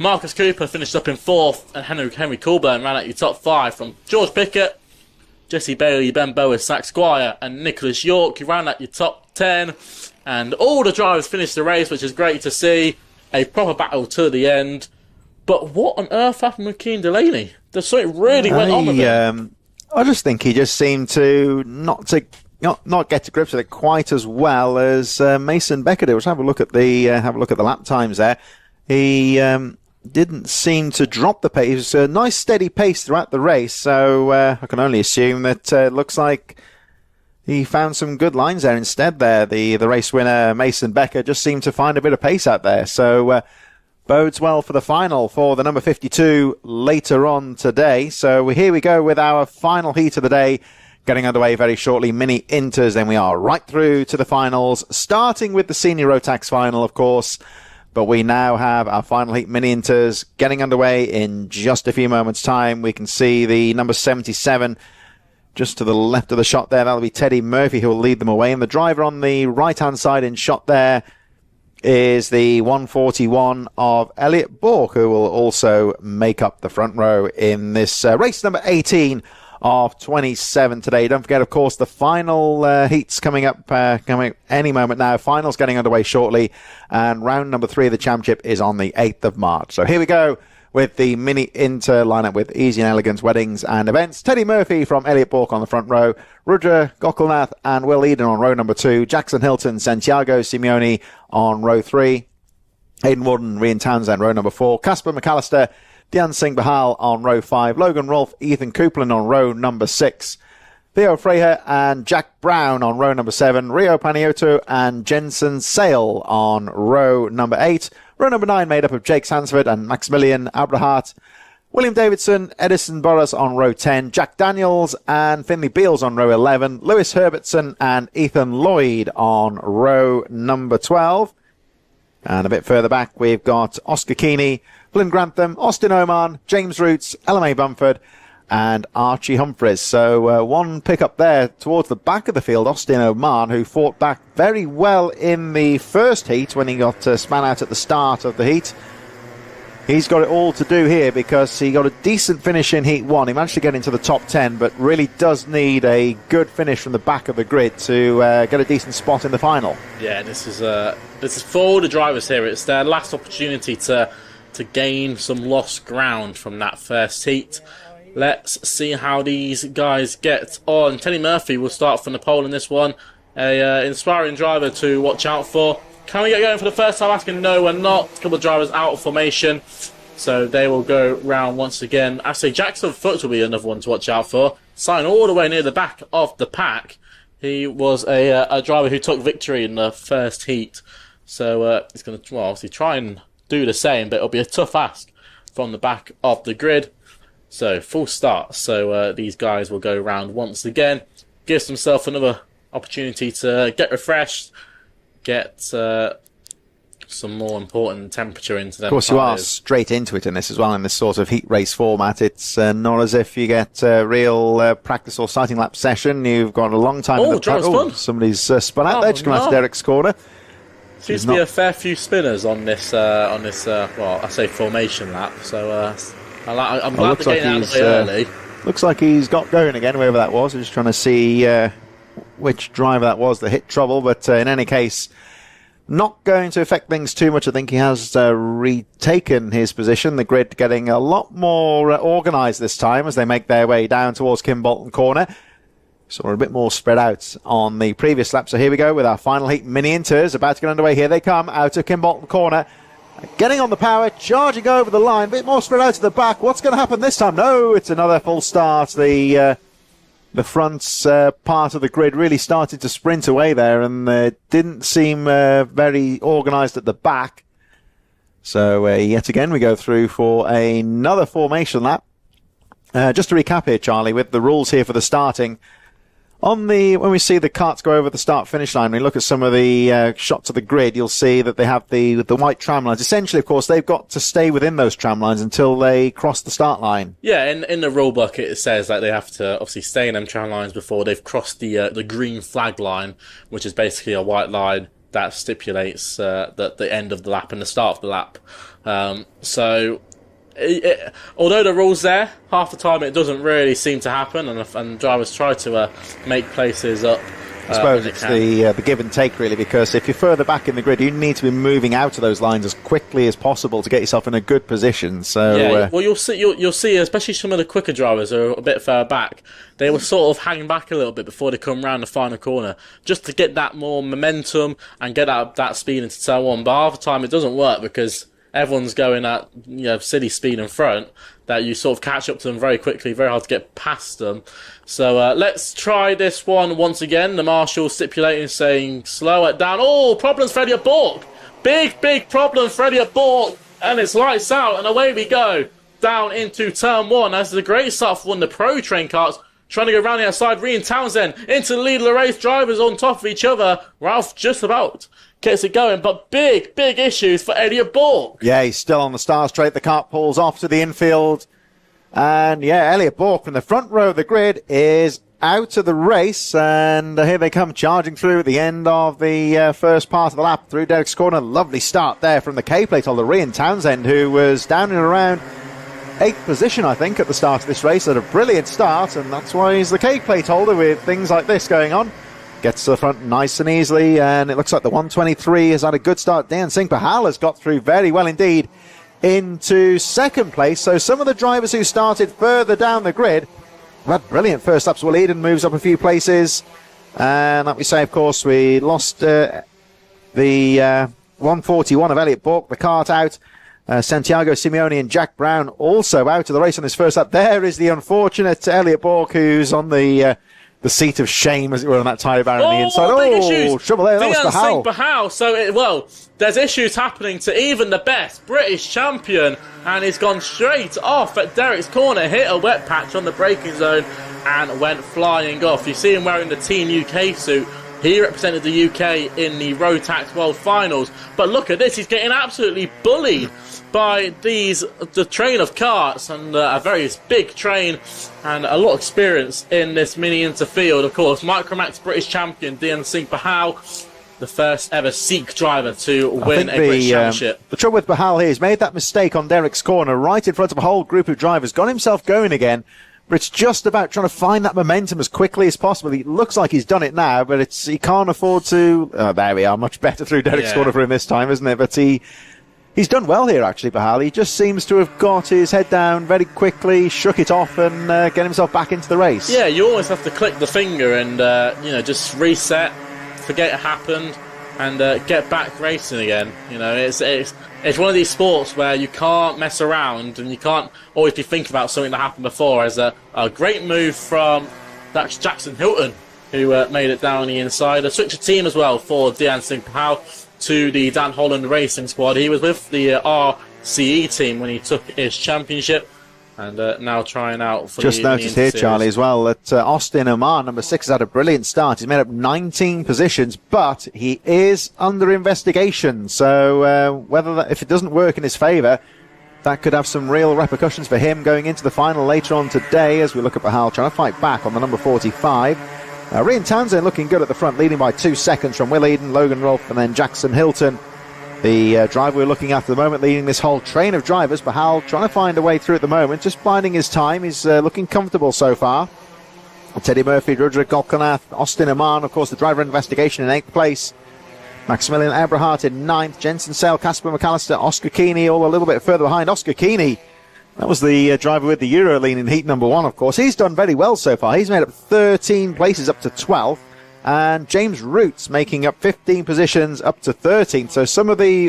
Marcus Cooper finished up in 4th, and Henry Coulburn ran at your top 5 from George Pickett, Jesse Bailey, Ben Boas, Zach Squire, and Nicholas York, who ran at your top 10. And all the drivers finished the race, which is great to see. A proper battle to the end. But what on earth happened with Keen Delaney? There's something really went on with him. I just think he just seemed to not get to grips with it quite as well as Mason Becker did. Let's have a look at the lap times there. He didn't seem to drop the pace. It was a nice steady pace throughout the race, so I can only assume that it looks like he found some good lines there instead there. The race winner, Mason Becker, just seemed to find a bit of pace out there. So bodes well for the final for the number 52 later on today. So here we go with our final heat of the day, getting underway very shortly. Mini Inters, then we are right through to the finals, starting with the Senior Rotax final, of course. But we now have our final heat Mini Inters getting underway in just a few moments' time. We can see the number 77 just to the left of the shot there. That'll be Teddy Murphy who will lead them away. And the driver on the right-hand side in shot there is the 141 of Elliot Bork, who will also make up the front row in this race number 18 of 27 today. Don't forget, of course, the final heats coming up coming any moment now. Finals getting underway shortly, and round number 3 of the championship is on the 8th of March. So here we go with the Mini Inter lineup with Easy and Elegance Weddings and Events. Teddy Murphy from Elliot Bork on the front row, Rudra Gokulnath and Will Eden on row number 2, Jackson Hilton, Santiago Simeone on row 3, Aidan Warden, Rian Townsend row number 4, Casper McAllister, Dian Singh Bahal on row 5, Logan Rolfe, Ethan Coupland on row number 6, Theo Freya and Jack Brown on row number 7, Rio Panioto and Jensen Sale on row number 8, row number 9 made up of Jake Sansford and Maximilian Abrahart, William Davidson, Edison Burris on row 10, Jack Daniels and Finley Beals on row 11, Lewis Herbertson and Ethan Lloyd on row number 12. And a bit further back, we've got Oscar Keeney, Flynn Grantham, Austin Oman, James Roots, LMA Bamford, and Archie Humphreys. So one pick up there towards the back of the field, Austin Oman, who fought back very well in the first heat when he got span out at the start of the heat. He's got it all to do here because he got a decent finish in Heat 1. He managed to get into the top 10, but really does need a good finish from the back of the grid to get a decent spot in the final. Yeah, this is for all the drivers here. It's their last opportunity to gain some lost ground from that first heat. Let's see how these guys get on. Teddy Murphy will start from the pole in this one. A inspiring driver to watch out for. Can we get going for the first time? Asking no, we're not. A couple of drivers out of formation, so they will go round once again. I say Jackson Foote will be another one to watch out for. Sign all the way near the back of the pack. He was a driver who took victory in the first heat, so he's going to obviously try and do the same, but it'll be a tough ask from the back of the grid. So full start. So these guys will go round once again. Gives themselves another opportunity to get refreshed, get some more important temperature into them. Of course, you are straight into it in this as well, in this sort of heat race format. It's not as if you get a real practice or sighting lap session. You've got a long time in the spun. Somebody's spun out there, just coming out to Derek's corner. Seems to be a fair few spinners on this well, I say formation lap. So I'm glad they're getting out of the way early. Looks like he's got going again, whoever that was. I'm just trying to see which driver that was that hit trouble, but in any case, not going to affect things too much. I think he has retaken his position. The grid getting a lot more organised this time as they make their way down towards Kimbolton Corner. So we're a bit more spread out on the previous lap. So here we go with our final heat mini inters about to get underway. Here they come out of Kimbolton Corner. Getting on the power, charging over the line, a bit more spread out to the back. What's going to happen this time? No, it's another full start. The front part of the grid really started to sprint away there and didn't seem very organised at the back. So yet again we go through for another formation lap. Just to recap here, Charlie, with the rules here for the starting. When we see the karts go over the start-finish line, we look at some of the shots of the grid, you'll see that they have the white tram lines. Essentially, of course, they've got to stay within those tram lines until they cross the start line. Yeah, in the rule book, it says that they have to obviously stay in them tram lines before they've crossed the green flag line, which is basically a white line that stipulates the end of the lap and the start of the lap. Although the rule's there, half the time it doesn't really seem to happen, and drivers try to make places up. I suppose it's the give and take, really, because if you're further back in the grid, you need to be moving out of those lines as quickly as possible to get yourself in a good position. So, well, you'll see, especially some of the quicker drivers who are a bit further back, they will sort of hang back a little bit before they come round the final corner, just to get that more momentum and get that speed into turn one. But half the time it doesn't work because everyone's going at silly speed in front, that you sort of catch up to them very quickly, very hard to get past them. So let's try this one once again. The marshal stipulating, saying slow it down. Oh, problems for Elliot Bork. Big problem for Elliot Bork. And it's lights out and away we go. Down into turn one. That's a great start for one of the Pro Train karts. Trying to go around the outside. Rian Townsend into the lead of the race. Drivers on top of each other. Ralph just about gets it going, but big issues for Elliot Bork. Yeah, he's still on the start straight. The kart pulls off to the infield. And yeah, Elliot Bork from the front row of the grid is out of the race. And here they come charging through at the end of the first part of the lap through Derek's corner. Lovely start there from the K-plate holder, Rian Townsend, who was down and around 8th position, I think, at the start of this race. Had a brilliant start, and that's why he's the K-plate holder with things like this going on. Gets to the front nice and easily, and it looks like the 123 has had a good start. Dan Singh Pahal has got through very well indeed into second place. So some of the drivers who started further down the grid have had brilliant first laps. Well, Eden moves up a few places, and like we say, of course, we lost the 141 of Elliot Bork, the kart out. Santiago Simeone and Jack Brown also out of the race on this first lap. There is the unfortunate Elliot Bork, who's on the seat of shame, as it were, on that tyre barrier on the inside. Issues. Trouble there. That was Pahal. So, there's issues happening to even the best British champion, and he's gone straight off at Derek's corner, hit a wet patch on the braking zone, and went flying off. You see him wearing the Team UK suit. He represented the UK in the Rotax World Finals. But look at this, he's getting absolutely bullied by the train of karts, and a very big train and a lot of experience in this mini interfield. Of course, Micromax British champion Dian Singh Pahal, the first ever Sikh driver to win a British championship. The trouble with Pahal here, he's made that mistake on Derek's corner right in front of a whole group of drivers, got himself going again, but it's just about trying to find that momentum as quickly as possible. He looks like he's done it now, but he can't afford to. There we are, much better through Derek's corner for him this time, isn't it? But he's done well here, actually, Pahal. He just seems to have got his head down very quickly, shook it off, and get himself back into the race. Yeah, you always have to click the finger and just reset, forget it happened, and get back racing again. It's one of these sports where you can't mess around and you can't always be thinking about something that happened before. As a great move from that's Jackson Hilton, who made it down the inside. A switch of team as well for Dian Singh Pahal. to the Dan Holland Racing squad. He was with the RCE team when he took his championship, and now trying out for just noticed here, Charlie, as well, that Austin Oman, number 6, has had a brilliant start. He's made up 19 positions, but he is under investigation. So if it doesn't work in his favour, that could have some real repercussions for him going into the final later on today, as we look at Pahal trying to fight back on the number 45. Rian Townsend looking good at the front, leading by 2 seconds from Will Eden, Logan Rolfe, and then Jackson Hilton. The driver we're looking at the moment, leading this whole train of drivers. Pahal trying to find a way through at the moment, just biding his time. He's looking comfortable so far. Teddy Murphy, Rudra Golkanath, Austin Oman, of course, the driver investigation in 8th place. Maximilian Eberhardt in 9th. Jensen Sale, Casper McAllister, Oscar Keeney all a little bit further behind. Oscar Keeney, that was the driver with the Euro lean in heat number 1, of course. He's done very well so far. He's made up 13 places up to 12th. And James Roots making up 15 positions up to 13th. So somebody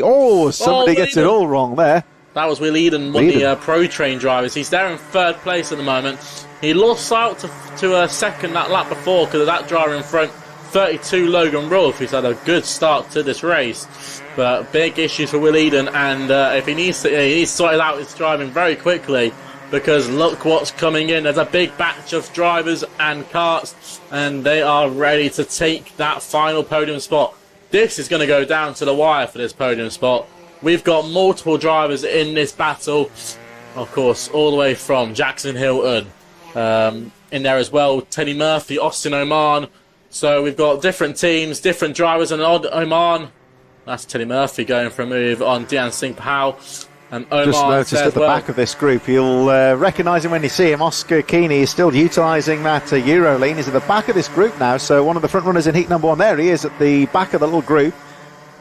gets it all wrong there. That was Will Eden, one of the Pro Train drivers. He's there in 3rd place at the moment. He lost out to a second that lap before because of that driver in front, 32 Logan Rolfe, who's had a good start to this race. But big issues for Will Eden, and if he needs to sort out his driving very quickly, because look what's coming in. There's a big batch of drivers and karts, and they are ready to take that final podium spot. This is going to go down to the wire for this podium spot. We've got multiple drivers in this battle, of course, all the way from Jackson Hilton in there as well, Teddy Murphy, Austin Oman. So we've got different teams, different drivers, and Oman. That's Teddy Murphy going for a move on Dian Singh Pahal. And Omar just noticed at the back of this group, you'll recognise him when you see him. Oscar Keeney is still utilising that Euro lean. He's at the back of this group now, so one of the front runners in heat number 1 there. He is at the back of the little group.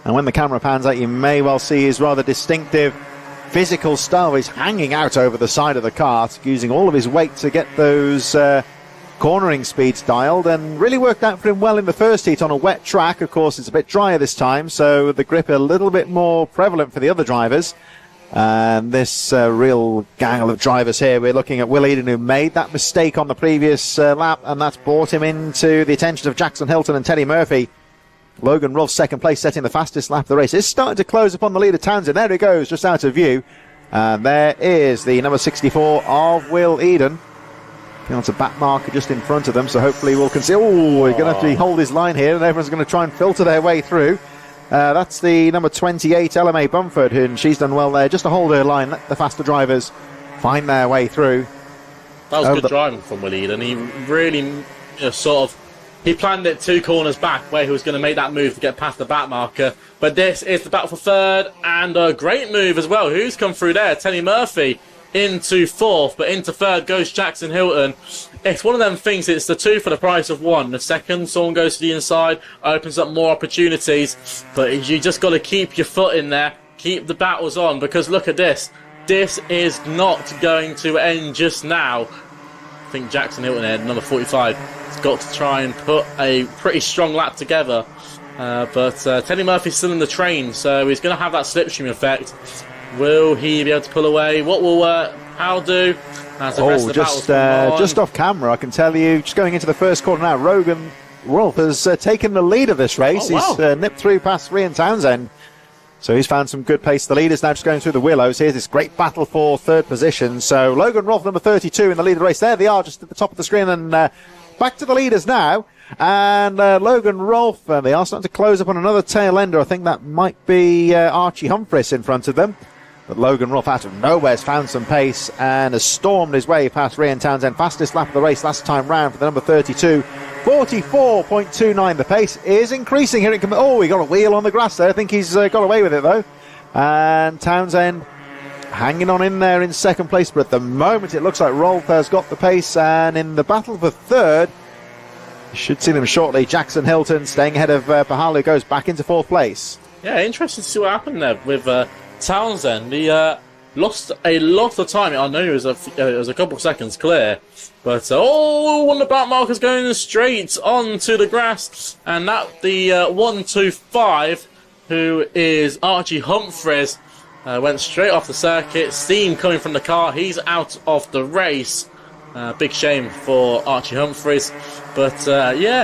And when the camera pans out, you may well see his rather distinctive physical style. He's hanging out over the side of the kart, using all of his weight to get those cornering speeds dialed, and really worked out for him well in the first heat on a wet track. Of course, it's a bit drier this time, so the grip a little bit more prevalent for the other drivers. And this real gang of drivers here, we're looking at Will Eden, who made that mistake on the previous lap, and that's brought him into the attention of Jackson Hilton and Teddy Murphy. Logan Rolfe, 2nd place, setting the fastest lap of the race. It's starting to close upon the leader, Townsend. There he goes, just out of view. And there is the number 64 of Will Eden. It's a back marker just in front of them, so hopefully we'll consider. Oh, we're going to have to hold his line here, and everyone's going to try and filter their way through. That's the number 28, LMA Bumford, and she's done well there just to hold her line, let the faster drivers find their way through. That was good driving from Will Eden. He really he planned it 2 corners back where he was going to make that move to get past the back marker. But this is the battle for 3rd, and a great move as well. Who's come through there? Teddy Murphy into 4th, but into 3rd goes Jackson Hilton. It's one of them things, it's the 2 for the price of 1. The second someone goes to the inside, opens up more opportunities, but you just got to keep your foot in there, keep the battles on, because look at this. This is not going to end just now. I think Jackson Hilton here, number 45, has got to try and put a pretty strong lap together. But Teddy Murphy's still in the train, so he's going to have that slipstream effect. Will he be able to pull away? What will Hal do? Just off camera, I can tell you, just going into the first corner now, Logan Rolfe has taken the lead of this race. He's nipped through past Rian Townsend. So he's found some good pace. The leader's now just going through the willows. Here's this great battle for 3rd position. So Logan Rolfe, number 32, in the lead of the race. There they are, just at the top of the screen. And back to the leaders now. And Logan Rolfe, they are starting to close up on another tail ender. I think that might be Archie Humphries in front of them. But Logan Rolfe, out of nowhere, has found some pace and has stormed his way past Rian Townsend. Fastest lap of the race last time round for the number 32. 44.29. The pace is increasing here. He got a wheel on the grass there. I think he's got away with it, though. And Townsend hanging on in there in 2nd place. But at the moment, it looks like Rolfe has got the pace. And in the battle for 3rd, you should see them shortly. Jackson Hilton staying ahead of Pahal, who goes back into 4th place. Yeah, interesting to see what happened there with Townsend. He lost a lot of time. I know it was a couple of seconds clear. But, one of the back markers going straight onto the grass. And that, the 125, who is Archie Humphries, went straight off the circuit. Steam coming from the car. He's out of the race. Big shame for Archie Humphries. But,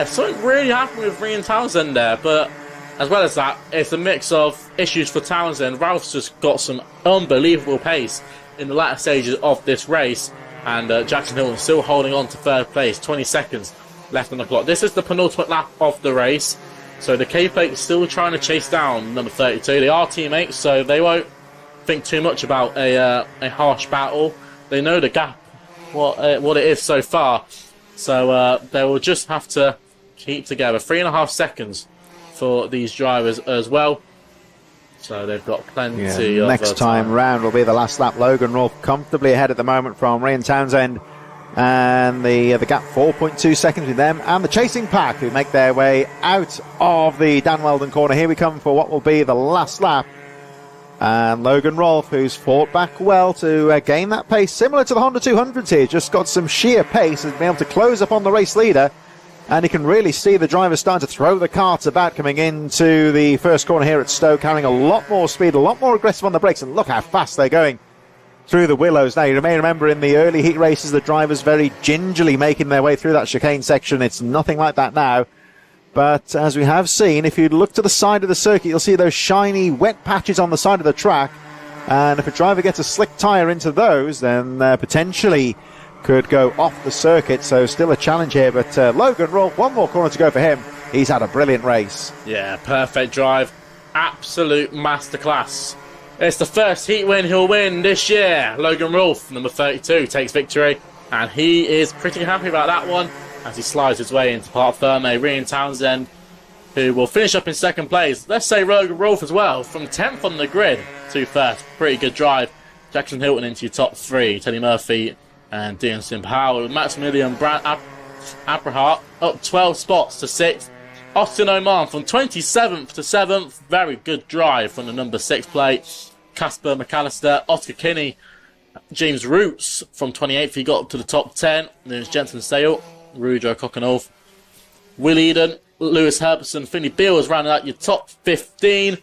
something really happened with Rian Townsend there. But as well as that, it's a mix of issues for Townsend. Ralph's just got some unbelievable pace in the latter stages of this race, and Jackson Hilton still holding on to third place, 20 seconds left on the clock. This is the penultimate lap of the race, so the K-Plate is still trying to chase down number 32. They are teammates, so they won't think too much about a harsh battle. They know the gap, what it is so far, so they will just have to keep together. 3.5 seconds for these drivers as well, so they've got plenty of next time round will be the last lap. Logan Rolfe comfortably ahead at the moment from Ryan Townsend, and the gap 4.2 seconds with them and the chasing pack, who make their way out of the Dan Weldon corner. Here we come for what will be the last lap, and Logan Rolfe, who's fought back well to gain that pace, similar to the Honda 200s here, just got some sheer pace, has been able to close up on the race leader. And you can really see the drivers starting to throw the carts about coming into the first corner here at Stoke, carrying a lot more speed, a lot more aggressive on the brakes, and look how fast they're going through the Willows. Now, you may remember in the early heat races, the drivers very gingerly making their way through that chicane section. It's nothing like that now. But as we have seen, if you look to the side of the circuit, you'll see those shiny, wet patches on the side of the track. And if a driver gets a slick tyre into those, then potentially could go off the circuit, so still a challenge here. But Logan Rolfe, one more corner to go for him. He's had a brilliant race. Yeah, perfect drive, absolute masterclass. It's the first heat win he'll win this year. Logan Rolfe, number 32, takes victory, and he is pretty happy about that one as he slides his way into Parc Fermé. Ryan Townsend, who will finish up in second place. Let's say Logan Rolfe as well, from 10th on the grid to first. Pretty good drive. Jackson Hilton into your top three. Teddy Murphy and Dean Sim-Powell. Maximilian Abrahart up 12 spots to 6th. Austin Oman from 27th to 7th. Very good drive from the number 6 plate. Casper McAllister, Oscar Kinney, James Roots from 28th. He got up to the top 10. There's Jensen Sale, Rudra Cockenolf, Will Eden, Lewis Herberson, Finley Beals rounding out your top 15.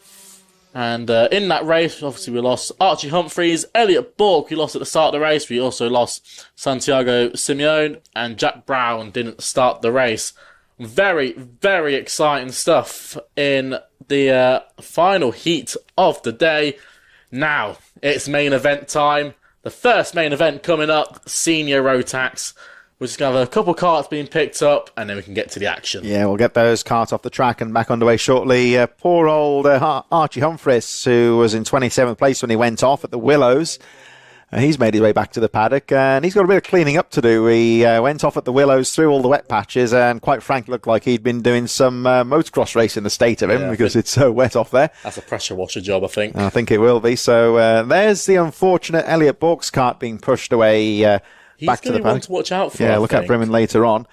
And in that race, obviously, we lost Archie Humphreys, Elliot Bork, who lost at the start of the race. We also lost Santiago Simeone, and Jack Brown didn't start the race. Very, very exciting stuff in the final heat of the day. Now, it's main event time. The first main event coming up, Senior Rotax. We're just going to have a couple carts being picked up, and then we can get to the action. Yeah, we'll get those carts off the track and back underway shortly. Poor old Archie Humphreys, who was in 27th place when he went off at the Willows. He's made his way back to the paddock, and he's got a bit of cleaning up to do. He went off at the Willows through all the wet patches, and quite frankly, looked like he'd been doing some motocross race in the state of him, because it's so wet off there. That's a pressure washer job, I think. I think it will be. So there's the unfortunate Elliot Bork's cart being pushed away back to the paddock. He's going to want to watch out for. Yeah, look out for him later on.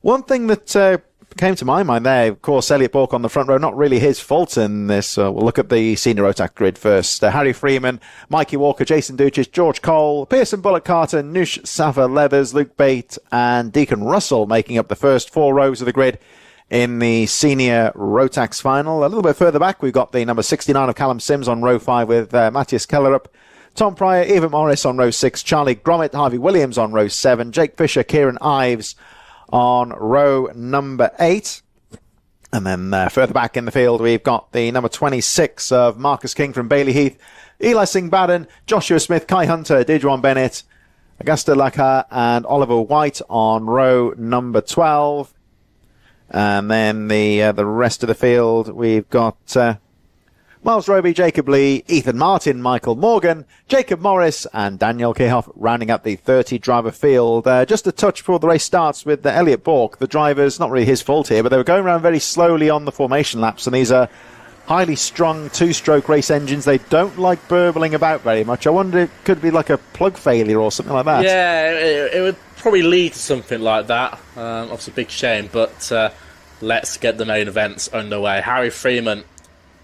One thing that came to my mind there, of course, Elliot Bork on the front row, not really his fault in this. We'll look at the Senior Rotax grid first. Harry Freeman, Mikey Walker, Jason Duchess, George Cole, Pearson Bullock Carter, Noosh Safa Leathers, Luke Bate and Deacon Russell making up the first 4 rows of the grid in the Senior Rotax final. A little bit further back, we've got the number 69 of Callum Sims on row 5 with Matthias Kellerup, Tom Pryor, Eva Morris on row 6, Charlie Gromit, Harvey Williams on row 7, Jake Fisher, Kieran Ives on row number 8. And then further back in the field, we've got the number 26 of Marcus King from Bailey Heath, Eli Singh Baden, Joshua Smith, Kai Hunter, Dejuan Bennett, Augusta Laka and Oliver White on row number 12. And then the rest of the field, we've got Miles Roby, Jacob Lee, Ethan Martin, Michael Morgan, Jacob Morris and Daniel Kehoff rounding up the 30-driver field. Just a touch before the race starts with Elliot Bork. The driver's not really his fault here, but they were going around very slowly on the formation laps, and these are highly strung 2-stroke race engines. They don't like burbling about very much. I wonder if it could be like a plug failure or something like that. Yeah, it would probably lead to something like that. Obviously, big shame, but let's get the main events underway. Harry Freeman,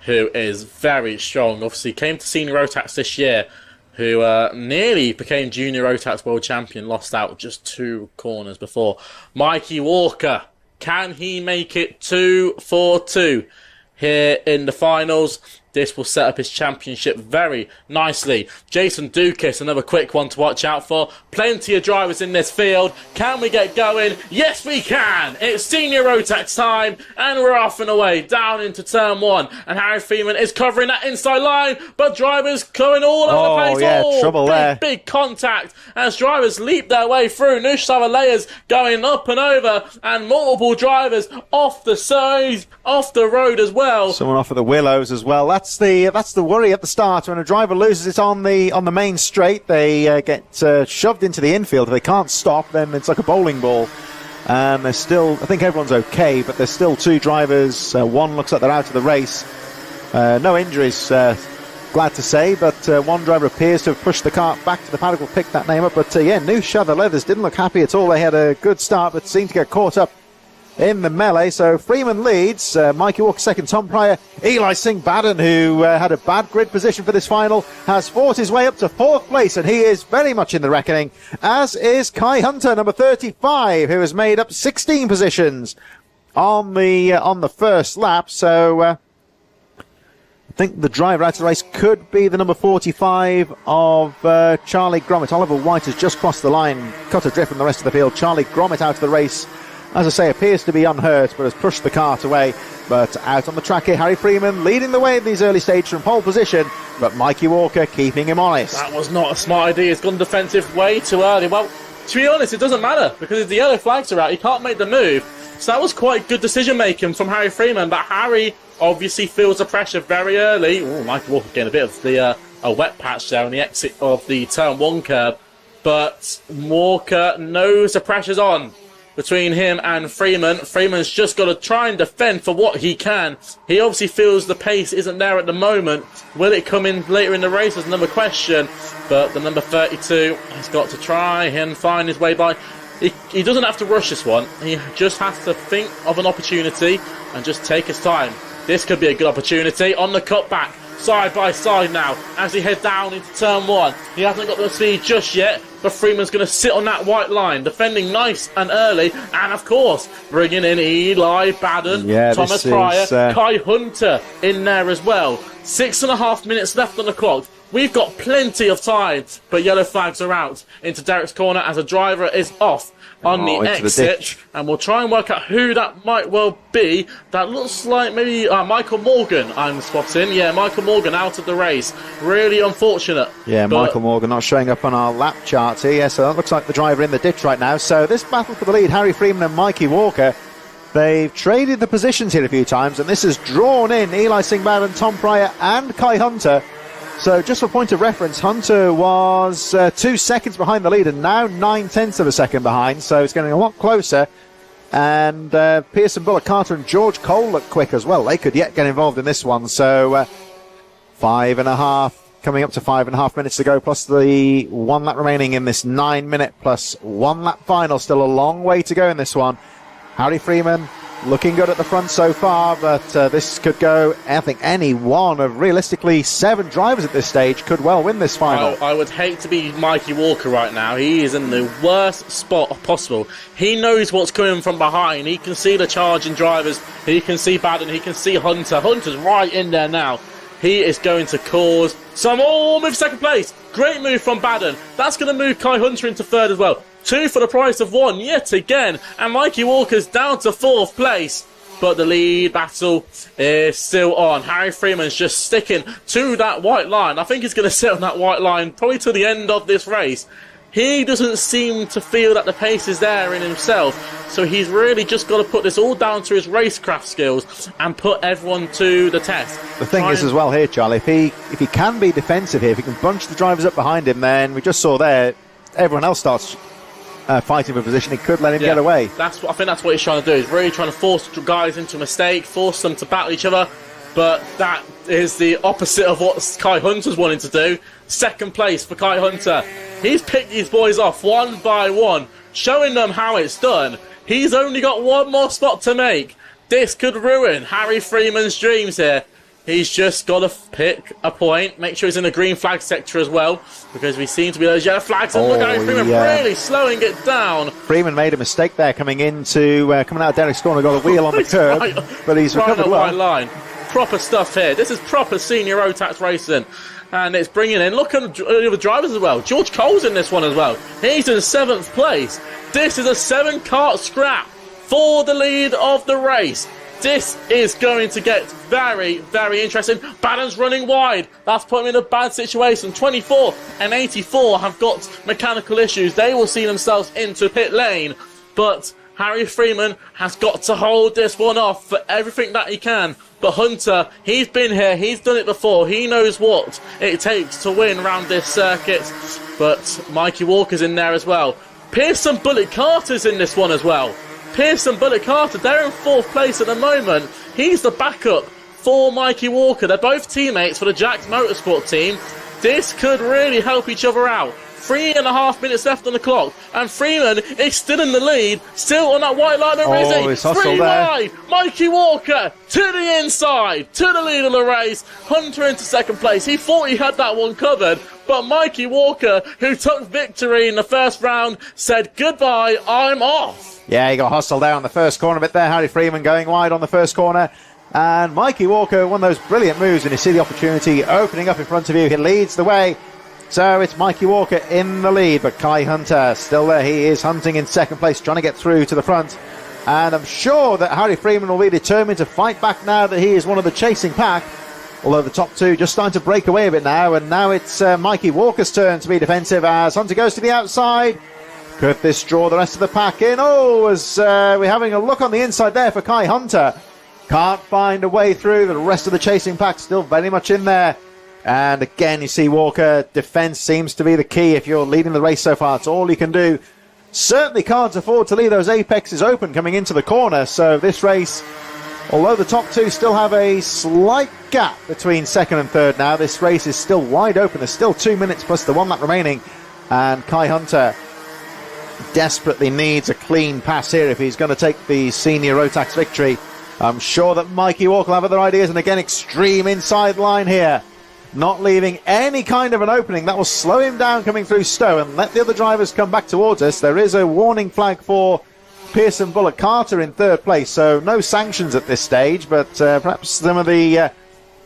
who is very strong, obviously came to Senior Rotax this year, who nearly became Junior Rotax World Champion, lost out just 2 corners before. Mikey Walker, can he make it 2-4-2 here in the finals? this will set up his championship very nicely. Jason Dukis, another quick one to watch out for. Plenty of drivers in this field. Can we get going? Yes, we can. It's senior Rotax time, and we're off and away down into turn 1. And Harry Freeman is covering that inside line, but drivers going all over the place. Yeah, trouble there. Big contact as drivers leap their way through. Nush Savalayas going up and over, and multiple drivers off the side, off the road as well. Someone off at the Willows as well. That's the worry at the start. When a driver loses it on the main straight, they get shoved into the infield. If they can't stop, then it's like a bowling ball. There's still, I think everyone's okay, but there's still 2 drivers. One looks like they're out of the race. No injuries, glad to say, but one driver appears to have pushed the cart back to the paddock. We'll pick that name up. But Nush the Leathers didn't look happy at all. They had a good start, but seemed to get caught up in the melee. So Freeman leads, Mikey Walker second, Tom Pryor. Eli Singh Baden, who had a bad grid position for this final, has fought his way up to 4th place, and he is very much in the reckoning, as is Kai Hunter, number 35, who has made up 16 positions on the first lap. So I think the driver out of the race could be the number 45 of Charlie Gromit. Oliver White has just crossed the line, cut adrift from the rest of the field. Charlie Gromit out of the race, as I say, appears to be unhurt, but has pushed the cart away. But out on the track here, Harry Freeman leading the way in these early stages from pole position, but Mikey Walker keeping him honest. That was not a smart idea. He's gone defensive way too early. Well, to be honest, it doesn't matter, because if the yellow flags are out, he can't make the move. So that was quite good decision-making from Harry Freeman, but Harry obviously feels the pressure very early. Ooh, Mikey Walker getting a bit of a wet patch there on the exit of the turn 1 curb, but Walker knows the pressure's on between him and Freeman. Freeman's just got to try and defend for what he can. He obviously feels the pace isn't there at the moment. Will it come in later in the race is another question, but the number 32 has got to try and find his way by. He doesn't have to rush this one. He just has to think of an opportunity and just take his time. This could be a good opportunity on the cutback. Side by side now as he head down into turn 1. He hasn't got the speed just yet, but Freeman's going to sit on that white line, defending nice and early, and of course bringing in Eli Baden, Thomas Pryor, Kai Hunter in there as well. 6.5 minutes left on the clock. We've got plenty of time, but yellow flags are out into Derek's corner as a driver is off on the exit, and we'll try and work out who that might well be. That looks like maybe Michael Morgan I'm spotting. Yeah, Michael Morgan out of the race. Really unfortunate. Yeah, Michael Morgan not showing up on our lap charts here. Yeah, so that looks like the driver in the ditch right now. So this battle for the lead, Harry Freeman and Mikey Walker, they've traded the positions here a few times, and this has drawn in Eli Singh Baden, Tom Pryor and Kai Hunter. So just for point of reference, Hunter was 2 seconds behind the lead and now 9/10 of a second behind, so it's getting a lot closer. And Pearson, Bullock, Carter and George Cole look quick as well. They could yet get involved in this one. So 5.5, coming up to 5.5 minutes to go, plus the 1 lap remaining in this 9-minute plus 1 lap final. Still a long way to go in this one. Harry Freeman looking good at the front so far, but this could go, I think any one of realistically 7 drivers at this stage could well win this final. I would hate to be Mikey Walker right now. He is in the worst spot possible. He knows what's coming from behind. He can see the charging drivers. He can see Baden. He can see Hunter. Hunter's right in there now. He is going to cause some... Oh, move second place. Great move from Baden. That's going to move Kai Hunter into 3rd as well. 2 for the price of 1 yet again, and Mikey Walker's down to 4th place, but the lead battle is still on. Harry Freeman's just sticking to that white line. I think he's going to sit on that white line probably to the end of this race. He doesn't seem to feel that the pace is there in himself, so he's really just got to put this all down to his racecraft skills and put everyone to the test. The thing is as well here, Charlie, if he can be defensive here, if he can bunch the drivers up behind him, then we just saw there, everyone else starts fighting for position. He could let him get away. I think that's what he's trying to do. He's really trying to force guys into a mistake, force them to battle each other. But that is the opposite of what Kai Hunter's wanting to do. 2nd place for Kai Hunter. He's picked these boys off 1 by 1, showing them how it's done. He's only got 1 more spot to make. This could ruin Harry Freeman's dreams here. He's just got to pick a point, make sure he's in the green flag sector as well, because we seem to be those yellow flags. And look at Freeman really slowing it down. Freeman made a mistake there coming out of Derek's corner, got a wheel on the curb, but he's recovered well. Line. proper stuff here. This is proper senior Rotax racing. And it's bringing in, look at the other drivers as well. George Cole's in this one as well. He's in 7th place. This is a 7-kart scrap for the lead of the race. This is going to get very, very interesting. Badden's running wide. That's putting him in a bad situation. 24 and 84 have got mechanical issues. They will see themselves into pit lane. But Harry Freeman has got to hold this one off for everything that he can. But Hunter, he's been here. He's done it before. He knows what it takes to win around this circuit. But Mikey Walker's in there as well. Pearson Bullet Carter's in this one as well. Pearson Bullet Carter, they're in 4th place at the moment. He's the backup for Mikey Walker. They're both teammates for the Jax Motorsport team. This could really help each other out. 3.5 minutes left on the clock, and Freeman is still in the lead, still on that white line of Rizzi. 3 wide, Mikey Walker to the inside, to the lead of the race. Hunter into 2nd place. He thought he had that one covered, but Mikey Walker, who took victory in the first round, said goodbye, I'm off. Yeah, he got hustled down the first corner bit there. Harry Freeman going wide on the first corner. And Mikey Walker, one of those brilliant moves when you see the opportunity opening up in front of you. He leads the way. So it's Mikey Walker in the lead, but Kai Hunter still there. He is hunting in 2nd place, trying to get through to the front. And I'm sure that Harry Freeman will be determined to fight back now that he is one of the chasing pack. Although the top two just starting to break away a bit now. And now it's Mikey Walker's turn to be defensive as Hunter goes to the outside. Could this draw the rest of the pack in? Oh, as we're having a look on the inside there for Kai Hunter. Can't find a way through. The rest of the chasing pack still very much in there. And again, you see Walker, defence seems to be the key. If you're leading the race so far, it's all you can do. Certainly can't afford to leave those apexes open coming into the corner. So this race, although the top two still have a slight gap between 2nd and 3rd now, this race is still wide open. There's still 2 minutes plus the 1 lap remaining. And Kai Hunter desperately needs a clean pass here if he's going to take the senior Rotax victory. I'm sure that Mikey Walker will have other ideas. And again, extreme inside line here. Not leaving any kind of an opening. That will slow him down coming through Stowe and let the other drivers come back towards us. There is a warning flag for Pearson Bullet Carter in 3rd place, so no sanctions at this stage, but perhaps some of the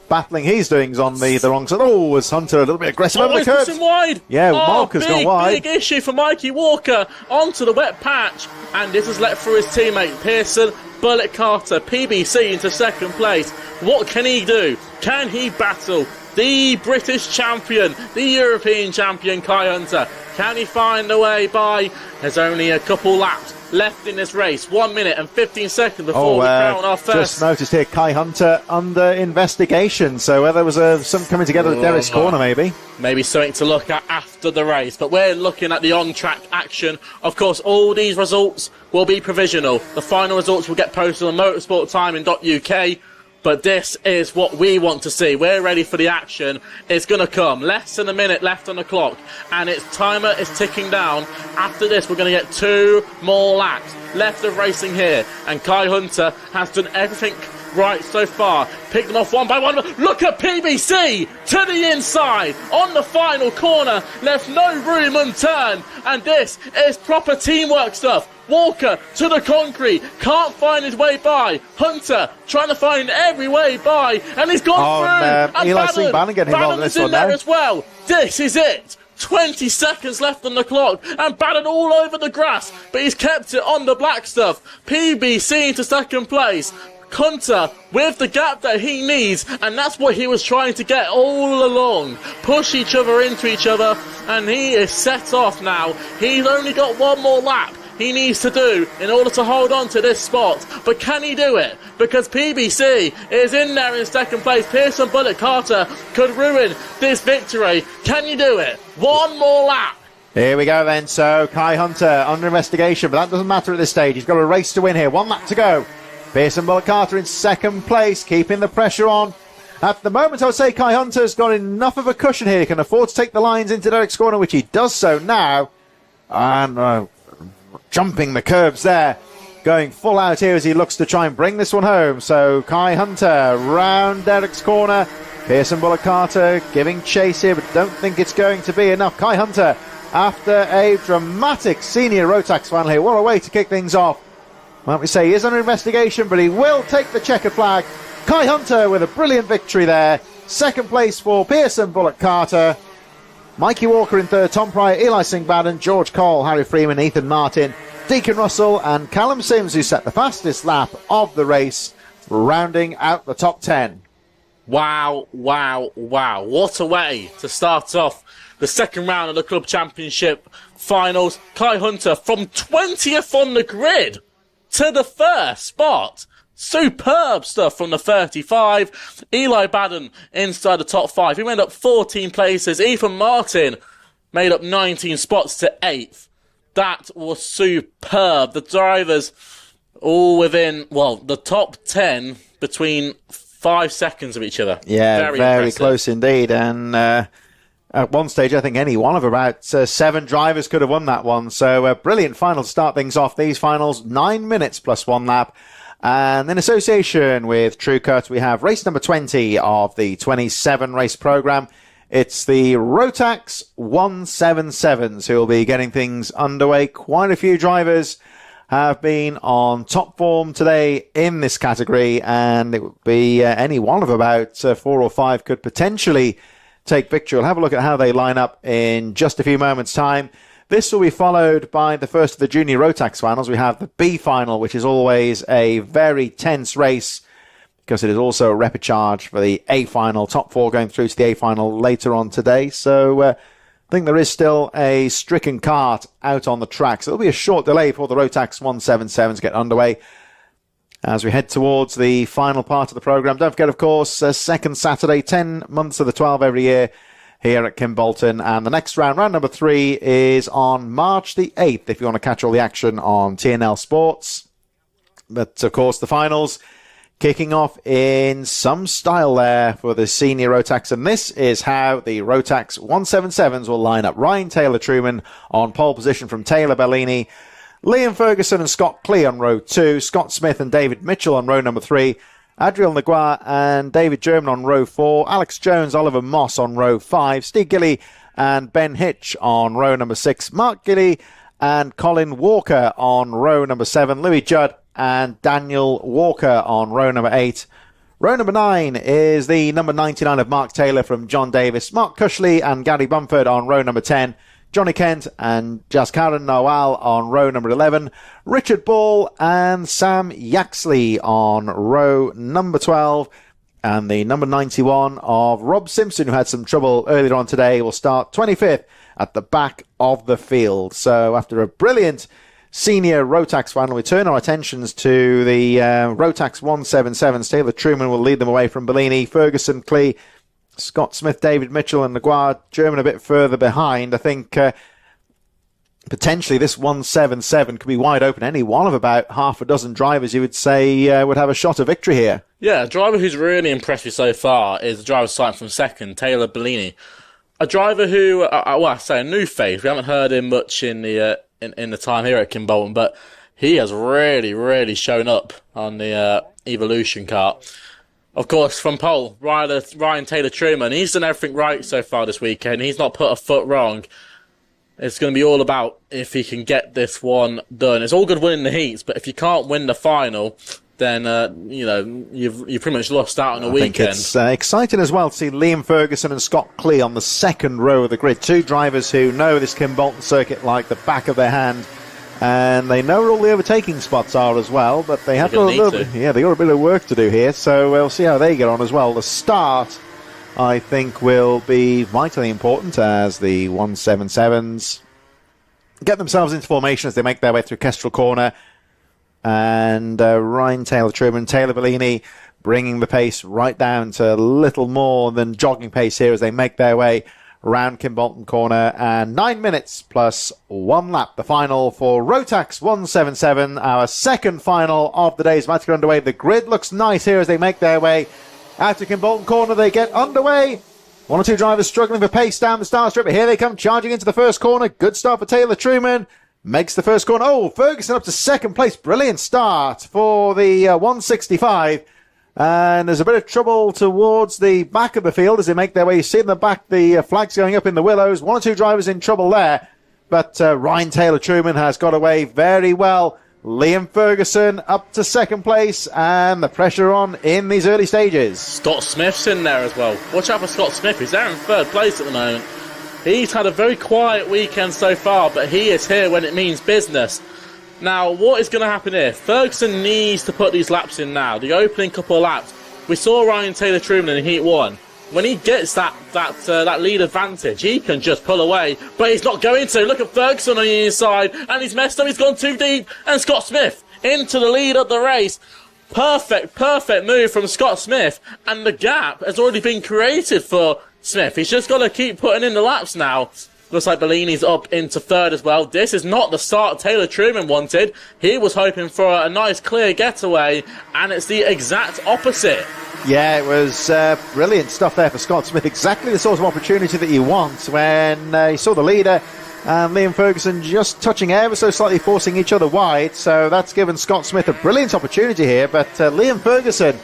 battling he's doing is on the wrong side. Oh, was Hunter a little bit aggressive over the curb? Wide. Yeah, Walker's gone wide. Big issue for Mikey Walker onto the wet patch, and this has let through his teammate Pearson Bullet Carter, PBC, into 2nd place. What can he do? Can he battle the British champion, the European champion, Kai Hunter? Can he find a way by? There's only a couple laps left in this race. 1 minute and 15 seconds before we crown our first. Just noticed here, Kai Hunter under investigation. So whether there was some coming together at Derek's corner, maybe. Maybe something to look at after the race. But we're looking at the on-track action. Of course, all these results will be provisional. The final results will get posted on motorsporttiming.uk. But this is what we want to see. We're ready for the action. It's going to come. Less than a minute left on the clock. And its timer is ticking down. After this, we're going to get 2 more laps left of racing here. And Kai Hunter has done everything right so far. Picked them off one by one. Look at PBC to the inside on the final corner. Left no room unturned. And this is proper teamwork stuff. Walker to the concrete, can't find his way by. Hunter trying to find every way by, and he's gone through. And Bannon in there as well. This is it. 20 seconds left on the clock, and Bannon all over the grass, but he's kept it on the black stuff. PBC into 2nd place. Hunter with the gap that he needs, and that's what he was trying to get all along. Push each other into each other, and he is set off now. He's only got 1 more lap he needs to do in order to hold on to this spot. But can he do it? Because PBC is in there in 2nd place. Pearson Bullet Carter could ruin this victory. Can you do it? 1 more lap. Here we go then. So Kai Hunter under investigation, but that doesn't matter at this stage. He's got a race to win here. 1 lap to go. Pearson Bullet Carter in 2nd place, keeping the pressure on. At the moment, I would say Kai Hunter's got enough of a cushion here. He can afford to take the lines into Derek's corner, which he does so now. And jumping the curbs there, going full out here as he looks to try and bring this one home. So Kai Hunter round Derek's corner. Pearson Bullet Carter giving chase here, but don't think it's going to be enough. Kai Hunter, after a dramatic senior Rotax final here, what a way to kick things off. Well, we say he is under investigation, but he will take the checkered flag Kai Hunter with a brilliant victory there. Second place for Pearson, Bullock Carter. Mikey Walker in third, Tom Pryor, Eli Singh-Baden, George Cole, Harry Freeman, Ethan Martin, Deacon Russell and Callum Sims, who set the fastest lap of the race, rounding out the top 10. Wow, wow, wow. What a way to start off the second round of the Club Championship finals. Kai Hunter from 20th on the grid to the first spot. Superb stuff from the 35. Eli Baden inside the top 5. He went up 14 places. Ethan Martin made up 19 spots to 8th. That was superb. The drivers all within, well, the top 10 between 5 seconds of each other. Yeah, very close indeed. And at one stage, I think any one of about 7 drivers could have won that one. So a brilliant final to start things off. These finals, 9 minutes plus 1 lap. And in association with True Cut, we have race number 20 of the 27 race program. It's the Rotax 177s who will be getting things underway. Quite a few drivers have been on top form today in this category, and it would be any one of about 4 or 5 could potentially take victory. We'll have a look at how they line up in just a few moments' time. This will be followed by the first of the junior Rotax finals. We have the B final, which is always a very tense race because it is also a repechage for the A final. Top 4 going through to the A final later on today. So I think there is still a stricken cart out on the track. So there'll be a short delay before the Rotax 177s get underway as we head towards the final part of the program. Don't forget, of course, second Saturday, 10 months of the 12 every year here at Kimbolton. And the next round, round number 3, is on March the 8th, if you want to catch all the action on TNL Sports. But, of course, the finals kicking off in some style there for the senior Rotax. And this is how the Rotax 177s will line up. Ryan Taylor-Truman on pole position from Taylor Bellini. Liam Ferguson and Scott Klee on row 2. Scott Smith and David Mitchell on row number 3. Adriel Naguar and David German on row 4. Alex Jones, Oliver Moss on row 5. Steve Gilly and Ben Hitch on row number 6. Mark Gilly and Colin Walker on row number 7. Louis Judd and Daniel Walker on row number 8. Row number 9 is the number 99 of Mark Taylor from John Davis. Mark Cushley and Gary Bumford on row number 10. Johnny Kent and Jaskaran Noal on row number 11. Richard Ball and Sam Yaxley on row number 12. And the number 91 of Rob Simpson, who had some trouble earlier on today, will start 25th at the back of the field. So after a brilliant senior Rotax final, we turn our attentions to the Rotax 177s. Taylor Truman will lead them away from Bellini, Ferguson, Klee, Scott Smith, David Mitchell and Naguar. German a bit further behind. I think potentially this 177 could be wide open. Any one of about half a dozen drivers you would say would have a shot of victory here. Yeah, a driver who's really impressed me so far is the driver starting from second, Taylor Bellini. A driver who, I say a new face. We haven't heard him much in the time here at Kimbolton, but he has really, really shown up on the Evolution kart. Of course, from pole, Ryan Taylor-Truman, he's done everything right so far this weekend. He's not put a foot wrong. It's going to be all about if he can get this one done. It's all good winning the heats, but if you can't win the final, then you've pretty much lost out on the weekend. I think it's exciting as well to see Liam Ferguson and Scott Klee on the second row of the grid. 2 drivers who know this Kimbolton circuit like the back of their hand. And they know where all the overtaking spots are as well, but they have got a little bit, they got a bit of work to do here, so we'll see how they get on as well. The start, I think, will be vitally important as the 177s get themselves into formation as they make their way through Kestrel Corner. And Ryan Taylor-Truman, Taylor Bellini bringing the pace right down to little more than jogging pace here as they make their way around Kimbolton Corner. And 9 minutes plus 1 lap. The final for Rotax 177, our second final of the day, is about to get underway. The grid looks nice here as they make their way out to Kimbolton Corner. They get underway. 1 or 2 drivers struggling for pace down the start strip, but here they come charging into the first corner. Good start for Taylor Truman. Makes the first corner. Oh, Ferguson up to second place. Brilliant start for the 165. And there's a bit of trouble towards the back of the field as they make their way. You see in the back the flags going up in the willows. 1 or 2 drivers in trouble there. But Ryan Taylor-Truman has got away very well Liam Ferguson up to second place, and the pressure on in these early stages. Scott Smith's in there as well. Watch out for Scott Smith. He's there in third place at the moment. He's had a very quiet weekend so far, but he is here when it means business. Now, what is going to happen here? Ferguson needs to put these laps in now. The opening couple of laps. We saw Ryan Taylor-Truman in Heat 1. When he gets that lead advantage, he can just pull away, but he's not going to. Look at Ferguson on the inside, and he's messed up. He's gone too deep, and Scott Smith into the lead of the race. Perfect move from Scott Smith, and the gap has already been created for Smith. He's just got to keep putting in the laps now. Looks like Bellini's up into third as well. This is not the start Taylor-Truman wanted. He was hoping for a nice clear getaway, and it's the exact opposite. Yeah, it was brilliant stuff there for Scott Smith. Exactly the sort of opportunity that you want when you saw the leader and Liam Ferguson just touching ever so slightly, forcing each other wide. So that's given Scott Smith a brilliant opportunity here. But Liam Ferguson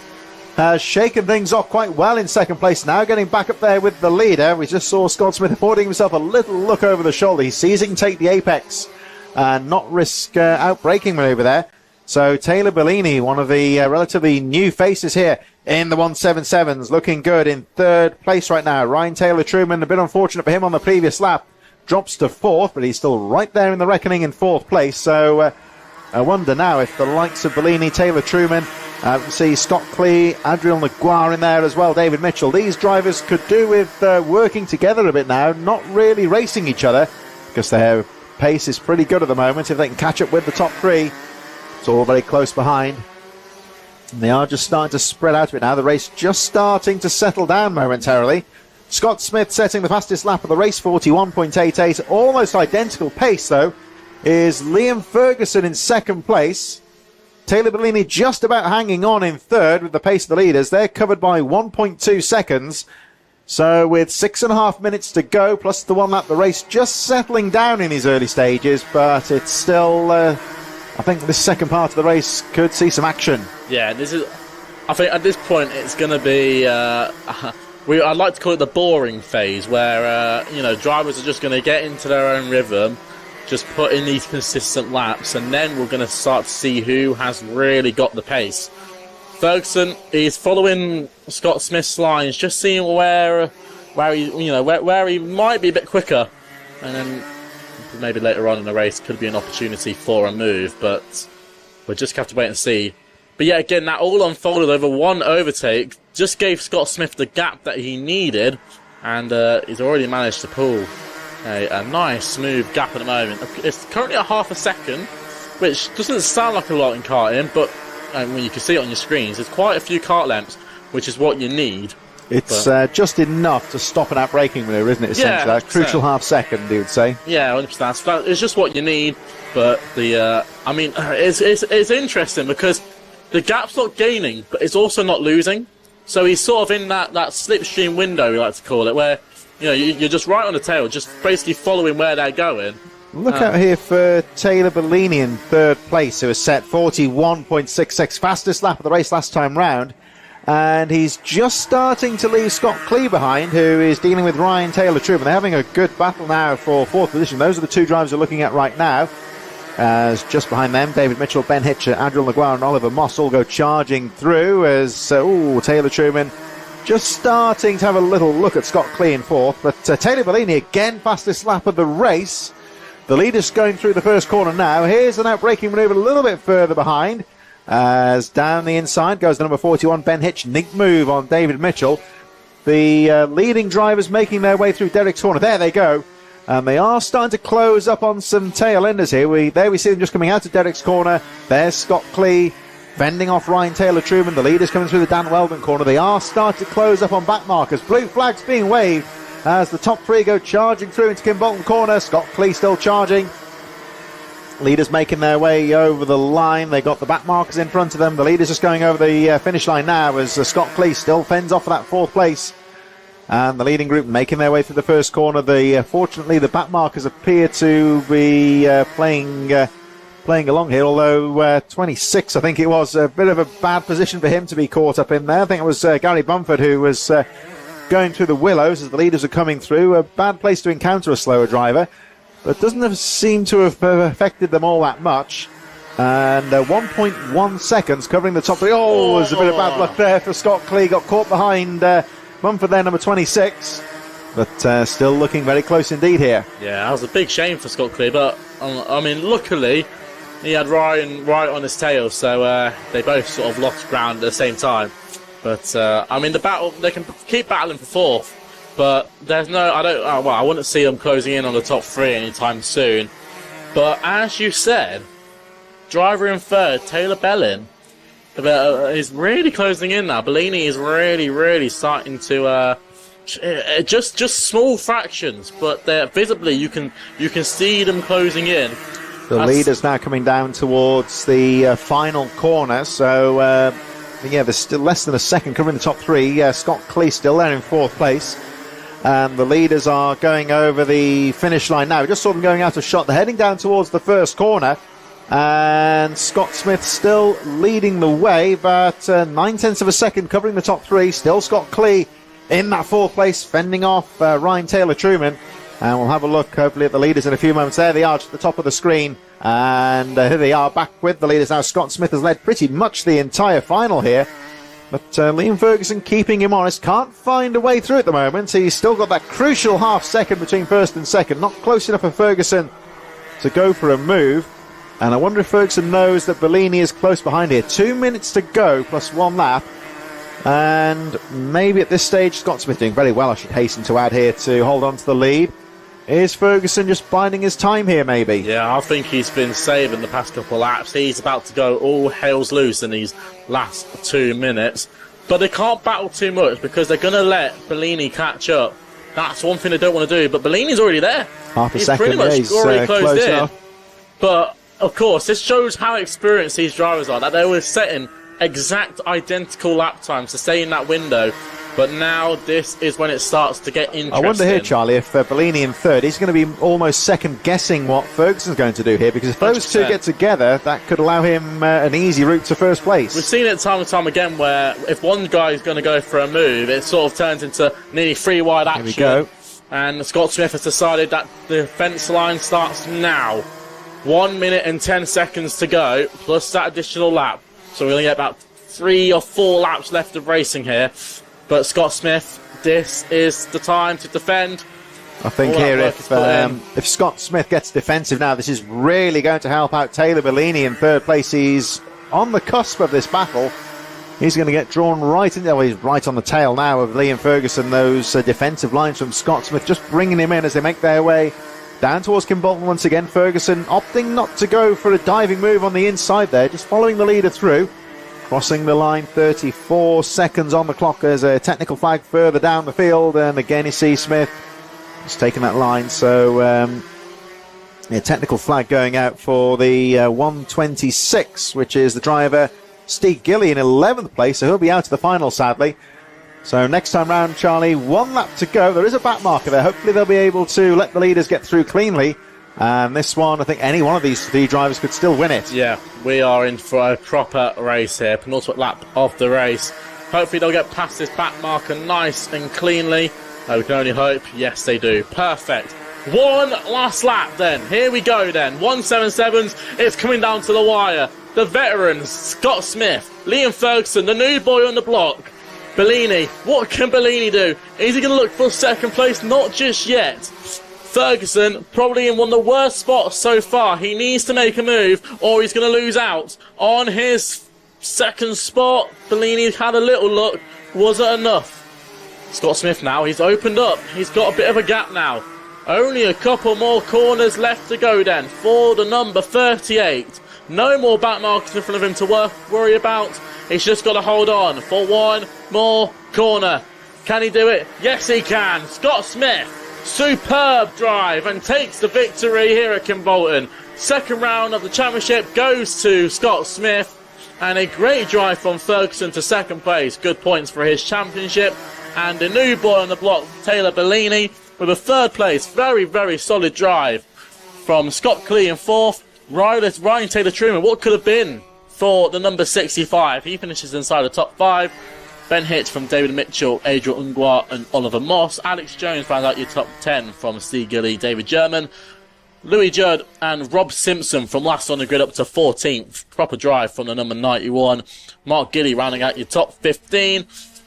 has shaken things off quite well in second place now, getting back up there with the leader. We just saw Scott Smith affording himself a little look over the shoulder. He sees he can take the apex and not risk outbraking maneuver there. So Taylor Bellini, one of the relatively new faces here in the 177s, looking good in third place right now. Ryan Taylor-Truman, a bit unfortunate for him on the previous lap, drops to fourth, but he's still right there in the reckoning in fourth place. So I wonder now if the likes of Bellini, Taylor-Truman, see Scott Clee, Adriel Naguar in there as well, David Mitchell. These drivers could do with working together a bit now, not really racing each other, because their pace is pretty good at the moment. If they can catch up with the top three, it's all very close behind. And they are just starting to spread out a bit now. The race just starting to settle down momentarily. Scott Smith setting the fastest lap of the race, 41.88. Almost identical pace, though, is Liam Ferguson in second place. Taylor Bellini just about hanging on in third with the pace of the leaders. They're covered by 1.2 seconds. So with 6.5 minutes to go, plus the one lap, the race just settling down in these early stages. But it's still... I think this second part of the race could see some action. Yeah, this is. I think at this point it's going to be. I'd like to call it the boring phase, where drivers are just going to get into their own rhythm, just put in these consistent laps, and then we're going to start to see who has really got the pace. Ferguson is following Scott Smith's lines, just seeing where he might be a bit quicker, and then. Maybe later on in the race could be an opportunity for a move, but we'll just have to wait and see. But yeah, again, that all unfolded over one overtake, just gave Scott Smith the gap that he needed, and he's already managed to pull a nice, smooth gap at the moment. It's currently at half a second, which doesn't sound like a lot in karting, but when you can see it on your screens, there's quite a few kart lengths, which is what you need. It's just enough to stop an outbraking maneuver, isn't it, essentially? Yeah, that crucial half second, you would say. Yeah, 100%. So it's just what you need, but it's interesting because the gap's not gaining, but it's also not losing. So he's sort of in that slipstream window, we like to call it, where you're just right on the tail, just basically following where they're going. Look out here for Taylor Bellini in third place, who has set 41.66, fastest lap of the race last time round. And he's just starting to leave Scott Clee behind, who is dealing with Ryan Taylor-Truman. They're having a good battle now for fourth position. Those are the two drivers we're looking at right now. As just behind them, David Mitchell, Ben Hitcher, Adriel Naguar and Oliver Moss all go charging through as Taylor-Truman just starting to have a little look at Scott Clee in fourth. But Taylor Bellini again, fastest lap of the race. The leader's going through the first corner now. Here's an outbraking manoeuvre a little bit further behind. As down the inside goes the number 41, Ben Hitch. Nick move on David Mitchell. The leading drivers making their way through Derek's corner. There they go. And they are starting to close up on some tail enders here. We see them just coming out of Derek's corner. There's Scott Clee fending off Ryan Taylor-Truman. The leaders coming through the Dan Weldon corner. They are starting to close up on back markers. Blue flags being waved as the top three go charging through into Kim Bolton corner. Scott Clee still charging. Leaders making their way over the line. They got the back markers in front of them. The leaders just going over the finish line now as Scott Clee still fends off for that fourth place. And the leading group making their way through the first corner. Fortunately, the back markers appear to be playing along here, although 26, I think it was, a bit of a bad position for him to be caught up in there. I think it was Gary Bumford who was going through the willows as the leaders are coming through. A bad place to encounter a slower driver. But doesn't seem to have affected them all that much. And 1.1 seconds covering the top three. Oh, there's a bit of bad luck there for Scott Clee. Got caught behind Mumford there, number 26. But still looking very close indeed here. Yeah, that was a big shame for Scott Clee. But, I mean, luckily, he had Ryan right on his tail. So they both sort of lost ground at the same time. But, I mean, the battle, they can keep battling for fourth. But there's no, I wouldn't see them closing in on the top three anytime soon. But as you said, driver in third, Taylor Bellin, is really closing in now. Bellini is really starting to just small fractions, but they're visibly you can see them closing in. The leader's now coming down towards the final corner, so yeah, there's still less than a second covering the top three. Scott Clee still there in fourth place. And the leaders are going over the finish line now. We just saw them going out of shot. They're heading down towards the first corner. And Scott Smith still leading the way, but 9/10 of a second covering the top three. Still Scott Clee in that fourth place, fending off Ryan Taylor-Truman. And we'll have a look, hopefully, at the leaders in a few moments. There they are, just at the top of the screen. And here they are, back with the leaders now. Scott Smith has led pretty much the entire final here. But Liam Ferguson keeping him honest. Can't find a way through at the moment. He's still got that crucial half second between first and second. Not close enough for Ferguson to go for a move. And I wonder if Ferguson knows that Bellini is close behind here. 2 minutes to go, plus one lap. And maybe at this stage, Scott Smith doing very well, I should hasten to add here, to hold on to the lead. Is Ferguson just biding his time here, maybe? Yeah, I think he's been saving the past couple of laps. He's about to go all hell's loose in these last 2 minutes. But they can't battle too much because they're going to let Bellini catch up. That's one thing they don't want to do. But Bellini's already there. Half a he's second, pretty much he's already closed in. Enough. But, of course, this shows how experienced these drivers are. That they were setting exact identical lap times to stay in that window. But now this is when it starts to get interesting. I wonder here, Charlie, if Bellini in third, he's going to be almost second-guessing what Ferguson's going to do here, because if those 100%. Two get together, that could allow him an easy route to first place. We've seen it time and time again where if one guy's going to go for a move, it sort of turns into nearly three-wide action. Here we go. And Scott Smith has decided that the fence line starts now. 1 minute and 10 seconds to go, plus that additional lap. So we're going to get about 3 or 4 laps left of racing here. But Scott Smith, this is the time to defend. I think here, if Scott Smith gets defensive now, this is really going to help out Taylor Bellini in third place. He's on the cusp of this battle. He's going to get drawn right in there. Well, he's right on the tail now of Liam Ferguson. Those defensive lines from Scott Smith just bringing him in as they make their way down towards Kim Bolton once again. Ferguson opting not to go for a diving move on the inside there, just following the leader through. Crossing the line, 34 seconds on the clock. There's a technical flag further down the field, and again you see Smith just taking that line. So a technical flag going out for the 126, which is the driver Steve Gilly in 11th place, so he'll be out of the final, sadly. So next time round, Charlie, 1 lap to go. There is a back marker there. Hopefully they'll be able to let the leaders get through cleanly. And this one, I think any one of these 3 drivers could still win it. Yeah, we are in for a proper race here. Penultimate lap of the race. Hopefully they'll get past this back marker nice and cleanly. We can only hope. Yes, they do. Perfect. One last lap then. Here we go then. 177s. It's coming down to the wire. The veterans, Scott Smith, Liam Ferguson, the new boy on the block. Bellini. What can Bellini do? Is he going to look for second place? Not just yet. Ferguson, probably in one of the worst spots so far. He needs to make a move or he's going to lose out on his second spot. Bellini had a little look. Wasn't enough. Scott Smith now, he's opened up. He's got a bit of a gap now. Only a couple more corners left to go then for the number 38. No more back markers in front of him to worry about. He's just got to hold on for one more corner. Can he do it? Yes, he can. Scott Smith. Superb drive and takes the victory here at Kim Bolton. Second round of the championship goes to Scott Smith, and a great drive from Ferguson to second place. Good points for his championship. And the new boy on the block, Taylor Bellini, with a third place. Very, very solid drive from Scott Clee in fourth. Ryan Taylor-Truman, what could have been for the number 65? He finishes inside the top 5. Ben Hitch from David Mitchell, Adriel Ungwa and Oliver Moss. Alex Jones found out your top 10 from Steve Gilly, David German. Louis Judd and Rob Simpson from last on the grid up to 14th. Proper drive from the number 91. Mark Giddy rounding out your top 15.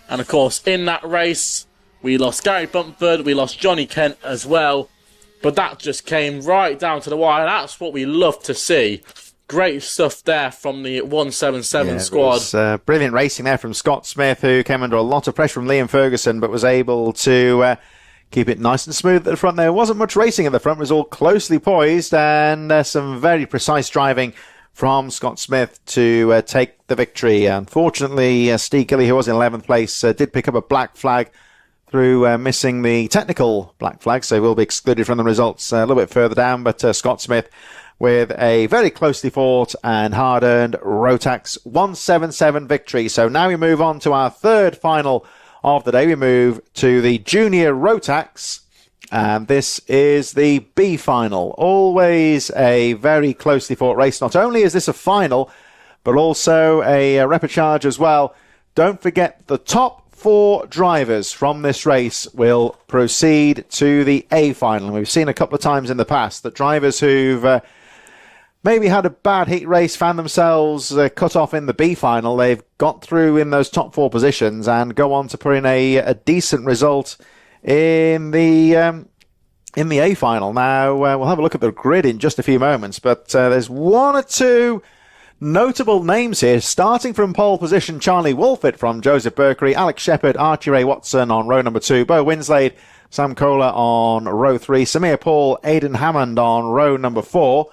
And of course, in that race, we lost Gary Bumpford, we lost Johnny Kent as well. But that just came right down to the wire. That's what we love to see. Great stuff there from the 177 squad. It was, brilliant racing there from Scott Smith, who came under a lot of pressure from Liam Ferguson, but was able to keep it nice and smooth at the front. There wasn't much racing at the front. It was all closely poised, and some very precise driving from Scott Smith to take the victory. Unfortunately, Steve Gilly, who was in 11th place, did pick up a black flag through missing the technical black flag, so he will be excluded from the results a little bit further down. But Scott Smith with a very closely fought and hard-earned Rotax 177 victory. So now we move on to our third final of the day. We move to the Junior Rotax, and this is the B final. Always a very closely fought race. Not only is this a final, but also a repechage as well. Don't forget, the top 4 drivers from this race will proceed to the A final. We've seen a couple of times in the past that drivers who've maybe had a bad heat race, found themselves cut off in the B final, they've got through in those top 4 positions and go on to put in a decent result in the A final. Now, we'll have a look at the grid in just a few moments, but there's 1 or 2 notable names here. Starting from pole position, Charlie Wolfett from Joseph Berkery, Alex Shepherd, Archie Ray Watson on row number 2, Bo Winslade, Sam Kohler on row 3, Samir Paul, Aidan Hammond on row number 4.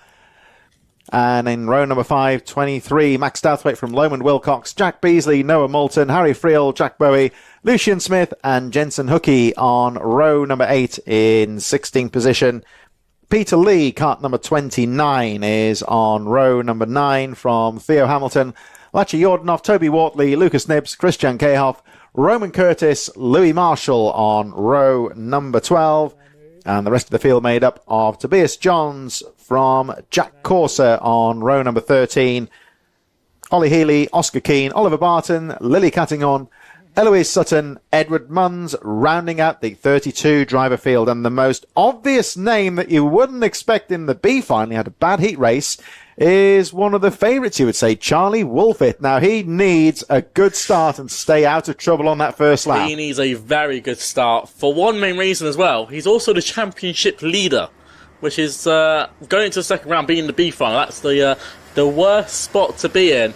And in row number 5, 23, Max Douthwaite from Lomond Wilcox, Jack Beasley, Noah Moulton, Harry Friel, Jack Bowie, Lucian Smith and Jensen Hookey on row number 8 in 16th position. Peter Lee, kart number 29, is on row number 9 from Theo Hamilton, Lachi Yordanov, Toby Wortley, Lucas Nibbs, Christian Kahoff, Roman Curtis, Louis Marshall on row number 12. And the rest of the field made up of Tobias Johns from Jack Corser on row number 13, Ollie Healy, Oscar Keane, Oliver Barton, Lily Cattinghorn, Eloise Sutton, Edward Munns, rounding out the 32 driver field. And the most obvious name that you wouldn't expect in the B final, he had a bad heat race, is one of the favourites, you would say, Charlie Wolfett. Now, he needs a good start and stay out of trouble on that first lap. He needs a very good start for one main reason as well. He's also the championship leader, which is going into the second round, being the B final. That's the worst spot to be in.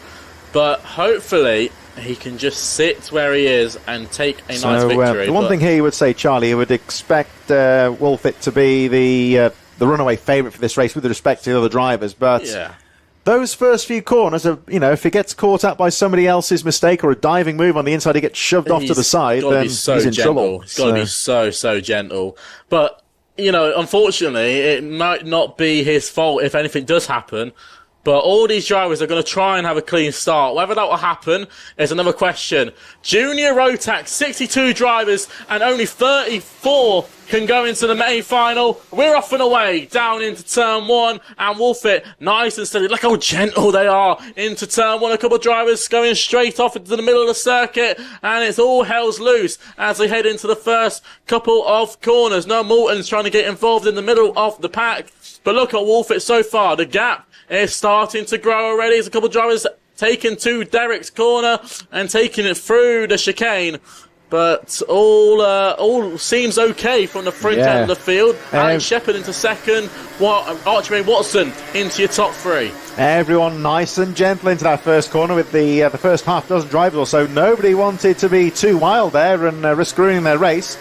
But hopefully he can just sit where he is and take a nice victory. The one thing here you would say, Charlie, you would expect Wolfett to be the runaway favourite for this race with respect to the other drivers, but those first few corners, if he gets caught out by somebody else's mistake or a diving move on the inside, he gets shoved off to the side, then he's in trouble. He's got to be so gentle. But, unfortunately, it might not be his fault if anything does happen. But all these drivers are going to try and have a clean start. Whether that will happen is another question. Junior Rotax, 62 drivers and only 34 can go into the main final. We're off and away down into turn 1. And Wolfett, nice and steady. Look how gentle they are into turn 1. A couple of drivers going straight off into the middle of the circuit. And it's all hell's loose as they head into the first couple of corners. Noah Moulton's trying to get involved in the middle of the pack. But look at Wolfett so far. The gap is starting to grow already. There's a couple of drivers taking to Derek's corner and taking it through the chicane. But all seems okay from the front end of the field. Alex Shepherd into second. Archie Ray Watson into your top 3. Everyone nice and gentle into that first corner with the first half dozen drivers or so. Nobody wanted to be too wild there and risk ruining their race.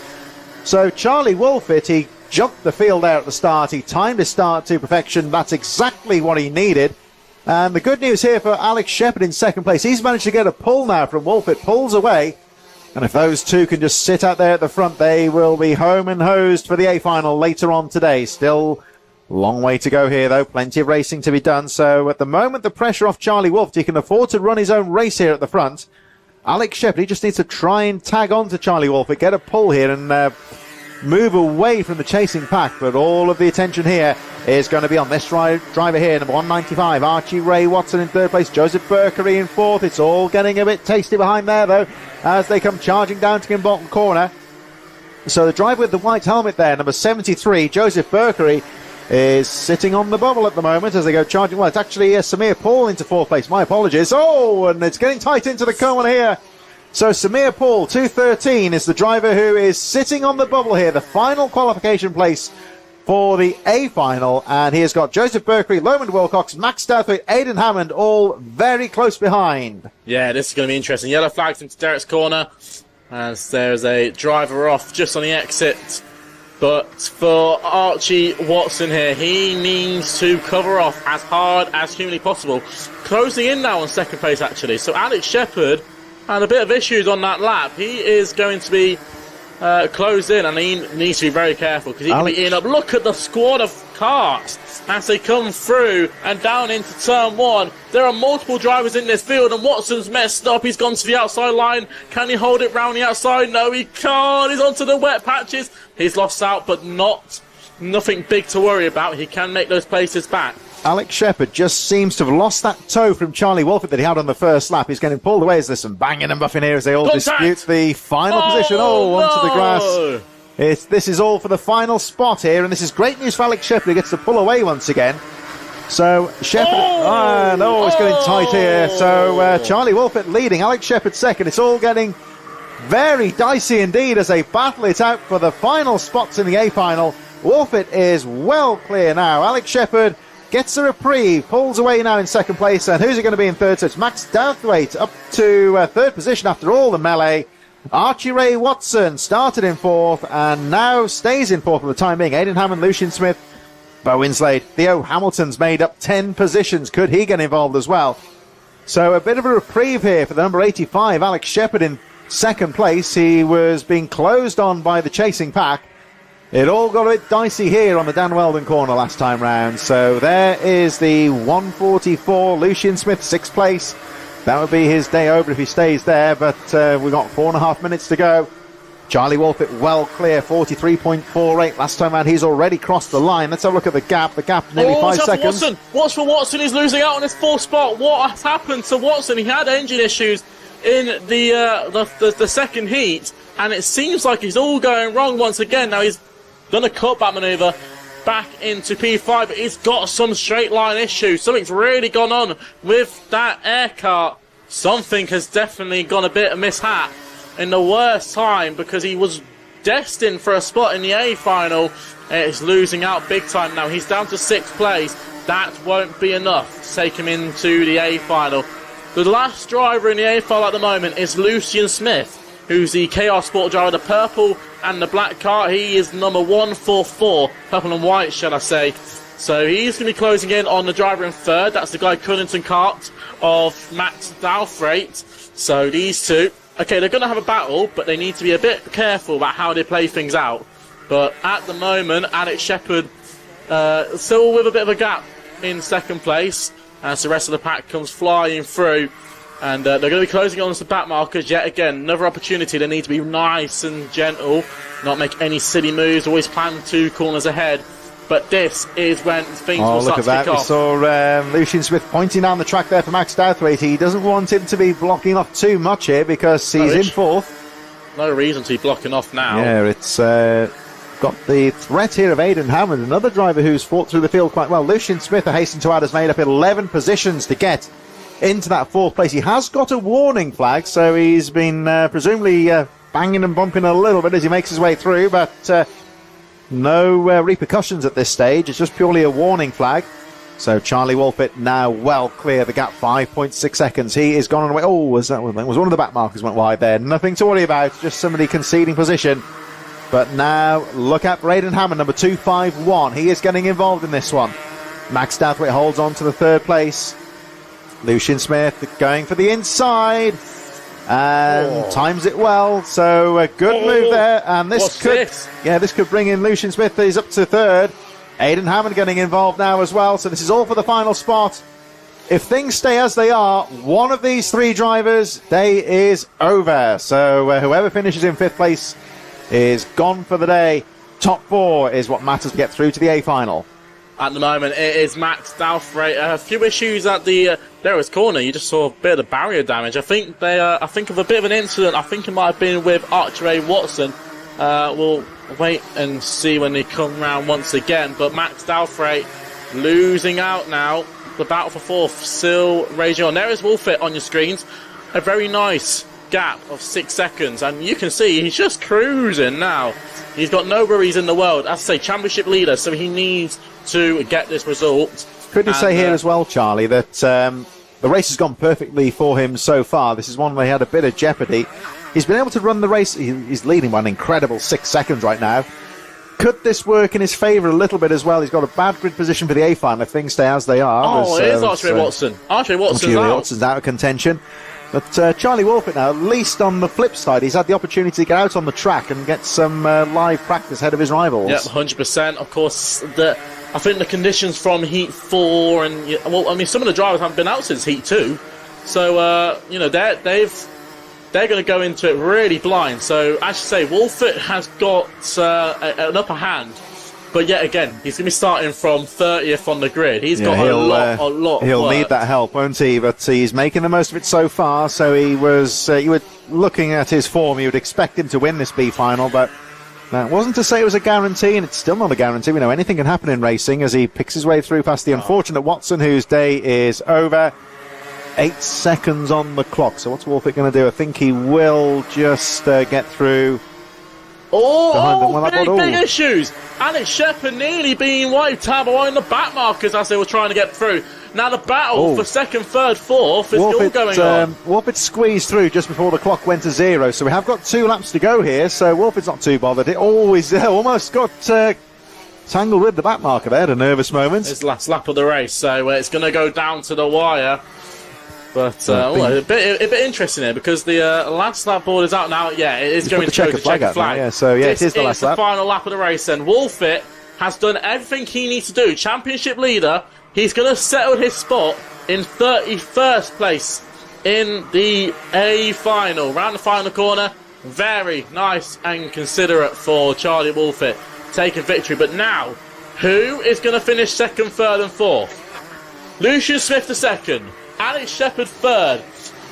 So Charlie Wolfett, he jumped the field there at the start. He timed his start to perfection. That's exactly what he needed. And the good news here for Alex Shepherd in second place, he's managed to get a pull now from Wolfett. Pulls away. And if those two can just sit out there at the front, they will be home and hosed for the A final later on today. Still a long way to go here, though. Plenty of racing to be done. So at the moment, the pressure off Charlie Wolfett. He can afford to run his own race here at the front. Alex Shepherd, he just needs to try and tag on to Charlie Wolfett, get a pull here and move away from the chasing pack. But all of the attention here is going to be on this driver here, number 195, Archie Ray Watson in third place, Joseph Berkery in fourth. It's all getting a bit tasty behind there, though, as they come charging down to Kimbolton Corner. So the driver with the white helmet there, number 73, Joseph Berkery, is sitting on the bubble at the moment as they go charging. Well, it's actually Samir Paul into 4th place. My apologies. Oh, and it's getting tight into the corner here. So Samir Paul, 2:13, is the driver who is sitting on the bubble here. The final qualification place for the A final. And he has got Joseph Berkery, Lomond Wilcox, Max Douthwaite, Aidan Hammond, all very close behind. Yeah, this is going to be interesting. Yellow flags into Derek's corner as there's a driver off just on the exit. But for Archie Watson here, he needs to cover off as hard as humanly possible. Closing in now on 2nd place, actually. So Alex Shepherd had a bit of issues on that lap. He is going to be closed in, and he needs to be very careful because he can be eaten up. Look at the squad of karts as they come through and down into turn 1. There are multiple drivers in this field, and Watson's messed up. He's gone to the outside line. Can he hold it round the outside? No, he can't. He's onto the wet patches. He's lost out, but nothing big to worry about. He can make those places back. Alex Shepherd just seems to have lost that toe from Charlie Wolford that he had on the first lap. He's getting pulled away as there's some banging and buffing here as they all dispute the final position. Onto the grass. This is all for the final spot here, and this is great news for Alex Shepherd, who gets to pull away once again. So Shepherd, it's getting tight here. So Charlie Wolford leading, Alex Shepherd second. It's all getting very dicey indeed as they battle it out for the final spots in the A final. Wolford is well clear now. Alex Shepherd gets a reprieve, pulls away now in 2nd place, and who's it going to be in 3rd? So it's Max Douthwaite up to 3rd position after all the melee. Archie Ray Watson started in 4th and now stays in 4th for the time being. Aidan Hammond, Lucian Smith, Bo Winslade, Theo Hamilton's made up 10 positions. Could he get involved as well? So a bit of a reprieve here for the number 85, Alex Shepherd in 2nd place. He was being closed on by the chasing pack. It all got a bit dicey here on the Dan Weldon corner last time round. So there is the 144, Lucian Smith, 6th place. That would be his day over if he stays there, but we've got 4.5 minutes to go. Charlie Wolford well clear, 43.48. Last time round, he's already crossed the line. Let's have a look at the gap. The gap nearly 5 seconds. Watson. What's for Watson? He's losing out on his 4th spot. What has happened to Watson? He had engine issues in the 2nd heat, and it seems like he's all going wrong once again. Now he's done a cutback manoeuvre back into P5, but he's got some straight line issues. Something's really gone on with that air kart. Something has definitely gone a bit of mishap in the worst time, because he was destined for a spot in the A final. It's losing out big time now. He's down to 6th place. That won't be enough to take him into the A final. The last driver in the A final at the moment is Lucian Smith, who's the KR Sport driver, the purple and the black car. He is number 144, purple and white, shall I say. So he's going to be closing in on the driver in 3rd. That's the guy Cunnington Kart of Max Douthwaite. So these two, okay, they're going to have a battle, but they need to be a bit careful about how they play things out. But at the moment, Alex Shepherd still with a bit of a gap in 2nd place, as the rest of the pack comes flying through. And they're going to be closing on the back markers yet again. Another opportunity. They need to be nice and gentle, not make any silly moves, always plan 2 corners ahead. But this is when things will start to kick off. We saw Lucian Smith pointing down the track there for Max Douthwaite. He doesn't want him to be blocking off too much here because he's in 4th. No reason to be blocking off now. Yeah, it's got the threat here of Aidan Hammond, another driver who's fought through the field quite well. Lucian Smith, I hasten to add, has made up 11 positions to get into that 4th place. He has got a warning flag, so he's been presumably banging and bumping a little bit as he makes his way through, but no repercussions at this stage. It's just purely a warning flag. So Charlie Wolford now well clear. The gap 5.6 seconds. He is gone away. Oh, was one of the back markers went wide there. Nothing to worry about. Just somebody conceding position. But now look out for Aidan Hammond, number 251. He is getting involved in this one. Max Douthwaite holds on to the 3rd place. Lucian Smith going for the inside and times it well. So a good move there, and this could bring in Lucian Smith. He's up to 3rd. Aidan Hammond getting involved now as well. So this is all for the final spot. If things stay as they are, one of these 3 drivers' day is over. So whoever finishes in 5th place is gone for the day. Top 4 is what matters to get through to the A final. At the moment, it is Max Douthwaite. A few issues at the Darrow's corner. You just saw a bit of the barrier damage. I think of a bit of an incident. I think it might have been with Archie Ray Watson. We'll wait and see when they come round once again. But Max Dalfrey losing out now. The battle for fourth still raging on. There is Wolfit on your screens. A very nice gap of 6 seconds. And you can see he's just cruising now. He's got no worries in the world. As I say, championship leader, so he needs to get this result. Could you say here as well, Charlie, that the race has gone perfectly for him so far. This is one where he had a bit of jeopardy. He's been able to run the race. He's leading by an incredible 6 seconds right now. Could this work in his favour a little bit as well? He's got a bad grid position for the A final if things stay as they are. Oh, it is Archie Watson. Archie Watson's out of contention. But Charlie Wolfit now, at least on the flip side, he's had the opportunity to get out on the track and get some live practice ahead of his rivals. Yep, 100%. Of course, I think the conditions from Heat 4 and, well, I mean, some of the drivers haven't been out since Heat 2. So, they're going to go into it really blind. So, as you say, Wolfit has got an upper hand. But yet again, he's going to be starting from 30th on the grid. He's got a lot of He'll work. need that help, won't he? But he's making the most of it so far. So he was, you were looking at his form, you would expect him to win this B final, but that wasn't to say it was a guarantee, and it's still not a guarantee. We know anything can happen in racing as he picks his way through past the unfortunate Watson, whose day is over. 8 seconds on the clock. So what's Wolfit going to do? I think he will just get through. Big issues. Alex Shepard nearly being wiped out behind the back markers as they were trying to get through. Now the battle for second, third, fourth is still going on. Wolfit squeezed through just before the clock went to 0, so we have got 2 laps to go here, so Wolfit's not too bothered. It almost got tangled with the back marker there at a nervous moment. It's the last lap of the race, so it's going to go down to the wire. But a bit interesting here because the last lap board is out now. Yeah, it is going to show the checkered flag. Yeah, so yeah, it is the last lap. The final lap of the race. And Wolfit has done everything he needs to do. Championship leader. He's going to settle his spot in 31st place in the A final. Round the final corner. Very nice and considerate for Charlie Wolfit. Take a victory. But now, who is going to finish second, third, and fourth? Lucian Smith the second. Alex Shepard third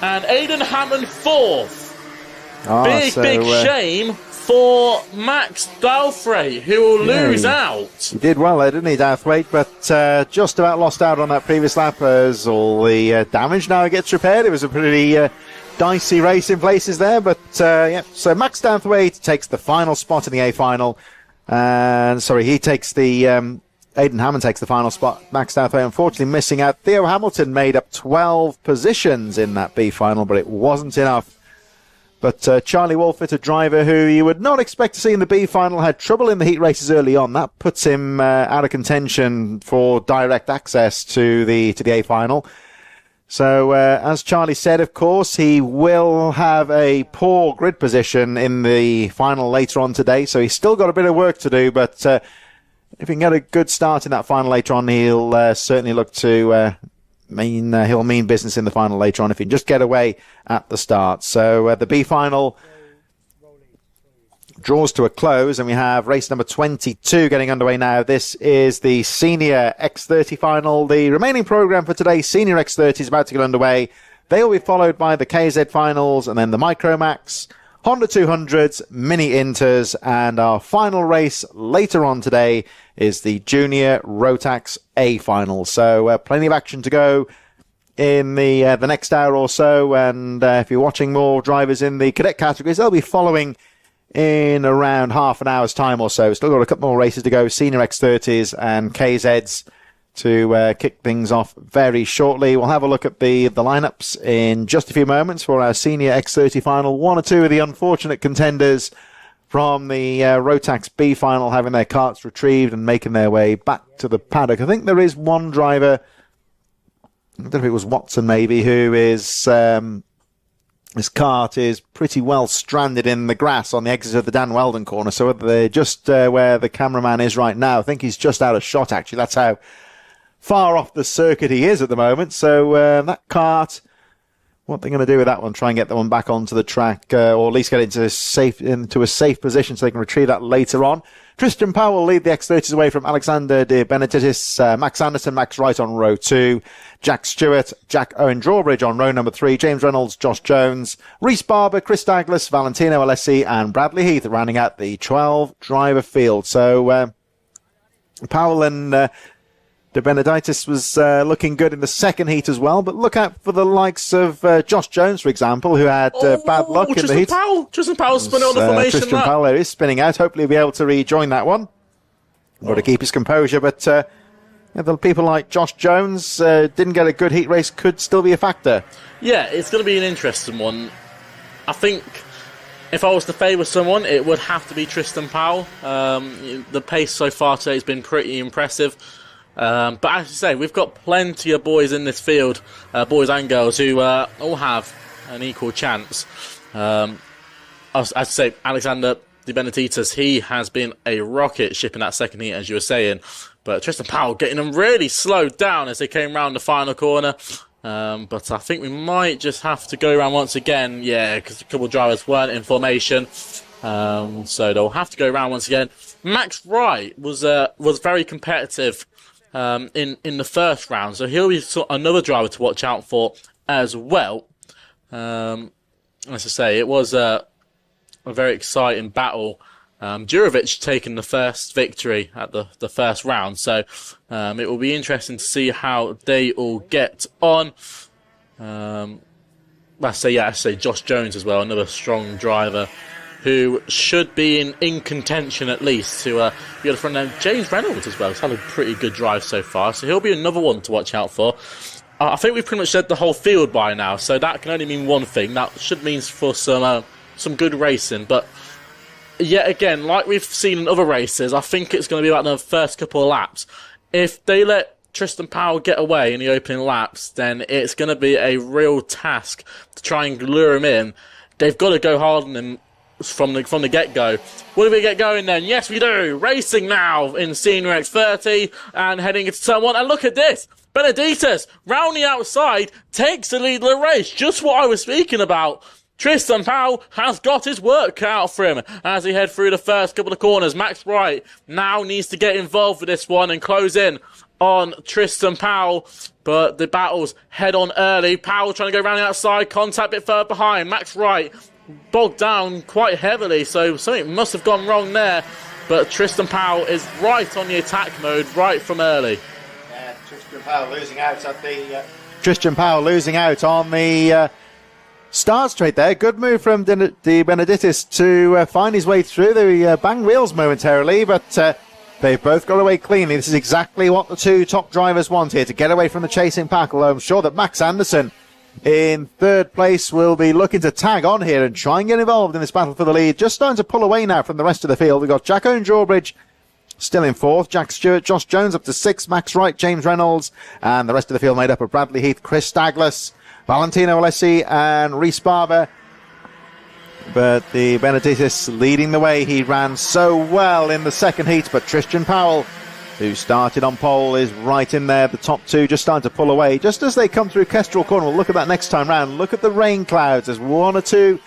and Aidan Hammond fourth. Big shame for Max Dalfrey, who will lose out. He did well there, didn't he, Dalfrey? But just about lost out on that previous lap as all the damage now gets repaired. It was a pretty dicey race in places there. But so Max Dalfrey takes the final spot in the A final. And he takes the Aidan Hammond takes the final spot. Max Dalfrey unfortunately missing out. Theo Hamilton made up 12 positions in that B final, but it wasn't enough. But Charlie Wolfit, a driver who you would not expect to see in the B final, had trouble in the heat races early on. That puts him out of contention for direct access to the A final. So, as Charlie said, of course, he will have a poor grid position in the final later on today. So he's still got a bit of work to do, but if he can get a good start in that final later on, he'll certainly look to he'll mean business in the final later on if he can just get away at the start. So the B final draws to a close, and we have race number 22 getting underway now. This is the Senior X30 Final. The remaining programme for today, Senior X30, is about to get underway. They will be followed by the KZ Finals and then the Micromax, Honda 200s, Mini Inters, and our final race later on today is the Junior Rotax A Final. So plenty of action to go in the next hour or so, and if you're watching more drivers in the cadet categories, they'll be following in around half an hour's time or so. Still got a couple more races to go, Senior X30s and KZs to kick things off very shortly. We'll have a look at the lineups in just a few moments for our Senior X30 Final. One or two of the unfortunate contenders from the Rotax B Final having their carts retrieved and making their way back to the paddock. I think there is one driver, I don't know if it was Watson maybe, who is his cart is pretty well stranded in the grass on the exit of the Dan Weldon corner. So they're just where the cameraman is right now. I think he's just out of shot, actually. That's how far off the circuit he is at the moment. So that cart what they're going to do with that one, try and get that one back onto the track, or at least get it into a safe position so they can retrieve that later on. Tristan Powell will lead the X30s away from Alexander De Benedictis, Max Anderson, Max Wright on row 2, Jack Stewart, Jack Owen Drawbridge on row number 3, James Reynolds, Josh Jones, Rhys Barber, Chris Douglas, Valentino Alessi and Bradley Heath rounding out the 12-driver field. So Powell and De Benedictis was looking good in the second heat as well, but look out for the likes of Josh Jones, for example, who had bad luck in the heat. Tristan Powell spinning on the formation. Tristan Powell is spinning out. Hopefully he'll be able to rejoin that one. Or to keep his composure, but the people like Josh Jones didn't get a good heat race, could still be a factor. Yeah, it's going to be an interesting one. I think if I was to favour someone, it would have to be Tristan Powell. The pace so far today has been pretty impressive. But as you say, we've got plenty of boys in this field, boys and girls, who all have an equal chance. As I say, Alexander De Benedictis, he has been a rocket ship in that second heat, as you were saying. But Tristan Powell getting them really slowed down as they came round the final corner. But I think we might just have to go around once again, because a couple of drivers weren't in formation. So they'll have to go around once again. Max Wright was very competitive in the first round, so he'll be another driver to watch out for as well. As I say, it was a very exciting battle. Durovic taking the first victory at the first round, so it will be interesting to see how they all get on. I say Josh Jones as well, another strong driver who should be in contention at least to be at the front end. James Reynolds as well has had a pretty good drive so far, so he'll be another one to watch out for. I think we've pretty much said the whole field by now, so that can only mean one thing. That should mean for some good racing, but yet again, like we've seen in other races, I think it's going to be about the first couple of laps. If they let Tristan Powell get away in the opening laps, then it's going to be a real task to try and lure him in. They've got to go hard on him from the get-go. Will we get going then? Yes, we do. Racing now in Senior X30 and heading into turn 1. And look at this. Benedictis, round the outside, takes the lead of the race. Just what I was speaking about. Tristan Powell has got his work cut out for him as he head through the first couple of corners. Max Wright now needs to get involved with this one and close in on Tristan Powell, but the battles head on early. Powell trying to go round the outside, contact a bit further behind. Max Wright bogged down quite heavily, so something must have gone wrong there, but Tristan Powell is right on the attack mode right from early. Yeah, Tristan Powell losing out on the start straight there. Good move from De Benedictis to find his way through. They banged wheels momentarily, but they've both got away cleanly. This is exactly what the two top drivers want here, to get away from the chasing pack, although I'm sure that Max Anderson in third place will be looking to tag on here and try and get involved in this battle for the lead. Just starting to pull away now from the rest of the field. We've got Jack Owen Drawbridge still in fourth, Jack Stewart, Josh Jones up to sixth, Max Wright, James Reynolds, and the rest of the field made up of Bradley Heath, Chris Douglas, Valentino Alessi and Rhys Barber. But the Benedictis leading the way. He ran so well in the second heat, but Tristan Powell, who started on pole, is right in there. The top two just starting to pull away. Just as they come through Kestrel Corner, we'll look at that next time round. Look at the rain clouds. There's one or two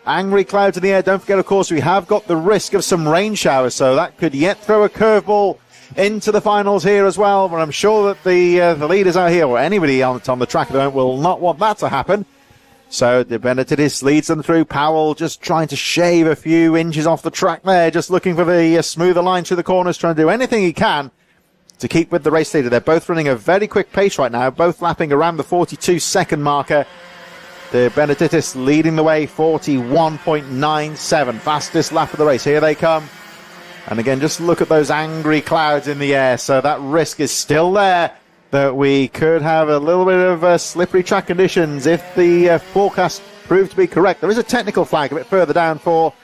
angry clouds in the air. Don't forget, of course, we have got the risk of some rain showers, so that could yet throw a curveball into the finals here as well. But I'm sure that the leaders out here, or anybody on the track at the moment, will not want that to happen. So De Benedictis leads them through. Powell just trying to shave a few inches off the track there, just looking for the smoother line through the corners, trying to do anything he can to keep with the race leader. They're both running a very quick pace right now, both lapping around the 42-second marker. De Benedictis leading the way, 41.97, fastest lap of the race. Here they come. And again, just look at those angry clouds in the air. So that risk is still there that we could have a little bit of slippery track conditions if the forecast proved to be correct. There is a technical flag a bit further down for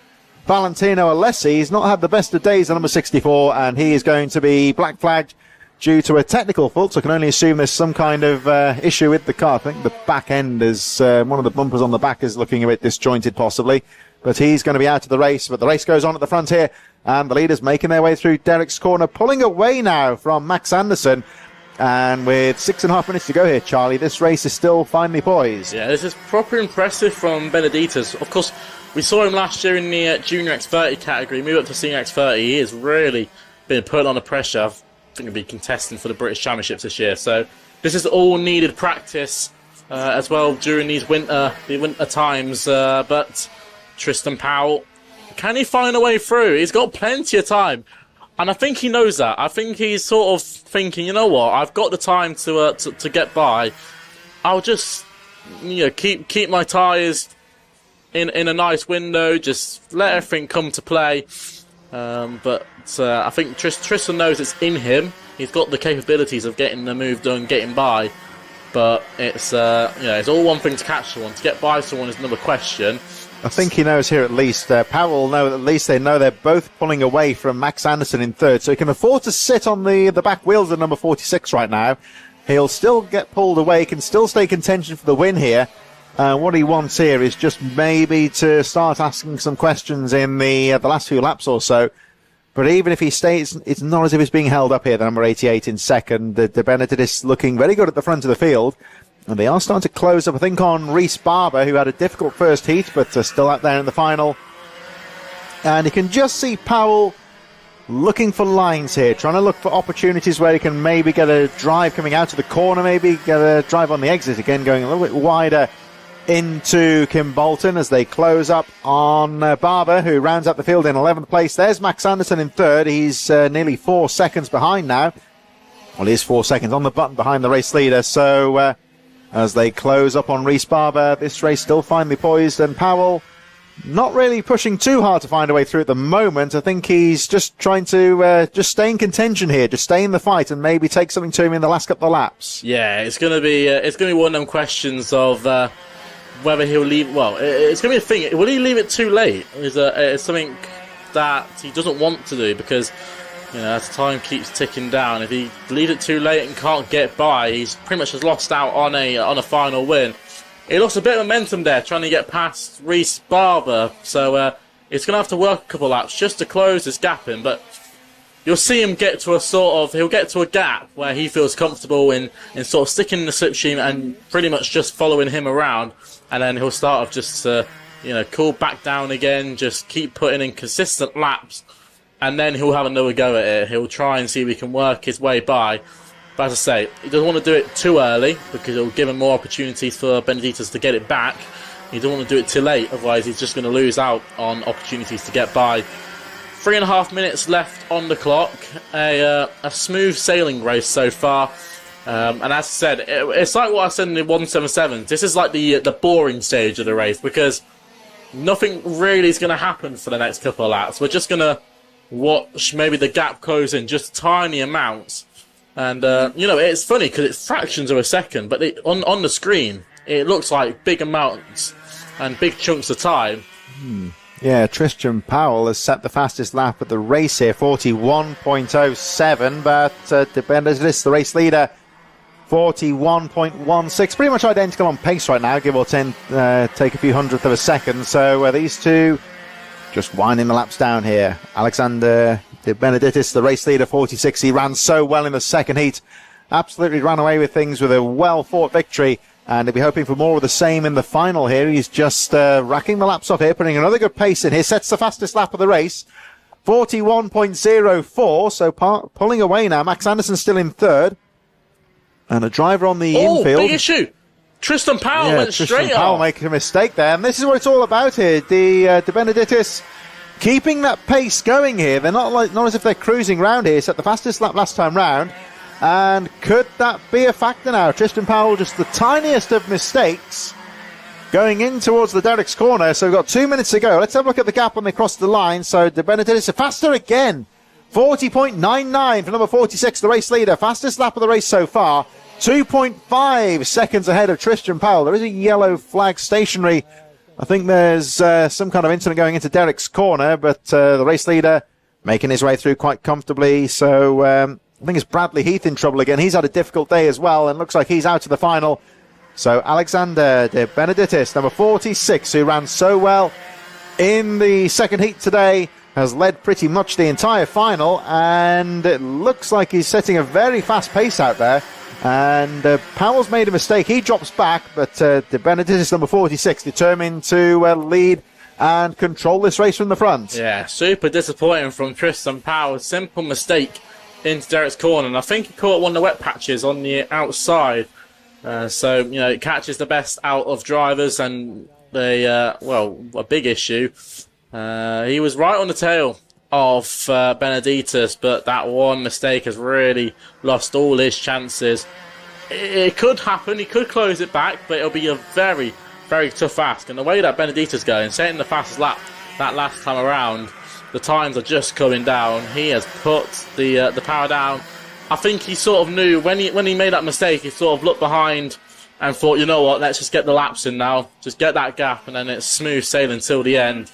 Valentino Alessi. He's not had the best of days on number 64, and he is going to be black flagged due to a technical fault. So I can only assume there's some kind of issue with the car. I think the back end is, one of the bumpers on the back is looking a bit disjointed possibly. But he's going to be out of the race. But the race goes on at the front here, and the leaders making their way through Derek's corner, pulling away now from Max Anderson. And with 6.5 minutes to go here, Charlie, this race is still finely poised. Yeah, this is proper impressive from Benedettis. Of course, we saw him last year in the Junior X30 category. Move up to Senior X30. He has really been put under pressure. I think he'll be contesting for the British Championships this year. So this is all needed practice as well during these winter times. But Tristan Powell, can he find a way through? He's got plenty of time. And I think he knows that. I think he's sort of thinking, you know what, I've got the time to get by. I'll just, keep my tyres in a nice window, just let everything come to play. But I think Tristan knows it's in him. He's got the capabilities of getting the move done, getting by. But it's all one thing to catch someone. To get by someone is another question. I think he knows here at least. Powell will know that at least they know they're both pulling away from Max Anderson in third, so he can afford to sit on the back wheels of number 46 right now. He'll still get pulled away, can still stay contention for the win here. What he wants here is just maybe to start asking some questions in the last few laps or so. But even if he stays, it's not as if he's being held up here, the number 88 in second. De Benedettis looking very good at the front of the field. And they are starting to close up, I think, on Reese Barber, who had a difficult first heat, but still out there in the final. And you can just see Powell looking for lines here, trying to look for opportunities where he can maybe get a drive coming out of the corner, maybe get a drive on the exit again, going a little bit wider into Kim Bolton as they close up on Barber, who rounds up the field in 11th place. There's Max Anderson in third. He's nearly 4 seconds behind now. Well, he is 4 seconds on the button behind the race leader, so... as they close up on Reese Barber, this race still finely poised, and Powell not really pushing too hard to find a way through at the moment. I think he's just trying to just stay in contention here, just stay in the fight, and maybe take something to him in the last couple of laps. Yeah, it's going to be one of them questions of whether he'll leave. Well, it's going to be a thing. Will he leave it too late? Is something that he doesn't want to do because. As time keeps ticking down, if he leaves it too late and can't get by, he's pretty much has lost out on a final win. He lost a bit of momentum there, trying to get past Reese Barber, so it's going to have to work a couple laps just to close this gap in. But you'll see him get to he'll get to a gap where he feels comfortable in sort of sticking in the slipstream and pretty much just following him around, and then he'll start off just cool back down again, just keep putting in consistent laps. And then he'll have another go at it. He'll try and see if he can work his way by. But as I say, he doesn't want to do it too early because it'll give him more opportunities for Benedettis to get it back. He doesn't want to do it too late, otherwise he's just going to lose out on opportunities to get by. 3.5 minutes left on the clock. A smooth sailing race so far. And as I said, it's like what I said in the 177. This is like the boring stage of the race because nothing really is going to happen for the next couple of laps. We're just going to watch maybe the gap close in just tiny amounts, and it's funny because it's fractions of a second, but on the screen it looks like big amounts and big chunks of time. Yeah, Tristan Powell has set the fastest lap at the race here, 41.07, but De Benedettis, the race leader, 41.16, pretty much identical on pace right now, give or take a few hundredths of a second. So these two just winding the laps down here. Alexander De Benedettis, the race leader, 46. He ran so well in the second heat. Absolutely ran away with things with a well-fought victory. And he'll be hoping for more of the same in the final here. He's just racking the laps off here, putting another good pace in here. Sets the fastest lap of the race. 41.04. So pulling away now. Max Anderson still in third. And a driver on the infield. Big issue. Tristan Powell went straight off. Tristan Powell making a mistake there, and this is what it's all about here. De Benedettis keeping that pace going here. They're not as if they're cruising round here. Set the fastest lap last time round, and could that be a factor now? Tristan Powell, just the tiniest of mistakes, going in towards the Derek's corner. So we've got 2 minutes to go. Let's have a look at the gap when they cross the line. So De Benedettis faster again. 40.99 for number 46, the race leader. Fastest lap of the race so far. 2.5 seconds ahead of Tristan Powell. There is a yellow flag stationary. I think there's some kind of incident going into Derek's corner, but the race leader making his way through quite comfortably. So I think it's Bradley Heath in trouble again. He's had a difficult day as well, and looks like he's out of the final. So Alexander De Benedettis, number 46, who ran so well in the second heat today, has led pretty much the entire final, and it looks like he's setting a very fast pace out there. And Powell's made a mistake. He drops back, but De Benedictis, number 46, determined to lead and control this race from the front. Yeah, super disappointing from Tristan Powell. Simple mistake into Derek's corner, and I think he caught one of the wet patches on the outside. So, you know, it catches the best out of drivers, and a big issue. He was right on the tail of Benedictis, but that one mistake has really lost all his chances. It could happen, he could close it back, but it'll be a very, very tough ask. And the way that Benedictis going, setting the fastest lap that last time around, the times are just coming down. He has put the power down. I think he sort of knew when he made that mistake, he sort of looked behind and thought, you know what, let's just get the laps in now, just get that gap, and then it's smooth sailing till the end.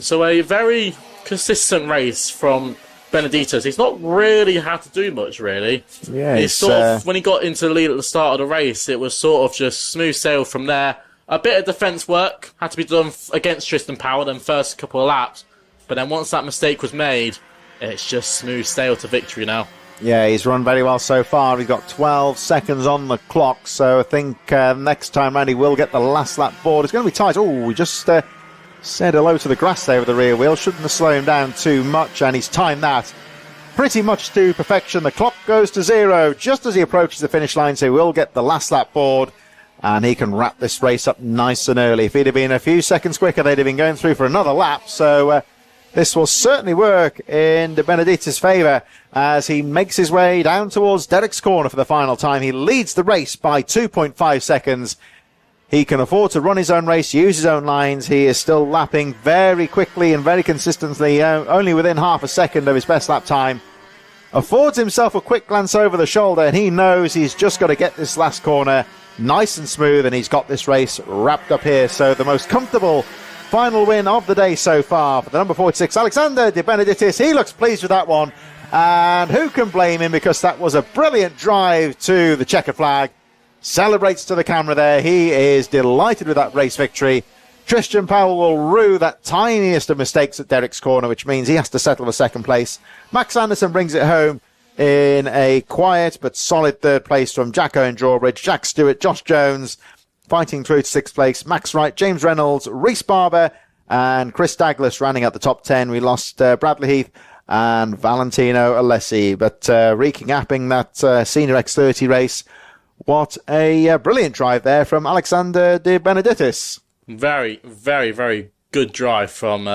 So a very consistent race from Benedictis. He's not really had to do much, really. Yeah, he's sort of, when he got into the lead at the start of the race, it was sort of just smooth sail from there. A bit of defence work had to be done against Tristan Powell in the first couple of laps, but then once that mistake was made, it's just smooth sail to victory now. Yeah, he's run very well so far. He's got 12 seconds on the clock, so I think next time round he will get the last lap board. It's going to be tight. Oh, we just said hello to the grass there with the rear wheel. Shouldn't have slowed him down too much, and he's timed that pretty much to perfection. The clock goes to 0 just as he approaches the finish line, so he will get the last lap board, and he can wrap this race up nice and early. If he'd have been a few seconds quicker, they'd have been going through for another lap, so this will certainly work in De Benedictis' favour as he makes his way down towards Derek's corner for the final time. He leads the race by 2.5 seconds. He can afford to run his own race, use his own lines. He is still lapping very quickly and very consistently, only within half a second of his best lap time. Affords himself a quick glance over the shoulder, and he knows he's just got to get this last corner nice and smooth, and he's got this race wrapped up here. So the most comfortable final win of the day so far for the number 46, Alexander De Benedictis. He looks pleased with that one, and who can blame him, because that was a brilliant drive to the checkered flag. Celebrates to the camera there. He is delighted with that race victory. Tristan Powell will rue that tiniest of mistakes at Derek's corner, which means he has to settle for second place. Max Anderson brings it home in a quiet but solid third place from Jack Owen Drawbridge, Jack Stewart, Josh Jones fighting through to sixth place. Max Wright, James Reynolds, Reese Barber and Chris Douglas rounding out the top 10. We lost Bradley Heath and Valentino Alessi, but recapping that senior X30 race, what a brilliant drive there from Alexander De Benedictis. Very, very, very good drive from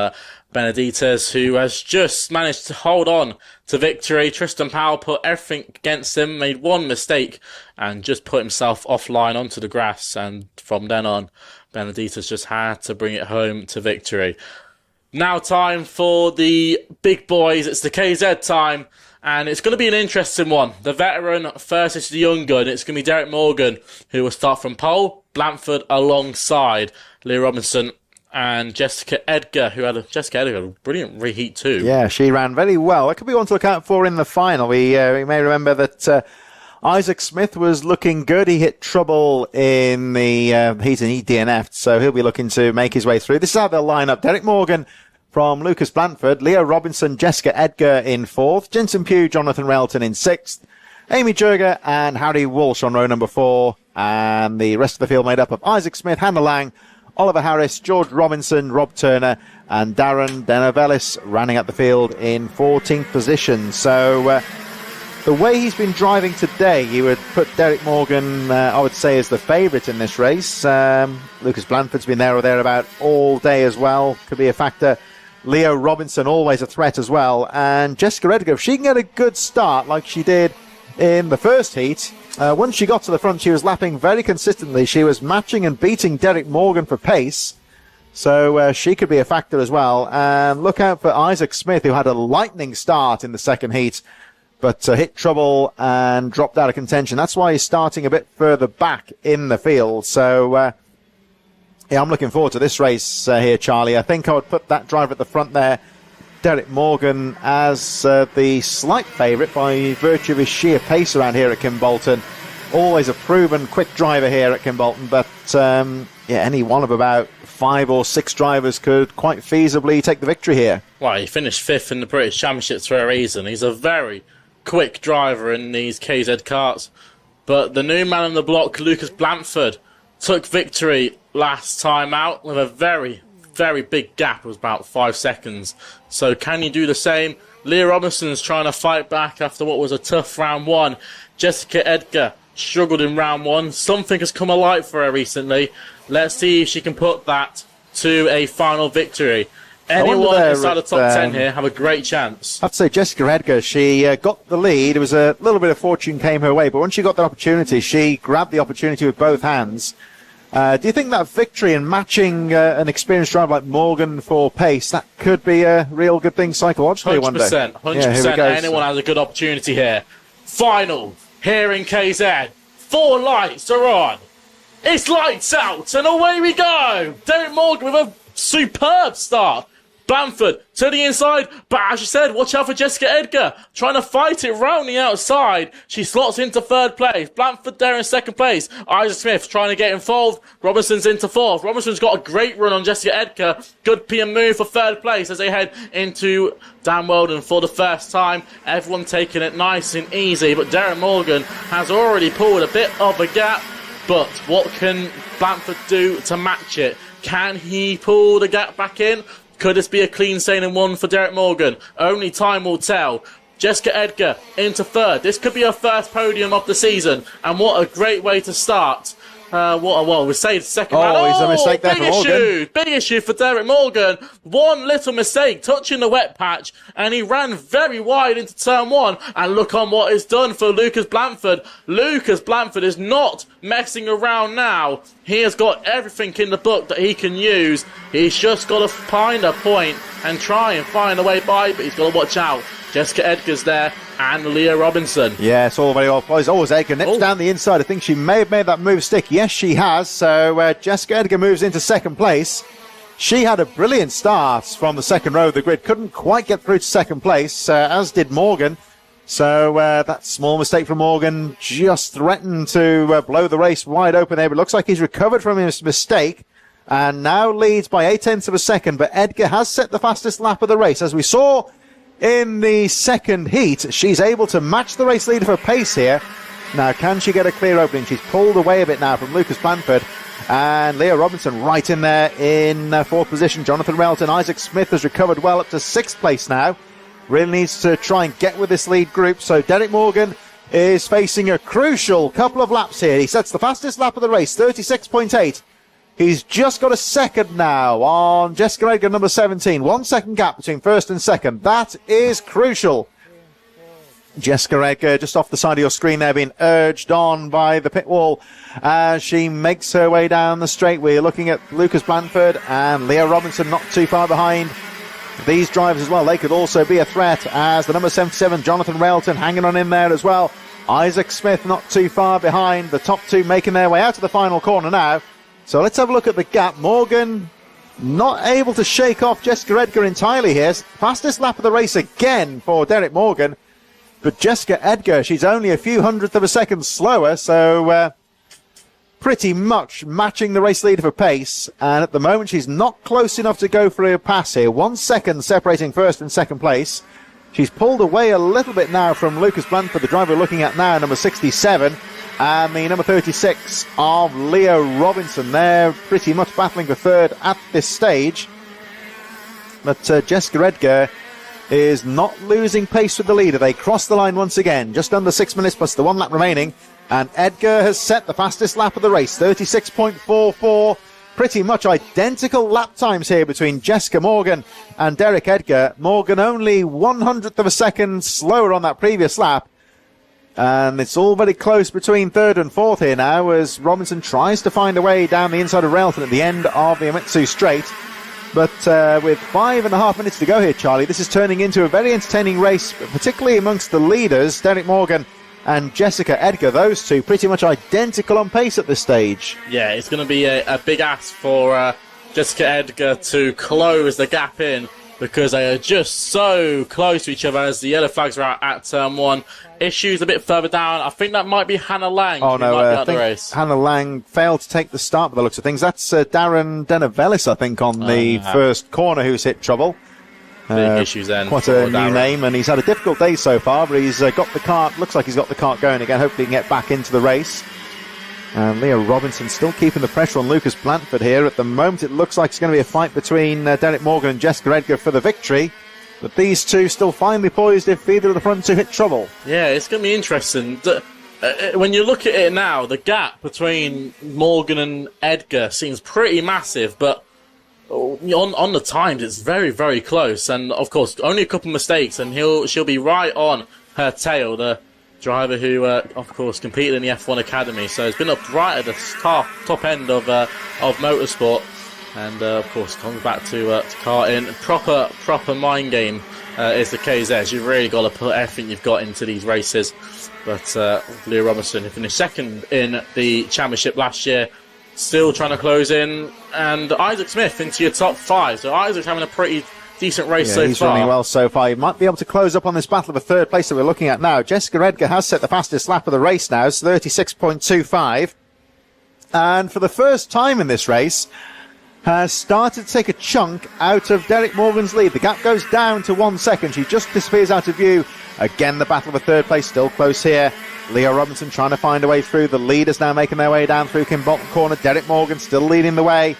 Benedictis, who has just managed to hold on to victory. Tristan Powell put everything against him, made one mistake, and just put himself offline onto the grass. And from then on, Benedictis just had to bring it home to victory. Now time for the big boys. It's the KZ time. And it's going to be an interesting one. The veteran versus the young gun. It's going to be Derek Morgan, who will start from pole. Blanford alongside Leah Robinson and Jessica Edgar, who had a brilliant reheat too. Yeah, she ran very well. That could be one to look out for in the final. We may remember that Isaac Smith was looking good. He hit trouble in the heat and he DNF'd, so he'll be looking to make his way through. This is how they'll line up. Derek Morgan from Lucas Blanford, Leo Robinson, Jessica Edgar in fourth, Jensen Pugh, Jonathan Railton in sixth, Amy Jurger and Harry Walsh on row number 4, and the rest of the field made up of Isaac Smith, Hannah Lang, Oliver Harris, George Robinson, Rob Turner and Darren Denovelis rounding out the field in 14th position. So the way he's been driving today, you would put Derek Morgan, I would say, as the favourite in this race. Lucas Blanford's been there or thereabout all day as well. Could be a factor. Leo Robinson, always a threat as well. And Jessica Edgar, if she can get a good start like she did in the first heat, once she got to the front, she was lapping very consistently. She was matching and beating Derek Morgan for pace. So she could be a factor as well. And look out for Isaac Smith, who had a lightning start in the second heat, but hit trouble and dropped out of contention. That's why he's starting a bit further back in the field. So yeah, I'm looking forward to this race here, Charlie. I think I would put that driver at the front there, Derek Morgan, as the slight favourite by virtue of his sheer pace around here at Kimbolton. always a proven quick driver here at Kimbolton, but any one of about 5 or 6 drivers could quite feasibly take the victory here. Well, he finished 5th in the British Championships for a reason. He's a very quick driver in these KZ karts. But the new man on the block, Lucas Blanford, took victory last time out with a very, very big gap. It was about 5 seconds. So can you do the same? Leah Robinson's trying to fight back after what was a tough round 1. Jessica Edgar struggled in round 1. Something has come alight for her recently. Let's see if she can put that to a final victory. Anyone inside the top 10 here have a great chance. I have to say, Jessica Edgar, she got the lead. It was a little bit of fortune came her way, but once she got the opportunity, she grabbed the opportunity with both hands. Do you think that victory in matching an experienced driver like Morgan for pace, that could be a real good thing psychologically one day? 100%. Anyone has a good opportunity here. Final here in KZ. 4 lights are on. It's lights out, and away we go. Derek Morgan with a superb start. Blanford to the inside, but as you said, watch out for Jessica Edgar, trying to fight it round the outside. She slots into 3rd place. Blanford there in 2nd place. Isaac Smith trying to get involved. Robinson's into 4th. Robinson's got a great run on Jessica Edgar. Good PM move for 3rd place as they head into Dan Weldon for the first time. Everyone taking it nice and easy, but Derek Morgan has already pulled a bit of a gap. But what can Blanford do to match it? Can he pull the gap back in? Could this be a clean sailing one for Derek Morgan? Only time will tell. Jessica Edgar into 3rd. This could be her first podium of the season. And what a great way to start. We saved second round. Oh, he's a mistake there for Morgan. Big issue for Derek Morgan. One little mistake, touching the wet patch, and he ran very wide into turn 1. And look on what is done for Lucas Blanford. Lucas Blanford is not messing around now. He has got everything in the book that he can use. He's just got to find a point and try and find a way by, but he's got to watch out. Jessica Edgar's there, and Leah Robinson. Yeah, it's all very well poised. Always Edgar nips down the inside. I think she may have made that move stick. Yes, she has. So Jessica Edgar moves into 2nd place. She had a brilliant start from the 2nd row of the grid. Couldn't quite get through to 2nd place, as did Morgan. So that small mistake from Morgan just threatened to blow the race wide open there. But it looks like he's recovered from his mistake and now leads by 0.8 of a second. But Edgar has set the fastest lap of the race. As we saw in the 2nd heat, she's able to match the race leader for pace here. Now, can she get a clear opening? She's pulled away a bit now from Lucas Blanford. And Leah Robinson right in there in 4th position. Jonathan Relton. Isaac Smith has recovered well up to 6th place now. Really needs to try and get with this lead group. So Derek Morgan is facing a crucial couple of laps here. He sets the fastest lap of the race, 36.8. He's just got a second now on Jessica Edgar, number 17. 1 second gap between 1st and 2nd. That is crucial. Jessica Edgar just off the side of your screen there, being urged on by the pit wall as she makes her way down the straight. We're looking at Lucas Blanford and Leah Robinson not too far behind. These drivers as well, they could also be a threat, as the number 77, Jonathan Railton, hanging on in there as well. Isaac Smith not too far behind. The top 2 making their way out to the final corner now. So let's have a look at the gap. Morgan not able to shake off Jessica Edgar entirely here. Fastest lap of the race again for Derek Morgan. But Jessica Edgar, she's only a few hundredth of a second slower, so pretty much matching the race leader for pace. And at the moment, she's not close enough to go for a pass here. 1 second separating 1st and 2nd place. She's pulled away a little bit now from Lucas Blanford, the driver we're looking at now, number 67. And the number 36 of Leah Robinson. They're pretty much battling for 3rd at this stage. But Jessica Edgar is not losing pace with the leader. They cross the line once again, just under 6 minutes plus the 1 lap remaining. And Edgar has set the fastest lap of the race, 36.44. Pretty much identical lap times here between Jessica Morgan and Derek Edgar. Morgan only 100th of a second slower on that previous lap. And it's all very close between 3rd and 4th here now as Robinson tries to find a way down the inside of Railton at the end of the Amitsu Straight. But with 5.5 minutes to go here, Charlie, this is turning into a very entertaining race, particularly amongst the leaders, Derek Morgan and Jessica Edgar. Those two pretty much identical on pace at this stage. Yeah, it's going to be a big ask for Jessica Edgar to close the gap in because they are just so close to each other as the yellow flags are out at turn 1. Issues a bit further down. I think that might be Hannah Lang. Oh, who no, might be I out the think race. Hannah Lang failed to take the start by the looks of things. That's Darren Denovelis, I think, on the first corner who's hit trouble. Big issues then. Quite a new name, and he's had a difficult day so far, but he's got the kart. Looks like he's got the kart going again. Hopefully he can get back into the race. And Leah Robinson still keeping the pressure on Lucas Blanford here. At the moment, it looks like it's going to be a fight between Derek Morgan and Jessica Edgar for the victory. But these two still finely poised if either of the front two hit trouble. Yeah, it's going to be interesting. When you look at it now, the gap between Morgan and Edgar seems pretty massive, but on the times, it's very, very close. And, of course, only a couple of mistakes, and she'll be right on her tail, the driver who, of course, competed in the F1 Academy. So it's been up right at the top end of motorsport. And, of course, comes back to karting. Proper mind game is the case there. You've really got to put everything you've got into these races. But Leah Robinson, who finished second in the championship last year, still trying to close in. And Isaac Smith into your top 5. So Isaac's having a pretty decent race so far. He's running well so far. He might be able to close up on this battle of a third place that we're looking at now. Jessica Edgar has set the fastest lap of the race now. It's 36.25. And for the first time in this race, has started to take a chunk out of Derek Morgan's lead. The gap goes down to 1 second. She just disappears out of view. Again, the battle of a third place still close here. Leah Robinson trying to find a way through. The leaders now making their way down through Kim Bolton corner. Derek Morgan still leading the way.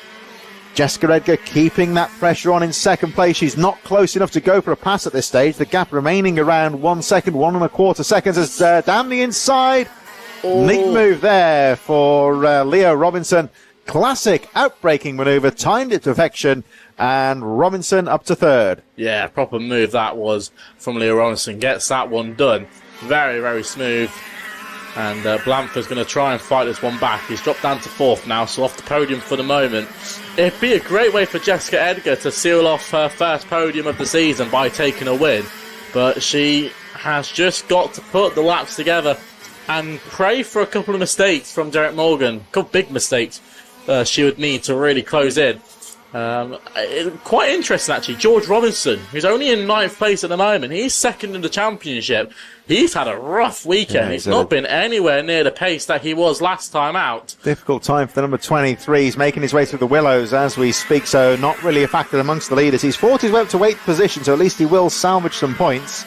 Jessica Edgar keeping that pressure on in second place. She's not close enough to go for a pass at this stage. The gap remaining around 1 second, 1.25 seconds as down the inside. Neat move there for Leah Robinson. Classic outbraking manoeuvre, timed it to perfection, and Robinson up to third. Yeah, proper move that was from Leah Robinson. Gets that one done. Very, very smooth. And Blanford's going to try and fight this one back. He's dropped down to fourth now, so off the podium for the moment. It'd be a great way for Jessica Edgar to seal off her first podium of the season by taking a win. But she has just got to put the laps together and pray for a couple of mistakes from Derek Morgan. A couple big mistakes. She would need to really close in. Quite interesting, actually. George Robinson, who's only in 9th place at the moment, he's second in the championship. He's had a rough weekend. Yeah, he's not been anywhere near the pace that he was last time out. Difficult time for the number 23. He's making his way through the willows as we speak, so not really a factor amongst the leaders. He's fought his way up to 8th position, so at least he will salvage some points.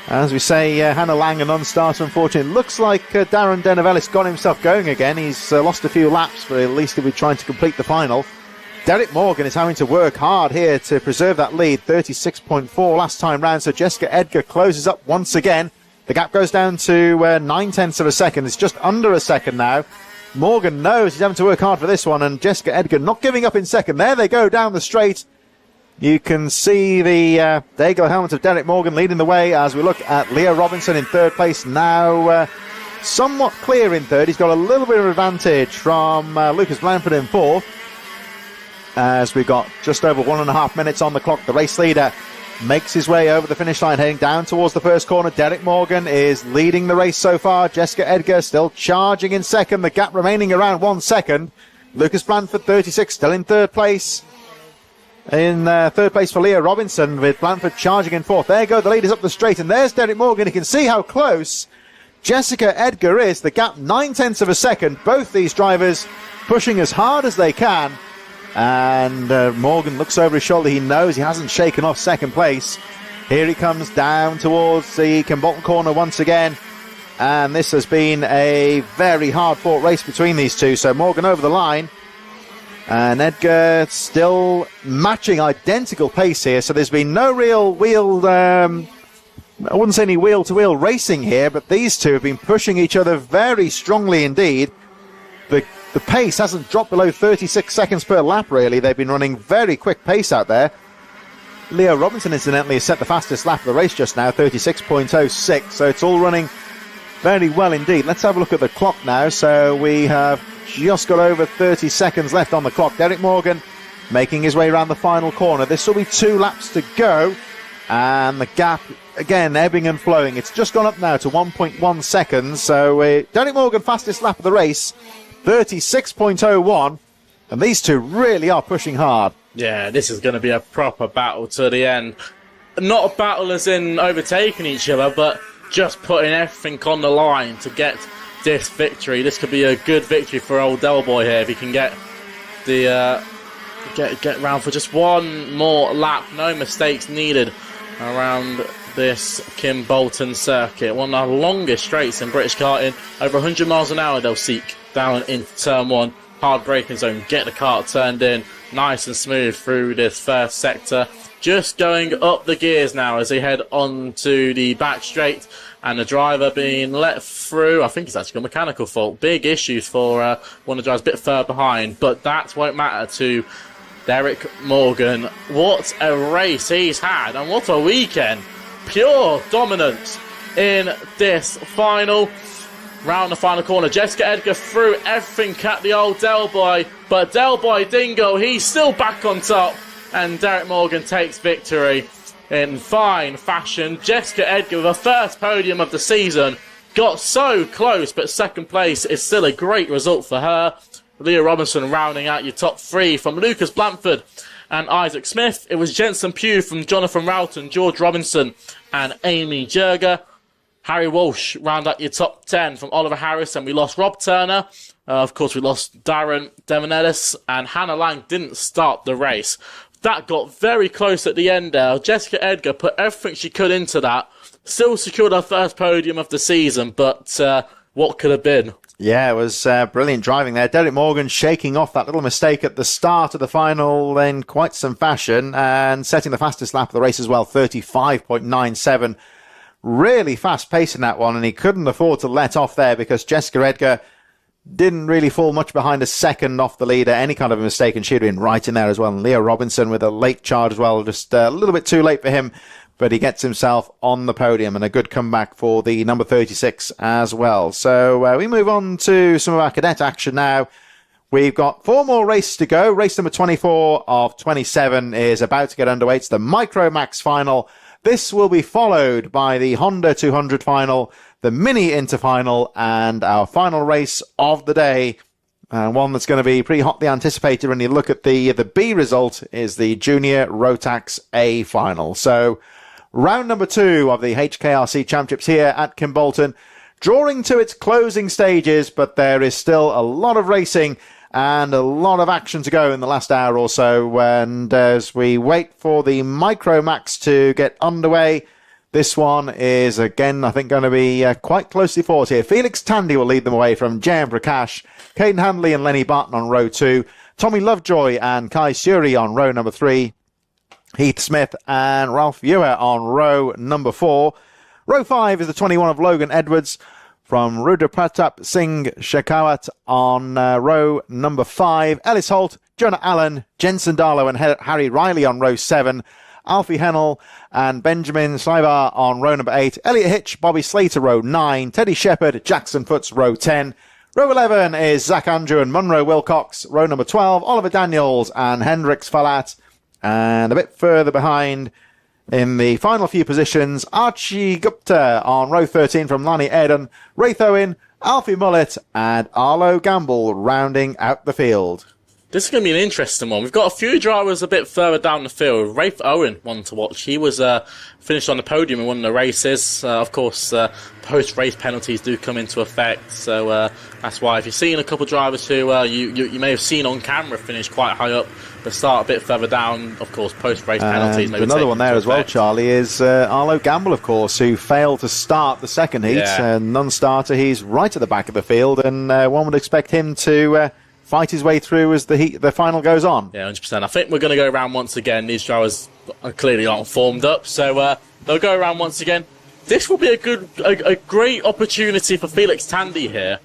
As we say, Hannah Lang, a non-starter, unfortunately. Looks like Darren Denovelis got himself going again. He's lost a few laps, but at least he'll be trying to complete the final. Derek Morgan is having to work hard here to preserve that lead, 36.4 last time round, so Jessica Edgar closes up once again. The gap goes down to 9/10 of a second. It's just under a second now. Morgan knows he's having to work hard for this one, and Jessica Edgar not giving up in second. There they go down the straight. You can see the Daigle helmet of Derek Morgan leading the way as we look at Leah Robinson in third place now. Somewhat clear in third. He's got a little bit of advantage from Lucas Blanford in fourth. As we got just over 1.5 minutes on the clock, the race leader makes his way over the finish line, heading down towards the first corner. Derek Morgan is leading the race so far. Jessica Edgar still charging in second. The gap remaining around 1 second. Lucas Blanford, 36, still in third place. In third place for Leah Robinson, with Blanford charging in fourth. There go the leaders up the straight, and there's Derek Morgan. You can see how close Jessica Edgar is. The gap 9/10 of a second. Both these drivers pushing as hard as they can. And Morgan looks over his shoulder. He knows he hasn't shaken off second place. Here he comes down towards the Kimbolton corner once again. And this has been a very hard-fought race between these two. So Morgan over the line. And Edgar still matching identical pace here. So there's been no real wheeled... I wouldn't say any wheel-to-wheel racing here, but these two have been pushing each other very strongly indeed. The pace hasn't dropped below 36 seconds per lap, really. They've been running very quick pace out there. Leah Robinson, incidentally, has set the fastest lap of the race just now, 36.06. So it's all running very well indeed. Let's have a look at the clock now. So we have just got over 30 seconds left on the clock. Derek Morgan making his way around the final corner. This will be 2 laps to go. And the gap, again, ebbing and flowing. It's just gone up now to 1.1 seconds. So Derek Morgan, fastest lap of the race, 36.01. And these two really are pushing hard. Yeah, this is going to be a proper battle to the end. Not a battle as in overtaking each other, but just putting everything on the line to get this victory. This could be a good victory for old Del Boy here if he can get the get round for just one more lap. No mistakes needed around this Kim Bolton circuit. One of the longest straights in British karting. Over 100 miles an hour they'll seek down into turn one. Hard braking zone. Get the kart turned in nice and smooth through this first sector. Just going up the gears now as they head on to the back straight, and the driver being let through. I think it's actually a mechanical fault. Big issues for one of the drivers a bit further behind, but that won't matter to Derek Morgan. What a race he's had, and what a weekend. Pure dominance in this final. Round the final corner, Jessica Edgar threw everything at the old Del Boy, but Del Boy Dingo, he's still back on top, and Derek Morgan takes victory in fine fashion. Jessica Edgar with her first podium of the season, got so close, but second place is still a great result for her. Leah Robinson rounding out your top three from Lucas Blanford and Isaac Smith. It was Jensen Pugh from Jonathan Roughton, George Robinson and Amy Jurger. Harry Walsh round out your top 10 from Oliver Harris, and we lost Rob Turner. Of course, we lost Darren Devanellis, and Hannah Lang didn't start the race. That got very close at the end there. Jessica Edgar put everything she could into that. Still secured her first podium of the season, but what could have been? Yeah, it was brilliant driving there. Derek Morgan shaking off that little mistake at the start of the final in quite some fashion, and setting the fastest lap of the race as well, 35.97. Really fast pace in that one, and he couldn't afford to let off there because Jessica Edgar didn't really fall much behind a second off the leader. Any kind of a mistake and she'd have been right in there as well. And Leo Robinson with a late charge as well, just a little bit too late for him, but he gets himself on the podium, and a good comeback for the number 36 as well. So we move on to some of our cadet action now. We've got 4 more races to go. Race number 24 of 27 is about to get underway. It's the Micromax Final. This will be followed by the Honda 200 Final, the Mini Inter Final, and our final race of the day. One that's going to be pretty hotly anticipated when you look at the B result is the Junior Rotax A Final. So round number 2 of the HKRC Championships here at Kimbolton, drawing to its closing stages, but there is still a lot of racing and a lot of action to go in the last hour or so. And as we wait for the Micromax to get underway, this one is, again, I think going to be quite closely fought here. Felix Tandy will lead them away from J.M. Prakash, Caden Handley and Lenny Barton on row 2, Tommy Lovejoy and Kai Suri on row number 3, Heath Smith and Ralph Ewer on row number 4. Row 5 is the 21 of Logan Edwards from Rudra Pratap Singh Shekhawat on row number 5. Ellis Holt, Jonah Allen, Jensen Darlow and Harry Riley on row 7. Alfie Hennell and Benjamin Slivar on row number 8. Elliot Hitch, Bobby Slater, row 9. Teddy Shepherd, Jackson Foots, row 10. Row 11 is Zach Andrew and Munro Wilcox. Row number 12, Oliver Daniels and Hendrix Falat. And a bit further behind in the final few positions, Archie Gupta on row 13 from Lonnie Eden, Raith Owen, Alfie Mullet and Arlo Gamble rounding out the field. This is going to be an interesting one. We've got a few drivers a bit further down the field. Rafe Owen, one to watch. He was finished on the podium in one of the races. Of course, post-race penalties do come into effect. So that's why if you're seeing a couple of drivers who you may have seen on camera finish quite high up, but start a bit further down, of course, post-race penalties. Maybe another one there as well, Charlie, is Arlo Gamble, of course, who failed to start the second heat. Yeah. Non-starter, he's right at the back of the field, and one would expect him to fight his way through as the final goes on. Yeah, 100%. I think we're going to go around once again. These drivers clearly aren't formed up, so they'll go around once again. This will be a great opportunity for Felix Tandy here.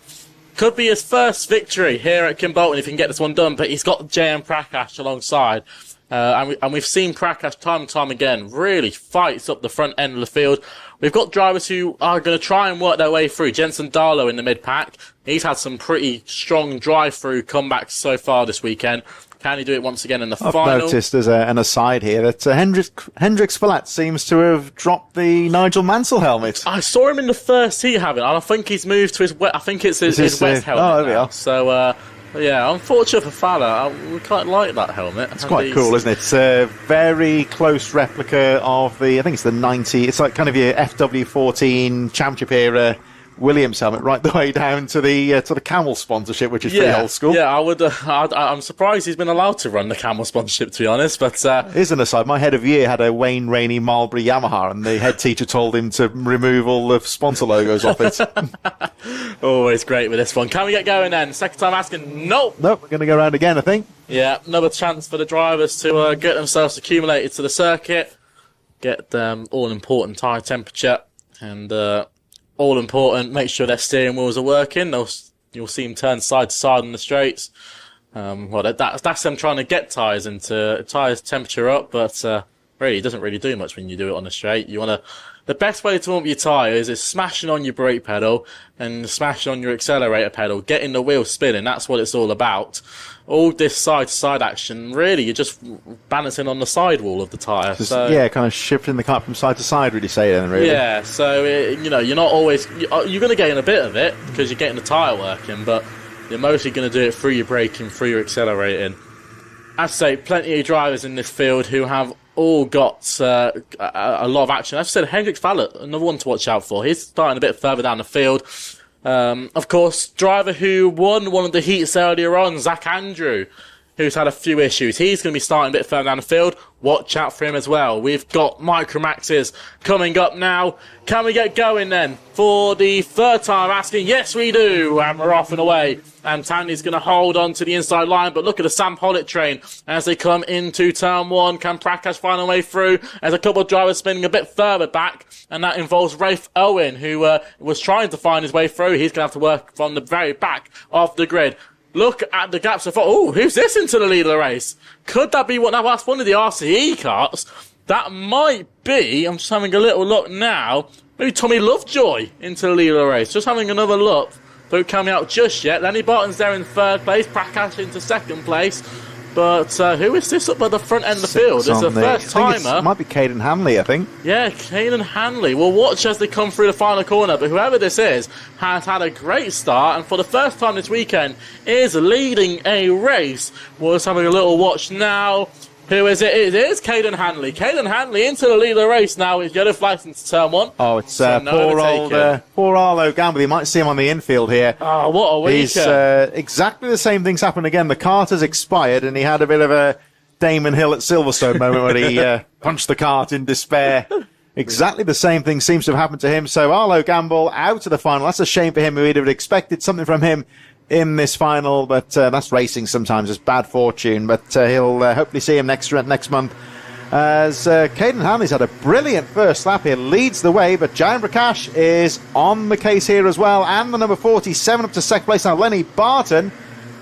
Could be his first victory here at Kimbolton if he can get this one done, but he's got J.M. Prakash alongside. And we've seen Prakash time and time again really fights up the front end of the field. We've got drivers who are going to try and work their way through. Jensen Darlow in the mid-pack. He's had some pretty strong drive-through comebacks so far this weekend. Can he do it once again in the final? I've noticed as an aside here that Hendrix Falat seems to have dropped the Nigel Mansell helmet. I saw him in the first heat having it, and I think he's moved to his wet. I think it's his wet helmet. Oh, there we are. So Yeah, unfortunate for Fowler. We quite like that helmet. It's quite cool, isn't it? It's a very close replica of I think it's the 90, it's like kind of your FW14 Championship era Williams helmet, right the way down to the Camel sponsorship, which is pretty old school. Yeah, I'm surprised he's been allowed to run the Camel sponsorship, to be honest. But here's an aside: my head of year had a Wayne Rainey Marlboro Yamaha, and the head teacher told him to remove all the sponsor logos off it. Always great with this one. Can we get going then? Second time asking, nope. We're going to go around again, I think. Yeah, another chance for the drivers to get themselves accumulated to the circuit, get them all-important tyre temperature, and all important, make sure their steering wheels are working. You'll see them turn side to side on the straights. That's them trying to get tyres temperature up, but really, it doesn't really do much when you do it on the straight. The best way to warm up your tyres is smashing on your brake pedal and smashing on your accelerator pedal, getting the wheel spinning. That's what it's all about. All this side-to-side action, really, you're just balancing on the sidewall of the tyre. Kind of shifting the car from side to side, really say then, really. Yeah, so, you're not always... You're going to gain a bit of it because you're getting the tyre working, but you're mostly going to do it through your braking, through your accelerating. I'd say plenty of drivers in this field who have all got a lot of action. As I said, Hendrik Fowler, another one to watch out for. He's starting a bit further down the field. Of course, driver who won one of the heats earlier on, Zach Andrew, who's had a few issues. He's going to be starting a bit further down the field. Watch out for him as well. We've got Micromaxes coming up now. Can we get going then? For the third time asking, yes we do, and we're off and away. And Tandy's going to hold on to the inside line, but look at the Sam Pollitt train as they come into turn one. Can Prakash find a way through? There's a couple of drivers spinning a bit further back, and that involves Rafe Owen, who was trying to find his way through. He's going to have to work from the very back of the grid. Look at the gaps. Oh, who's this into the lead of the race? Could that be that's one of the RCE carts? That might be, I'm just having a little look now, maybe Tommy Lovejoy into the lead of the race. Just having another look. Don't coming out just yet. Lenny Barton's there in third place. Prakash into second place. But who is this up at the front end of the field? It's a first timer. It might be Caden Hanley, I think. Yeah, Caden Hanley. We'll watch as they come through the final corner. But whoever this is has had a great start, and for the first time this weekend is leading a race. We're just having a little watch now. Who is it? It is Caden Hanley. Caden Hanley into the lead of the race now with yellow flags into turn one. Oh, it's poor Arlo Gamble. You might see him on the infield here. Oh, what a week. Exactly the same thing's happened again. The cart has expired, and he had a bit of a Damon Hill at Silverstone moment where he punched the cart in despair. Exactly the same thing seems to have happened to him. So Arlo Gamble out of the final. That's a shame for him. We'd have expected something from him in this final, but that's racing sometimes. It's bad fortune, but he'll hopefully see him next month. As Caden Hanley's had a brilliant first lap here, leads the way, but Jayan Prakash is on the case here as well, and the number 47 up to second place now, Lenny Barton.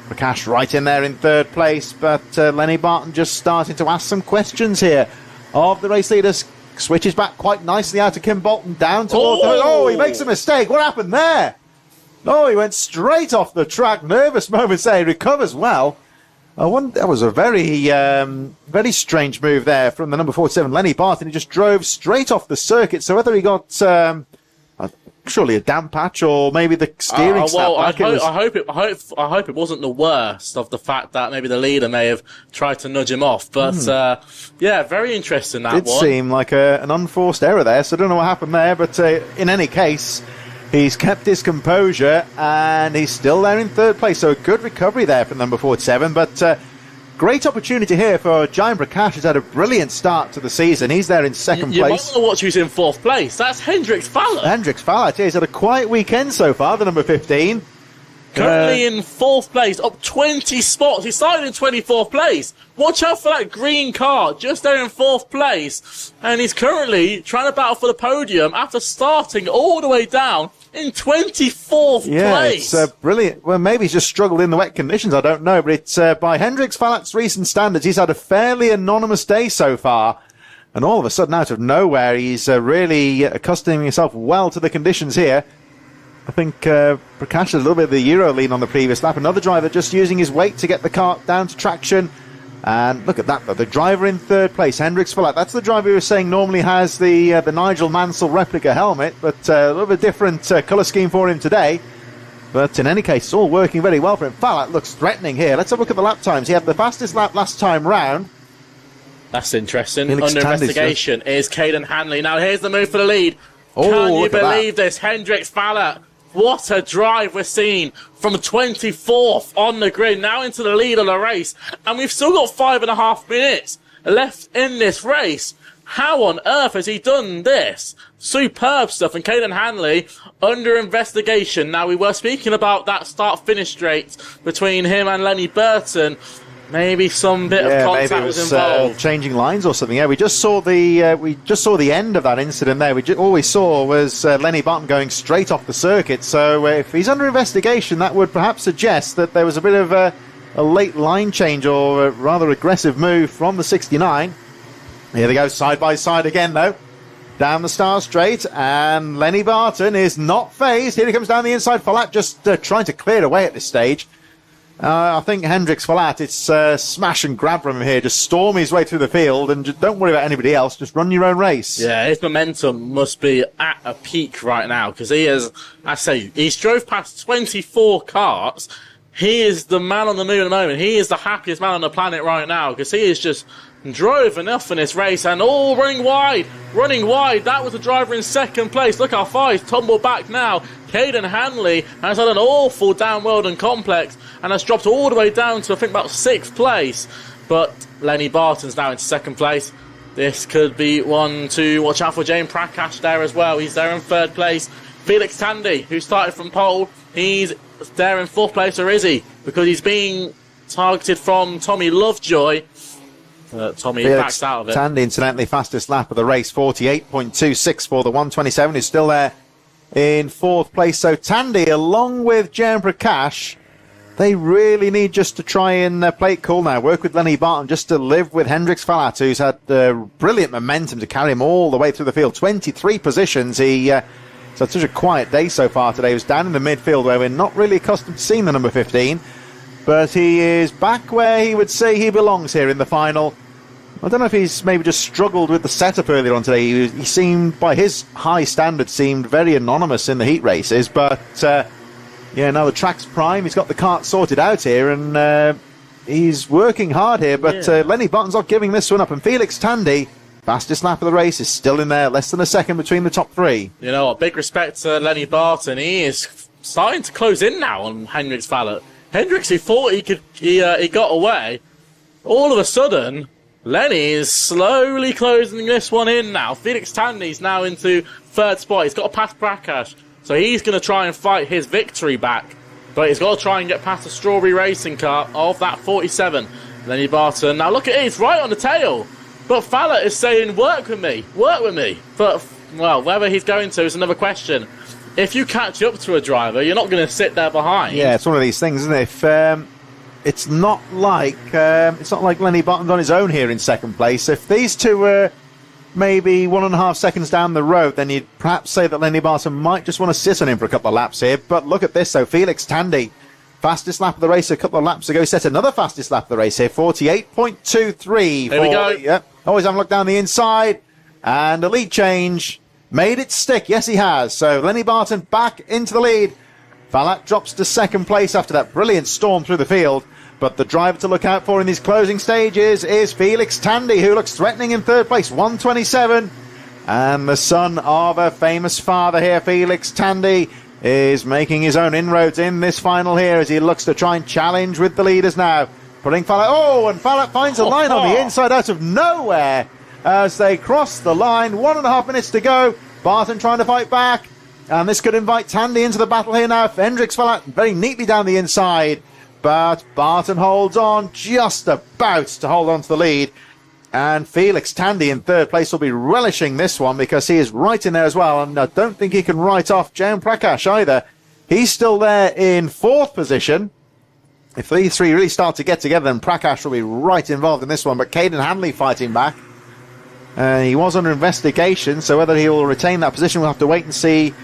Prakash right in there in third place, but Lenny Barton just starting to ask some questions here of the race leaders. Switches back quite nicely out to Kim Bolton, down towards he makes a mistake. What happened there? Oh, he went straight off the track. Nervous moments there. He recovers well. That was a very, very strange move there from the number 47, Lenny Barton. He just drove straight off the circuit. So whether he got surely a damp patch or maybe the steering snapped back. I hope it wasn't the worst of the fact that maybe the leader may have tried to nudge him off. But very interesting that one. It seemed like an unforced error there. So I don't know what happened there. But in any case, he's kept his composure, and he's still there in third place. So a good recovery there from number 47. But great opportunity here for Jayan Prakash. He's had a brilliant start to the season. He's there in second place. You might want to watch who's in fourth place. That's Hendrik Fowler. Hendrik Fowler, he's had a quiet weekend so far, the number 15. Currently in fourth place, up 20 spots. He started in 24th place. Watch out for that green car, just there in fourth place. And he's currently trying to battle for the podium after starting all the way down in 24th place. It's brilliant. Well, maybe he's just struggled in the wet conditions, I don't know. But it's by Hendrik Fowler's recent standards, he's had a fairly anonymous day so far. And all of a sudden, out of nowhere, he's really accustoming himself well to the conditions here. I think Prakash has a little bit of the Euro lead on the previous lap. Another driver just using his weight to get the cart down to traction. And look at that, though. The driver in third place, Hendrik Fowler. That's the driver who was saying normally has the Nigel Mansell replica helmet, but a little bit different colour scheme for him today. But in any case, it's all working very well for him. Falat looks threatening here. Let's have a look at the lap times. He had the fastest lap last time round. That's interesting. Under investigation is Caden Hanley. Now here's the move for the lead. Can you believe this? Hendrix Falat. What a drive we're seeing from 24th on the grid, now into the lead of the race. And we've still got 5.5 minutes left in this race. How on earth has he done this? Superb stuff. And Caden Hanley under investigation. Now, we were speaking about that start-finish straight between him and Lenny Burton. Maybe some bit of contact was involved. Changing lines or something. Yeah, we just saw the end of that incident there. All we saw was Lenny Barton going straight off the circuit. So if he's under investigation, that would perhaps suggest that there was a bit of a late line change or a rather aggressive move from the 69. Here they go, side by side again, though. Down the star straight, and Lenny Barton is not phased. Here he comes down the inside. Falat just trying to clear away at this stage. I think Hendrix Falat, it's smash and grab from him here. Just storm his way through the field and just don't worry about anybody else. Just run your own race. Yeah, his momentum must be at a peak right now because he is, he's drove past 24 karts. He is the man on the move at the moment. He is the happiest man on the planet right now because he is just drove enough in this race and running wide. That was the driver in second place. Look how far he's tumbled back now. Caden Hanley has had an awful downworld and complex and has dropped all the way down to I think about 6th place. But Lenny Barton's now in second place. This could be one to watch out for. Jane Prakash there as well. He's there in 3rd place. Felix Tandy, who started from pole, he's there in 4th place, or is he? Because he's being targeted from Tommy Lovejoy. Tommy backs out of it. Tandy, incidentally, fastest lap of the race, 48.26 for the 127. Is still there in 4th place. So Tandy, along with Jan Prakash, they really need just to try and play it cool now. Work with Lenny Barton just to live with Hendrix Falat, who's had brilliant momentum to carry him all the way through the field. 23 positions. He's had such a quiet day so far today. He was down in the midfield where we're not really accustomed to seeing the number 15. But he is back where he would say he belongs here in the final. I don't know if he's maybe just struggled with the setup earlier on today. He seemed, by his high standards, seemed very anonymous in the heat races. But, now the track's prime. He's got the kart sorted out here, and he's working hard here. But Lenny Barton's not giving this one up. And Felix Tandy, fastest lap of the race, is still in there. Less than a second between the top 3. You know what? Big respect to Lenny Barton. He is starting to close in now on Hendrix Falat. Hendrix, he thought he got away. All of a sudden, Lenny is slowly closing this one in now. Felix Tandy's now into 3rd spot. He's got to pass Prakash. So he's going to try and fight his victory back. But he's got to try and get past the Strawberry Racing car of that 47. Lenny Barton. Now look at it. He's right on the tail. But Falat is saying, work with me. Work with me. But, well, whether he's going to is another question. If you catch up to a driver, you're not going to sit there behind. Yeah, it's one of these things, isn't it? It's not like Lenny Barton's on his own here in 2nd place. If these two were maybe 1.5 seconds down the road, then you'd perhaps say that Lenny Barton might just want to sit on him for a couple of laps here. But look at this, though. Felix Tandy, fastest lap of the race a couple of laps ago, set another fastest lap of the race here, 48.23. Here we go. Yep. Always have a look down the inside. And a lead change. Made it stick. Yes, he has. So Lenny Barton back into the lead. Falat drops to 2nd place after that brilliant storm through the field. But the driver to look out for in these closing stages is Felix Tandy, who looks threatening in 3rd place, 127. And the son of a famous father here, Felix Tandy, is making his own inroads in this final here as he looks to try and challenge with the leaders now. Putting Falat, and Falat finds a line on the inside out of nowhere as they cross the line. 1.5 minutes to go. Barton trying to fight back. And this could invite Tandy into the battle here now. Hendrix Falat very neatly down the inside. But Barton holds on just about to hold on to the lead. And Felix Tandy in 3rd place will be relishing this one because he is right in there as well. And I don't think he can write off Jan Prakash either. He's still there in 4th position. If these three really start to get together, then Prakash will be right involved in this one. But Caden Hanley fighting back. He was under investigation, so whether he will retain that position, we'll have to wait and see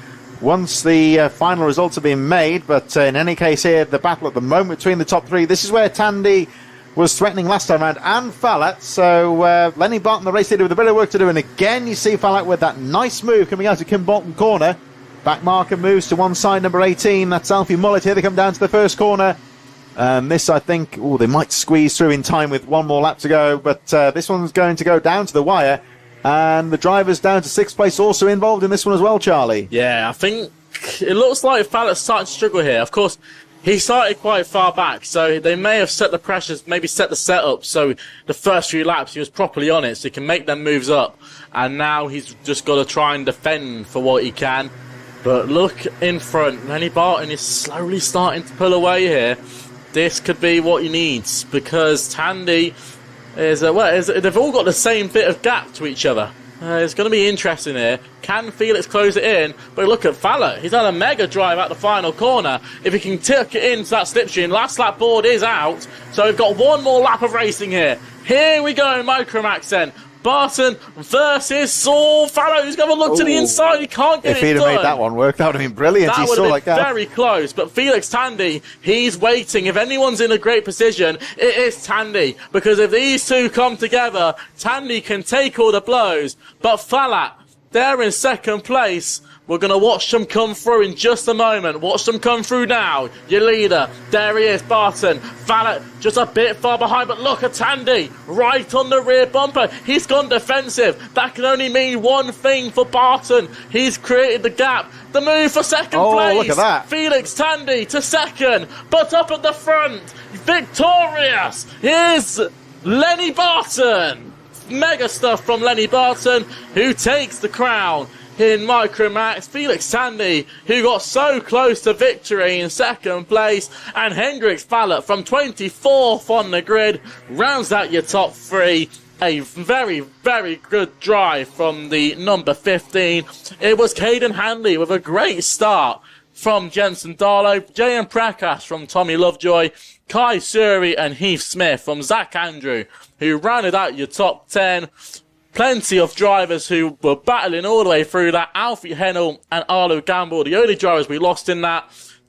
once the final results have been made. But in any case here, the battle at the moment between the top 3. This is where Tandy was threatening last time round, and Falat. So Lenny Barton, the race leader, with a bit of work to do. And again, you see Falat with that nice move coming out of Kim Bolton corner. Back marker moves to one side, number 18. That's Alfie Mullet. Here they come down to the first corner. This, I think, they might squeeze through in time with one more lap to go, but this one's going to go down to the wire. And the driver's down to 6th place, also involved in this one as well, Charlie. Yeah, I think it looks like Fallett's starting to struggle here. Of course, he started quite far back, so they may have set the pressures, maybe set the setup, so the first few laps he was properly on it, so he can make them moves up. And now he's just got to try and defend for what he can. But look in front, Lenny Barton is slowly starting to pull away here. This could be what he needs, because Tandy they've all got the same bit of gap to each other. It's going to be interesting here. Can Felix close it in? But look at Fallett. He's had a mega drive at the final corner. If he can tick it into that slipstream, last lap board is out. So we've got one more lap of racing here. Here we go, Micromax then. Barton versus Saul Fallow, who's going to look to the inside. He can't get it done. If he'd have made that one work, that would have been brilliant. That would have been very close. But Felix Tandy, he's waiting. If anyone's in a great position, it is Tandy. Because if these two come together, Tandy can take all the blows. But Fallat, they're in 2nd place. We're going to watch them come through in just a moment. Watch them come through now. Your leader, there he is, Barton. Fallet just a bit far behind, but look at Tandy, right on the rear bumper. He's gone defensive. That can only mean one thing for Barton. He's created the gap. The move for 2nd place. Look at that. Felix Tandy to 2nd, but up at the front, victorious is Lenny Barton. Mega stuff from Lenny Barton, who takes the crown. In Micromax, Felix Tandy, who got so close to victory in 2nd place, and Hendrix Fallett from 24th on the grid, rounds out your top 3. A very, very good drive from the number 15. It was Caden Handley with a great start from Jensen Darlow, J.M. Prakash from Tommy Lovejoy, Kai Suri and Heath Smith from Zach Andrew, who rounded out your top 10. Plenty of drivers who were battling all the way through that. Alfie Hennell and Arlo Gamble, the only drivers we lost in that.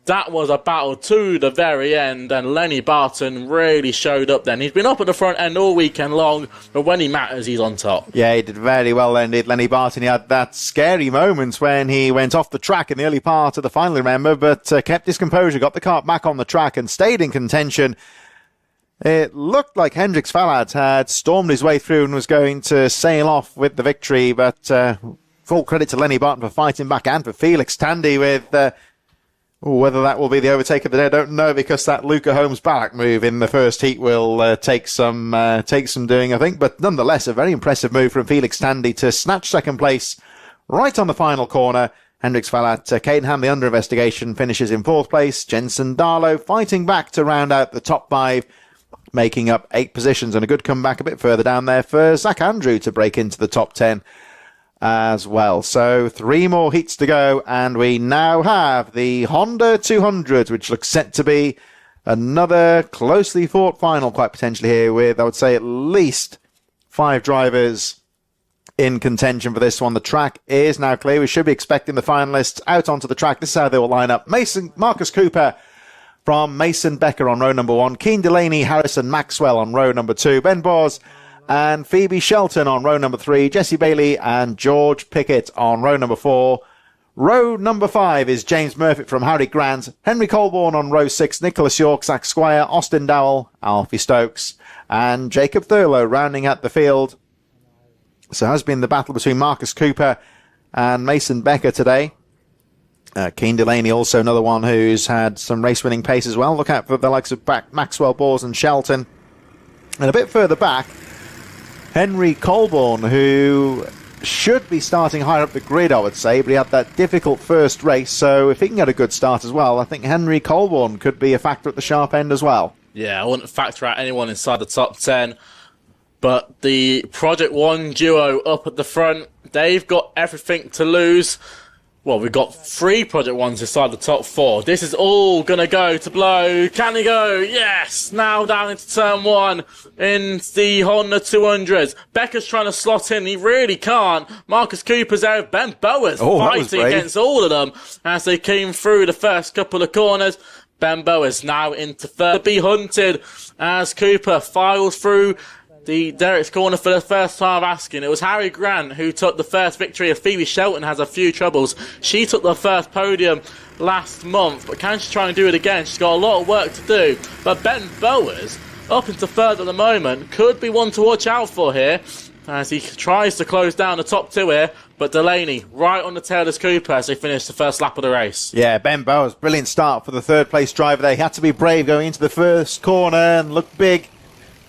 That was a battle to the very end, and Lenny Barton really showed up then. He's been up at the front end all weekend long, but when he matters, he's on top. Yeah, he did very well then, did Lenny Barton. He had that scary moment when he went off the track in the early part of the final, remember, but kept his composure, got the car back on the track and stayed in contention. It looked like Hendrix Fallad had stormed his way through and was going to sail off with the victory, but full credit to Lenny Barton for fighting back and for Felix Tandy with... whether that will be the overtake of the day, I don't know, because that Luca Holmes-Ballack move in the first heat will take some doing, I think. But nonetheless, a very impressive move from Felix Tandy to snatch 2nd place right on the final corner. Hendrix Fallat, Caden Hamley under investigation, finishes in 4th place. Jensen Darlow fighting back to round out the top 5, making up 8 positions, and a good comeback a bit further down there for Zach Andrew to break into the top 10 as well. So 3 more heats to go, and we now have the Honda 200, which looks set to be another closely fought final, quite potentially here, with, I would say, at least 5 drivers in contention for this one. The track is now clear. We should be expecting the finalists out onto the track. This is how they will line up. Marcus Cooper from Mason Becker on row number 1, Keen Delaney, Harrison Maxwell on row number 2, Ben Bors and Phoebe Shelton on row number 3, Jesse Bailey and George Pickett on row number 4. Row number 5 is James Murphy from Harry Grant, Henry Colborne on row 6, Nicholas York, Zach Squire, Austin Dowell, Alfie Stokes and Jacob Thurlow rounding out the field. So it has been the battle between Marcus Cooper and Mason Becker today. Keen Delaney, also another one who's had some race-winning pace as well. Look out for the likes of Maxwell, Bors and Shelton. And a bit further back, Henry Colborne, who should be starting higher up the grid, I would say, but he had that difficult first race, so if he can get a good start as well, I think Henry Colborne could be a factor at the sharp end as well. Yeah, I wouldn't factor out anyone inside the top 10, but the Project One duo up at the front, they've got everything to lose. Well, we've got 3 Project Ones inside the top 4. This is all going to go to blow. Can he go? Yes! Now down into turn 1 in the Honda 200s. Becker's trying to slot in. He really can't. Marcus Cooper's there. Ben Bowers fighting against all of them as they came through the first couple of corners. Ben Bowers now into third. Be hunted as Cooper files through the Derek's Corner for the first time asking. It was Harry Grant who took the first victory. If Phoebe Shelton has a few troubles, she took the first podium last month, but can she try and do it again? She's got a lot of work to do. But Ben Bowers, up into third at the moment, could be one to watch out for here as he tries to close down the top two here. But Delaney right on the tail of Cooper as they finish the first lap of the race. Yeah, Ben Bowers, brilliant start for the third place driver there. He had to be brave going into the first corner and look big,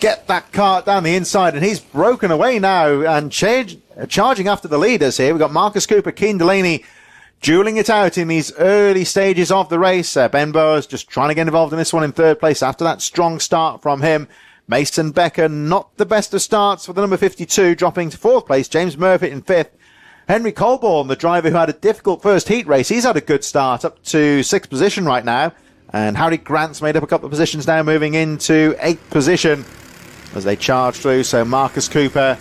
get that kart down the inside, and he's broken away now and charging after the leaders here. We've got Marcus Cooper, Keane Delaney dueling it out in these early stages of the race. Ben Bowers just trying to get involved in this one in third place after that strong start from him. Mason Becker, not the best of starts for the number 52, dropping to fourth place. James Murphy in fifth. Henry Colborne, the driver who had a difficult first heat race, he's had a good start up to sixth position right now. And Harry Grant's made up a couple of positions now, moving into eighth position as they charge through. So Marcus Cooper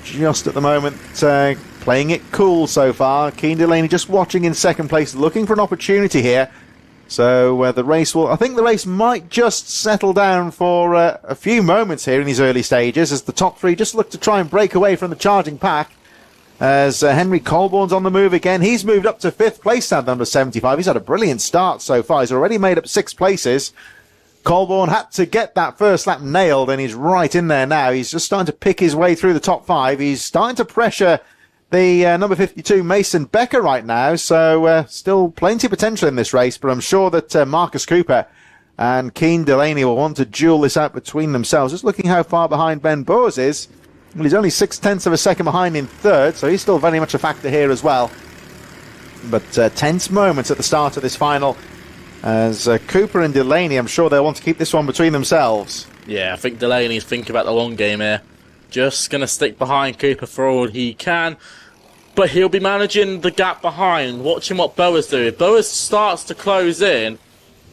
just at the moment playing it cool so far. Keane Delaney just watching in second place, looking for an opportunity here. So I think the race might just settle down for a few moments here in these early stages as the top three just look to try and break away from the charging pack. As Henry Colborne's on the move again. He's moved up to fifth place now, number 75. He's had a brilliant start so far. He's already made up 6 places. Colborne had to get that first lap nailed, and he's right in there now. He's just starting to pick his way through the top 5. He's starting to pressure the number 52, Mason Becker, right now. So still plenty of potential in this race, but I'm sure that Marcus Cooper and Keane Delaney will want to duel this out between themselves. Just looking how far behind Ben Bowers is. Well, he's only 0.6 of a second behind in third, so he's still very much a factor here as well. But tense moments at the start of this final as Cooper and Delaney, I'm sure they'll want to keep this one between themselves. Yeah, I think Delaney's thinking about the long game here. Just going to stick behind Cooper for all he can. But he'll be managing the gap behind, watching what Bowers do. If Bowers starts to close in,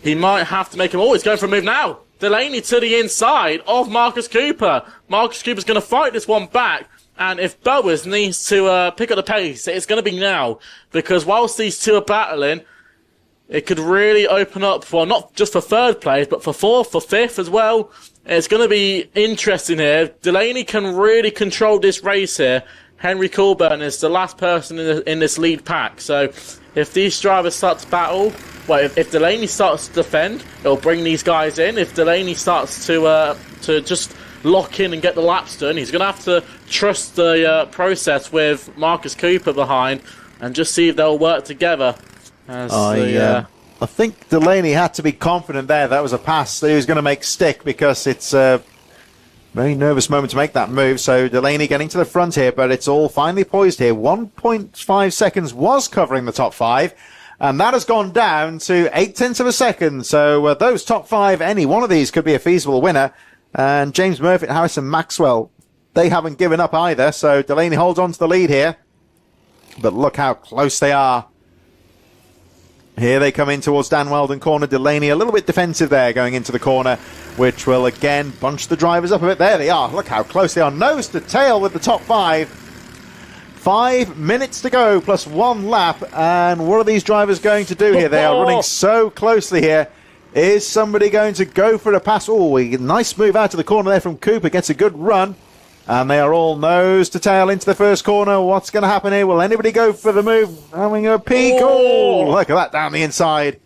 he might have to make him... Oh, he's going for a move now. Delaney to the inside of Marcus Cooper. Marcus Cooper's going to fight this one back. And if Bowers needs to pick up the pace, it's going to be now. Because whilst these two are battling, it could really open up, well, not just for third place, but for fourth, for fifth as well. It's going to be interesting here. Delaney can really control this race here. Henry Colburn is the last person in this lead pack. So if these drivers start to battle, well, if Delaney starts to defend, it'll bring these guys in. If Delaney starts to just lock in and get the laps done, he's going to have to trust the process with Marcus Cooper behind and just see if they'll work together. I think Delaney had to be confident there. That was a pass that he was going to make stick because it's a very nervous moment to make that move. So Delaney getting to the front here, but it's all finally poised here. 1.5 seconds was covering the top 5. And that has gone down to 0.8 of a second. So those top 5, any one of these could be a feasible winner. And James Murphy, Harrison Maxwell, they haven't given up either. So Delaney holds on to the lead here. But look how close they are. Here they come in towards Dan Weldon corner. Delaney a little bit defensive there going into the corner, which will again bunch the drivers up a bit. There they are. Look how close they are. Nose to tail with the top 5. 5 minutes to go plus 1 lap. And what are these drivers going to do here? They are running so closely here. Is somebody going to go for a pass? Oh, nice move out of the corner there from Cooper. Gets a good run. And they are all nose to tail into the first corner. What's going to happen here? Will anybody go for the move? Having a peek. Oh, look at that down the inside.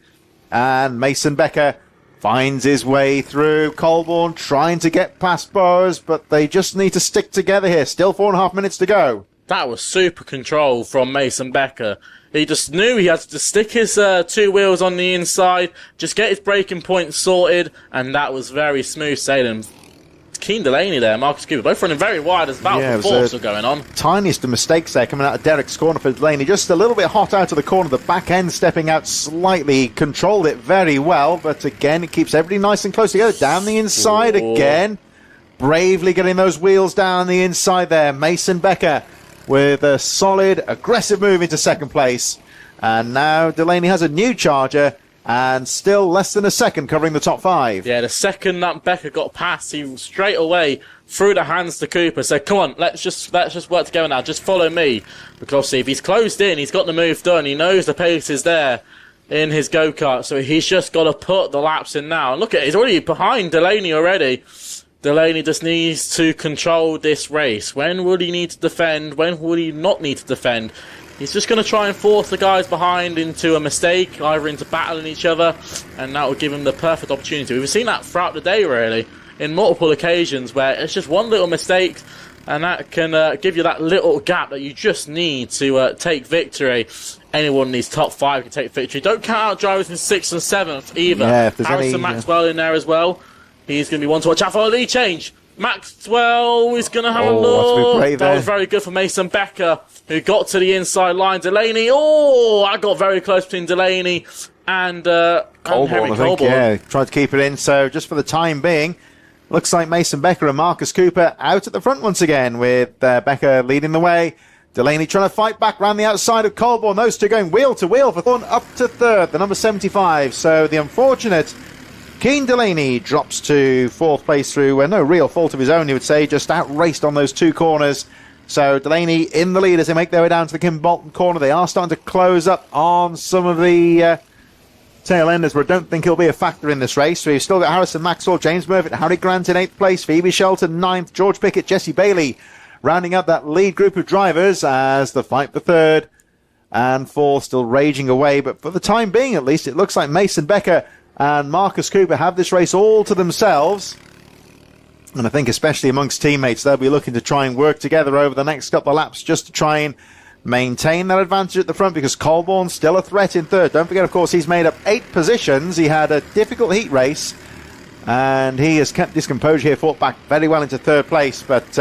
And Mason Becker finds his way through. Colborne trying to get past Bowers, but they just need to stick together here. Still 4.5 minutes to go. That was super control from Mason Becker. He just knew he had to stick his 2 wheels on the inside, just get his braking point sorted, and that was very smooth sailing. Keane Delaney there, Marcus Cooper, both running very wide as about the force are going on. Tiniest of mistakes there coming out of Derek's corner for Delaney. Just a little bit hot out of the corner, the back end stepping out slightly, controlled it very well, but again, it keeps everybody nice and close together. Down the inside again, bravely getting those wheels down the inside there. Mason Becker with a solid, aggressive move into second place. And now Delaney has a new charger, and still less than a second covering the top 5. Yeah, the second that Becker got past, he straight away threw the hands to Cooper. Said, come on, let's just work together now. Just follow me. Because obviously, if he's closed in, he's got the move done. He knows the pace is there in his go-kart. So he's just got to put the laps in now. And look at it, he's already behind Delaney already. Delaney just needs to control this race. When would he need to defend? When would he not need to defend? He's just going to try and force the guys behind into a mistake, either into battling each other, and that will give him the perfect opportunity. We've seen that throughout the day, really, in multiple occasions, where it's just one little mistake, and that can give you that little gap that you just need to take victory. Anyone in these top 5 can take victory. Don't count out drivers in 6th and 7th either. Yeah, if there's Harrison Maxwell in there as well. He's going to be one to watch out for a lead change. Maxwell is going to have a look. That was very good for Mason Becker, who got to the inside line. Delaney, I got very close between Delaney and Henry Colborne. Yeah, tried to keep it in. So just for the time being, looks like Mason Becker and Marcus Cooper out at the front once again, with Becker leading the way. Delaney trying to fight back round the outside of Colborne. Those two going wheel to wheel for Thorne up to 3rd, the number 75. So the unfortunate Keane Delaney drops to 4th place through no real fault of his own, you would say, just outraced on those 2 corners. So Delaney in the lead as they make their way down to the Kim Bolton corner. They are starting to close up on some of the tail enders, but I don't think he'll be a factor in this race. So you've still got Harrison Maxwell, James Murphy, Harry Grant in 8th place, Phoebe Shelton 9th, George Pickett, Jesse Bailey rounding up that lead group of drivers as the fight for 3rd and 4th still raging away. But for the time being, at least, it looks like Mason Becker and Marcus Cooper have this race all to themselves. And I think especially amongst teammates, they'll be looking to try and work together over the next couple of laps just to try and maintain that advantage at the front, because Colborne's still a threat in 3rd. Don't forget, of course, he's made up 8 positions. He had a difficult heat race, and he has kept his composure here, fought back very well into 3rd place. But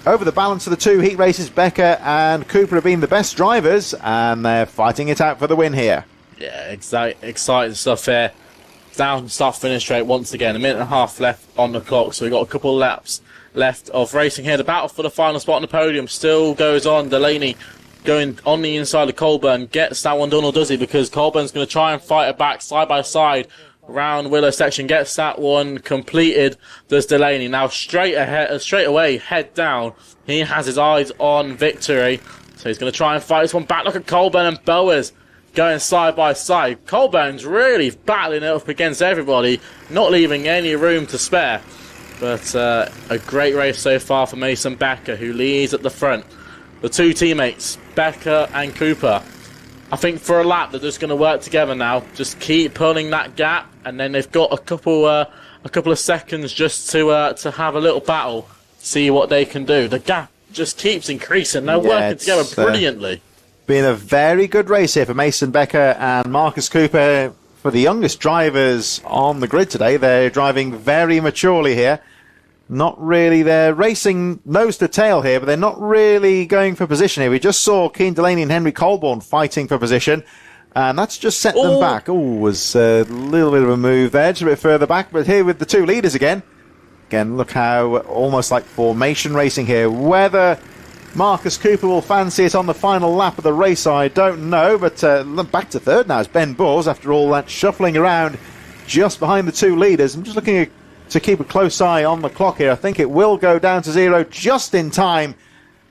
over the balance of the 2 heat races, Becker and Cooper have been the best drivers, and they're fighting it out for the win here. Yeah, exciting stuff here. Down start-finish straight once again. 1.5 minutes left on the clock, so we've got a couple of laps left of racing here. The battle for the final spot on the podium still goes on. Delaney going on the inside of Colburn. Gets that one done, or does he? Because Colburn's going to try and fight it back side by side round Willow section. Gets that one completed. Does Delaney. Now straight away, head down. He has his eyes on victory. So he's going to try and fight this one back. Look at Colburn and Bowers going side by side. Colburn's really battling it up against everybody, not leaving any room to spare. But a great race so far for Mason Becker, who leads at the front. The 2 teammates, Becker and Cooper, I think for a lap they're just going to work together now. Just keep pulling that gap, and then they've got a couple of seconds just to have a little battle, see what they can do. The gap just keeps increasing. They're working together brilliantly. Been a very good race here for Mason Becker and Marcus Cooper. For the youngest drivers on the grid today, they're driving very maturely here. Not really, they're racing nose to tail here, but they're not really going for position here. We just saw Keane Delaney and Henry Colborne fighting for position, and that's just set them back. Was a little bit of a move there, just a bit further back, but here with the 2 leaders again. Again, look how almost like formation racing here. Whether Marcus Cooper will fancy it on the final lap of the race, I don't know, but back to 3rd now is Ben Bors after all that shuffling around just behind the 2 leaders. I'm just looking to keep a close eye on the clock here. I think it will go down to 0 just in time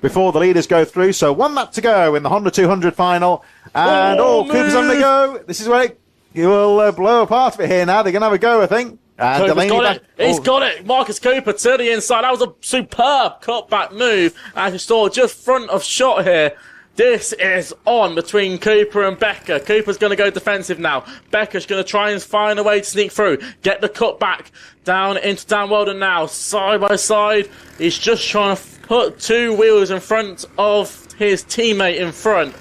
before the leaders go through. So 1 lap to go in the Honda 200 final. And Cooper's on the go. This is where he will blow a part of it here now. They're going to have a go, I think. And Delaney got it. He's got it. Marcus Cooper to the inside. That was a superb cutback move. As you saw, just front of shot here. This is on between Cooper and Becker. Cooper's going to go defensive now. Becker's going to try and find a way to sneak through. Get the cut back down into Dan Weldon now. Side by side. He's just trying to put 2 wheels in front of his teammate in front.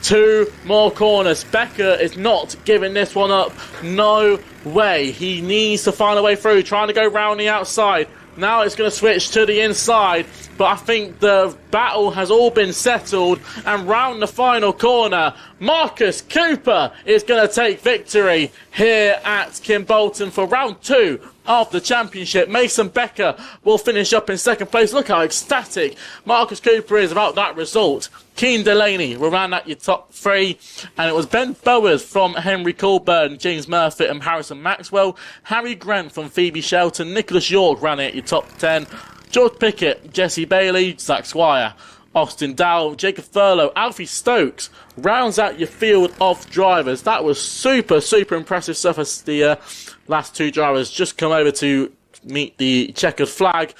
2 more corners. Becker is not giving this one up. No way. He needs to find a way through. Trying to go round the outside. Now it's going to switch to the inside, but I think the battle has all been settled, and round the final corner, Marcus Cooper is going to take victory here at Kim Bolton for round 2 of the championship. Mason Becker will finish up in 2nd place. Look how ecstatic Marcus Cooper is about that result. Keane Delaney will round out your top 3, and it was Ben Bowers from Henry Colburn, James Murphy and Harrison Maxwell, Harry Grant from Phoebe Shelton, Nicholas York ran it at your top 10, George Pickett, Jesse Bailey, Zach Squire, Austin Dow, Jacob Furlow, Alfie Stokes rounds out your field of drivers. That was super impressive stuff as the last 2 drivers just come over to meet the checkered flag.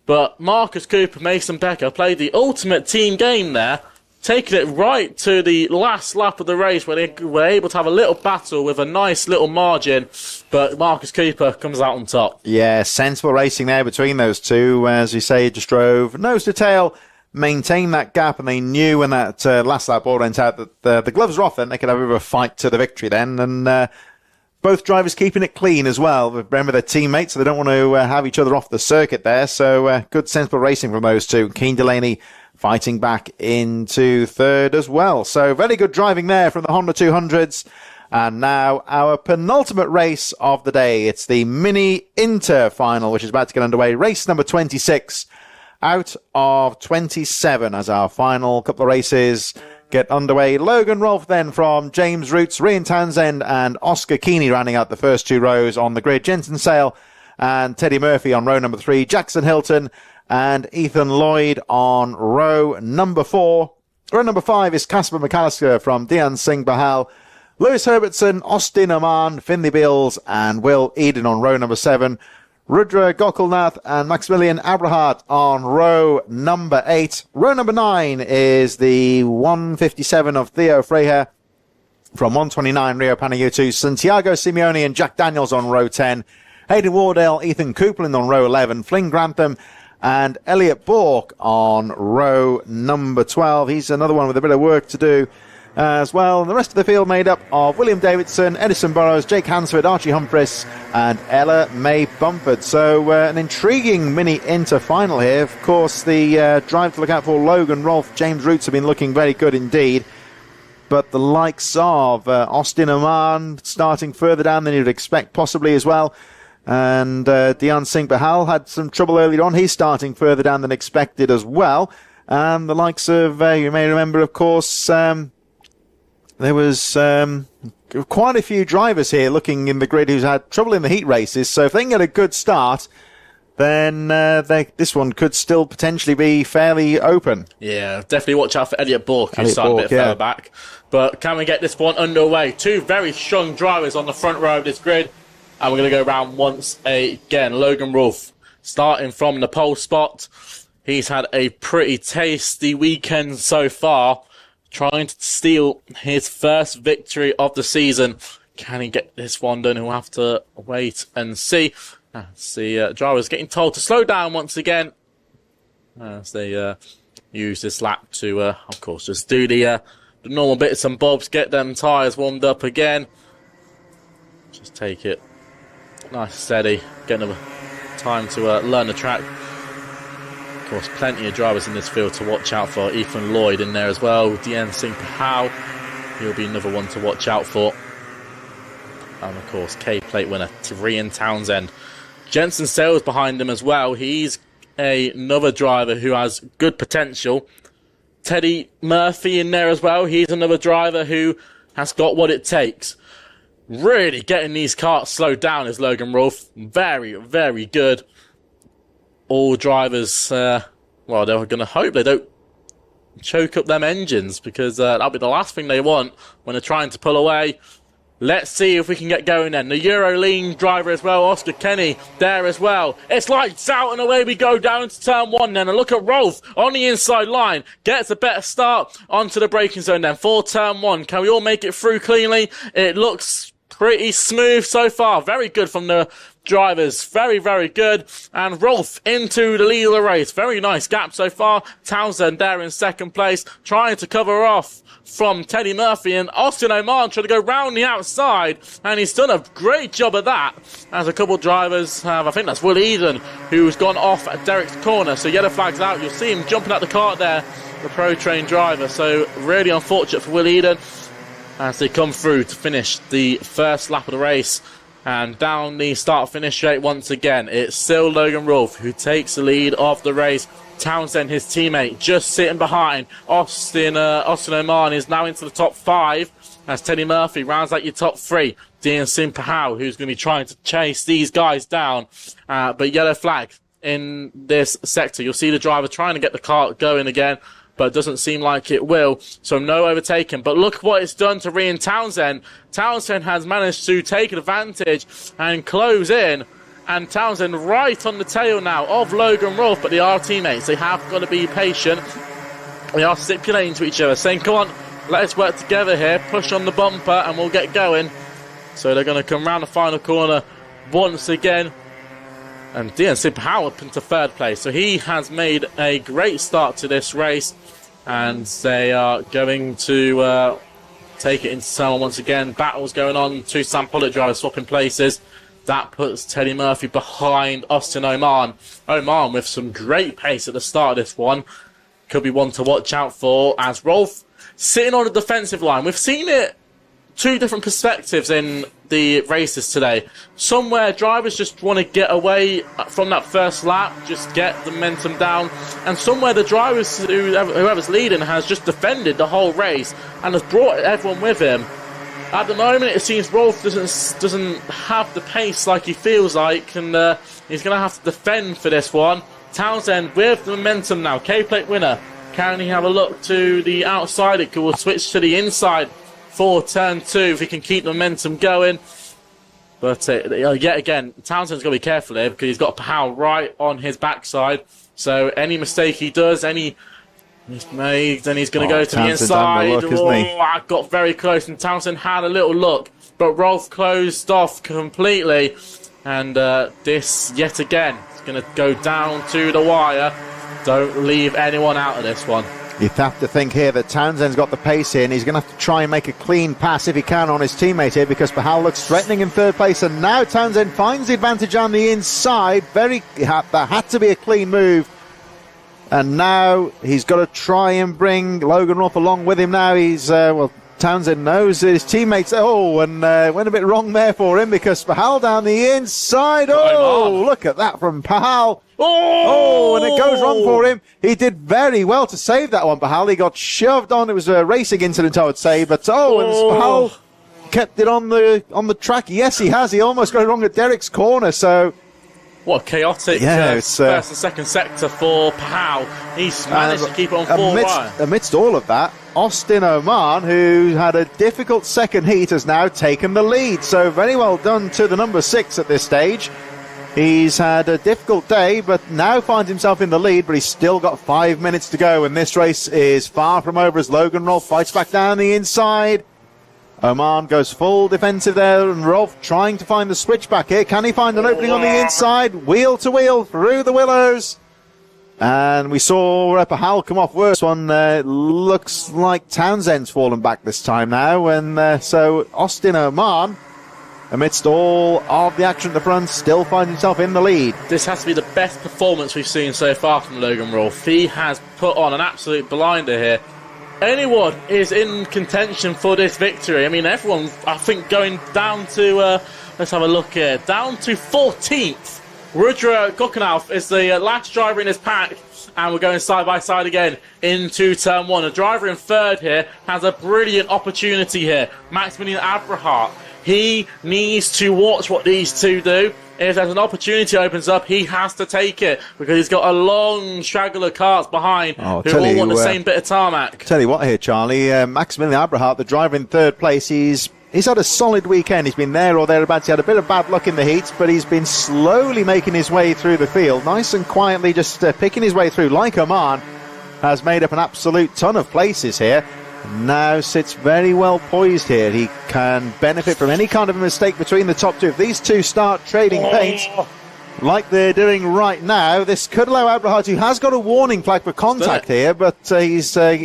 But Marcus Cooper, Mason Becker played the ultimate team game there, taking it right to the last lap of the race where they were able to have a little battle with a nice little margin. But Marcus Cooper comes out on top. Yeah, sensible racing there between those two. As you say, just drove nose to tail, maintained that gap, and they knew when that last lap ball went out that the gloves were off, then they could have a bit of a fight to the victory then. And both drivers keeping it clean as well. Remember, they're teammates, so they don't want to have each other off the circuit there. So good, sensible racing from those two. Keane Delaney fighting back into third as well. So very good driving there from the Honda 200s. And now our penultimate race of the day. It's the Mini Inter Final, which is about to get underway. Race number 26 out of 27 as our final couple of races get underway. Logan Rolfe then from James Roots, Ryan Townsend and Oscar Keeney rounding out the first two rows on the grid. Jensen Sale and Teddy Murphy on row number 3. Jackson Hilton and Ethan Lloyd on row number 4. Row number 5 is Casper McAllister from Dian Singh Bahal. Lewis Herbertson, Austin Oman, Finley Bills and Will Eden on row number 7. Rudra Gokulnath and Maximilian Abrahart on row number 8. Row number 9 is the 157 of Theo Freiher from 129 Rio Panagiotto. Santiago Simeone and Jack Daniels on row 10. Hayden Wardell, Ethan Copeland on row 11. Flynn Grantham and Elliot Bork on row number 12. He's another one with a bit of work to do as well. And the rest of the field made up of William Davidson, Edison Burrows, Jake Hansford, Archie Humphries and Ella May Bumford. So an intriguing Mini Inter final here. Of course, the drive to look out for Logan Rolfe, James Roots have been looking very good indeed. But the likes of Austin Oman starting further down than you'd expect possibly as well. And Dian Singh Bahal had some trouble earlier on. He's starting further down than expected as well. And the likes of, you may remember, of course, there was quite a few drivers here looking in the grid who's had trouble in the heat races. So if they can get a good start, then this one could still potentially be fairly open. Yeah, definitely watch out for Elliot Bork, who's starting a bit further back. But can we get this one underway? Two very strong drivers on the front row of this grid. And we're going to go around once again. Logan Rolfe starting from the pole spot. He's had a pretty tasty weekend so far, trying to steal his first victory of the season. Can he get this one done? We'll have to wait and see. The drivers getting told to slow down once again as they use this lap to, of course, just do the normal bits and bobs, get them tyres warmed up again. Just take it nice and steady, get another time to learn the track. Of course, plenty of drivers in this field to watch out for. Ethan Lloyd in there as well. Dian Singh Pahal, he'll be another one to watch out for. And of course, K-Plate winner Ryan Townsend. Jensen Sales behind him as well. He's another driver who has good potential. Teddy Murphy in there as well. He's another driver who has got what it takes. Really getting these carts slowed down is Logan Rolfe. Very, very good. All drivers, they're going to hope they don't choke up them engines, because that'll be the last thing they want when they're trying to pull away. Let's see if we can get going then. The Euro Lean driver as well, Oscar Kenny, there as well. It's lights out and away we go down to turn 1 then. And look at Rolfe on the inside line. Gets a better start onto the braking zone then for turn 1. Can we all make it through cleanly? It looks pretty smooth so far. Very good from the drivers. Very, very good. And Rolfe into the lead of the race. Very nice gap so far. Townsend there in second place, trying to cover off from Teddy Murphy, and Austin Oman trying to go round the outside, and he's done a great job of that. As a couple of drivers have, I think that's Will Eden, who's gone off at Derek's corner, so yellow flag's out. You'll see him jumping out the kart there, the Pro Train driver. So really unfortunate for Will Eden as they come through to finish the first lap of the race. And down the start-finish straight once again, it's still Logan Rolfe who takes the lead of the race. Townsend, his teammate, just sitting behind. Austin Oman is now into the top 5 as Teddy Murphy rounds out your top 3. Dian Singh Pahal, who's going to be trying to chase these guys down. But yellow flag in this sector. You'll see the driver trying to get the car going again, but it doesn't seem like it will. So no overtaking. But look what it's done to Ryan Townsend. Townsend has managed to take advantage and close in and Townsend right on the tail now of Logan Rolfe, but they are teammates. They have got to be patient. They are stipulating to each other, saying, come on, let's work together here, push on the bumper, and we'll get going. So they're going to come round the final corner once again. And DNC Powell up into third place. So he has made a great start to this race. And they are going to take it into turn one once again. Battles going on. Two Sam Pollitt drivers swapping places. That puts Teddy Murphy behind Austin Oman. Oman with some great pace at the start of this one. Could be one to watch out for as Rolfe sitting on the defensive line. We've seen it two different perspectives in the races today. Somewhere drivers just want to get away from that first lap, just get the momentum down, and somewhere the drivers, whoever's leading, has just defended the whole race and has brought everyone with him. At the moment, it seems Rolfe doesn't have the pace like he feels like, and he's going to have to defend for this one. Townsend with the momentum now, K-plate winner. Can he have a look to the outside? It will switch to the inside for turn two if he can keep the momentum going. But yet again, Townsend's got to be careful here because he's got Powell right on his backside. So any mistake he does, he's made, then he's going to go to the inside. I got very close, and Townsend had a little look, but Rolfe closed off completely. And this, yet again, is going to go down to the wire. Don't leave anyone out of this one. You'd have to think here that Townsend's got the pace here, and he's going to have to try and make a clean pass if he can on his teammate here, because Pahal looks threatening in third place, and now Townsend finds the advantage on the inside. There had to be a clean move, and now he's got to try and bring Logan Rolfe along with him now. Townsend knows that his teammates, went a bit wrong there for him, because Pahal down the inside. Look at that from Pahal. And it goes wrong for him. He did very well to save that one, Pahal. He got shoved on. It was a racing incident, I would say, but and Pahal kept it on the track. Yes, he has. He almost got it wrong at Derek's corner, so... What a chaotic first and second sector for Pahal. He's managed to keep it on four wire. Amidst all of that, Austin Oman, who had a difficult second heat, has now taken the lead. So very well done to the number 6 at this stage. He's had a difficult day, but now finds himself in the lead, but he's still got 5 minutes to go, and this race is far from over as Logan Rolfe fights back down the inside. Oman goes full defensive there, and Rolfe trying to find the switch back here. Can he find an opening on the inside? Wheel to wheel through the willows. And we saw Pahal come off worse. One looks like Townsend's fallen back this time now. And so Austin Oman, amidst all of the action at the front, still finds himself in the lead. This has to be the best performance we've seen so far from Logan Rolfe. He has put on an absolute blinder here. Anyone is in contention for this victory. I mean, everyone, I think, going down to, let's have a look here, down to 14th. Rudra Gokanauf is the last driver in his pack, and we're going side by side again into turn one. The driver in third here has a brilliant opportunity here. Maximilian Abrahart. He needs to watch what these two do. If there's an opportunity opens up, he has to take it, because he's got a long straggler of cars behind who all want the same bit of tarmac. Tell you what here, Charlie, Maximilian Abrahart, the driver in third place, he's had a solid weekend. He's been there or thereabouts. He had a bit of bad luck in the heats, but he's been slowly making his way through the field, nice and quietly, just picking his way through. Like Oman, has made up an absolute ton of places here. Now sits very well poised here. He can benefit from any kind of a mistake between the top two. If these two start trading paints like they're doing right now, this could allow Abrahart, who has got a warning flag for contact here, but he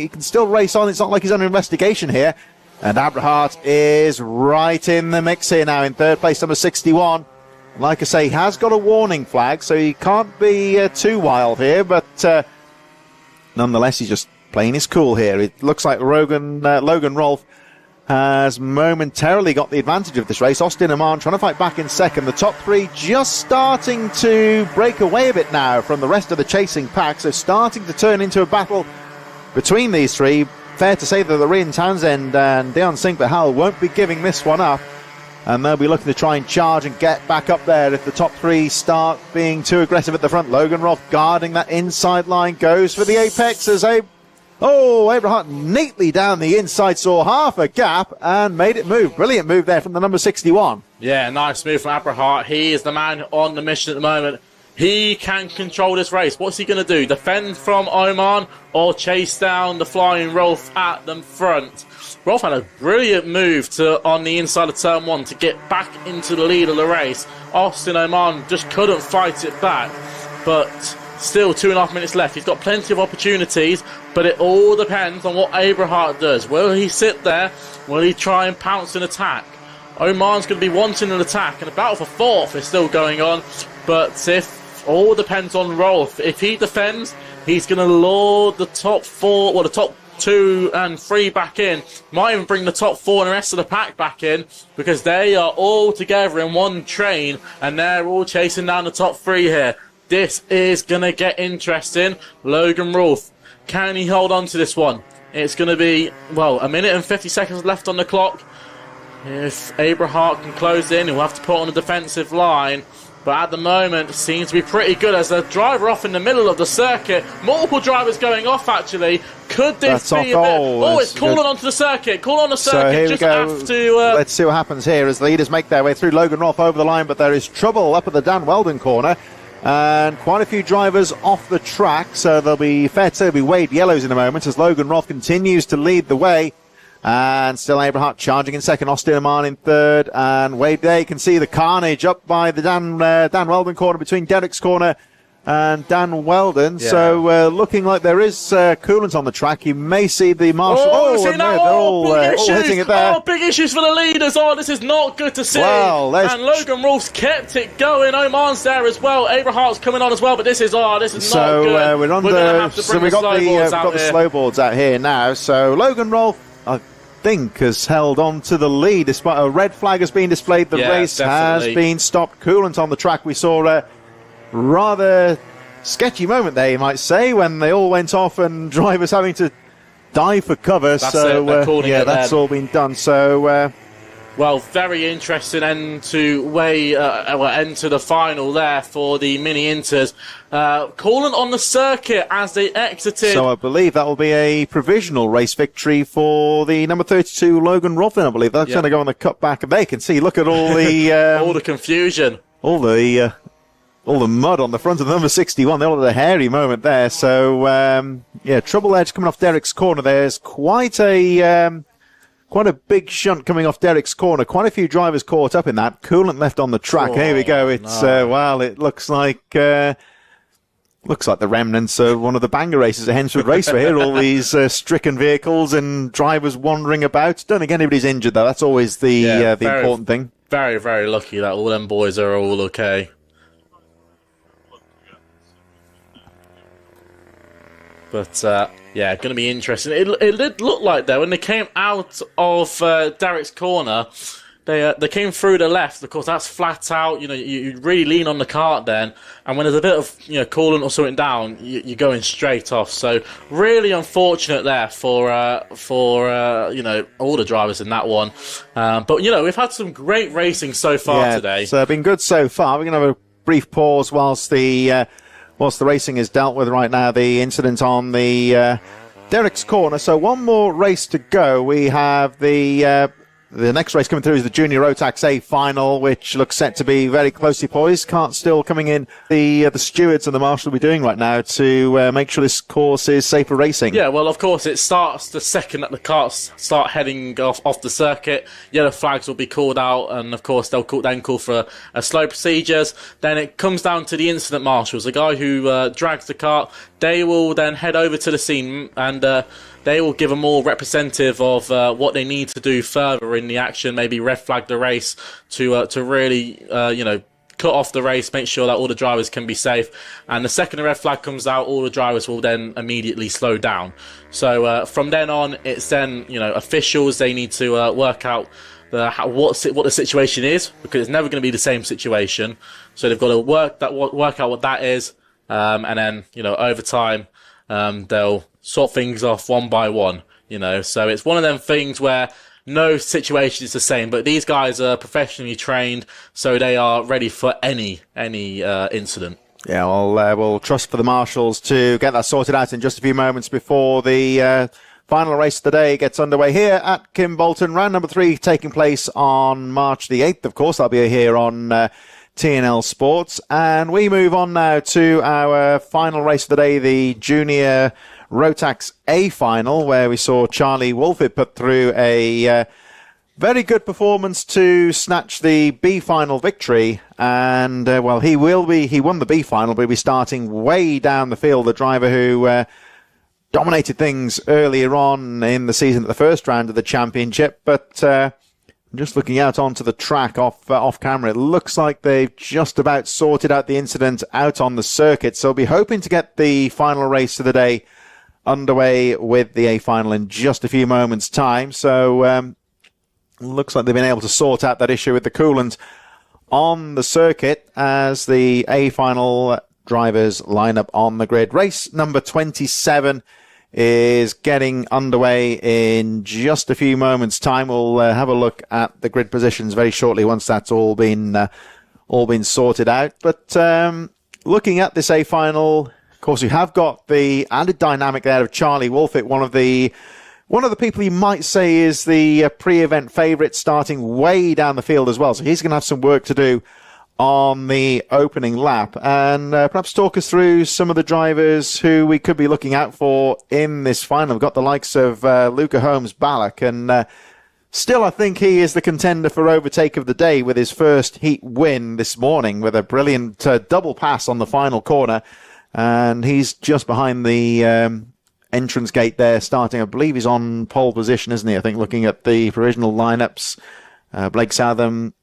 can still race on. It's not like he's under investigation here. And Abrahart is right in the mix here now in third place, number 61. Like I say, he has got a warning flag, so he can't be too wild here, but nonetheless, he's just playing his cool here. It looks like Logan Rolfe has momentarily got the advantage of this race. Austin Oman trying to fight back in second. The top three just starting to break away a bit now from the rest of the chasing pack, so starting to turn into a battle between these three. Fair to say that the Rian Townsend and Deon Singh Pahal won't be giving this one up, and they'll be looking to try and charge and get back up there if the top three start being too aggressive at the front. Logan Rolfe guarding that inside line, goes for the apex as Oh, Abrahart neatly down the inside, saw half a gap and made it move. Brilliant move there from the number 61. Yeah, nice move from Abrahart. He is the man on the mission at the moment. He can control this race. What's he going to do? Defend from Oman or chase down the flying Rolf at the front? Rolf had a brilliant move on the inside of turn 1 to get back into the lead of the race. Austin Oman just couldn't fight it back, but still 2.5 minutes left. He's got plenty of opportunities, but it all depends on what Abrahart does. Will he sit there? Will he try and pounce and attack? Oman's going to be wanting an attack, and the battle for 4th is still going on, but all depends on Rolf. If he defends, he's going to lure the top 4, well, the top 2 and 3 back in. Might even bring the top 4 and the rest of the pack back in, because they are all together in one train and they're all chasing down the top 3 here. This is going to get interesting. Logan Rolf, can he hold on to this one? It's going to be, well, 1 minute and 50 seconds left on the clock. If Abrahart can close in, he'll have to put on a defensive line. But at the moment, it seems to be pretty good as the driver off in the middle of the circuit. Multiple drivers going off, actually. Could this be a bit... Oh, it's calling onto the circuit. Call on the circuit. So here just we go. have to... Let's see what happens here as the leaders make their way through. Logan Rolf over the line, but there is trouble up at the Dan Weldon corner. And quite a few drivers off the track. So there'll be, fair to say, there'll be Wade Yellows in a moment as Logan Rolf continues to lead the way. And still Abrahart charging in second, Austin Oman in third, and Wade there. You can see the carnage up by the Dan Weldon corner between Derek's corner and Dan Weldon. Yeah. So looking like there is coolant on the track. You may see the marshal. They're all hitting it there. Oh, big issues for the leaders. Oh, this is not good to see. Well, and Logan Rolf's kept it going. Oman's there as well. Abrahart's coming on as well, but this is not good. We're on we've got the slowboards out here now. So Logan Rolf, I think, has held on to the lead despite a red flag has been displayed. The race has been stopped. Coolant on the track. We saw a rather sketchy moment there, you might say, when they all went off and drivers having to dive for cover. That's all been done. So well, very interesting end to the final there for the mini inters. Coolant on the circuit as they exited. So I believe that will be a provisional race victory for the number 32 Logan Ruffin. I believe that's going to go on the cutback, and they can see. Look at all the all the confusion, all the mud on the front of the number 61. They all had a hairy moment there. So trouble edge coming off Derek's corner. There's quite a big shunt coming off Derek's corner. Quite a few drivers caught up in that. Coolant left on the track. Here we go. It's it looks like the remnants of one of the banger races at Hensford Raceway here. All these stricken vehicles and drivers wandering about. Don't think anybody's injured though. That's always the important thing. Very, very lucky that all them boys are all okay. But going to be interesting. It did look like though when they came out of Derek's corner, they came through the left. Of course, that's flat out. You really lean on the kart then, and when there's a bit of coolant or something down, you're going straight off. So really unfortunate there for all the drivers in that one. But we've had some great racing so far today. So been good so far. We're going to have a brief pause whilst the racing is dealt with right now, the incident on the Derek's corner. So one more race to go. We have the next race coming through is the Junior Rotax A Final, which looks set to be very closely poised. Kart still coming in. The stewards and the marshal will be doing right now to make sure this course is safe for racing. Yeah, well, of course, it starts the second that the karts start heading off the circuit. Yellow flags will be called out, and of course, they'll call for a slow procedures. Then it comes down to the incident marshals, the guy who drags the kart. They will then head over to the scene and they will give a more representative of what they need to do further in the action, maybe red flag the race to really, cut off the race, make sure that all the drivers can be safe. And the second the red flag comes out, all the drivers will then immediately slow down. So from then on, it's then, officials, they need to work out what the situation is, because it's never going to be the same situation. So they've got to work out what that is. And then, over time, they'll sort things off one by one, So it's one of them things where no situation is the same, but these guys are professionally trained, so they are ready for any incident. Yeah, well, we'll trust for the marshals to get that sorted out in just a few moments before the final race of the day gets underway here at Kimbolton. Round number 3 taking place on March the 8th, of course. I'll be here on TNL Sports. And we move on now to our final race of the day, the Junior Rotax A Final, where we saw Charlie Wolfett put through a very good performance to snatch the B Final victory. And, he won the B Final, but he'll be starting way down the field. The driver who dominated things earlier on in the season at the first round of the championship. But just looking out onto the track off camera, it looks like they've just about sorted out the incident out on the circuit. So we'll be hoping to get the final race of the day underway with the A Final in just a few moments' time. So looks like they've been able to sort out that issue with the coolant on the circuit as the A Final drivers line up on the grid. Race number 27 is getting underway in just a few moments' time. We'll have a look at the grid positions very shortly once that's all been sorted out. But looking at this A Final, of course, you have got the added dynamic there of Charlie Wolfett, one of the people you might say is the pre-event favourite, starting way down the field as well. So he's going to have some work to do on the opening lap, and perhaps talk us through some of the drivers who we could be looking out for in this final. We've got the likes of Luca Holmes-Ballack, and still I think he is the contender for overtake of the day with his first heat win this morning with a brilliant double pass on the final corner, and he's just behind the entrance gate there starting. I believe he's on pole position, isn't he? I think looking at the provisional lineups, Blake Southam,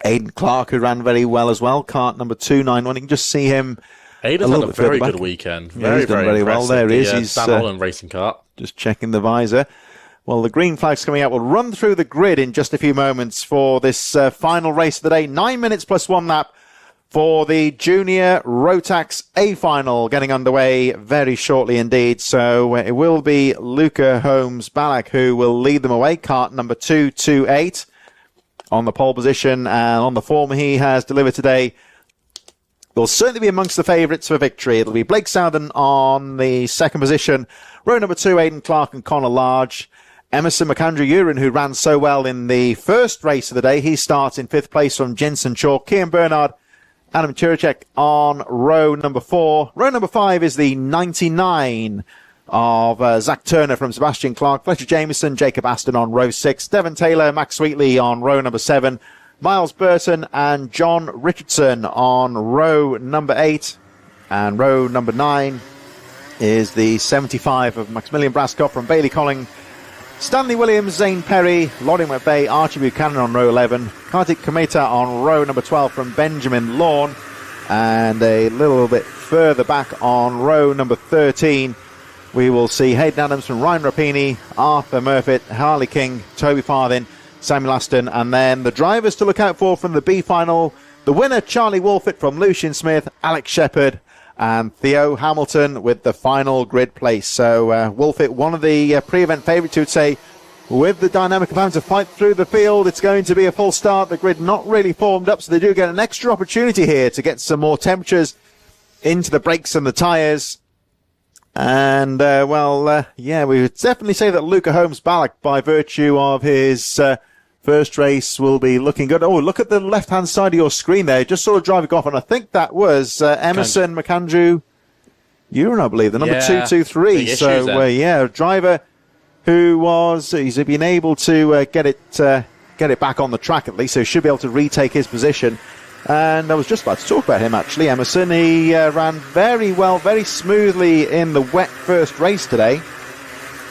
Aidan Clark, who ran very well as well, kart number 291. You can just see him. Aidan's had a very good weekend. He's done very well. There he is. He's Dan Holland racing kart. Just checking the visor. Well, the green flag's coming out. We'll run through the grid in just a few moments for this final race of the day. 9 minutes plus 1 lap for the Junior Rotax A Final getting underway very shortly indeed. So it will be Luca Holmes-Ballack who will lead them away, kart number 228. On the pole position and on the form he has delivered today, will certainly be amongst the favourites for victory. It'll be Blake Southern on the second position, row number 2, Aidan Clark and Connor Large. Emerson McAndrew-Uren, who ran so well in the first race of the day, he starts in 5th place from Jensen Chalk. Kian Bernard, Adam Turacek on row number 4. Row number 5 is the 99 of Zach Turner from Sebastian Clark, Fletcher Jameson, Jacob Aston on row 6, Devon Taylor, Max Sweetley on row number 7, Miles Burton and John Richardson on row number 8, and row number 9 is the 75 of Maximilian Brascott from Bailey Colling, Stanley Williams, Zane Perry, Laurie McVeigh, Archie Buchanan on row 11, Kartik Kometa on row number 12 from Benjamin Lawn, and a little bit further back on row number 13 we will see Hayden Adams from Ryan Rapini, Arthur Murfitt, Harley King, Toby Farthing, Samuel Aston, and then the drivers to look out for from the B Final. The winner, Charlie Wolfett from Lucian Smith, Alex Shepherd, and Theo Hamilton with the final grid place. So Wolfett, one of the pre-event favourites, who would say, with the dynamic of having to fight through the field, it's going to be a full start. The grid not really formed up, so they do get an extra opportunity here to get some more temperatures into the brakes and the tyres. And, we would definitely say that Luca Holmes-Ballack, by virtue of his first race, will be looking good. Oh, look at the left-hand side of your screen there. Just sort of driving off, and I think that was Emerson McAndrew-Uren, I believe, the number 223. So, a driver who he's been able to get it back on the track at least, so he should be able to retake his position. And I was just about to talk about him, actually, Emerson. He ran very well, very smoothly in the wet first race today.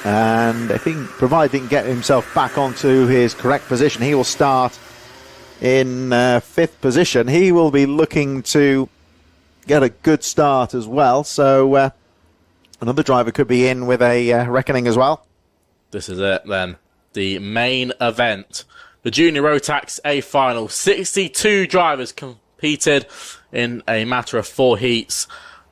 And I think, provided he can get himself back onto his correct position, he will start in 5th position. He will be looking to get a good start as well. So another driver could be in with a reckoning as well. This is it, then. The main event. The Junior Rotax A Final. 62 drivers competed in a matter of 4 heats.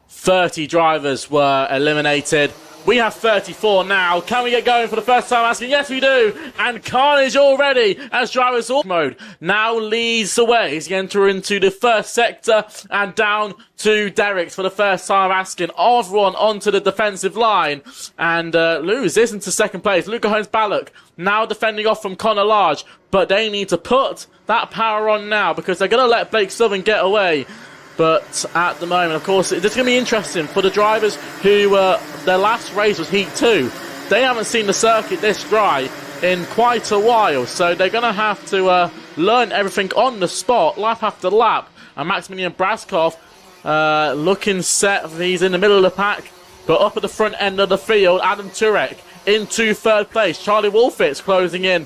30 drivers were eliminated. We have 34 now. Can we get going for the first time asking? Yes, we do. And Carnage already, as driver's all mode, now leads the way. He's going to enter into the first sector and down to Derricks for the first time asking. Everyone onto the defensive line and lose this into second place. Luca Holmes-Ballock now defending off from Connor Large, but they need to put that power on now because they're going to let Blake Southern get away. But at the moment, of course, it's going to be interesting for the drivers who their last race was Heat 2. They haven't seen the circuit this dry in quite a while, so they're going to have to learn everything on the spot, lap after lap. And Maximilian Braskov looking set. He's in the middle of the pack, but up at the front end of the field, Adam Turek into third place. Charlie Wolfitz closing in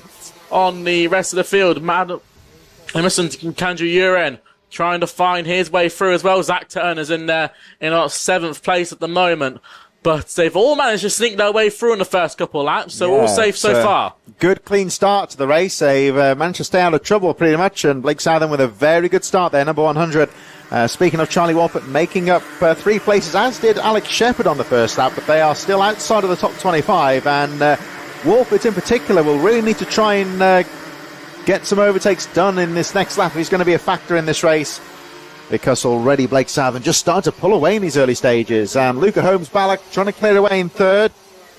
on the rest of the field. Emerson Kanju-Uren trying to find his way through as well. Zach Turner's in there in our 7th place at the moment. But they've all managed to sneak their way through in the first couple of laps, so all safe so far. Good, clean start to the race. They've managed to stay out of trouble pretty much, and Blake Southern with a very good start there, number 100. Speaking of Charlie Wolfett, making up 3 places, as did Alex Shepard on the first lap, but they are still outside of the top 25, and Wolfett in particular will really need to try and get some overtakes done in this next lap. He's going to be a factor in this race because already Blake Southern just started to pull away in these early stages. And Luca Holmes-Ballock trying to clear away in third.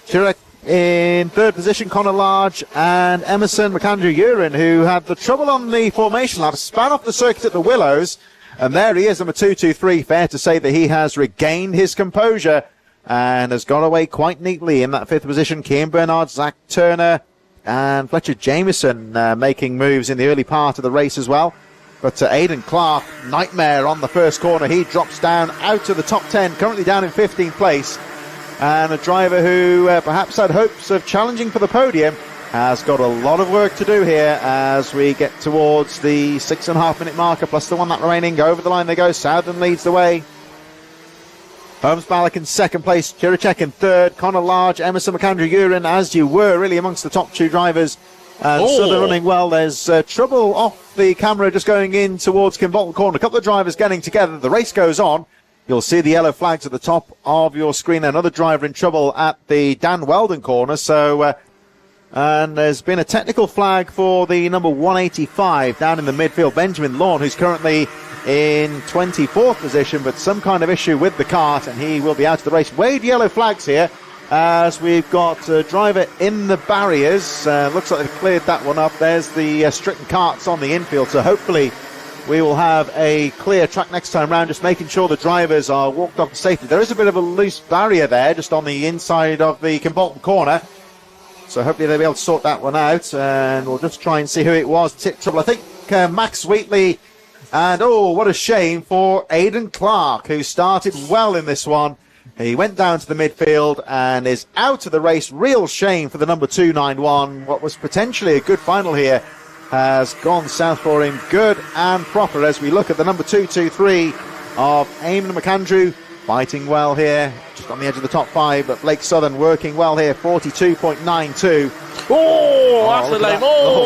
Chirac in third position, Connor Large and Emerson McAndrew-Uren, who had the trouble on the formation lap, span off the circuit at the Willows. And there he is, number 223. Fair to say that he has regained his composure and has got away quite neatly in that 5th position. Cian Bernard, Zach Turner, and Fletcher Jameson making moves in the early part of the race as well. But Aidan Clark, nightmare on the first corner. He drops down out of the top 10, currently down in 15th place. And a driver who perhaps had hopes of challenging for the podium has got a lot of work to do here as we get towards the 6.5 minute marker, plus the 1 lap remaining. Over the line they go. Southern leads the way. Holmes-Ballock in 2nd place, Chiracek in 3rd, Connor Large, Emerson McAndrew-Uren, as you were really amongst the top 2 drivers. And so they're running well. There's trouble off the camera just going in towards Kimbolton Corner. A couple of drivers getting together. The race goes on. You'll see the yellow flags at the top of your screen. Another driver in trouble at the Dan Weldon corner. So, and there's been a technical flag for the number 185 down in the midfield, Benjamin Lawn, who's currently in 24th position, but some kind of issue with the kart, and he will be out of the race. Wade yellow flags here as we've got a driver in the barriers. Looks like they've cleared that one up. There's the stricken karts on the infield, so hopefully we will have a clear track next time round, just making sure the drivers are walked off to safety. There is a bit of a loose barrier there just on the inside of the Kimbolton corner, so hopefully they'll be able to sort that one out, and we'll just try and see who it was. Tip trouble, I think Max Wheatley. And what a shame for Aidan Clark, who started well in this one. He went down to the midfield and is out of the race. Real shame for the number 291. What was potentially a good final here has gone south for him, good and proper, as we look at the number 223 of Eamon McAndrew, fighting well here, just on the edge of the top 5, but Blake Southern working well here, 42.92. That's a late.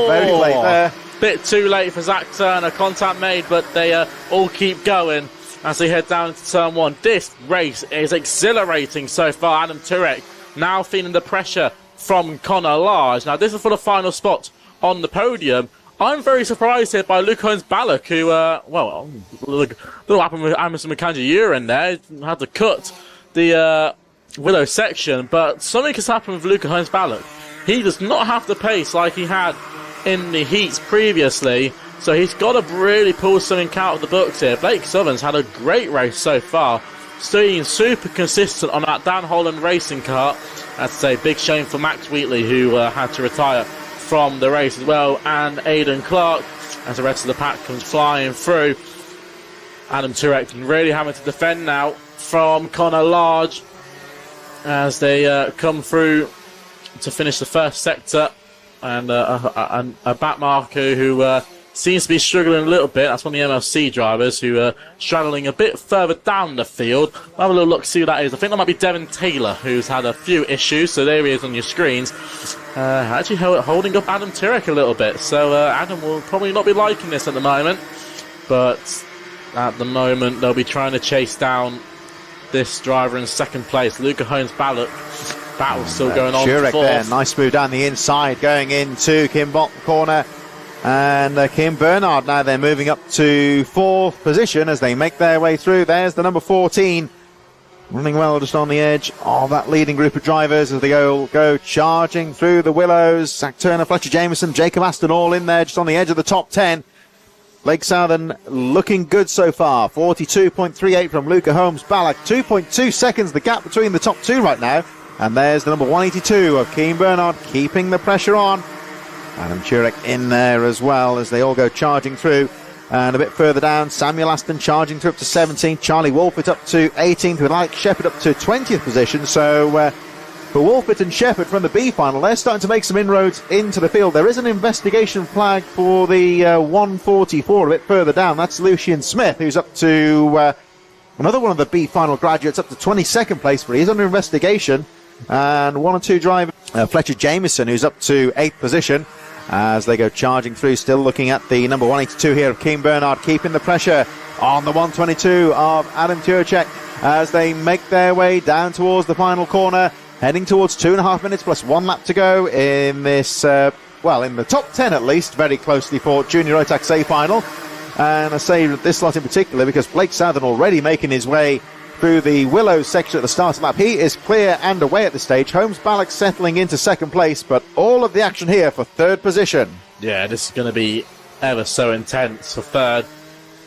Very late there. Bit too late for Zach Turner. Contact made, but they all keep going as they head down into turn 1. This race is exhilarating so far. Adam Turek now feeling the pressure from Connor Large. Now, this is for the final spot on the podium. I'm very surprised here by Luke Holmes-Ballock, who, look what happened with Emerson McAndrew-Uren there. Had to cut the Willow section, but something has happened with Luke Holmes-Ballock. He does not have the pace like he had in the heats previously, so he's got to really pull something out of the books here. Blake Southern's had a great race so far, staying super consistent on that Dan Holland racing kart. That's a big shame for Max Wheatley, who had to retire from the race as well, and Aidan Clark, as the rest of the pack comes flying through. Adam Turek really having to defend now from Connor Large as they come through to finish the first sector. And a backmarker who seems to be struggling a little bit. That's one of the MLC drivers who are struggling a bit further down the field. We'll have a little look, see who that is. I think that might be Devon Taylor, who's had a few issues. So there he is on your screens. Actually holding up Adam Turek a little bit. So Adam will probably not be liking this at the moment. But at the moment, they'll be trying to chase down this driver in 2nd place, Luca Holmes-Ballock. battle still going on. Jurek there, nice move down the inside, going into Kim Bolton corner. And Kim Bernard now they're moving up to 4th position as they make their way through. There's the number 14. Running well just on the edge of that leading group of drivers as they go charging through the willows. Zach Turner, Fletcher Jameson, Jacob Aston all in there just on the edge of the top 10. Blake Southern looking good so far. 42.38 from Luca Holmes Ballack. 2.2 seconds the gap between the top 2 right now. And there's the number 182 of Keane Bernard keeping the pressure on. Adam Turek in there as well as they all go charging through. And a bit further down, Samuel Aston charging through up to 17th. Charlie Wolfett up to 18th with Alex Shepherd up to 20th position. So for Wolfett and Shepherd from the B final, they're starting to make some inroads into the field. There is an investigation flag for the 144 a bit further down. That's Lucian Smith, who's up to another one of the B final graduates up to 22nd place, but he's under investigation. And 1 or 2 drivers, Fletcher Jameson, who's up to 8th position. As they go charging through, still looking at the number 182 here of Keane Bernard, keeping the pressure on the 122 of Adam Turek as they make their way down towards the final corner, heading towards 2.5 minutes plus 1 lap to go in this, in the top 10 at least, very closely for Junior Rotax A final. And I say this lot in particular because Blake Southern already making his way through the Willows section at the start of the lap. He is clear and away at this stage. Holmes Ballack settling into 2nd place, but all of the action here for 3rd position. Yeah, this is going to be ever so intense for 3rd.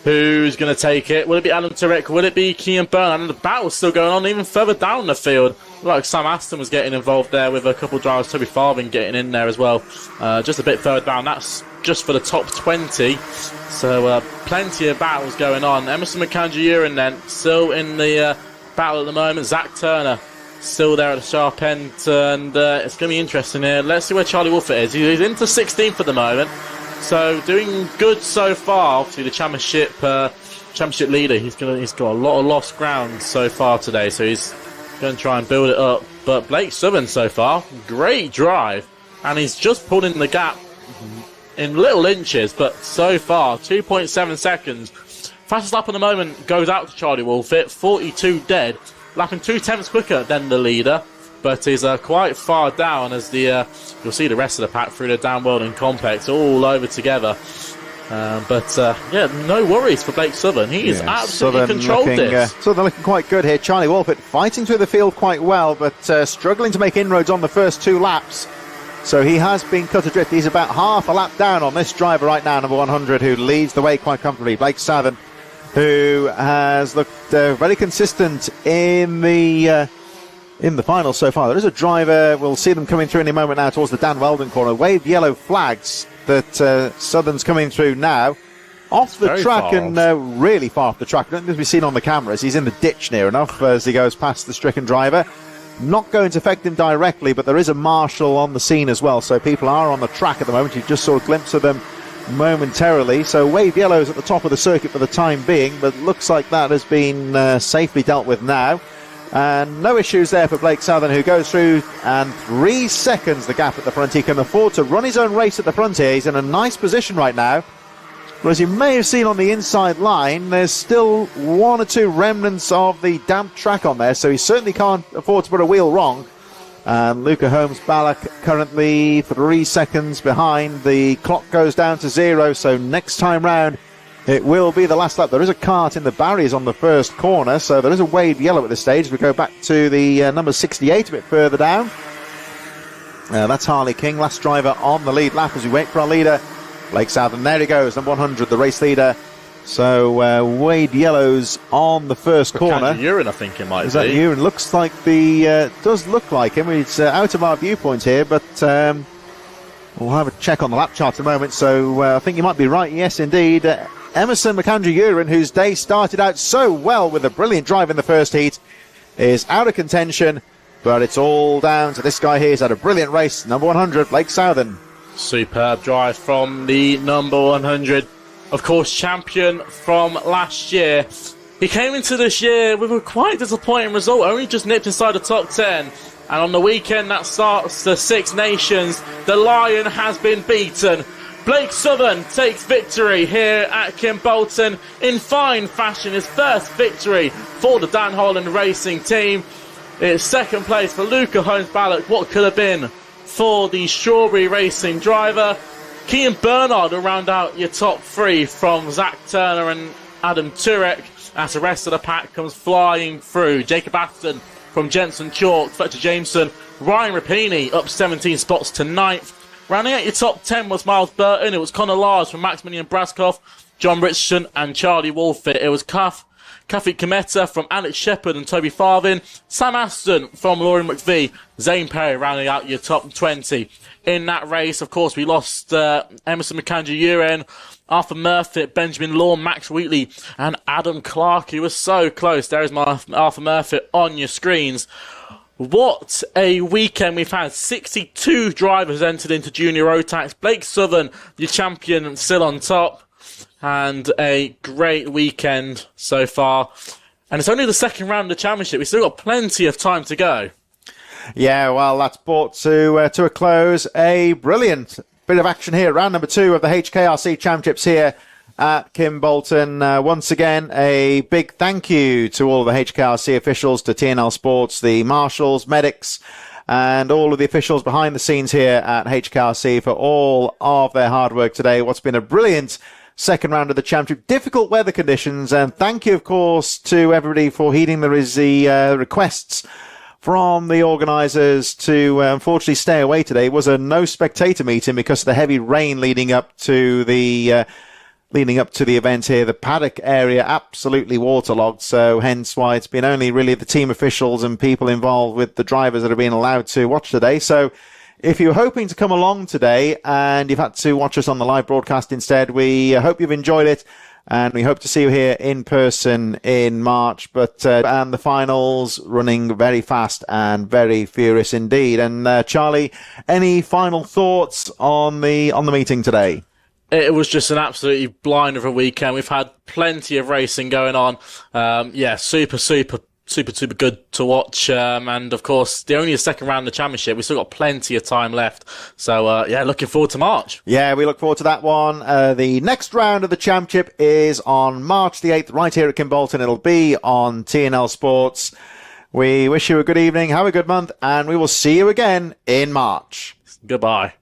Who's going to take it? Will it be Adam Turek? Will it be Keane Bernard? And the battle's still going on even further down the field. Like Sam Aston was getting involved there with a couple of drivers, Toby Farthing getting in there as well. Just a bit further down. That's just for the top 20. So plenty of battles going on. Emerson McAndrew then still in the battle at the moment. Zach Turner still there at the sharp end. And it's going to be interesting here. Let's see where Charlie Wolfett is. He's into 16th at the moment. So doing good so far. Obviously the championship leader. He's got a lot of lost ground so far today. So he's going to try and build it up. But Blake Southern so far, great drive. And he's just pulled in the gap in little inches, but so far 2.7 seconds. Fastest lap at the moment goes out to Charlie Wolfett, 42 dead, lapping 2/10 quicker than the leader, but he's quite far down as the you'll see the rest of the pack through the down Weldon complex all over together. No worries for Blake Southern. He's absolutely controlled this. Southern looking quite good here. Charlie Wolfett fighting through the field quite well, but struggling to make inroads on the first 2 laps. So he has been cut adrift. He's about half a lap down on this driver right now, number 100, who leads the way quite comfortably. Blake Southern, who has looked very consistent in the final so far. There is a driver, we'll see them coming through in a moment now towards the Dan Weldon corner. Waved yellow flags that Southern's coming through now. Off the track and really far off the track. I don't think this will be seen on the cameras. He's in the ditch near enough as he goes past the stricken driver. Not going to affect him directly, but there is a marshal on the scene as well, so people are on the track at the moment. You just saw a glimpse of them momentarily. So wave yellows at the top of the circuit for the time being, but looks like that has been safely dealt with now. And no issues there for Blake Southern, who goes through, and 3 seconds the gap at the front. He can afford to run his own race at the front here. He's in a nice position right now. But as you may have seen on the inside line, there's still 1 or 2 remnants of the damp track on there, so he certainly can't afford to put a wheel wrong. And Luca Holmes Ballack currently 3 seconds behind. The clock goes down to 0, so next time round it will be the last lap. There is a kart in the barriers on the first corner, so there is a wave yellow at this stage. We go back to the number 68 a bit further down. That's Harley King, last driver on the lead lap as we wait for our leader. Blake Southern, there he goes, number 100, the race leader. So Wade Yellow's on the first corner. Urine, I think it might be. Is that Urine? Looks like does look like him. It's out of our viewpoint here, but we'll have a check on the lap chart in a moment. So I think you might be right. Yes, indeed. Emerson McAndrew Urine, whose day started out so well with a brilliant drive in the first heat, is out of contention. But it's all down to this guy here. He's had a brilliant race. Number 100, Blake Southern. Superb drive from the number 100. Of course, champion from last year. He came into this year with a quite disappointing result. Only just nipped inside the top 10. And on the weekend that starts the Six Nations, the Lion has been beaten. Blake Southern takes victory here at Kimbolton in fine fashion. His first victory for the Dan Holland Racing team. It's second place for Luca Holmes-Ballock. What could have been for the Strawberry Racing driver. Kean Bernard will round out your top three from Zach Turner and Adam Turek, as the rest of the pack comes flying through. Jacob Aston from Jensen Chalk, Fletcher Jameson, Ryan Rapini up 17 spots to 9th. Rounding out your top 10 was Miles Burton. It was Connor Lars from Maximilian Braskoff, John Richardson and Charlie Wolfit. It was Kathy Cometa from Alex Shepherd and Toby Farthing, Sam Aston from Lauren McVie, Zane Perry rounding out your top 20. In that race, of course, we lost Emerson McAndrew-Uren, Arthur Murfitt, Benjamin Law, Max Wheatley, and Adam Clark, who was so close. There is my Arthur Murfitt on your screens. What a weekend we've had. 62 drivers entered into Junior Rotax. Blake Southern, your champion, still on top. And a great weekend so far. And it's only the second round of the championship. We've still got plenty of time to go. Yeah, well, that's brought to a close. A brilliant bit of action here. Round number 2 of the HKRC Championships here at Kimbolton. Once again, a big thank you to all of the HKRC officials, to TNL Sports, the marshals, medics, and all of the officials behind the scenes here at HKRC for all of their hard work today. What's been a brilliant second round of the championship. Difficult weather conditions, and thank you, of course, to everybody for heeding the requests from the organisers to unfortunately stay away today. It was a no spectator meeting because of the heavy rain leading up to the event here. The paddock area absolutely waterlogged, so hence why it's been only really the team officials and people involved with the drivers that have been allowed to watch today. So if you're hoping to come along today and you've had to watch us on the live broadcast instead, we hope you've enjoyed it, and we hope to see you here in person in March. But and the finals running very fast and very furious indeed. And Charlie, any final thoughts on the meeting today? It was just an absolutely blind of a weekend. We've had plenty of racing going on. Super good to watch. And of course, the only second round of the championship. We've still got plenty of time left. So, looking forward to March. Yeah, we look forward to that one. The next round of the championship is on March the 8th, right here at Kimbolton. It'll be on TNL Sports. We wish you a good evening, have a good month, and we will see you again in March. Goodbye.